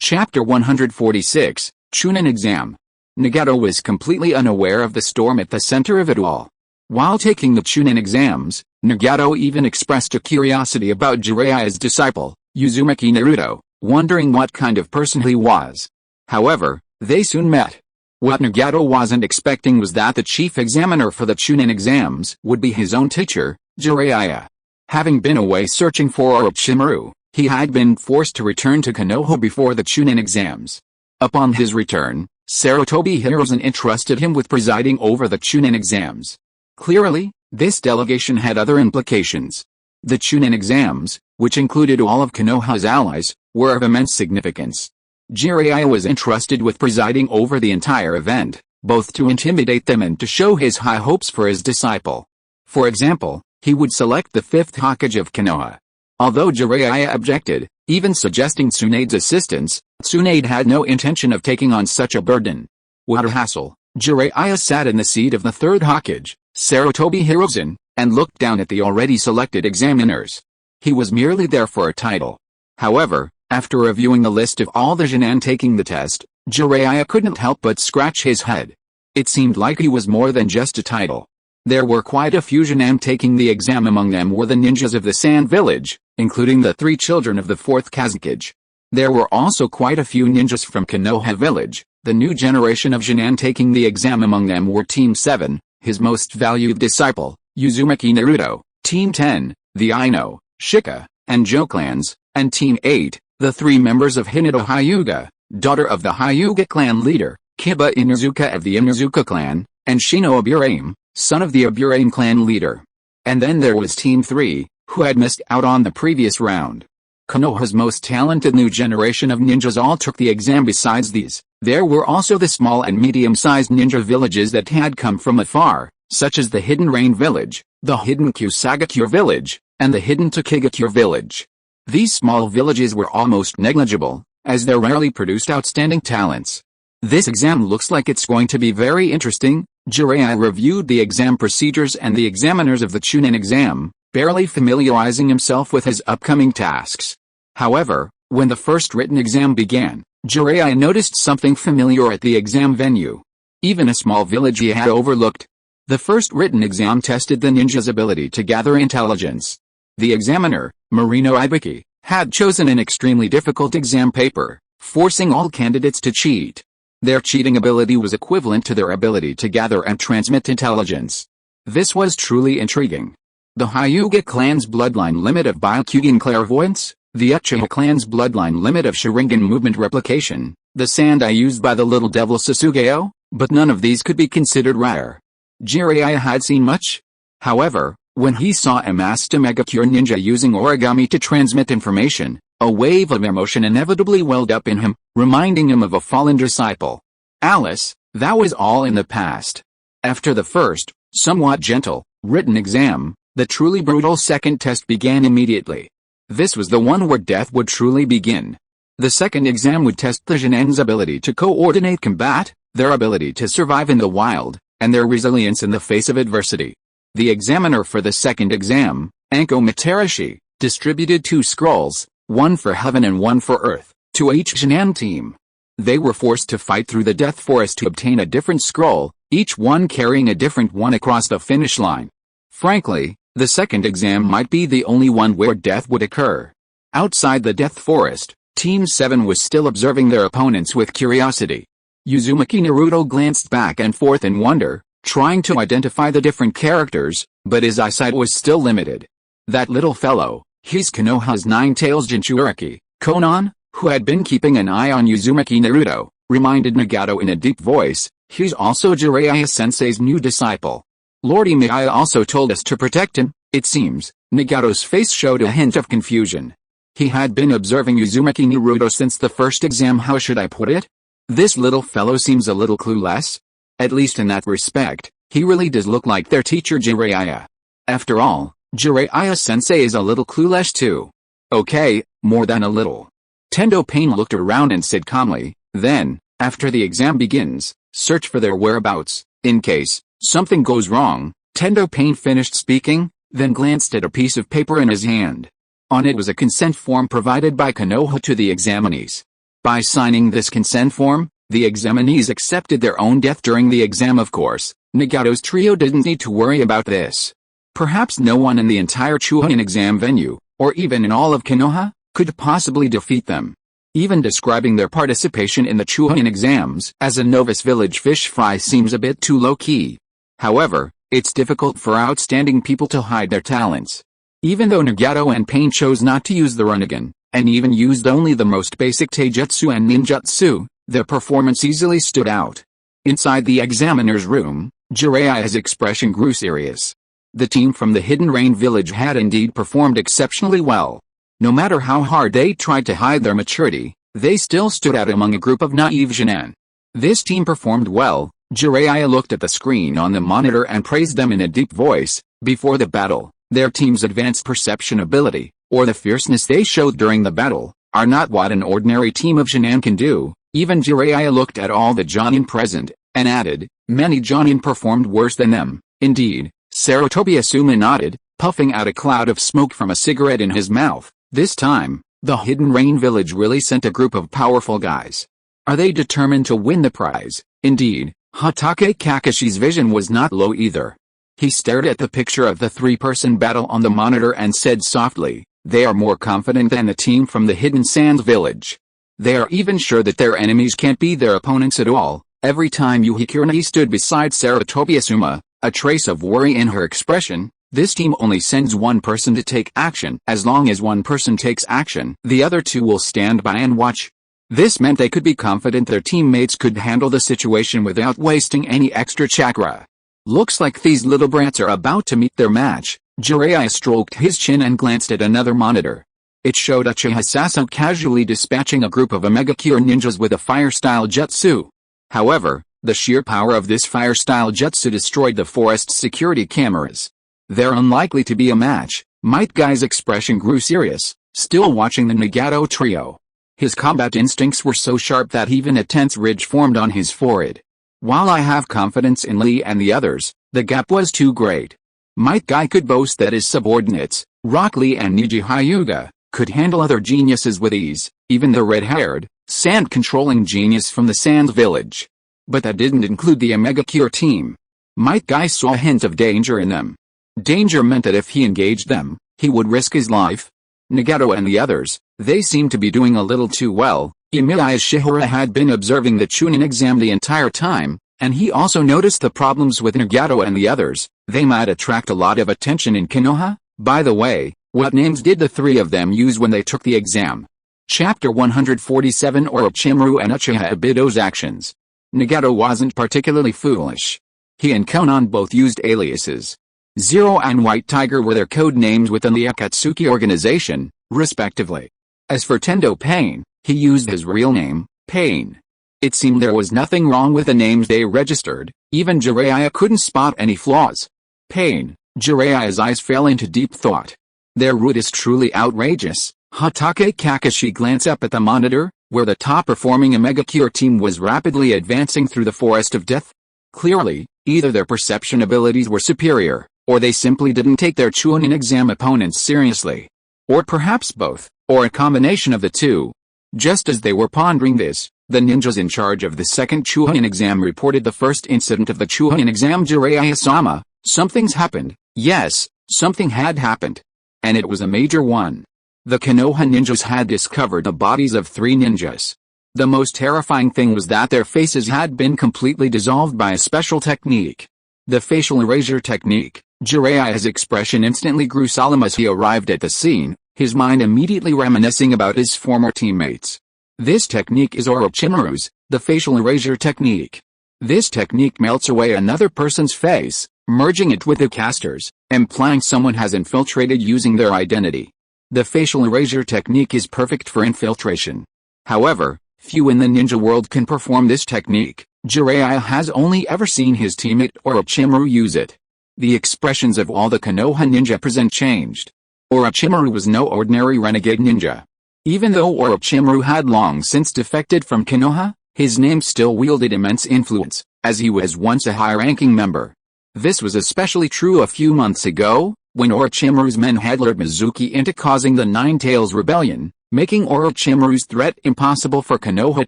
Chapter 146, Chunin Exam. Nagato was completely unaware of the storm at the center of it all. While taking the Chunin exams, Nagato even expressed a curiosity about Jiraiya's disciple, Uzumaki Naruto, wondering what kind of person he was. However, they soon met. What Nagato wasn't expecting was that the chief examiner for the Chunin exams would be his own teacher, Jiraiya. Having been away searching for Orochimaru, he had been forced to return to Konoha before the Chunin exams. Upon his return, Sarutobi Hiruzen entrusted him with presiding over the Chunin exams. Clearly, this delegation had other implications. The Chunin exams, which included all of Konoha's allies, were of immense significance. Jiraiya was entrusted with presiding over the entire event, both to intimidate them and to show his high hopes for his disciple. For example, he would select the 5th Hokage of Konoha. Although Jiraiya objected, even suggesting Tsunade's assistance, Tsunade had no intention of taking on such a burden. What a hassle. Jiraiya sat in the seat of the 3rd Hokage, Sarutobi Hiruzen, and looked down at the already selected examiners. He was merely there for a title. However, after reviewing the list of all the Genin taking the test, Jiraiya couldn't help but scratch his head. It seemed like he was more than just a title. There were quite a few Genin taking the exam. Among them were the ninjas of the Sand Village, including the 3 children of the 4th Kazekage. There were also quite a few ninjas from Konoha Village, the new generation of Genin taking the exam. Among them were Team 7, his most valued disciple, Uzumaki Naruto, Team 10, the Aino, Shika, and Jo clans, and Team 8, the 3 members of Hinata Hyuga, daughter of the Hyuga clan leader, Kiba Inuzuka of the Inuzuka clan, and Shino Aburame, son of the Aburame clan leader. And then there was Team 3, who had missed out on the previous round. Konoha's most talented new generation of ninjas all took the exam. Besides these, there were also the small and medium-sized ninja villages that had come from afar, such as the Hidden Rain Village, the Hidden Kusagakure Village, and the Hidden Takigakure Village. These small villages were almost negligible, as they rarely produced outstanding talents. This exam looks like it's going to be very interesting. Jiraiya reviewed the exam procedures and the examiners of the Chunin exam, barely familiarizing himself with his upcoming tasks. However, when the first written exam began, Jiraiya noticed something familiar at the exam venue. Even a small village he had overlooked. The first written exam tested the ninja's ability to gather intelligence. The examiner, Marino Ibiki, had chosen an extremely difficult exam paper, forcing all candidates to cheat. Their cheating ability was equivalent to their ability to gather and transmit intelligence. This was truly intriguing. The Hyuga clan's bloodline limit of Byakugan clairvoyance, the Uchiha clan's bloodline limit of Sharingan movement replication, the Sandai used by the little devil Sasugeo, but none of these could be considered rare. Jiraiya had seen much. However, when he saw a masked Megacure ninja using origami to transmit information, a wave of emotion inevitably welled up in him, reminding him of a fallen disciple. Alice, that was all in the past. After the first, somewhat gentle, written exam, the truly brutal second test began immediately. This was the one where death would truly begin. The second exam would test the Genin's ability to coordinate combat, their ability to survive in the wild, and their resilience in the face of adversity. The examiner for the second exam, Anko Materashi, distributed 2 scrolls, one for heaven and one for earth, to each Shin'an team. They were forced to fight through the Death Forest to obtain a different scroll, each one carrying a different one across the finish line. Frankly, the second exam might be the only one where death would occur. Outside the Death Forest, Team 7 was still observing their opponents with curiosity. Uzumaki Naruto glanced back and forth in wonder, trying to identify the different characters, but his eyesight was still limited. That little fellow, he's Konoha's Nine-Tails Jinchuriki, Konan, who had been keeping an eye on Uzumaki Naruto, reminded Nagato in a deep voice, he's also Jiraiya-sensei's new disciple. Lord Emiya also told us to protect him, it seems. Nagato's face showed a hint of confusion. He had been observing Uzumaki Naruto since the first exam. How should I put it? This little fellow seems a little clueless. At least in that respect, he really does look like their teacher Jiraiya. After all, Jiraiya-sensei is a little clueless too. Okay, more than a little. Tendo Pain looked around and said calmly, then, after the exam begins, search for their whereabouts, in case something goes wrong. Tendo Pain finished speaking, then glanced at a piece of paper in his hand. On it was a consent form provided by Konoha to the examinees. By signing this consent form, the examinees accepted their own death during the exam. Of course, Nagato's trio didn't need to worry about this. Perhaps no one in the entire Chunin exam venue, or even in all of Konoha, could possibly defeat them. Even describing their participation in the Chunin exams as a novice village fish fry seems a bit too low-key. However, it's difficult for outstanding people to hide their talents. Even though Nagato and Pain chose not to use the Rinnegan, and even used only the most basic taijutsu and ninjutsu, their performance easily stood out. Inside the examiner's room, Jiraiya's expression grew serious. The team from the Hidden Rain village had indeed performed exceptionally well. No matter how hard they tried to hide their maturity, they still stood out among a group of naive Shin'an. This team performed well. Jiraiya looked at the screen on the monitor and praised them in a deep voice. Before the battle, their team's advanced perception ability, or the fierceness they showed during the battle, are not what an ordinary team of Shin'an can do. Even Jiraiya looked at all the Jonin present, and added, many Jonin performed worse than them. Indeed, Sarutobi nodded, puffing out a cloud of smoke from a cigarette in his mouth. This time, the Hidden Rain village really sent a group of powerful guys. Are they determined to win the prize? Indeed, Hatake Kakashi's vision was not low either. He stared at the picture of the 3-person battle on the monitor and said softly, they are more confident than the team from the Hidden Sands village. They are even sure that their enemies can't be their opponents at all. Every time Yuhikirani stood beside Sarutobi, a trace of worry in her expression. This team only sends one person to take action. As long as one person takes action, the other 2 will stand by and watch. This meant they could be confident their teammates could handle the situation without wasting any extra chakra. Looks like these little brats are about to meet their match. Jiraiya stroked his chin and glanced at another monitor. It showed Uchiha Sasuke casually dispatching a group of Omega Cure ninjas with a fire-style jutsu. However, the sheer power of this fire-style jutsu destroyed the forest's security cameras. They're unlikely to be a match. Might Guy's expression grew serious, still watching the Nagato trio. His combat instincts were so sharp that even a tense ridge formed on his forehead. While I have confidence in Lee and the others, the gap was too great. Might Guy could boast that his subordinates, Rock Lee and Niji Hyuga, could handle other geniuses with ease, even the red-haired, sand-controlling genius from the Sands village. But that didn't include the Omega Cure team. Might Guy saw a hint of danger in them. Danger meant that if he engaged them, he would risk his life. Nagato and the others, they seemed to be doing a little too well. Emiya Shiyuan had been observing the Chunin exam the entire time, and he also noticed the problems with Nagato and the others. They might attract a lot of attention in Konoha. By the way, what names did the 3 of them use when they took the exam? Chapter 147 Orochimaru and Uchiha Obito's actions. Nagato wasn't particularly foolish. He and Konan both used aliases. Zero and White Tiger were their code names within the Akatsuki organization, respectively. As for Tendo Pain, he used his real name, Pain. It seemed there was nothing wrong with the names they registered. Even Jiraiya couldn't spot any flaws. Pain. Jiraiya's eyes fell into deep thought. Their route is truly outrageous. Hatake Kakashi glanced up at the monitor, where the top-performing Omega Cure team was rapidly advancing through the forest of death. Clearly, either their perception abilities were superior, or they simply didn't take their Chunin exam opponents seriously. Or perhaps both, or a combination of the two. Just as they were pondering this, the ninjas in charge of the second Chunin exam reported the first incident of the Chunin exam. Jiraiya-sama, something's happened. Yes, something had happened. And it was a major one. The Konoha ninjas had discovered the bodies of 3 ninjas. The most terrifying thing was that their faces had been completely dissolved by a special technique. The facial erasure technique. Jiraiya's expression instantly grew solemn as he arrived at the scene, his mind immediately reminiscing about his former teammates. This technique is Orochimaru's, the facial erasure technique. This technique melts away another person's face, merging it with the casters, implying someone has infiltrated using their identity. The facial erasure technique is perfect for infiltration. However, few in the ninja world can perform this technique. Jiraiya has only ever seen his teammate Orochimaru use it. The expressions of all the Konoha ninja present changed. Orochimaru was no ordinary renegade ninja. Even though Orochimaru had long since defected from Konoha, his name still wielded immense influence, as he was once a high-ranking member. This was especially true a few months ago, when Orochimaru's men had lured Mizuki into causing the Nine Tails Rebellion, making Orochimaru's threat impossible for Konoha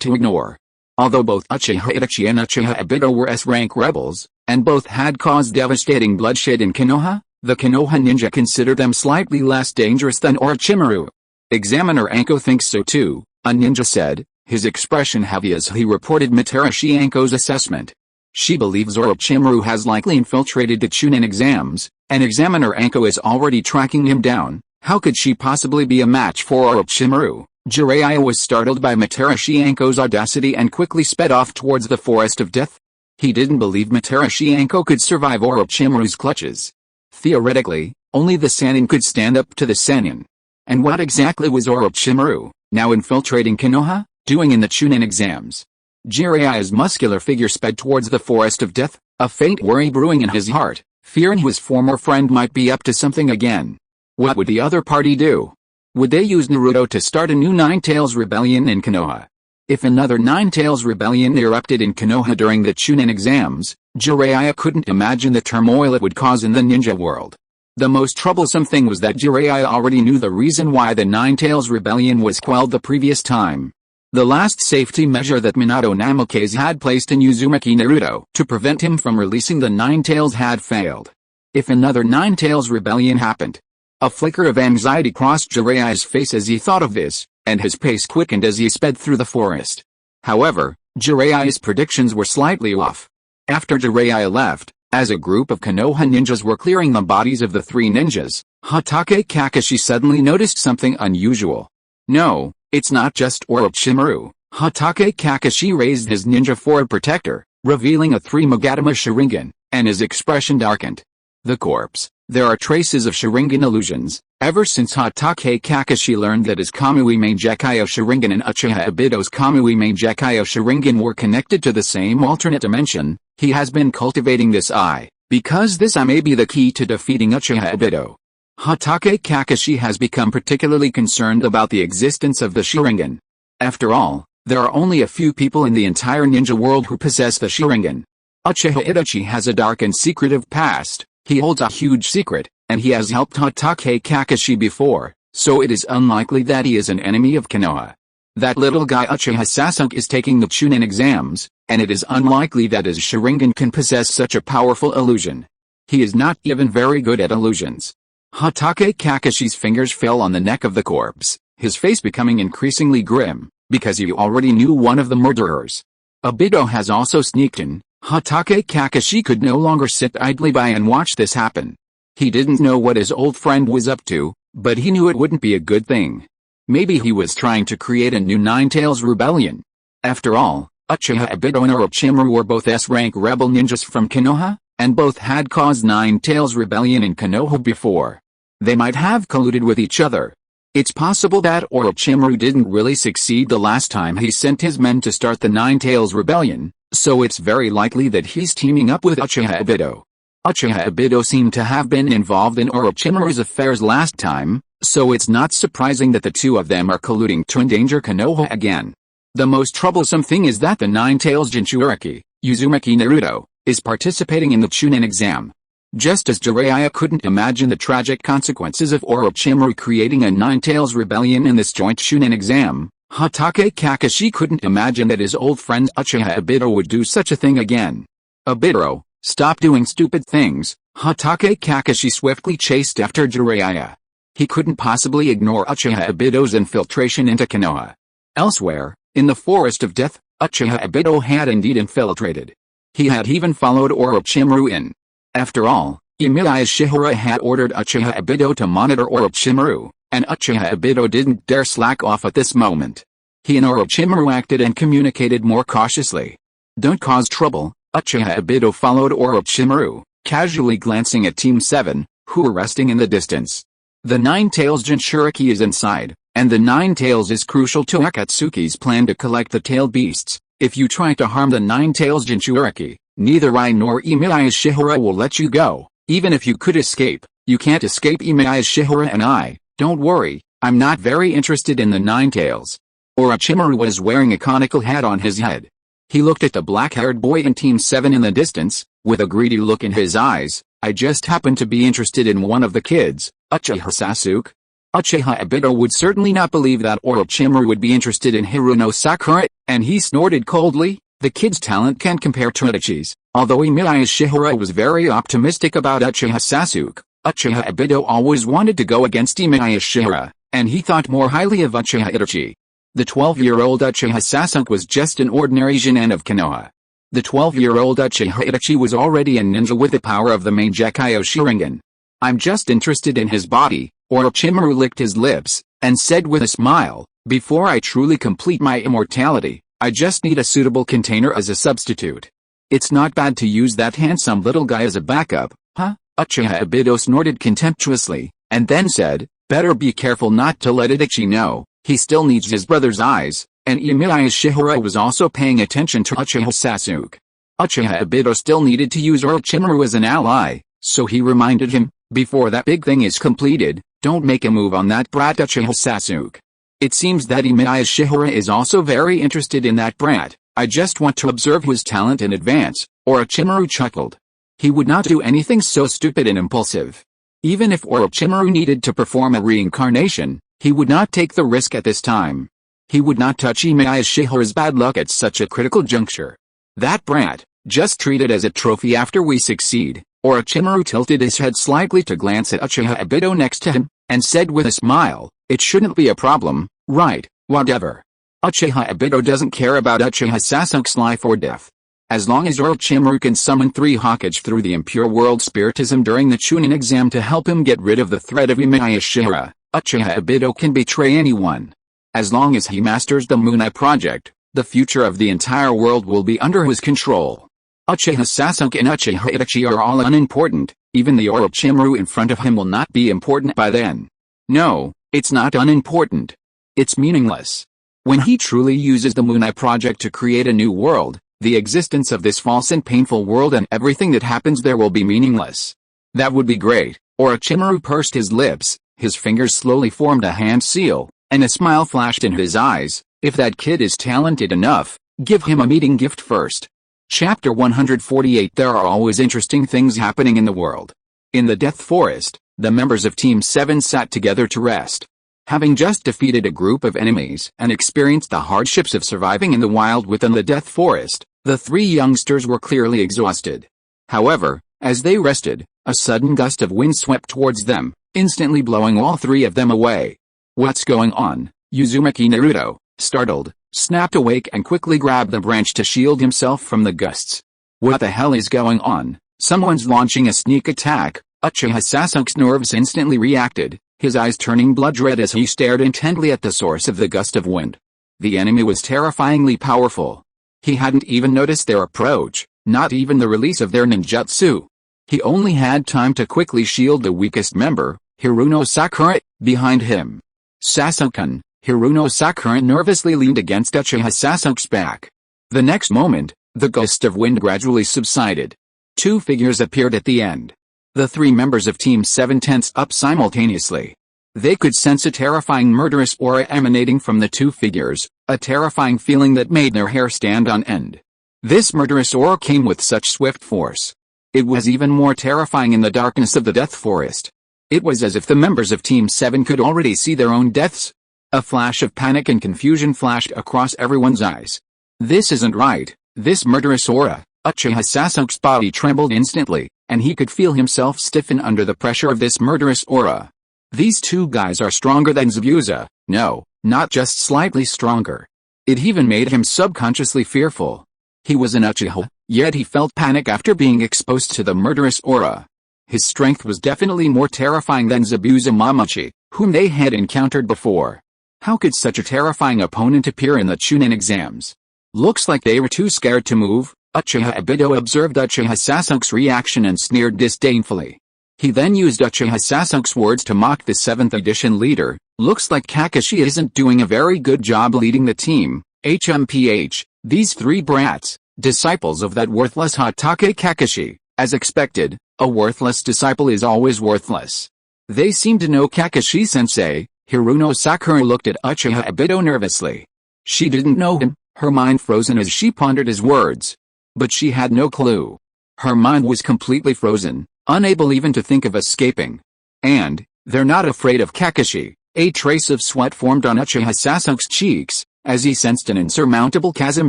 to ignore. Although both Uchiha Itachi and Uchiha Obito were S-rank rebels, and both had caused devastating bloodshed in Konoha, the Konoha ninja consider them slightly less dangerous than Orochimaru. Examiner Anko thinks so too, a ninja said, his expression heavy as he reported Mitarashi Anko's assessment. She believes Orochimaru has likely infiltrated the Chunin exams, and Examiner Anko is already tracking him down. How could she possibly be a match for Orochimaru? Jiraiya was startled by Mitarashi Anko's audacity and quickly sped off towards the Forest of Death. He didn't believe Mitarashi Anko could survive Orochimaru's clutches. Theoretically, only the Sannin could stand up to the Sannin. And what exactly was Orochimaru, now infiltrating Konoha, doing in the Chunin exams? Jiraiya's muscular figure sped towards the Forest of Death, a faint worry brewing in his heart, fearing his former friend might be up to something again. What would the other party do? Would they use Naruto to start a new Nine Tails Rebellion in Konoha? If another Nine Tails Rebellion erupted in Konoha during the Chunin exams, Jiraiya couldn't imagine the turmoil it would cause in the ninja world. The most troublesome thing was that Jiraiya already knew the reason why the Nine Tails Rebellion was quelled the previous time. The last safety measure that Minato Namikaze had placed in Uzumaki Naruto to prevent him from releasing the Nine Tails had failed. If another Nine Tails Rebellion happened, a flicker of anxiety crossed Jiraiya's face as he thought of this, and his pace quickened as he sped through the forest. However, Jiraiya's predictions were slightly off. After Jiraiya left, as a group of Konoha ninjas were clearing the bodies of the 3 ninjas, Hatake Kakashi suddenly noticed something unusual. No, it's not just Orochimaru. Hatake Kakashi raised his ninja forward protector, revealing a 3 Magatama Sharingan, and his expression darkened. The corpse. There are traces of Sharingan illusions, ever since Hatake Kakashi learned that his Kamui Main Gekyo Sharingan and Uchiha Obito's Kamui Main Gekyo Sharingan were connected to the same alternate dimension. He has been cultivating this eye, because this eye may be the key to defeating Uchiha Obito. Hatake Kakashi has become particularly concerned about the existence of the Sharingan. After all, there are only a few people in the entire ninja world who possess the Sharingan. Uchiha Itachi has a dark and secretive past. He holds a huge secret, and he has helped Hatake Kakashi before, so it is unlikely that he is an enemy of Konoha. That little guy Uchiha Sasuke is taking the Chunin exams, and it is unlikely that his Sharingan can possess such a powerful illusion. He is not even very good at illusions. Hatake Kakashi's fingers fell on the neck of the corpse, his face becoming increasingly grim, because he already knew one of the murderers. Obito has also sneaked in. Hatake Kakashi could no longer sit idly by and watch this happen. He didn't know what his old friend was up to, but he knew it wouldn't be a good thing. Maybe he was trying to create a new Nine Tails Rebellion. After all, Uchiha Obito and Orochimaru were both S-rank rebel ninjas from Konoha, and both had caused Nine Tails Rebellion in Konoha before. They might have colluded with each other. It's possible that Orochimaru didn't really succeed the last time he sent his men to start the Nine Tails Rebellion, so it's very likely that he's teaming up with Uchiha Obito. Uchiha Obito seemed to have been involved in Orochimaru's affairs last time, so it's not surprising that the two of them are colluding to endanger Konoha again. The most troublesome thing is that the Nine Tails Jinchuriki, Uzumaki Naruto, is participating in the Chunin exam. Just as Jiraiya couldn't imagine the tragic consequences of Orochimaru creating a Nine-Tails rebellion in this joint Chunin exam, Hatake Kakashi couldn't imagine that his old friend Uchiha Obito would do such a thing again. Obito, stop doing stupid things, Hatake Kakashi swiftly chased after Jiraiya. He couldn't possibly ignore Uchiha Obito's infiltration into Konoha. Elsewhere, in the Forest of Death, Uchiha Obito had indeed infiltrated. He had even followed Orochimaru in. After all, Emiya Shiyuan had ordered Uchiha Obito to monitor Orochimaru, and Uchiha Obito didn't dare slack off at this moment. He and Orochimaru acted and communicated more cautiously. Don't cause trouble, Uchiha Obito followed Orochimaru, casually glancing at Team 7, who were resting in the distance. The Nine-Tails Jinchuriki is inside, and the Nine-Tails is crucial to Akatsuki's plan to collect the tailed beasts. If you try to harm the Nine-Tails Jinchuriki, neither I nor Emiya Shiyuan will let you go. Even if you could escape, you can't escape Emiya Shiyuan and I. Don't worry, I'm not very interested in the Nine-Tails. Orochimaru was wearing a conical hat on his head. He looked at the black-haired boy in Team 7 in the distance, with a greedy look in his eyes. I just happen to be interested in one of the kids, Uchiha Sasuke. Uchiha Obito would certainly not believe that Orochimaru would be interested in Hiruno Sakura, and he snorted coldly. The kid's talent can't compare to Itachi's. Although Emiya Shiyuan was very optimistic about Uchiha Sasuke, Uchiha Obito always wanted to go against Emiya Shiyuan, and he thought more highly of Uchiha Itachi. The 12-year-old Uchiha Sasuke was just an ordinary Jonin of Konoha. The 12-year-old Uchiha Itachi was already a ninja with the power of the Mangekyo Sharingan. I'm just interested in his body, Orochimaru licked his lips, and said with a smile, before I truly complete my immortality, I just need a suitable container as a substitute. It's not bad to use that handsome little guy as a backup, huh? Uchiha Obito snorted contemptuously, and then said, better be careful not to let Itachi know, he still needs his brother's eyes, and Emiya Shiyuan was also paying attention to Uchiha Sasuke. Uchiha Obito still needed to use Orochimaru as an ally, so he reminded him, before that big thing is completed, don't make a move on that brat Uchiha Sasuke. It seems that Emiya Shiyuan is also very interested in that brat. I just want to observe his talent in advance, Orochimaru chuckled. He would not do anything so stupid and impulsive. Even if Orochimaru needed to perform a reincarnation, he would not take the risk at this time. He would not touch Emiya Shiyuan's bad luck at such a critical juncture. That brat, just treat it as a trophy after we succeed. Orochimaru tilted his head slightly to glance at Uchiha Obito next to him, and said with a smile, it shouldn't be a problem, right, whatever. Uchiha Obito doesn't care about Uchiha Sasuke's life or death. As long as Orochimaru can summon 3 Hokage through the Impure World Spiritism during the Chunin exam to help him get rid of the threat of Emiya Shiyuan, Uchiha Obito can betray anyone. As long as he masters the Moon Eye project, the future of the entire world will be under his control. Uchiha Sasuke and Uchiha Itachi are all unimportant, even the Orochimaru in front of him will not be important by then. No, it's not unimportant. It's meaningless. When he truly uses the Moon Eye project to create a new world, the existence of this false and painful world and everything that happens there will be meaningless. That would be great. Orochimaru pursed his lips, his fingers slowly formed a hand seal, and a smile flashed in his eyes. If that kid is talented enough, give him a meeting gift first. Chapter 148 There are always interesting things happening in the world. In the Death Forest, the members of Team 7 sat together to rest. Having just defeated a group of enemies and experienced the hardships of surviving in the wild within the Death Forest, the 3 youngsters were clearly exhausted. However, as they rested, a sudden gust of wind swept towards them, instantly blowing all 3 of them away. What's going on? Uzumaki Naruto, startled, snapped awake and quickly grabbed the branch to shield himself from the gusts. What the hell is going on? Someone's launching a sneak attack. Uchiha Sasuke's nerves instantly reacted, his eyes turning blood red as he stared intently at the source of the gust of wind. The enemy was terrifyingly powerful. He hadn't even noticed their approach, not even the release of their ninjutsu. He only had time to quickly shield the weakest member, Hiruno Sakura, behind him. Sasuke. Hiruno Sakura nervously leaned against Uchiha Sasuke's back. The next moment, the gust of wind gradually subsided. 2 figures appeared at the end. The 3 members of Team 7 tensed up simultaneously. They could sense a terrifying murderous aura emanating from the 2 figures, a terrifying feeling that made their hair stand on end. This murderous aura came with such swift force. It was even more terrifying in the darkness of the Death Forest. It was as if the members of Team 7 could already see their own deaths. A flash of panic and confusion flashed across everyone's eyes. This isn't right, this murderous aura. Uchiha Sasuke's body trembled instantly, and he could feel himself stiffen under the pressure of this murderous aura. These two guys are stronger than Zabuza. No, not just slightly stronger. It even made him subconsciously fearful. He was an Uchiha, yet he felt panic after being exposed to the murderous aura. His strength was definitely more terrifying than Zabuza Momochi, whom they had encountered before. How could such a terrifying opponent appear in the Chunin exams? Looks like they were too scared to move. Uchiha Obito observed Uchiha Sasuke's reaction and sneered disdainfully. He then used Uchiha Sasuke's words to mock the 7th edition leader. Looks like Kakashi isn't doing a very good job leading the team. HMPH, these three brats, disciples of that worthless Hatake Kakashi. As expected, a worthless disciple is always worthless. They seem to know Kakashi-sensei. Hiruno Sakura looked at Uchiha Obito nervously. She didn't know him, her mind frozen as she pondered his words. But she had no clue. Her mind was completely frozen, unable even to think of escaping. And, they're not afraid of Kakashi. A trace of sweat formed on Uchiha Sasuke's cheeks, as he sensed an insurmountable chasm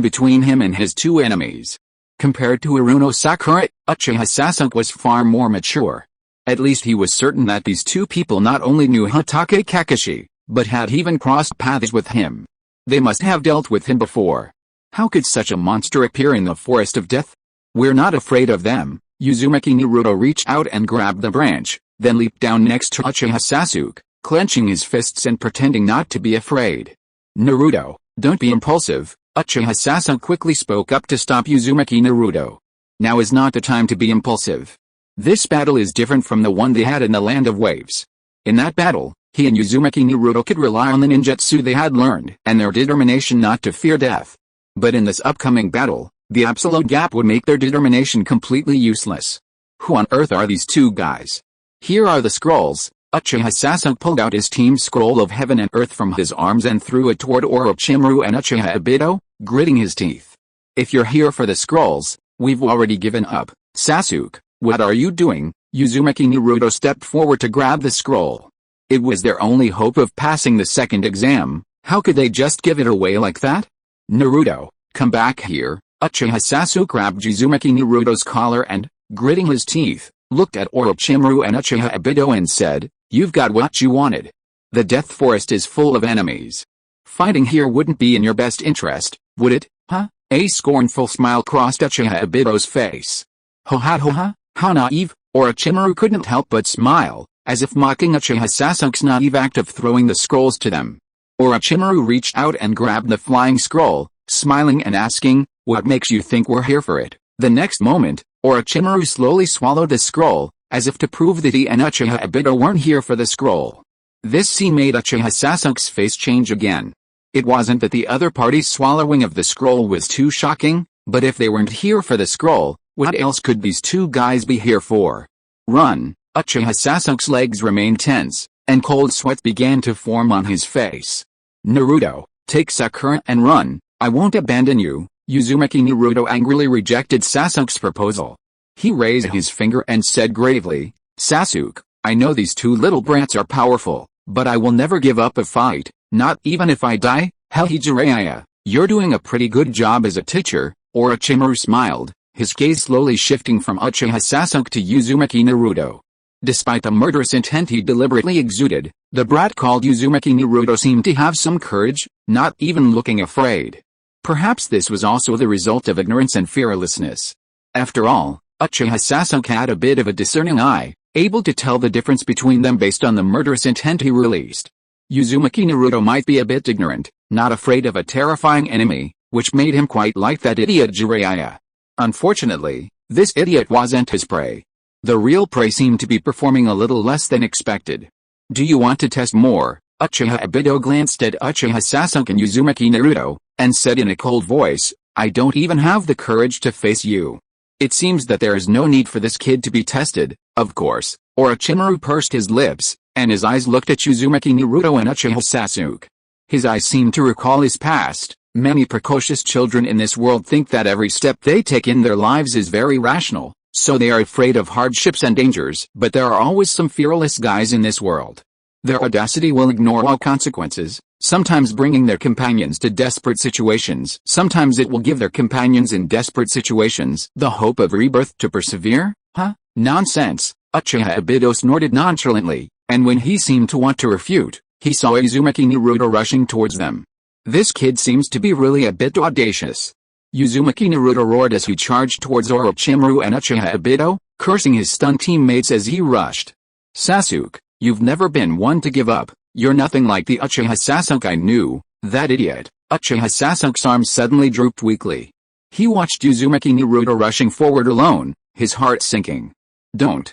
between him and his two enemies. Compared to Hiruno Sakura, Uchiha Sasuke was far more mature. At least he was certain that these two people not only knew Hatake Kakashi, but had even crossed paths with him. They must have dealt with him before. How could such a monster appear in the Forest of Death? We're not afraid of them. Uzumaki Naruto reached out and grabbed the branch, then leaped down next to Uchiha Sasuke, clenching his fists and pretending not to be afraid. Naruto, don't be impulsive. Uchiha Sasuke quickly spoke up to stop Uzumaki Naruto. Now is not the time to be impulsive. This battle is different from the one they had in the Land of Waves. In that battle, he and Uzumaki Naruto could rely on the ninjutsu they had learned and their determination not to fear death. But in this upcoming battle, the absolute gap would make their determination completely useless. Who on earth are these two guys? Here are the scrolls. Uchiha Sasuke pulled out his team's scroll of heaven and earth from his arms and threw it toward Orochimaru and Uchiha Obito, gritting his teeth. If you're here for the scrolls, we've already given up. Sasuke, what are you doing? Uzumaki Naruto stepped forward to grab the scroll. It was their only hope of passing the second exam. How could they just give it away like that? Naruto, come back here. Uchiha Sasuke grabbed Uzumaki Naruto's collar and, gritting his teeth, looked at Orochimaru and Uchiha Obito and said, "You've got what you wanted. The Death Forest is full of enemies. Fighting here wouldn't be in your best interest, would it, huh?" A scornful smile crossed Uchiha Obito's face. Ho-ha, how naive. Orochimaru couldn't help but smile, as if mocking Uchiha Sasuke's naive act of throwing the scrolls to them. Orochimaru reached out and grabbed the flying scroll, smiling and asking, "What makes you think we're here for it?" The next moment, Orochimaru slowly swallowed the scroll, as if to prove that he and Uchiha Obito weren't here for the scroll. This scene made Uchiha Sasuke's face change again. It wasn't that the other party's swallowing of the scroll was too shocking, but if they weren't here for the scroll, what else could these two guys be here for? Run! Uchiha Sasuke's legs remained tense, and cold sweat began to form on his face. Naruto, take Sakura and run. I won't abandon you. Uzumaki Naruto angrily rejected Sasuke's proposal. He raised his finger and said gravely, "Sasuke, I know these two little brats are powerful, but I will never give up a fight, not even if I die." Hell, Jiraiya, you're doing a pretty good job as a teacher. Orochimaru smiled, his gaze slowly shifting from Uchiha Sasuke to Uzumaki Naruto. Despite the murderous intent he deliberately exuded, the brat called Uzumaki Naruto seemed to have some courage, not even looking afraid. Perhaps this was also the result of ignorance and fearlessness. After all, Uchiha Sasuke had a bit of a discerning eye, able to tell the difference between them based on the murderous intent he released. Uzumaki Naruto might be a bit ignorant, not afraid of a terrifying enemy, which made him quite like that idiot Jiraiya. Unfortunately, this idiot wasn't his prey. The real prey seemed to be performing a little less than expected. "Do you want to test more?" Uchiha Obito glanced at Uchiha Sasuke and Uzumaki Naruto, and said in a cold voice, "I don't even have the courage to face you. It seems that there is no need for this kid to be tested, of course." Orochimaru pursed his lips, and his eyes looked at Uzumaki Naruto and Uchiha Sasuke. His eyes seemed to recall his past. Many precocious children in this world think that every step they take in their lives is very rational, So they are afraid of hardships and dangers. But there are always some fearless guys in this world. Their audacity will ignore all consequences, sometimes bringing their companions to desperate situations. Sometimes it will give their companions in desperate situations the hope of rebirth to persevere? Huh? Nonsense. Uchiha Obito snorted nonchalantly, and when he seemed to want to refute, he saw Uzumaki Naruto rushing towards them. This kid seems to be really a bit audacious. Uzumaki Naruto roared as he charged towards Orochimaru and Uchiha Obito, cursing his stunned teammates as he rushed. Sasuke, you've never been one to give up. You're nothing like the Uchiha Sasuke I knew. That idiot. Uchiha Sasuke's arms suddenly drooped weakly. He watched Uzumaki Naruto rushing forward alone, his heart sinking. Don't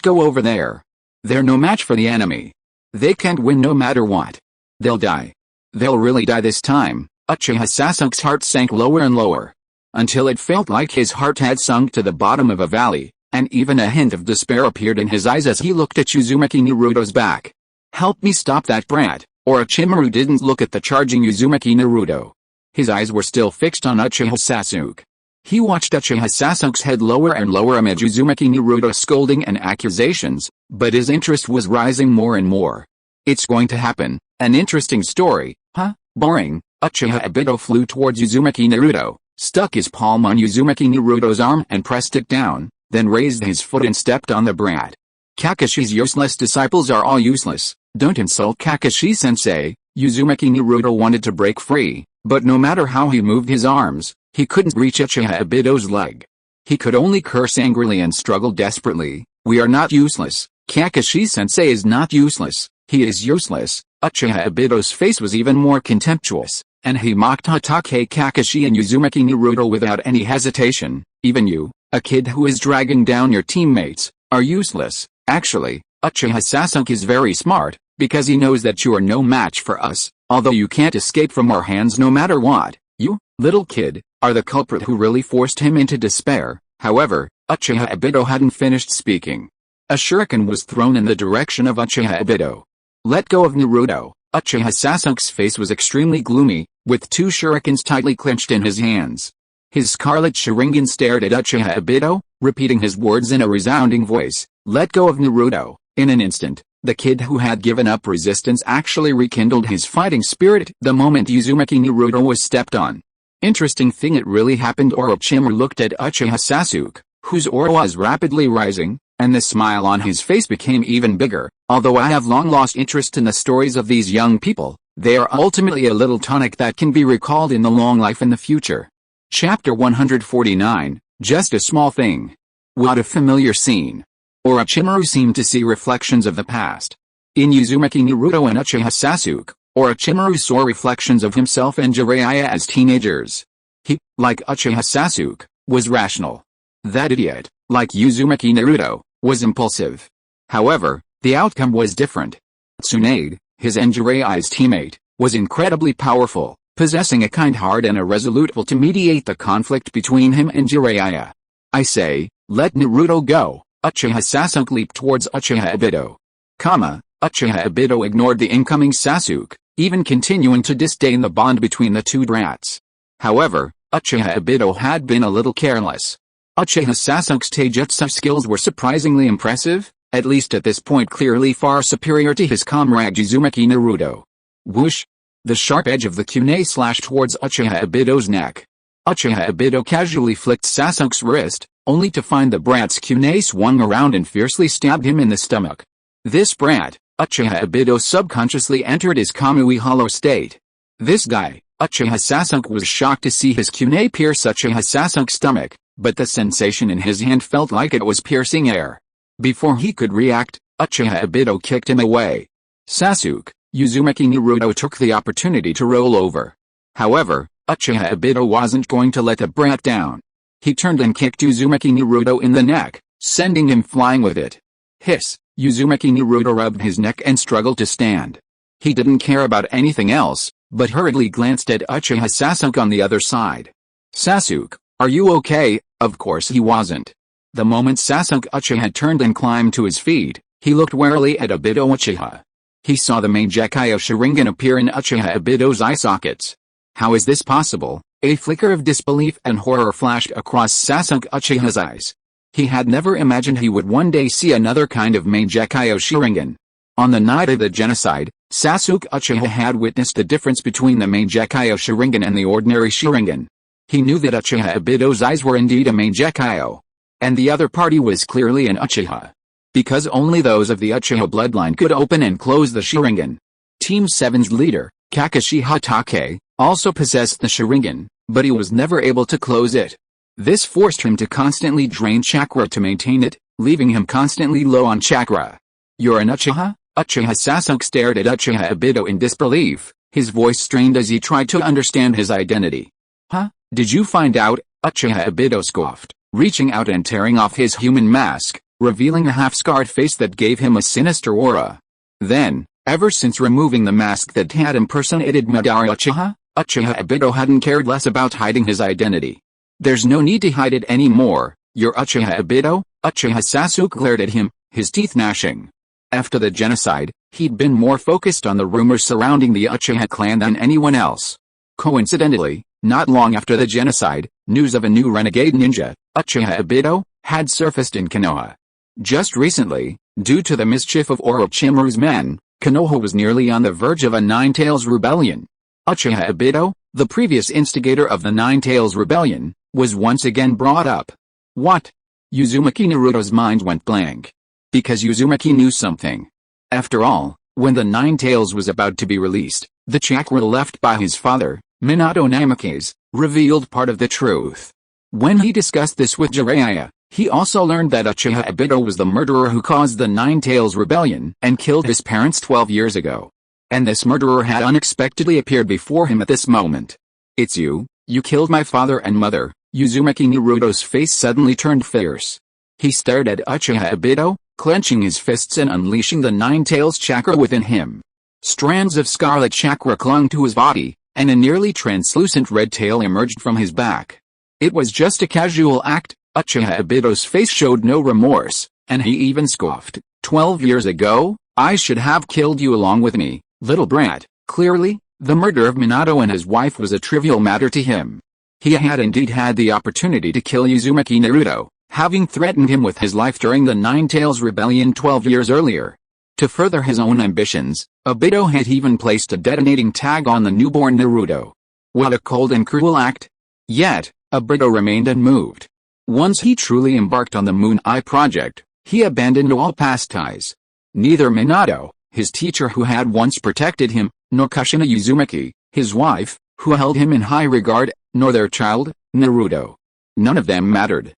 go over there. They're no match for the enemy. They can't win no matter what. They'll die. They'll really die this time. Uchiha Sasuke's heart sank lower and lower, until it felt like his heart had sunk to the bottom of a valley, and even a hint of despair appeared in his eyes as he looked at Uzumaki Naruto's back. Help me stop that brat. Orochimaru didn't look at the charging Uzumaki Naruto. His eyes were still fixed on Uchiha Sasuke. He watched Uchiha Sasuke's head lower and lower amid Uzumaki Naruto's scolding and accusations, but his interest was rising more and more. It's going to happen. An interesting story, huh? Boring. Uchiha Obito flew towards Uzumaki Naruto, stuck his palm on Uzumaki Naruto's arm and pressed it down, then raised his foot and stepped on the brat. Kakashi's useless disciples are all useless. Don't insult Kakashi-sensei. Uzumaki Naruto wanted to break free, but no matter how he moved his arms, he couldn't reach Uchiha Obito's leg. He could only curse angrily and struggle desperately. We are not useless. Kakashi-sensei is not useless. He is useless. Uchiha Obito's face was even more contemptuous, and he mocked Hatake Kakashi and Uzumaki Naruto without any hesitation. Even you, a kid who is dragging down your teammates, are useless. Actually, Uchiha Sasuke is very smart, because he knows that you are no match for us, although you can't escape from our hands no matter what. You, little kid, are the culprit who really forced him into despair. However, Uchiha Obito hadn't finished speaking. A shuriken was thrown in the direction of Uchiha Obito. Let go of Naruto. Uchiha Sasuke's face was extremely gloomy, with two shurikens tightly clenched in his hands. His scarlet Sharingan stared at Uchiha Obito, repeating his words in a resounding voice. Let go of Naruto. In an instant, the kid who had given up resistance actually rekindled his fighting spirit the moment Uzumaki Naruto was stepped on. Interesting thing, it really happened. Orochimaru looked at Uchiha Sasuke, whose aura was rapidly rising, and the smile on his face became even bigger. Although I have long lost interest in the stories of these young people, they are ultimately a little tonic that can be recalled in the long life in the future. Chapter 149, Just a Small Thing. What a familiar scene. Orochimaru seemed to see reflections of the past. In Uzumaki Naruto and Uchiha Sasuke, Orochimaru saw reflections of himself and Jiraiya as teenagers. He, like Uchiha Sasuke, was rational. That idiot, like Uzumaki Naruto, was impulsive. However, the outcome was different. Tsunade, his and Jiraiya's teammate, was incredibly powerful, possessing a kind heart and a resolute will to mediate the conflict between him and Jiraiya. I say, let Naruto go. Uchiha Sasuke leaped towards Uchiha Obito. Uchiha Obito ignored the incoming Sasuke, even continuing to disdain the bond between the two brats. However, Uchiha Obito had been a little careless. Uchiha Sasuke's taijutsu skills were surprisingly impressive, at least at this point clearly far superior to his comrade Uzumaki Naruto. Whoosh! The sharp edge of the kunai slashed towards Uchiha Obito's neck. Uchiha Obito casually flicked Sasuke's wrist, only to find the brat's kunai swung around and fiercely stabbed him in the stomach. This brat, Uchiha Obito subconsciously entered his Kamui hollow state. This guy, Uchiha Sasuke, was shocked to see his kunai pierce Uchiha Sasuke's stomach, but the sensation in his hand felt like it was piercing air. Before he could react, Uchiha Obito kicked him away. Sasuke, Uzumaki Naruto took the opportunity to roll over. However, Uchiha Obito wasn't going to let the brat down. He turned and kicked Uzumaki Naruto in the neck, sending him flying with it. Hiss! Uzumaki Naruto rubbed his neck and struggled to stand. He didn't care about anything else, but hurriedly glanced at Uchiha Sasuke on the other side. Sasuke, are you okay? Of course he wasn't. The moment Sasuke Uchiha turned and climbed to his feet, he looked warily at Obito Uchiha. He saw the Mangekyou Sharingan appear in Uchiha Obito's eye sockets. How is this possible? A flicker of disbelief and horror flashed across Sasuke Uchiha's eyes. He had never imagined he would one day see another kind of Mangekyo Sharingan. On the night of the genocide, Sasuke Uchiha had witnessed the difference between the Mangekyo Sharingan and the ordinary Sharingan. He knew that Uchiha Obito's eyes were indeed a Mangekyo. And the other party was clearly an Uchiha. Because only those of the Uchiha bloodline could open and close the Sharingan. Team 7's leader, Kakashi Hatake, also possessed the Sharingan, but he was never able to close it. This forced him to constantly drain chakra to maintain it, leaving him constantly low on chakra. "You're an Uchiha?" Uchiha Sasuke stared at Uchiha Obito in disbelief, his voice strained as he tried to understand his identity. "Huh? Did you find out?" Uchiha Obito scoffed, reaching out and tearing off his human mask, revealing a half-scarred face that gave him a sinister aura. Then, ever since removing the mask that had impersonated Madara Uchiha, Uchiha Obito hadn't cared less about hiding his identity. "There's no need to hide it anymore. You're Uchiha Obito?" Uchiha Sasuke glared at him, his teeth gnashing. After the genocide, he'd been more focused on the rumors surrounding the Uchiha clan than anyone else. Coincidentally, not long after the genocide, news of a new renegade ninja, Uchiha Obito, had surfaced in Konoha. Just recently, due to the mischief of Orochimaru's men, Konoha was nearly on the verge of a Nine-Tails rebellion. Uchiha Obito, the previous instigator of the Nine-Tails rebellion, was once again brought up. What? Uzumaki Naruto's mind went blank. Because Uzumaki knew something. After all, when the Nine-Tails was about to be released, the chakra left by his father, Minato Namikaze, revealed part of the truth. When he discussed this with Jiraiya, he also learned that Uchiha Obito was the murderer who caused the Nine-Tails rebellion and killed his parents 12 years ago. And this murderer had unexpectedly appeared before him at this moment. "It's you killed my father and mother." Uzumaki Naruto's face suddenly turned fierce. He stared at Uchiha Obito, clenching his fists and unleashing the Nine-Tails chakra within him. Strands of scarlet chakra clung to his body, and a nearly translucent red tail emerged from his back. It was just a casual act. Uchiha Obito's face showed no remorse, and he even scoffed. 12 years ago, I should have killed you along with me, little brat." Clearly, the murder of Minato and his wife was a trivial matter to him. He had indeed had the opportunity to kill Uzumaki Naruto, having threatened him with his life during the Nine-Tails rebellion 12 years earlier. To further his own ambitions, Obito had even placed a detonating tag on the newborn Naruto. What a cold and cruel act! Yet, Obito remained unmoved. Once he truly embarked on the Moon Eye project, he abandoned all past ties. Neither Minato, his teacher who had once protected him, nor Kushina Uzumaki, his wife, who held him in high regard, nor their child, Naruto. None of them mattered.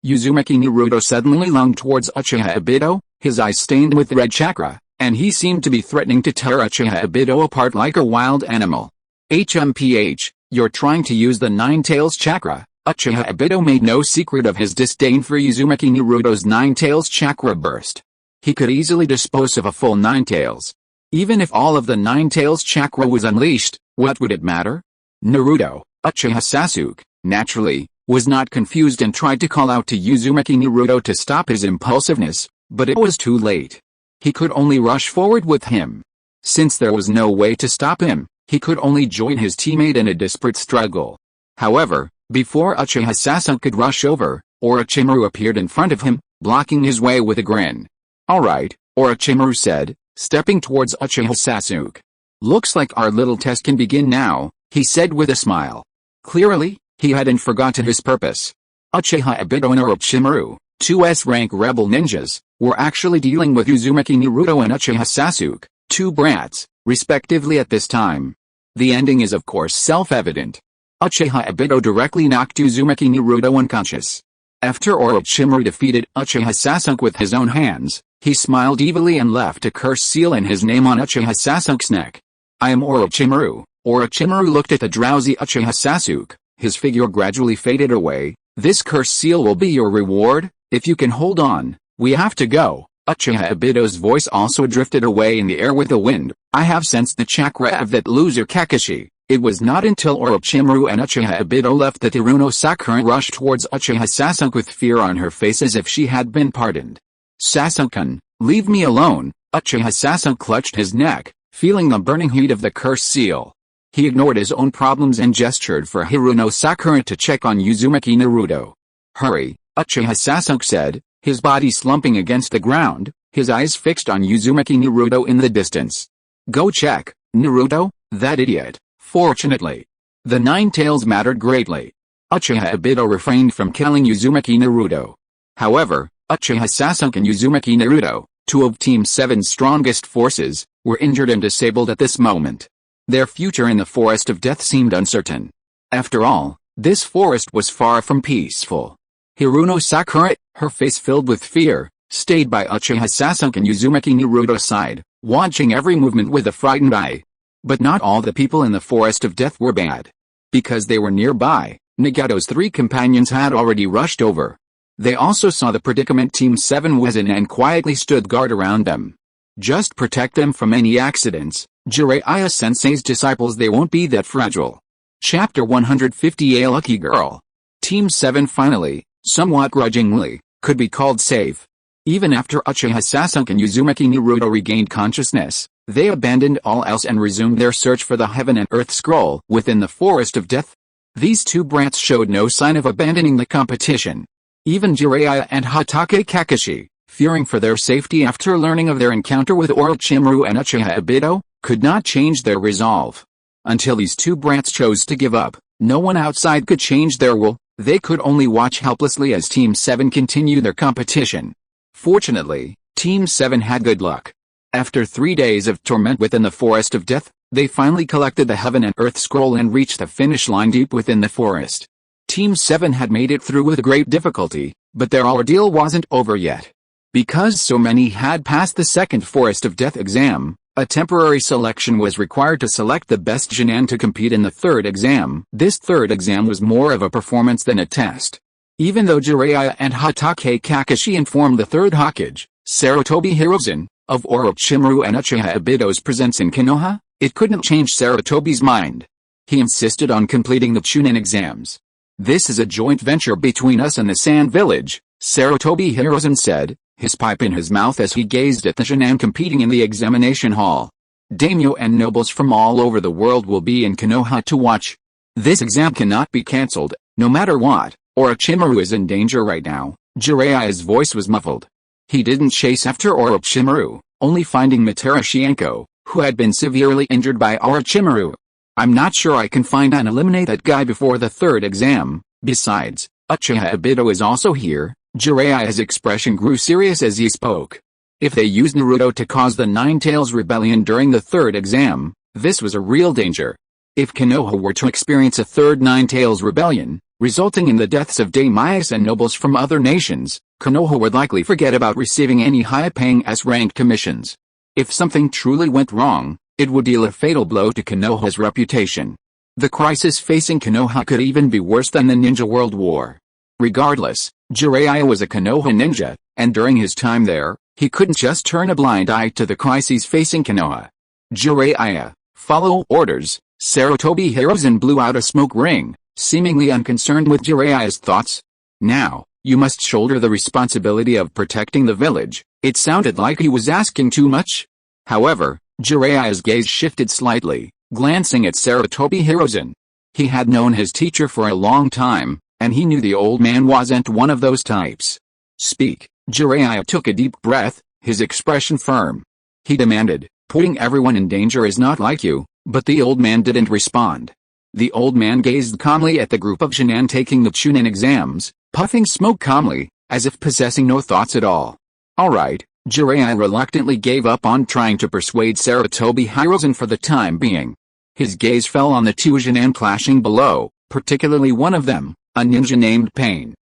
Uzumaki Naruto suddenly lunged towards Uchiha Obito, his eyes stained with red chakra, and he seemed to be threatening to tear Uchiha Obito apart like a wild animal. "HMPH, you're trying to use the Nine-Tails chakra." Uchiha Obito made no secret of his disdain for Uzumaki Naruto's Nine-Tails chakra burst. He could easily dispose of a full Nine-Tails. Even if all of the Nine-Tails chakra was unleashed, what would it matter? Naruto, Uchiha Sasuke, naturally, was not confused and tried to call out to Uzumaki Naruto to stop his impulsiveness, but it was too late. He could only rush forward with him. Since there was no way to stop him, he could only join his teammate in a desperate struggle. However, before Uchiha Sasuke could rush over, Orochimaru appeared in front of him, blocking his way with a grin. "Alright," Orochimaru said, stepping towards Uchiha Sasuke. "Looks like our little test can begin now," he said with a smile. Clearly, he hadn't forgotten his purpose. Uchiha Obito and Orochimaru, two S-rank rebel ninjas, were actually dealing with Uzumaki Naruto and Uchiha Sasuke, two brats, respectively at this time. The ending is of course self-evident. Uchiha Obito directly knocked Uzumaki Naruto unconscious. After Orochimaru defeated Uchiha Sasuke with his own hands, he smiled evilly and left a curse seal and his name on Uchiha Sasuke's neck. "I am Orochimaru." Orochimaru looked at the drowsy Uchiha Sasuke. His figure gradually faded away. "This curse seal will be your reward, if you can hold on. We have to go." Uchiha Obito's voice also drifted away in the air with the wind. "I have sensed the chakra of that loser Kakashi." It was not until Orochimaru and Uchiha Obito left that Iruno Sakura rushed towards Uchiha Sasuke with fear on her face as if she had been pardoned. "Sasuke-kun, leave me alone." Uchiha Sasuke clutched his neck, feeling the burning heat of the curse seal. He ignored his own problems and gestured for Hiruno Sakura to check on Uzumaki Naruto. "Hurry, Uchiha Sasuke said, his body slumping against the ground, his eyes fixed on Uzumaki Naruto in the distance. Go check, Naruto, that idiot. Fortunately, the Nine Tails mattered greatly. Uchiha Obito refrained from killing Uzumaki Naruto. However, Uchiha Sasuke and Uzumaki Naruto, two of Team 7's strongest forces, were injured and disabled at this moment. Their future in the Forest of Death seemed uncertain. After all, this forest was far from peaceful. Hiruno Sakura, her face filled with fear, stayed by Uchiha Sasuke and Uzumaki Naruto's side, watching every movement with a frightened eye. But not all the people in the Forest of Death were bad. Because they were nearby, Nagato's three companions had already rushed over. They also saw the predicament Team 7 was in and quietly stood guard around them. Just protect them from any accidents, Jiraiya Sensei's disciples, they won't be that fragile. Chapter 150. A lucky girl. Team 7 finally, somewhat grudgingly, could be called safe. Even after Uchiha Sasuke and Uzumaki Naruto regained consciousness, they abandoned all else and resumed their search for the Heaven and Earth Scroll within the Forest of Death. These two brats showed no sign of abandoning the competition. Even Jiraiya and Hatake Kakashi, fearing for their safety after learning of their encounter with Orochimaru and Uchiha Obito, could not change their resolve. Until these two brats chose to give up, no one outside could change their will. They could only watch helplessly as Team 7 continued their competition. Fortunately, Team 7 had good luck. After 3 days of torment within the Forest of Death, they finally collected the Heaven and Earth Scroll and reached the finish line deep within the forest. Team 7 had made it through with great difficulty, but their ordeal wasn't over yet. Because so many had passed the second Forest of Death exam, a temporary selection was required to select the best genin to compete in the third exam. This third exam was more of a performance than a test. Even though Jiraiya and Hatake Kakashi informed the third Hokage, Sarutobi Hiruzen, of Orochimaru and Uchiha Obito's presence in Konoha, it couldn't change Sarutobi's mind. He insisted on completing the Chunin exams. This is a joint venture between us and the Sand Village, Sarutobi Hiruzen said, his pipe in his mouth as he gazed at the genin competing in the examination hall. Daimyo and nobles from all over the world will be in Konoha to watch. This exam cannot be cancelled, no matter what. Orochimaru is in danger right now. Jiraiya's voice was muffled. He didn't chase after Orochimaru, only finding Madara Shienko, who had been severely injured by Orochimaru. I'm not sure I can find and eliminate that guy before the third exam. Besides, Uchiha Obito is also here. Jiraiya's expression grew serious as he spoke. If they used Naruto to cause the Nine Tails rebellion during the third exam, this was a real danger. If Konoha were to experience a third Nine Tails rebellion, resulting in the deaths of daimyos and nobles from other nations, Konoha would likely forget about receiving any high-paying S-ranked commissions. If something truly went wrong, it would deal a fatal blow to Konoha's reputation. The crisis facing Konoha could even be worse than the Ninja World War. Regardless, Jiraiya was a Konoha ninja, and during his time there, he couldn't just turn a blind eye to the crises facing Konoha. Jiraiya, follow orders. Sarutobi Hiruzen blew out a smoke ring, seemingly unconcerned with Jiraiya's thoughts. Now, you must shoulder the responsibility of protecting the village. It sounded like he was asking too much. However, Jiraiya's gaze shifted slightly, glancing at Sarutobi Hiruzen. He had known his teacher for a long time, and he knew the old man wasn't one of those types. Speak. Jiraiya took a deep breath, his expression firm. He demanded, putting everyone in danger is not like you, but the old man didn't respond. The old man gazed calmly at the group of genin taking the Chunin exams, puffing smoke calmly, as if possessing no thoughts at all. Alright, Jiraiya reluctantly gave up on trying to persuade Sarutobi Hiruzen for the time being. His gaze fell on the two genin clashing below, particularly one of them, a ninja named Pain.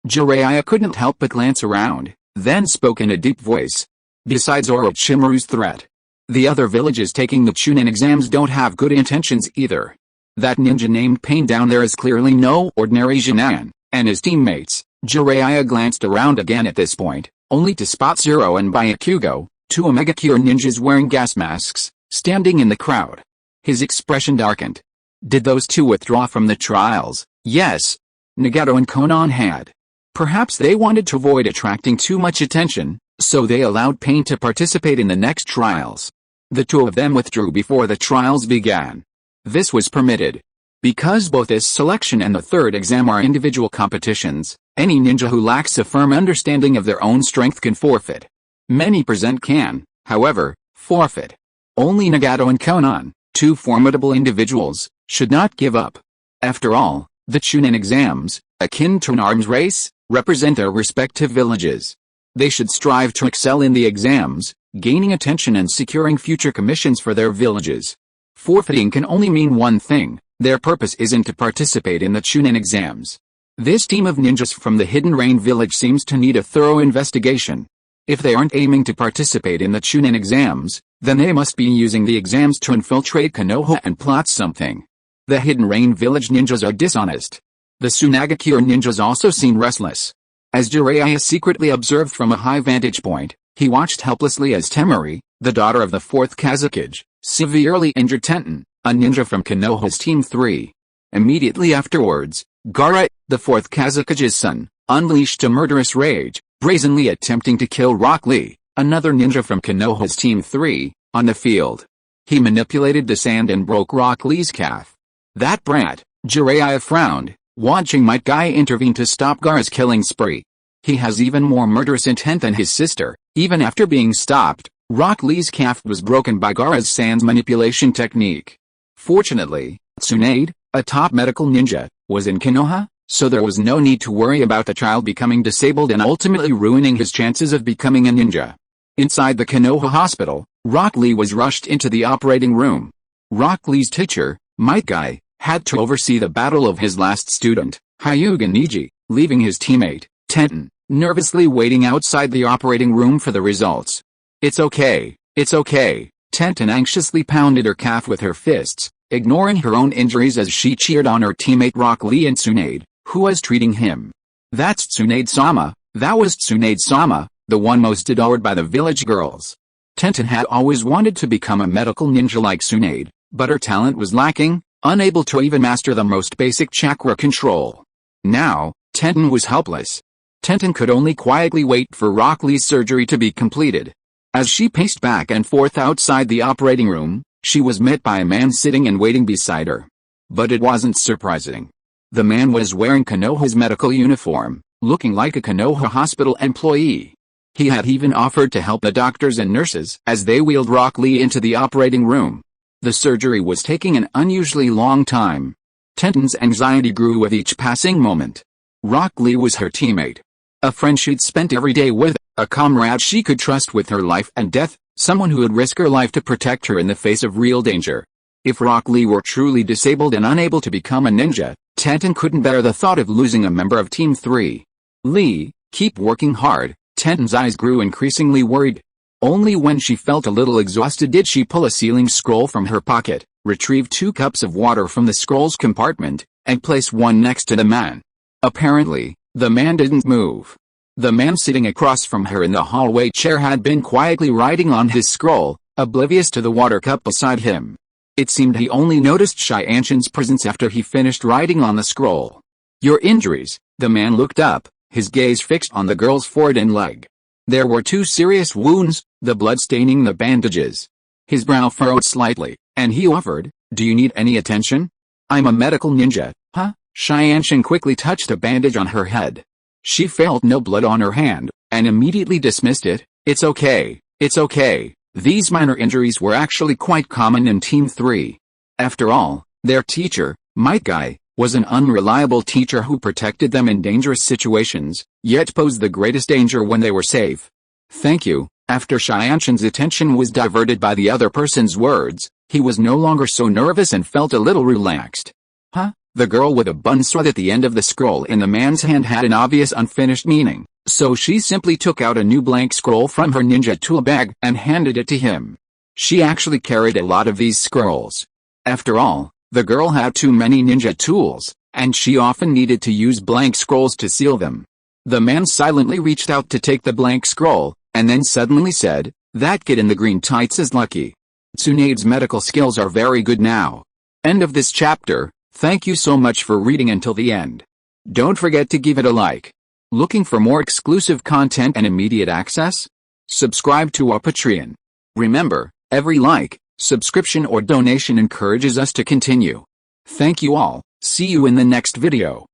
Jiraiya couldn't help but glance around, then spoke in a deep voice. Besides Orochimaru's threat, the other villages taking the Chunin exams don't have good intentions either. That ninja named Pain down there is clearly no ordinary genin, and his teammates. Jiraiya glanced around again at this point, only to spot Zero and Byakugo, two Omega Cure ninjas wearing gas masks, standing in the crowd. His expression darkened. Did those two withdraw from the trials? Yes. Nagato and Konan had. Perhaps they wanted to avoid attracting too much attention, so they allowed Pain to participate in the next trials. The two of them withdrew before the trials began. This was permitted. Because both this selection and the third exam are individual competitions, any ninja who lacks a firm understanding of their own strength can forfeit. Many present can, however, forfeit. Only Nagato and Konan, two formidable individuals, should not give up. After all, the Chunin exams, akin to an arms race, represent their respective villages. They should strive to excel in the exams, gaining attention and securing future commissions for their villages. Forfeiting can only mean one thing: their purpose isn't to participate in the Chunin exams. This team of ninjas from the Hidden Rain village seems to need a thorough investigation. If they aren't aiming to participate in the Chunin exams, then they must be using the exams to infiltrate Konoha and plot something. The Hidden Rain village ninjas are dishonest. The Tsunagakure ninjas also seem restless. As Jiraiya secretly observed from a high vantage point, he watched helplessly as Temari, the daughter of the fourth Kazekage, severely injured Tenten, a ninja from Konoha's Team 3. Immediately afterwards, Gaara, the fourth Kazekage's son, unleashed a murderous rage, brazenly attempting to kill Rock Lee, another ninja from Konoha's Team 3, on the field. He manipulated the sand and broke Rock Lee's calf. That brat, Jiraiya frowned, watching Might Guy intervene to stop Gaara's killing spree. He has even more murderous intent than his sister. Even after being stopped, Rock Lee's calf was broken by Gaara's sand manipulation technique. Fortunately, Tsunade, a top medical ninja, was in Konoha, so there was no need to worry about the child becoming disabled and ultimately ruining his chances of becoming a ninja. Inside the Konoha hospital, Rock Lee was rushed into the operating room. Rock Lee's teacher, Might Guy, had to oversee the battle of his last student, Hyuga Niji, leaving his teammate, Tenten, nervously waiting outside the operating room for the results. It's okay, Tenten anxiously pounded her calf with her fists, ignoring her own injuries as she cheered on her teammate Rock Lee and Tsunade, who was treating him. That was Tsunade-sama, the one most adored by the village girls. Tenten had always wanted to become a medical ninja like Tsunade, but her talent was lacking, unable to even master the most basic chakra control. Now, Tenten was helpless. Tenten could only quietly wait for Rock Lee's surgery to be completed. As she paced back and forth outside the operating room, she was met by a man sitting and waiting beside her. But it wasn't surprising. The man was wearing Konoha's medical uniform, looking like a Konoha hospital employee. He had even offered to help the doctors and nurses as they wheeled Rock Lee into the operating room. The surgery was taking an unusually long time. Tenten's anxiety grew with each passing moment. Rock Lee was her teammate. A friend she'd spent every day with, a comrade she could trust with her life and death, someone who would risk her life to protect her in the face of real danger. If Rock Lee were truly disabled and unable to become a ninja, Tenten couldn't bear the thought of losing a member of Team 3. Lee, keep working hard. Tenten's eyes grew increasingly worried. Only when she felt a little exhausted did she pull a sealing scroll from her pocket, retrieve 2 cups of water from the scroll's compartment, and place one next to the man. Apparently, the man didn't move. The man sitting across from her in the hallway chair had been quietly writing on his scroll, oblivious to the water cup beside him. It seemed he only noticed Shianshin's presence after he finished writing on the scroll. Your injuries. The man looked up, his gaze fixed on the girl's forehead and leg. There were 2 serious wounds, the blood staining the bandages. His brow furrowed slightly, and he offered, do you need any attention? I'm a medical ninja, huh? Shianshin quickly touched a bandage on her head. She felt no blood on her hand, and immediately dismissed it. It's okay. These minor injuries were actually quite common in Team 3. After all, their teacher, Might Guy, was an unreliable teacher who protected them in dangerous situations, yet posed the greatest danger when they were safe. Thank you. After Shianshin's attention was diverted by the other person's words, he was no longer so nervous and felt a little relaxed. Huh? The girl with a bun sword at the end of the scroll in the man's hand had an obvious unfinished meaning, so she simply took out a new blank scroll from her ninja tool bag and handed it to him. She actually carried a lot of these scrolls. After all, the girl had too many ninja tools, and she often needed to use blank scrolls to seal them. The man silently reached out to take the blank scroll, and then suddenly said, that kid in the green tights is lucky. Tsunade's medical skills are very good now. End of this chapter. Thank you so much for reading until the end. Don't forget to give it a like. Looking for more exclusive content and immediate access? Subscribe to our Patreon. Remember, every like, subscription or donation encourages us to continue. Thank you all, see you in the next video.